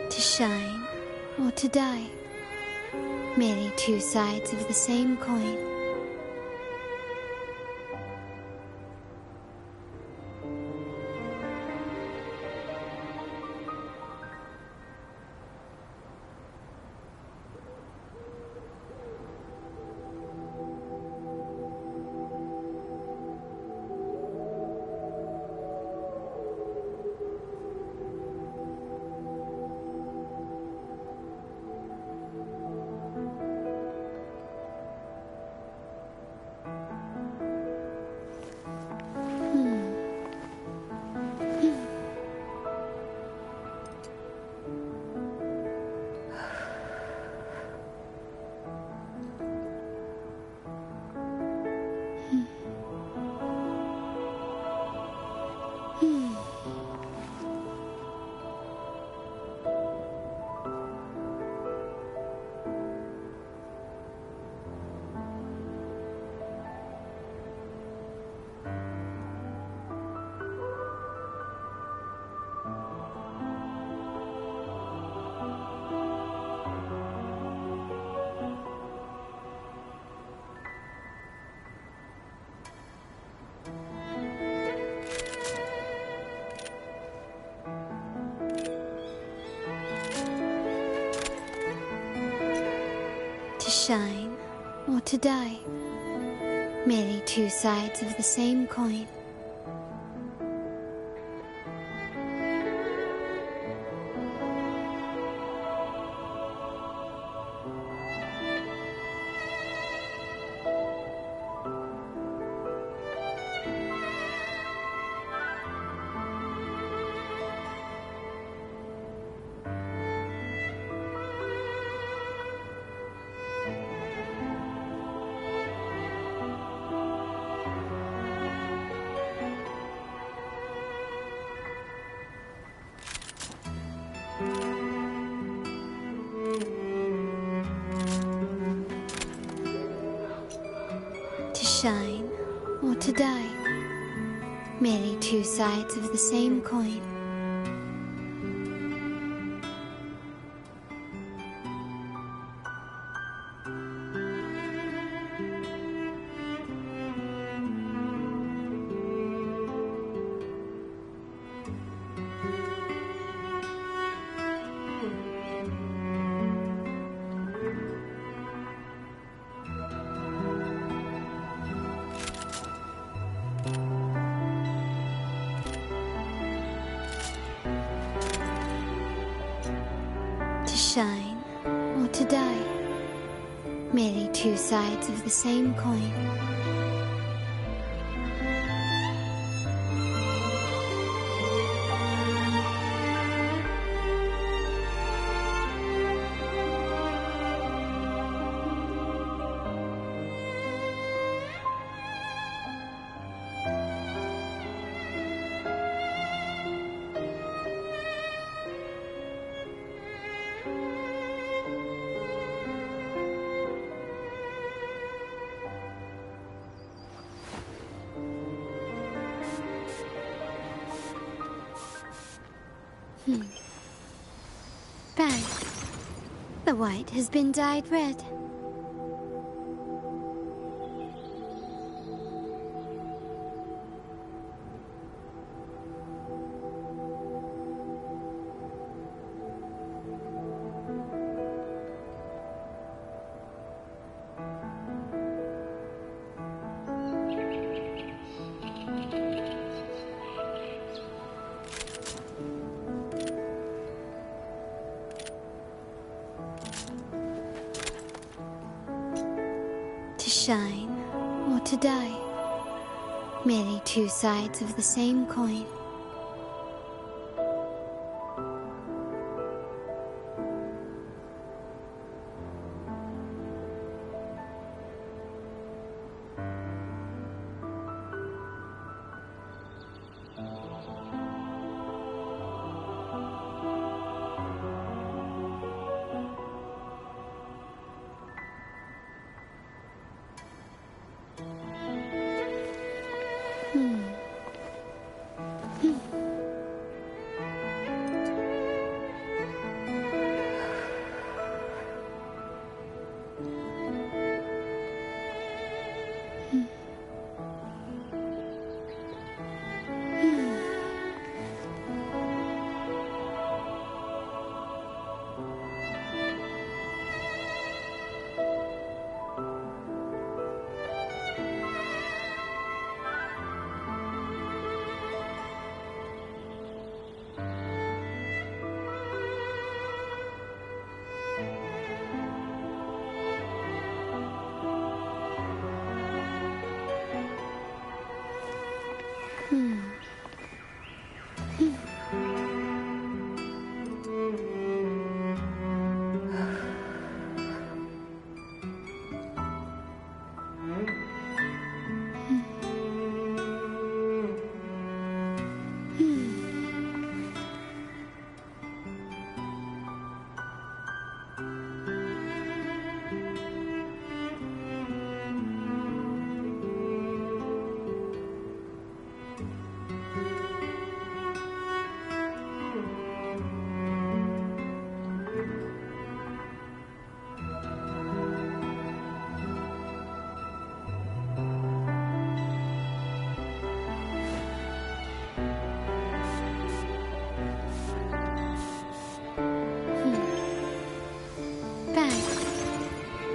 To shine or to die. Merely two sides of the same coin. To shine or to die, merely two sides of the same coin. To shine or to die, merely two sides of the same coin. To shine or to die, merely two sides of the same coin. Bang. The white has been dyed red. To shine or to die, merely two sides of the same coin.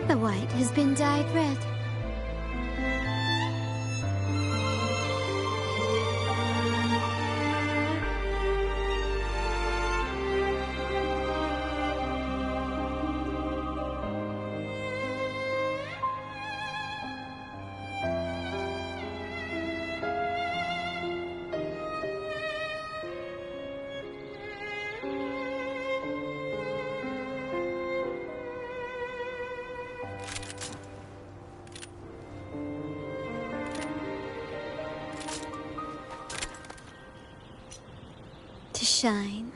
The white has been dyed red. To shine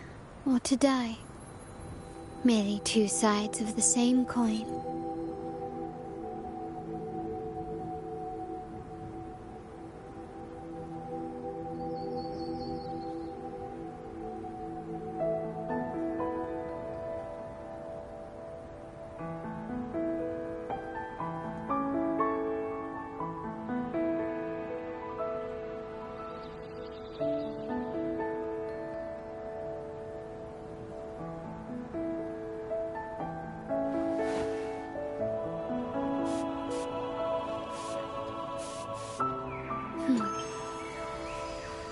or to die. Merely two sides of the same coin.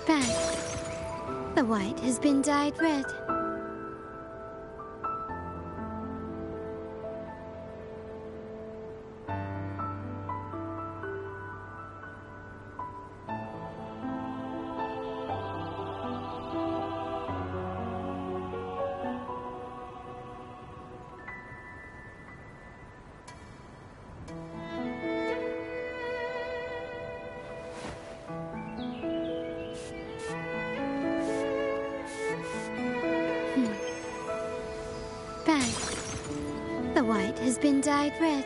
Bad. The white has been dyed red. Bad. The white has been dyed red.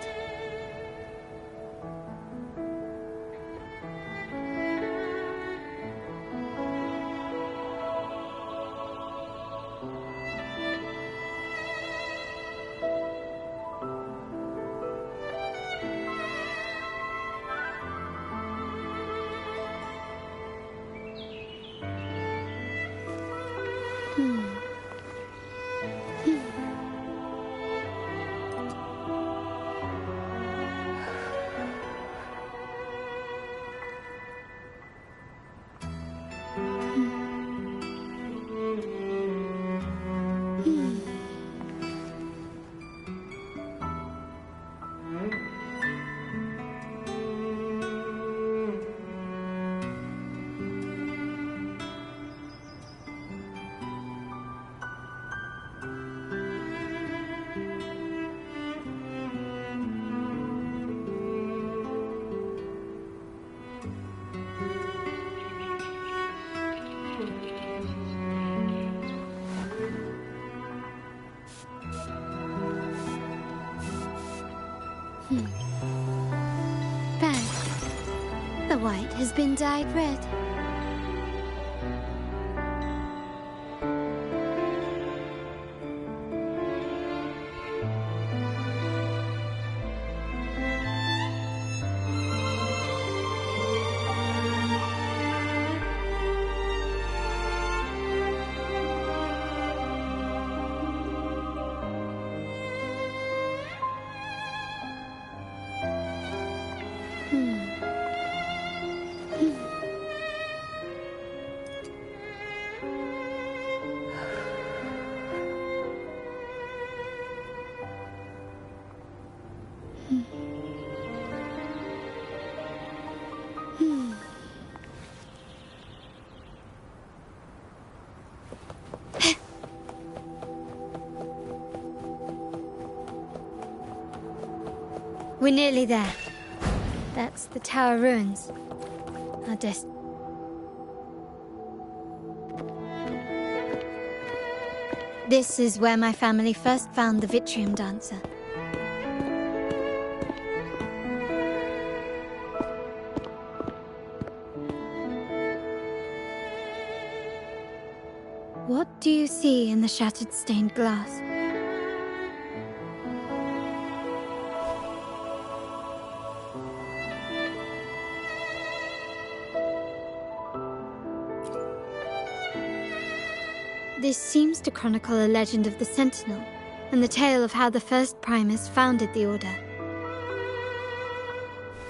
Bad. The white has been dyed red. We're nearly there. That's the tower ruins. Our This is where my family first found the Vitrium Dancer. What do you see in the shattered stained glass? This seems to chronicle a legend of the Sentinel, and the tale of how the first Primus founded the Order.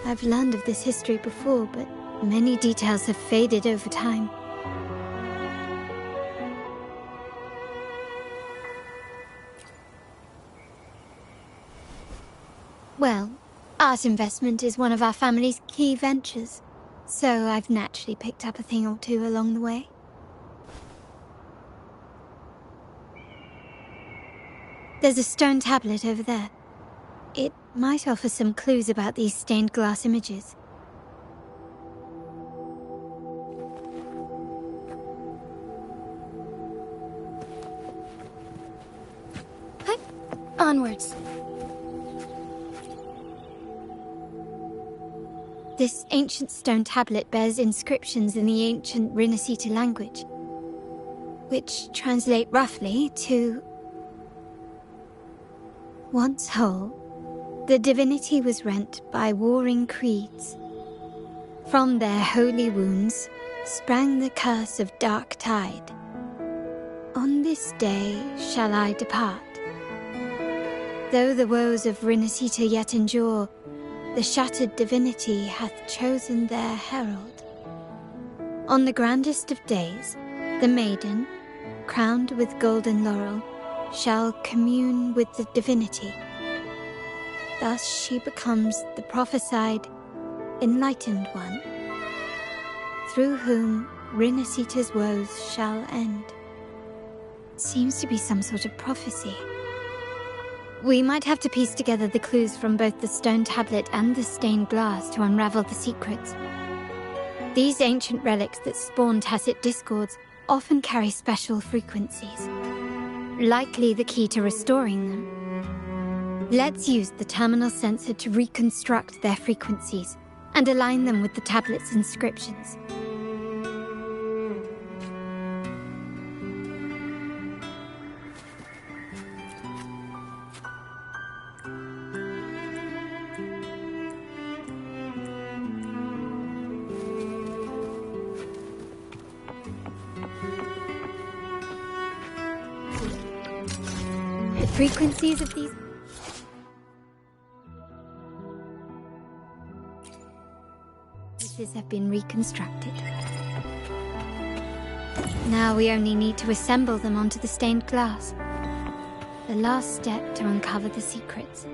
I've learned of this history before, but many details have faded over time. Well, art investment is one of our family's key ventures, so I've naturally picked up a thing or two along the way. There's a stone tablet over there. It might offer some clues about these stained glass images. Onwards. This ancient stone tablet bears inscriptions in the ancient Rinascita language, which translate roughly to... Once whole, the divinity was rent by warring creeds. From their holy wounds sprang the curse of dark tide. On this day shall I depart. Though the woes of Rinascita yet endure, the shattered divinity hath chosen their herald. On the grandest of days, the maiden, crowned with golden laurel, shall commune with the divinity. Thus she becomes the prophesied, enlightened one, through whom Rinascita's woes shall end. Seems to be some sort of prophecy. We might have to piece together the clues from both the stone tablet and the stained glass to unravel the secrets. These ancient relics that spawn tacit discords often carry special frequencies, likely the key to restoring them. Let's use the terminal sensor to reconstruct their frequencies and align them with the tablet's inscriptions. Frequencies of these pieces have been reconstructed. Now we only need to assemble them onto the stained glass. The last step to uncover the secrets.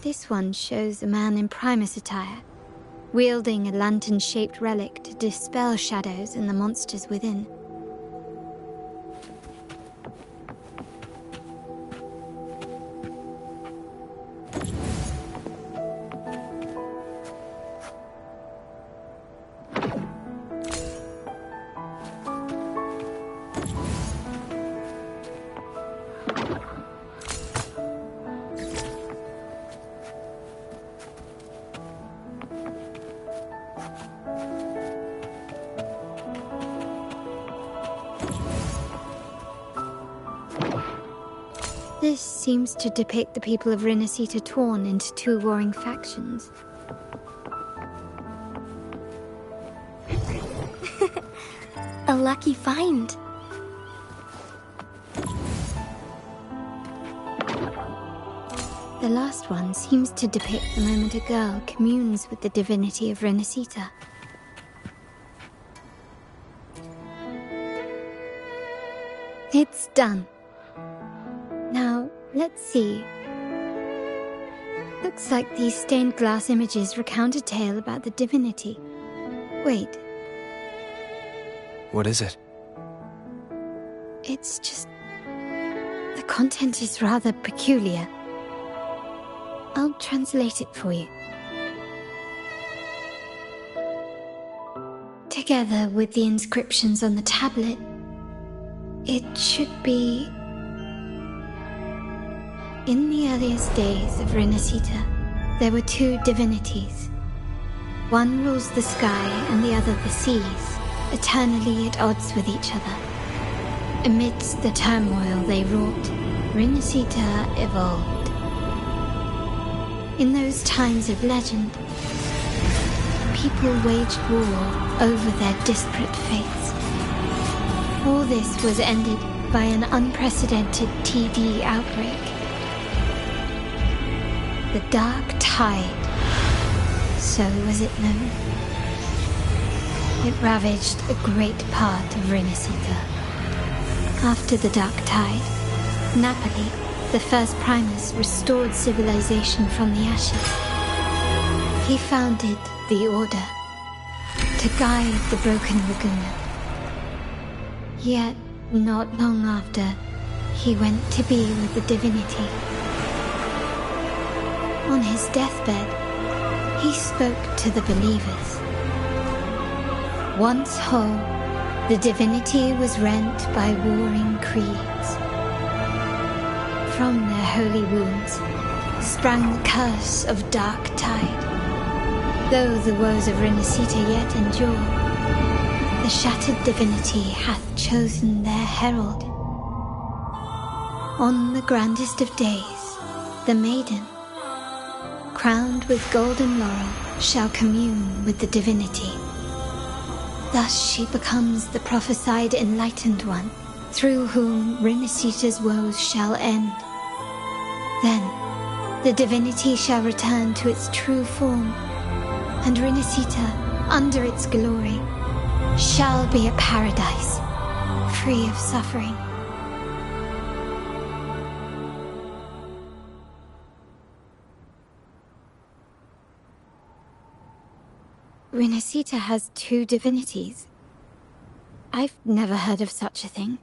This one shows a man in Primus attire, wielding a lantern-shaped relic to dispel shadows and the monsters within. This seems to depict the people of Rinascita torn into two warring factions. A lucky find. The last one seems to depict the moment a girl communes with the divinity of Rinascita. It's done. Now, let's see. Looks like these stained glass images recount a tale about the divinity. Wait. What is it? It's just... the content is rather peculiar. I'll translate it for you. Take together with the inscriptions on the tablet, it should be... In the earliest days of Renacita, there were two divinities. One rules the sky and the other the seas, eternally at odds with each other. Amidst the turmoil they wrought, Renacita evolved. In those times of legend, people waged war over their disparate fates. All this was ended by an unprecedented TD outbreak. The Dark Tide, so was it known. It ravaged a great part of Renacita. After the Dark Tide, Napoli, the first Primus, restored civilization from the ashes. He founded the Order to guide the broken Laguna. Yet, not long after, he went to be with the divinity. On his deathbed, he spoke to the believers. Once whole, the divinity was rent by warring creeds. From their holy wounds sprang the curse of Dark Tide. Though the woes of Renacita yet endure, the shattered divinity hath chosen their herald. On the grandest of days, the maiden, crowned with golden laurel, shall commune with the divinity. Thus she becomes the prophesied enlightened one, through whom Renacita's woes shall end. Then, the divinity shall return to its true form, and Renacita, under its glory, shall be a paradise, free of suffering. Renacita has two divinities. I've never heard of such a thing.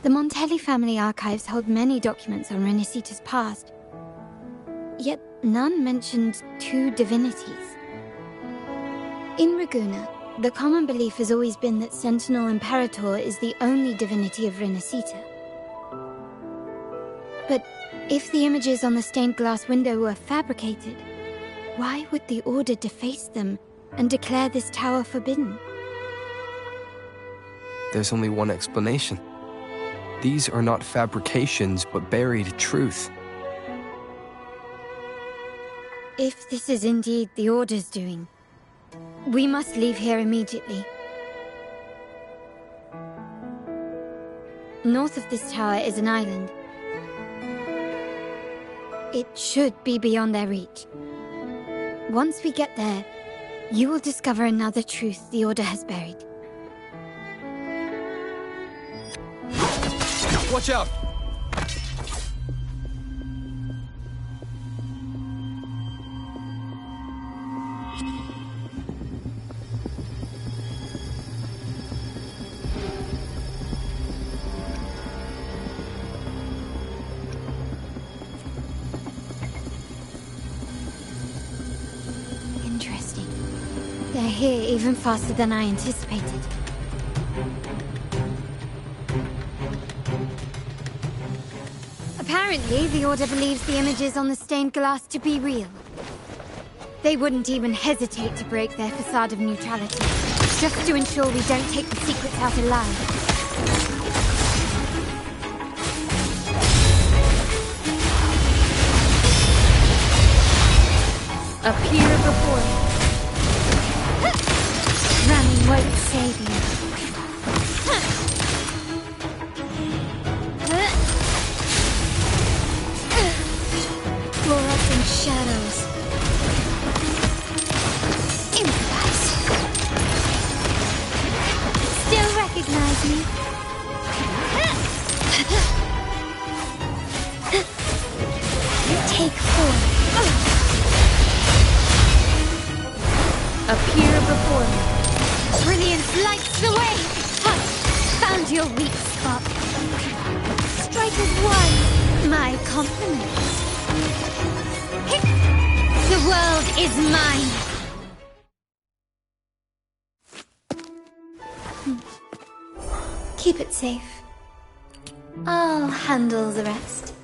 The Montelli family archives hold many documents on Renacita's past, yet none mentioned two divinities. In Ragusa, the common belief has always been that Sentinel Imperator is the only divinity of Renacita. But if the images on the stained glass window were fabricated, why would the Order deface them and declare this tower forbidden? There's only one explanation. These are not fabrications, but buried truth. If this is indeed the Order's doing, we must leave here immediately. North of this tower is an island. It should be beyond their reach. Once we get there, you will discover another truth the Order has buried. Watch out! Interesting. They're here even faster than I anticipated. Apparently, the Order believes the images on the stained glass to be real. They wouldn't even hesitate to break their facade of neutrality, just to ensure we don't take the secrets out alive. Appear before you. Running won't save you. Fluorescent shadows. Improvise. Still recognize me? Take form. Appear before me. Brilliance lights the way! Ha! Found your weak spot. Strike as one. My compliments. The world is mine. Keep it safe. I'll handle the rest.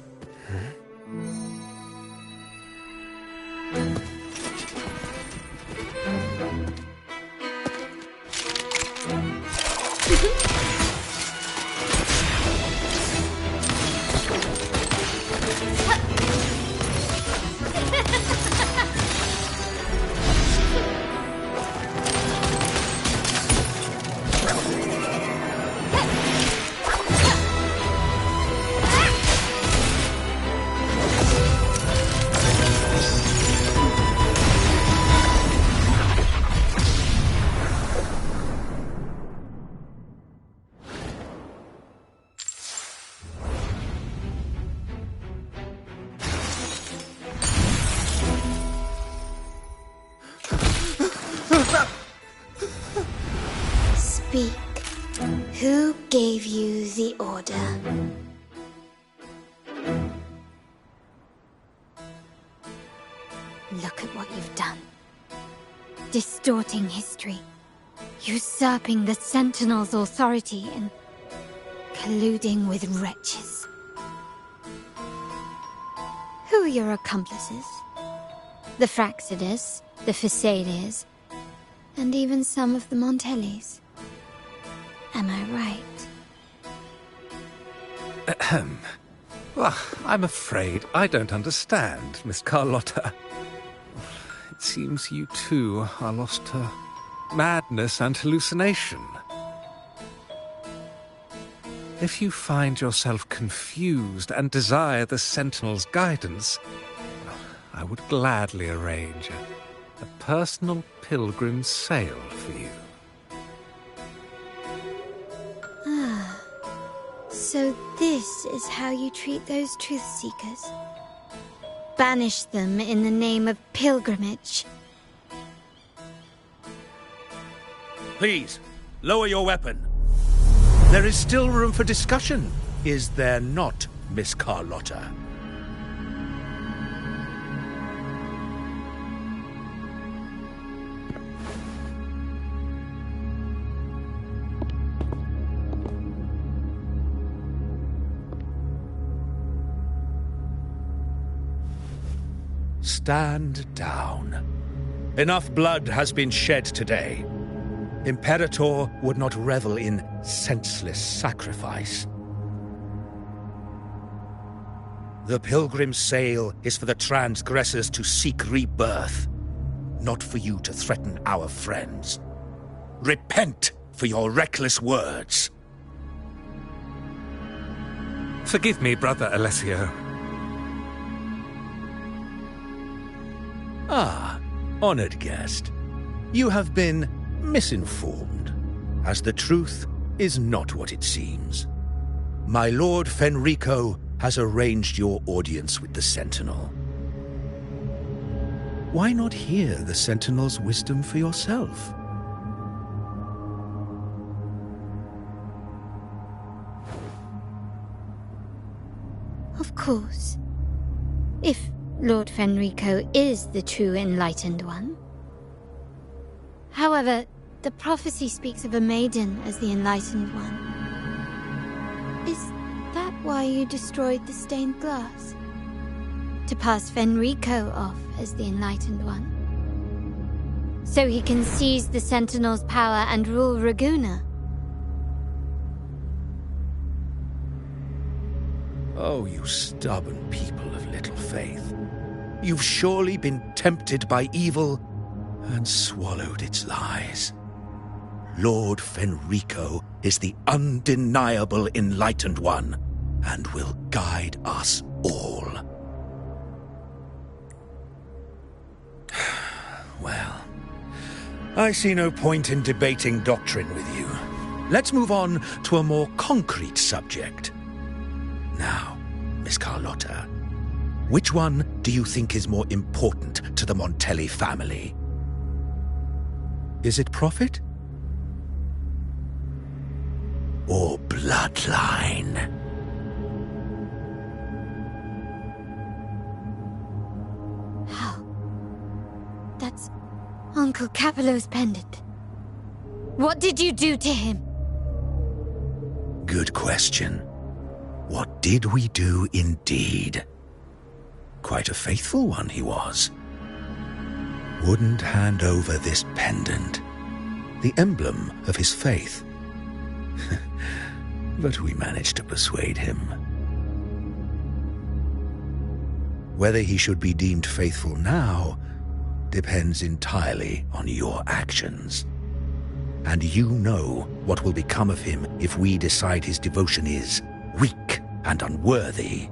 Speak. Who gave you the order? Look at what you've done. Distorting history. Usurping the Sentinel's authority and colluding with wretches. Who are your accomplices? The Fraxidus, the Phasaeliers, and even some of the Montellis. Am I right? Ahem. Well, I'm afraid I don't understand, Miss Carlotta. It seems you too are lost to madness and hallucination. If you find yourself confused and desire the Sentinel's guidance, I would gladly arrange a personal pilgrim's sail for you. Ah, so this is how you treat those truth seekers? Banish them in the name of pilgrimage. Please, lower your weapon. There is still room for discussion, is there not, Miss Carlotta? Stand down. Enough blood has been shed today. Imperator would not revel in senseless sacrifice. The pilgrim's sail is for the transgressors to seek rebirth, not for you to threaten our friends. Repent for your reckless words. Forgive me, Brother Alessio. Ah, honored guest. You have been misinformed, as the truth is not what it seems. My Lord Fenrico has arranged your audience with the Sentinel. Why not hear the Sentinel's wisdom for yourself? Of course. If Lord Fenrico is the true Enlightened One. However, the prophecy speaks of a maiden as the Enlightened One. Is that why you destroyed the stained glass? To pass Fenrico off as the Enlightened One? So he can seize the Sentinel's power and rule Raguna? Oh, you stubborn people of little faith. You've surely been tempted by evil and swallowed its lies. Lord Fenrico is the undeniable Enlightened One and will guide us all. Well, I see no point in debating doctrine with you. Let's move on to a more concrete subject. Now, Miss Carlotta, which one do you think is more important to the Montelli family? Is it profit? Or bloodline? How? That's Uncle Capello's pendant. What did you do to him? Good question. What did we do indeed? Quite a faithful one he was. Wouldn't hand over this pendant, the emblem of his faith. But we managed to persuade him. Whether he should be deemed faithful now depends entirely on your actions. And you know what will become of him if we decide his devotion is weak and unworthy.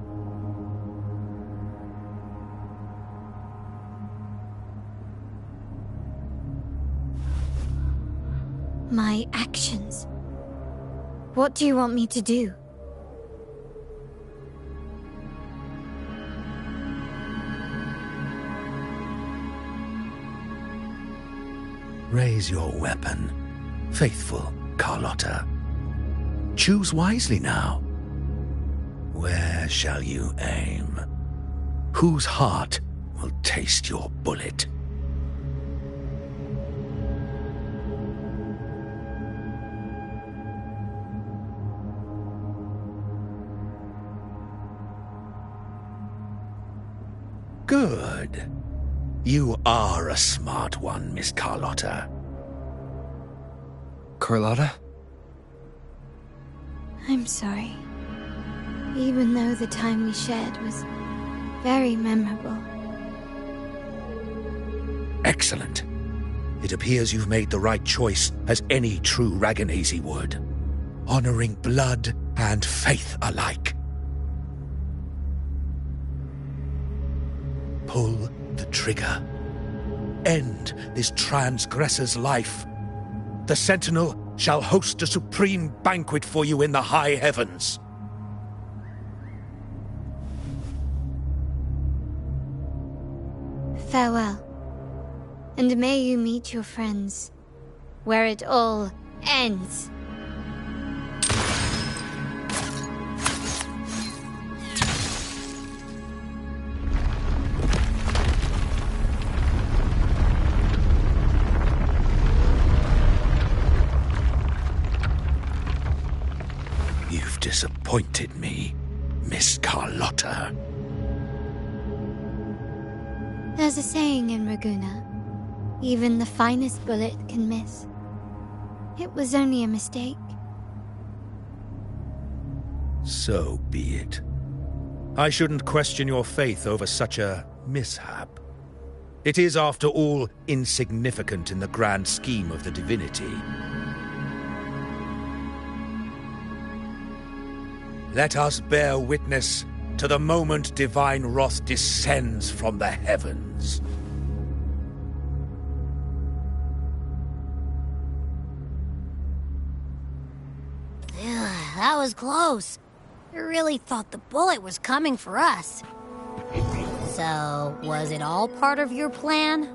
My actions? What do you want me to do? Raise your weapon, faithful Carlotta. Choose wisely now. Where shall you aim? Whose heart will taste your bullet? Good. You are a smart one, Miss Carlotta. Carlotta? I'm sorry. Even though the time we shared was very memorable. Excellent. It appears you've made the right choice, as any true Raganazi would. Honoring blood and faith alike. Pull the trigger. End this transgressor's life. The Sentinel shall host a supreme banquet for you in the high heavens. Farewell. And may you meet your friends where it all ends. You've disappointed me, Miss Carlotta. There's a saying in Raguna, even the finest bullet can miss. It was only a mistake. So be it. I shouldn't question your faith over such a mishap. It is, after all, insignificant in the grand scheme of the divinity. Let us bear witness to the moment divine wrath descends from the heavens. That was close. I really thought the bullet was coming for us. So, was it all part of your plan?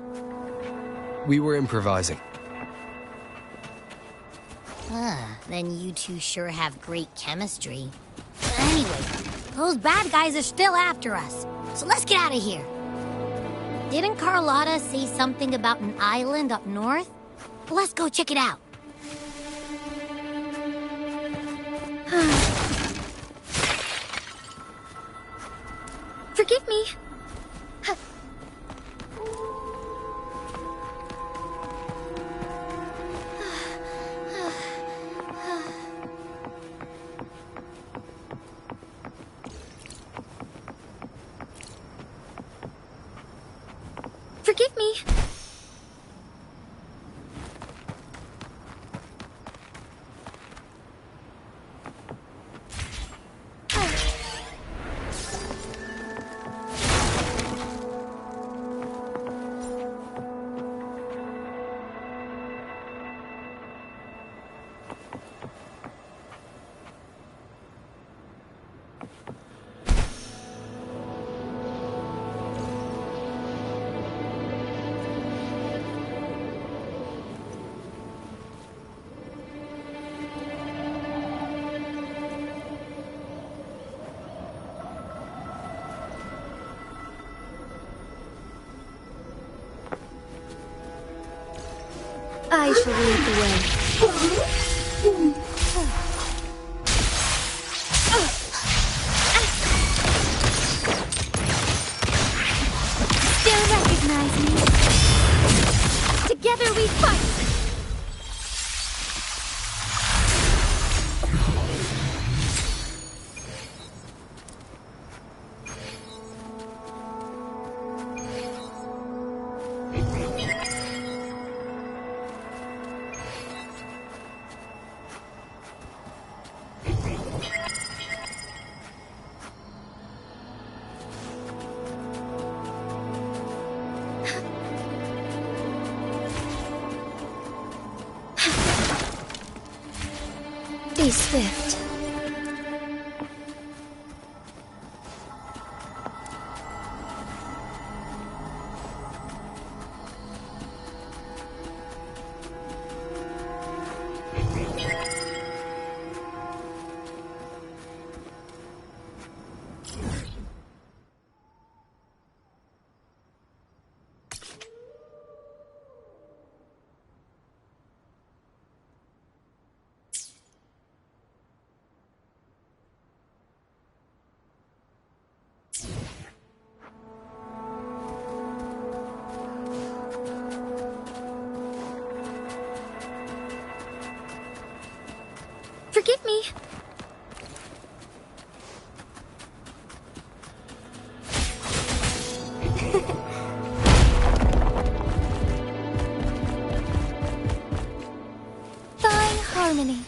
We were improvising. Then you two sure have great chemistry. Anyway, those bad guys are still after us, so let's get out of here. Didn't Carlotta say something about an island up north? Let's go check it out. Forgive me. Forgive me. I shall lead the way. Together we fight! Be swift. Forgive me. Fine harmony.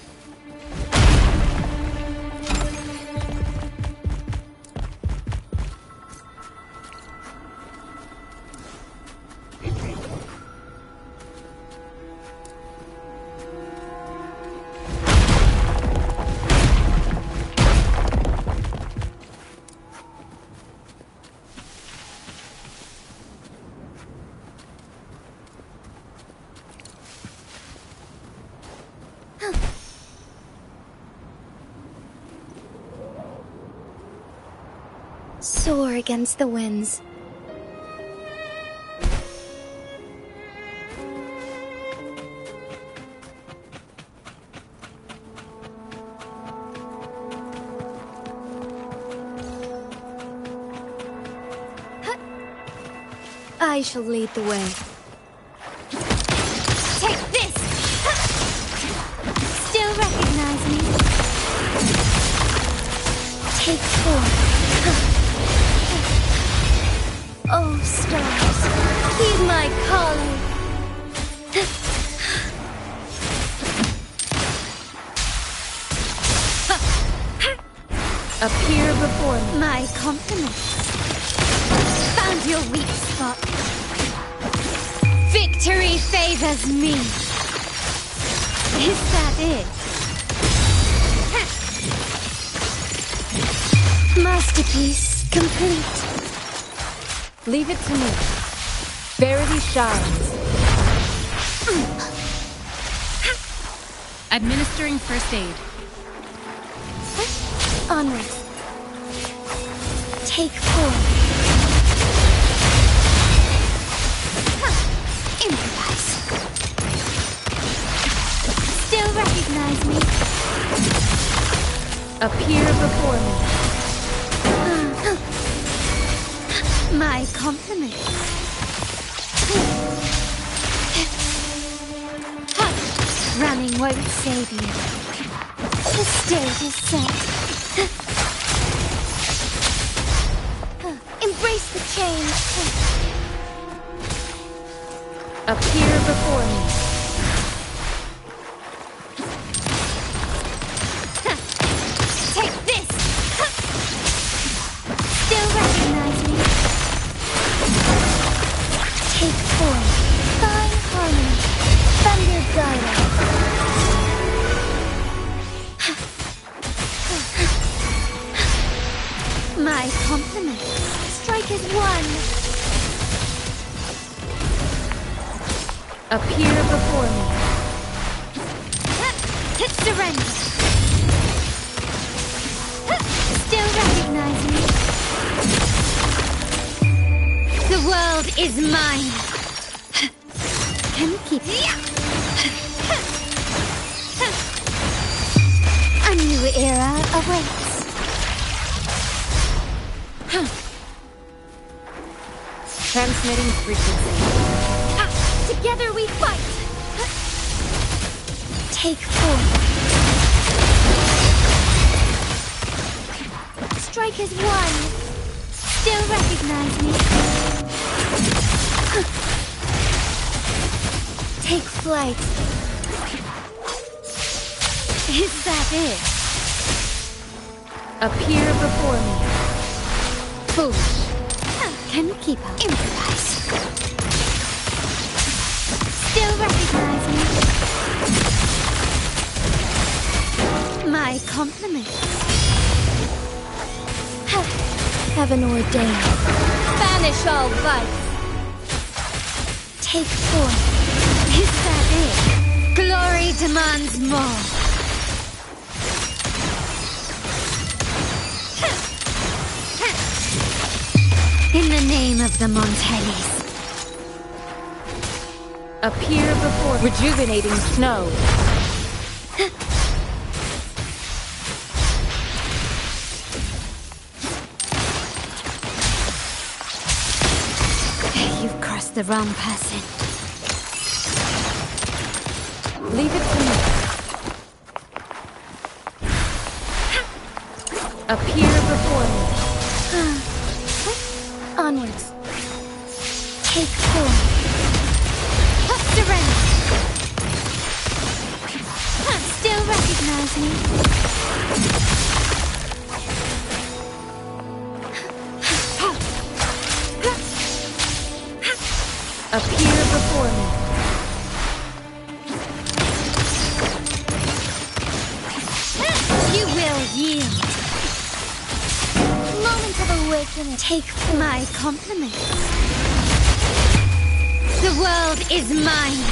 Soar against the winds. I shall lead the way. Take this! Still recognize me? Take 4. Oh, stars, heed my calling. Appear before me. My compliments. Found your weak spot. Victory favors me. Is that it? Masterpiece complete. Leave it to me. Verity shines. Administering first aid. Onward. Take 4. Improvise. Still recognize me? Appear before me. My compliments. Running won't save you. The stage is set. Embrace the change. Appear before me. Take this! Still recognize me? Take 4. Fine harmony. Thunder guidance. My compliments. Strike as one. Appear before me. Surrender. Still recognize me? The world is mine. Can you keep it? A new era awaits. Transmitting frequency. Together Together we fight! Take 4. Strike as 1. Still recognize me? Take flight. Is that it? Appear before me. Foolish. Can you keep up? Improvise. Still recognize me? My compliments. Heaven ordained. Banish all vice. Take 4. Is that it? Glory demands more. In the name of the Montellis. Appear before rejuvenating snow. You've crossed the wrong person. Leave it to me. Appear before me. Onwards. Take 4. Surrender. Still recognize me? Appear before me. You will yield. Moment of awakening. Take my compliments. The world is mine.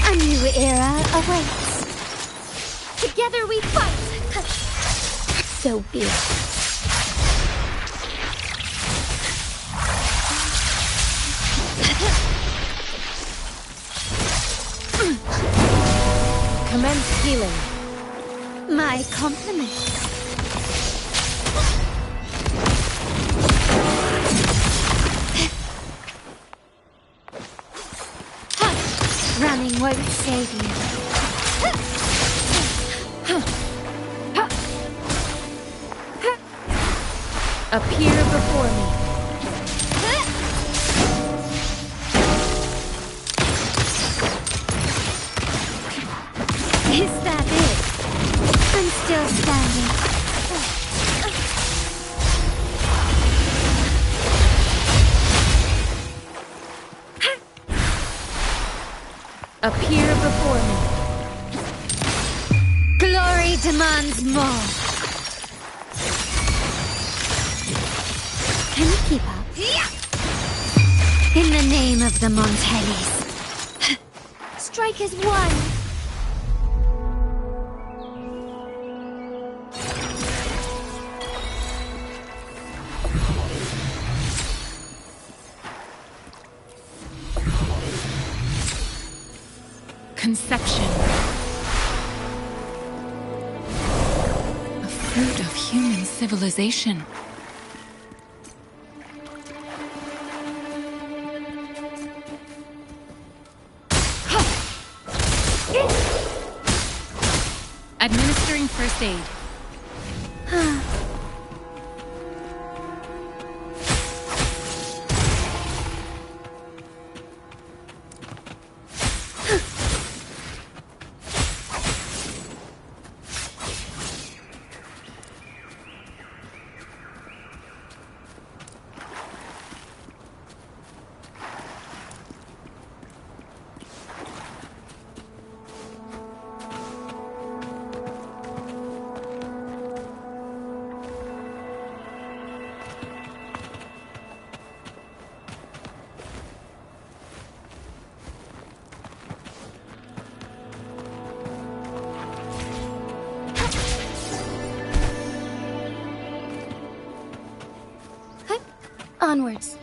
A new era awaits. Together we fight. So be it. Commence healing. My compliments. Running won't save you. Appear before me. Is that it? I'm still standing. Appear before me. Glory demands more. Can you keep up? In the name of the Montellis. Strike as 1. Conception. A fruit of human civilization. Administering first aid. Onwards.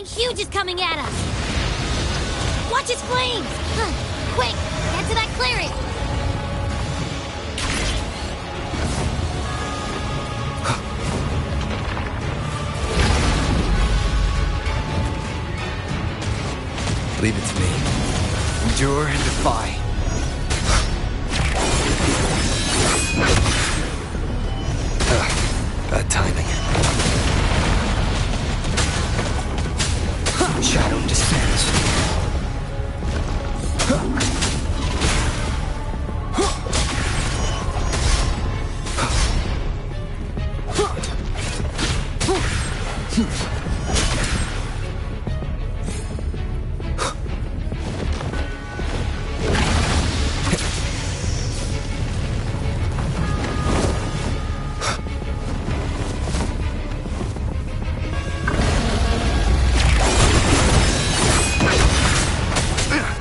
huge is coming at us! Watch its flames! Quick, get to that clearing! Leave it to me. Endure and defy. Bad timing. Shadow descends.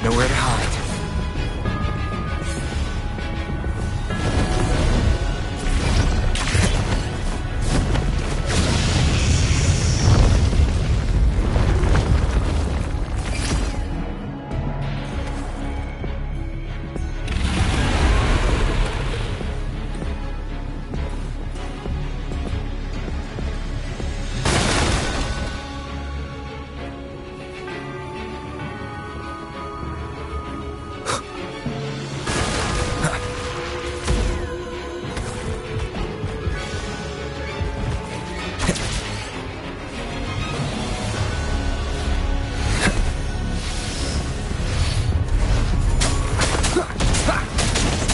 Nowhere to hide.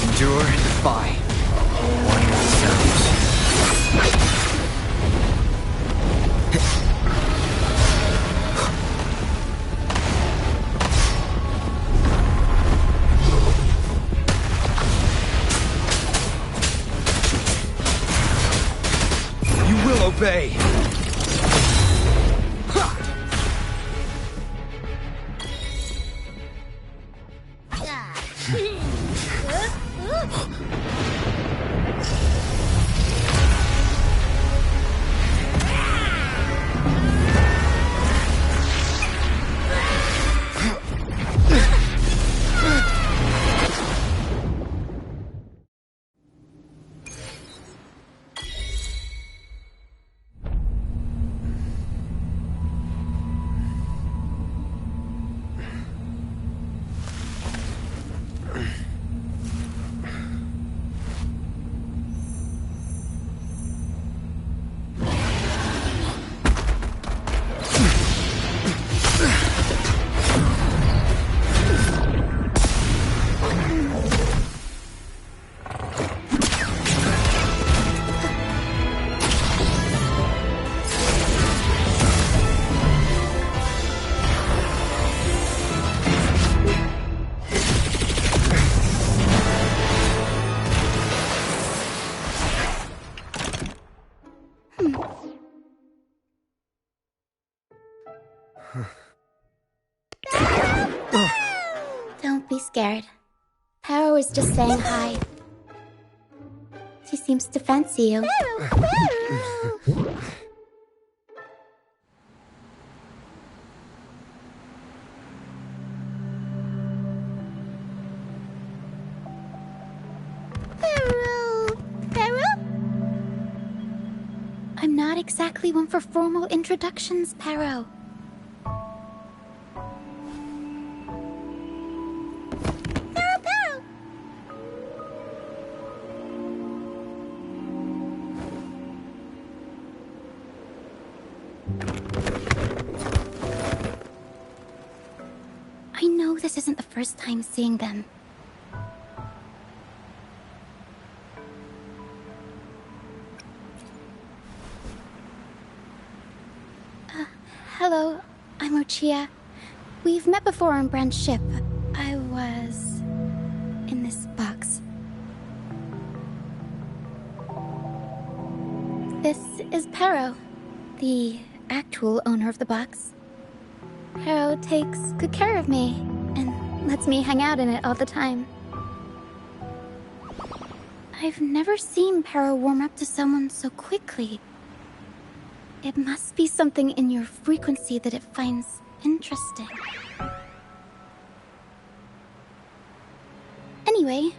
Endure and defy. One sounds. You will obey. Don't be scared. Paro is just saying hi. She seems to fancy you. I'm not exactly one for formal introductions, Paro. I know this isn't the first time seeing them. Hello, I'm Ochia. We've met before on Brand's ship. I was in this box. This is Paro, the actual owner of the box. Paro takes good care of me and lets me hang out in it all the time. I've never seen Paro warm up to someone so quickly. It must be something in your frequency that it finds interesting. Anyway,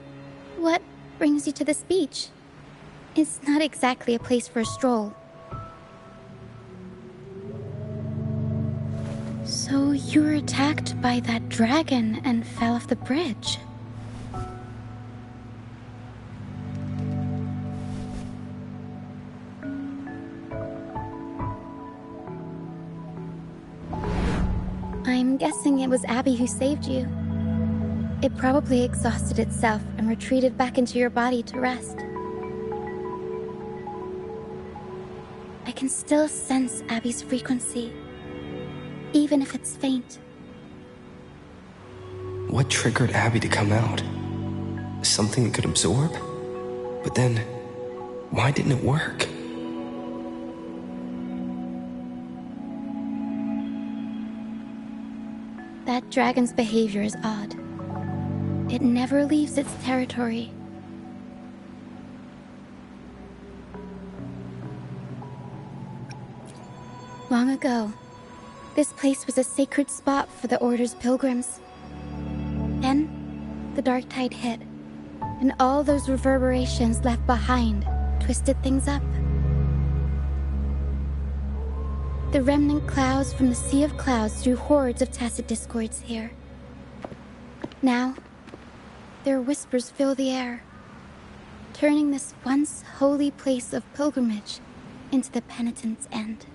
what brings you to this beach? It's not exactly a place for a stroll. So you were attacked by that dragon and fell off the bridge. I'm guessing it was Abby who saved you. It probably exhausted itself and retreated back into your body to rest. I can still sense Abby's frequency, even if it's faint. What triggered Abby to come out? Something it could absorb? But then, why didn't it work? That dragon's behavior is odd. It never leaves its territory. Long ago, this place was a sacred spot for the Order's pilgrims. Then, the dark tide hit, and all those reverberations left behind twisted things up. The remnant clouds from the Sea of Clouds drew hordes of tacit discords here. Now, their whispers fill the air, turning this once holy place of pilgrimage into the penitent's end.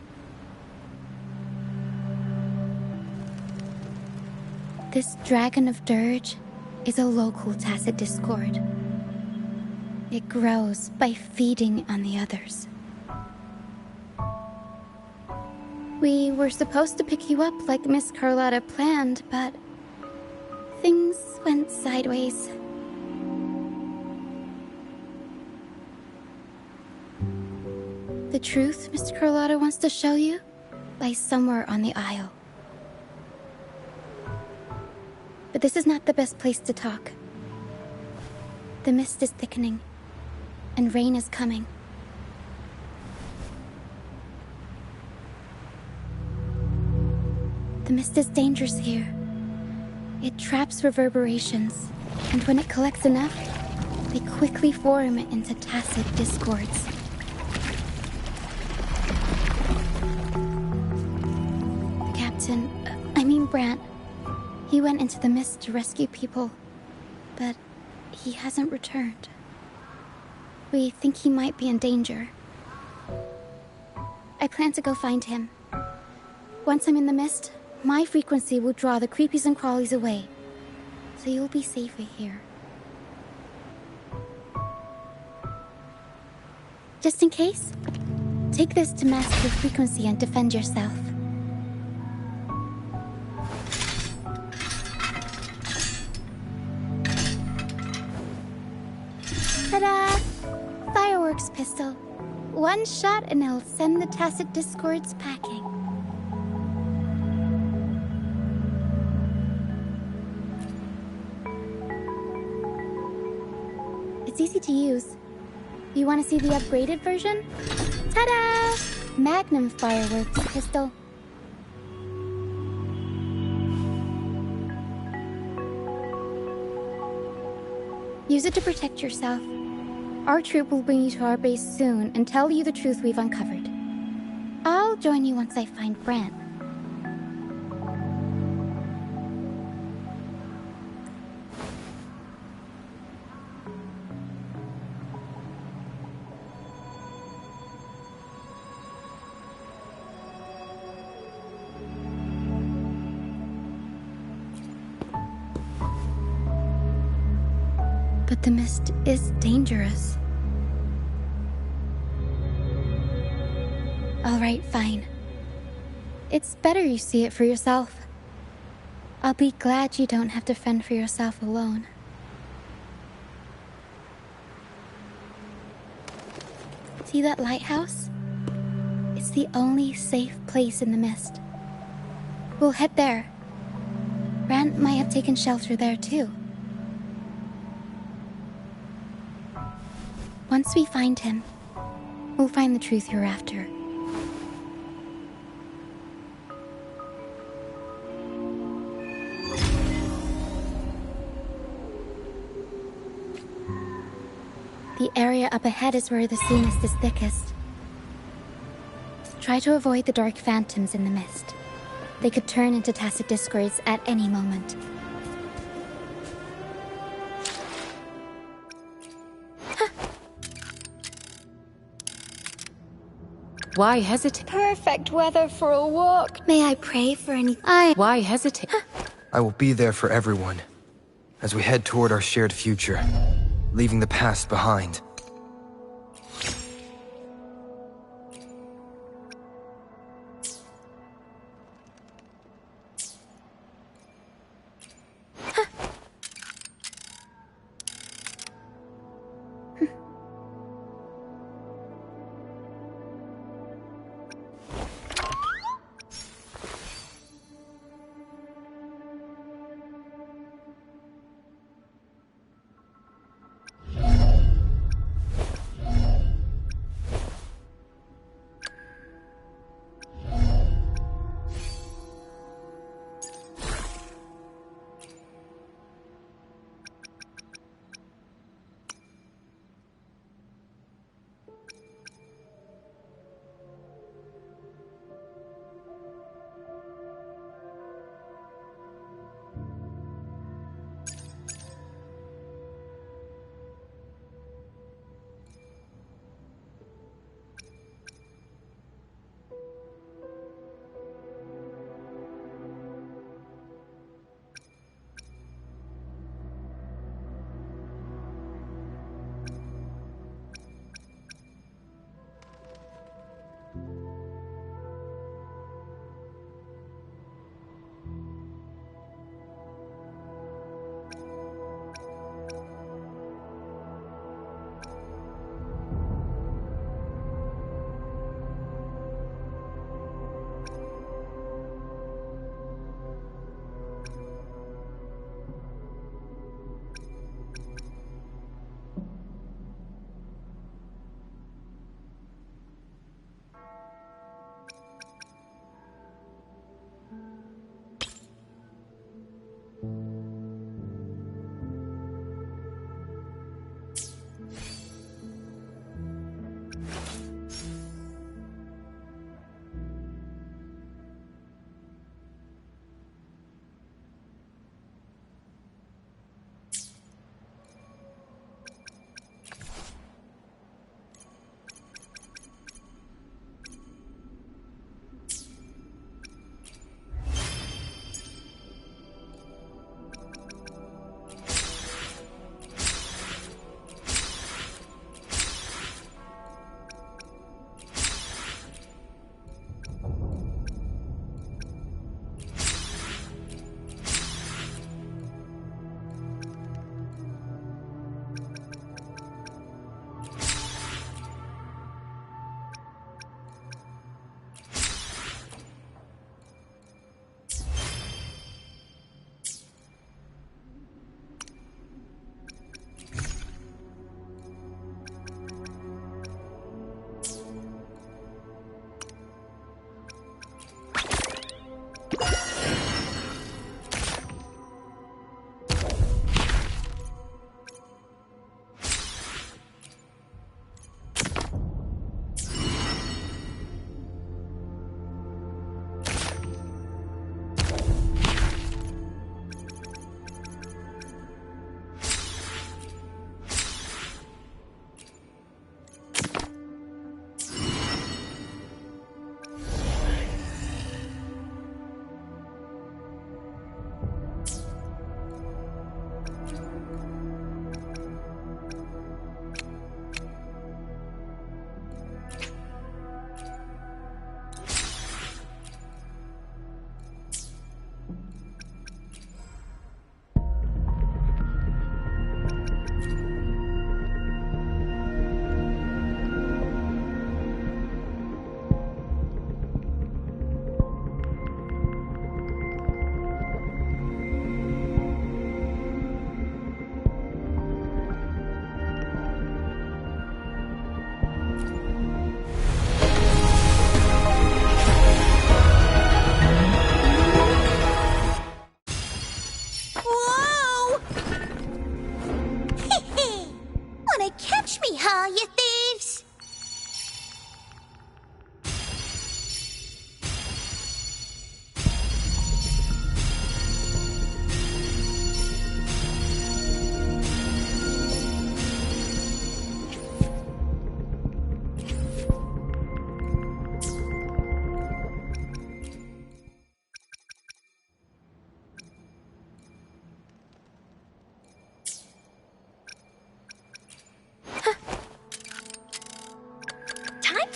This Dragon of Dirge is a local tacit discord. It grows by feeding on the others. We were supposed to pick you up like Miss Carlotta planned, but things went sideways. The truth Mr. Carlotta wants to show you lies somewhere on the Isle. But this is not the best place to talk. The mist is thickening, and rain is coming. The mist is dangerous here. It traps reverberations, and when it collects enough, they quickly form into tacit discords. The captain, Brant, he went into the mist to rescue people, but he hasn't returned. We think he might be in danger. I plan to go find him. Once I'm in the mist, my frequency will draw the creepies and crawlies away, so you'll be safer here. Just in case, take this to mask your frequency and defend yourself. Ta-da! Fireworks pistol. One shot and it'll send the tacit discords packing. It's easy to use. You want to see the upgraded version? Ta-da! Magnum fireworks pistol. Use it to protect yourself. Our troop will bring you to our base soon and tell you the truth we've uncovered. I'll join you once I find Brant. But the mist is dangerous. All right, fine. It's better you see it for yourself. I'll be glad you don't have to fend for yourself alone. See that lighthouse? It's the only safe place in the mist. We'll head there. Brant might have taken shelter there too. Once we find him, we'll find the truth you're after. The area up ahead is where the sea mist is thickest. Try to avoid the dark phantoms in the mist. They could turn into tacit discords at any moment. Why hesitate? Perfect weather for a walk. May I pray for any... Why hesitate? I will be there for everyone as we head toward our shared future, leaving the past behind.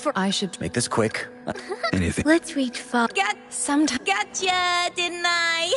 for. I should make this quick. Anything. Let's reach far. Gotcha, didn't I?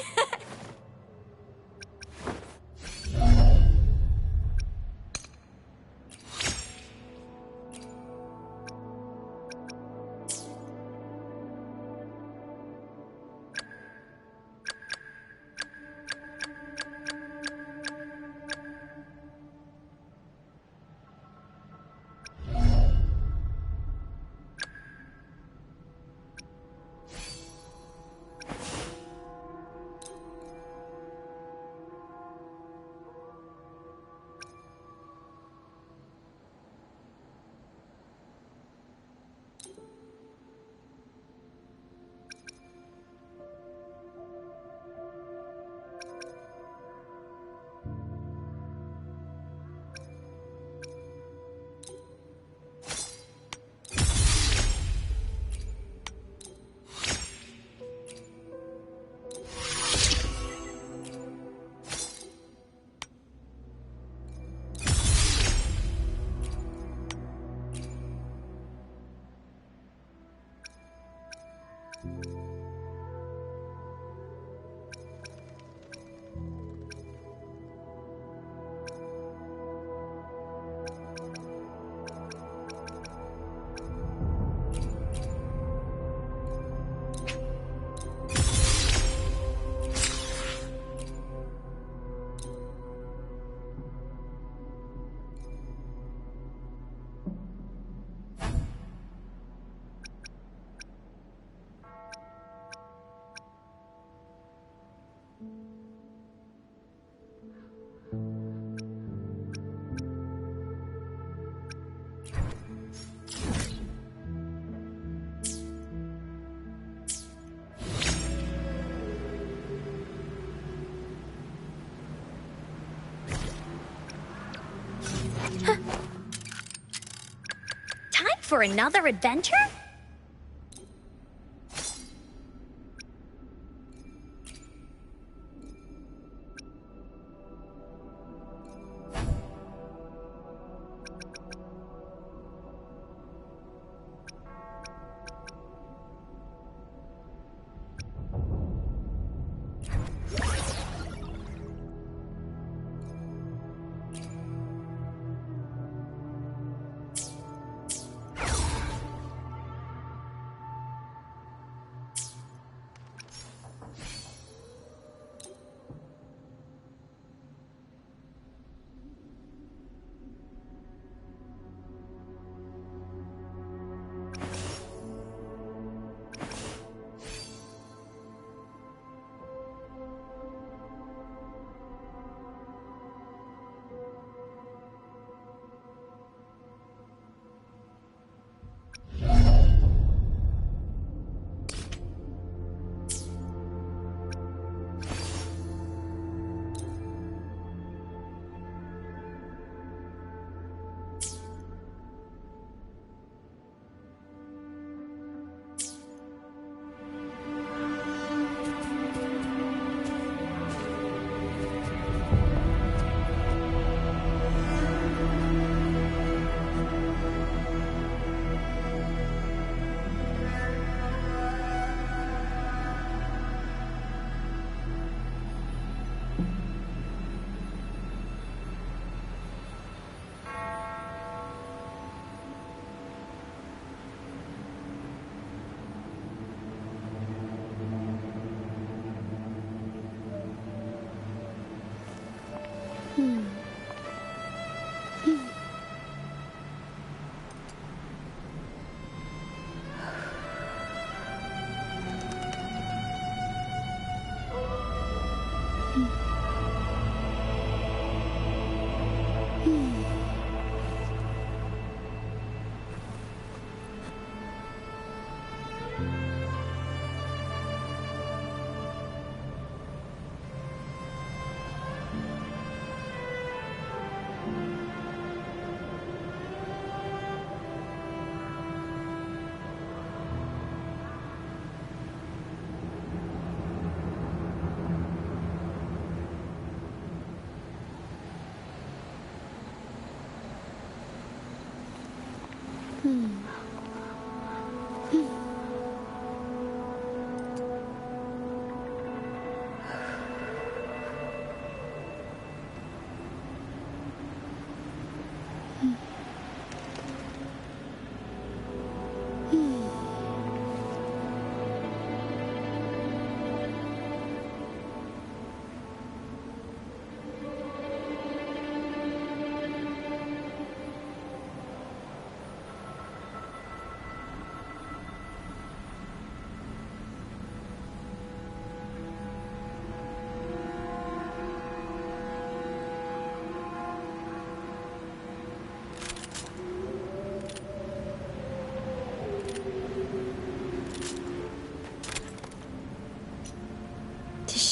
Time for another adventure?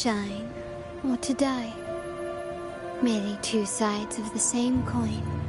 shine or to die. Merely two sides of the same coin.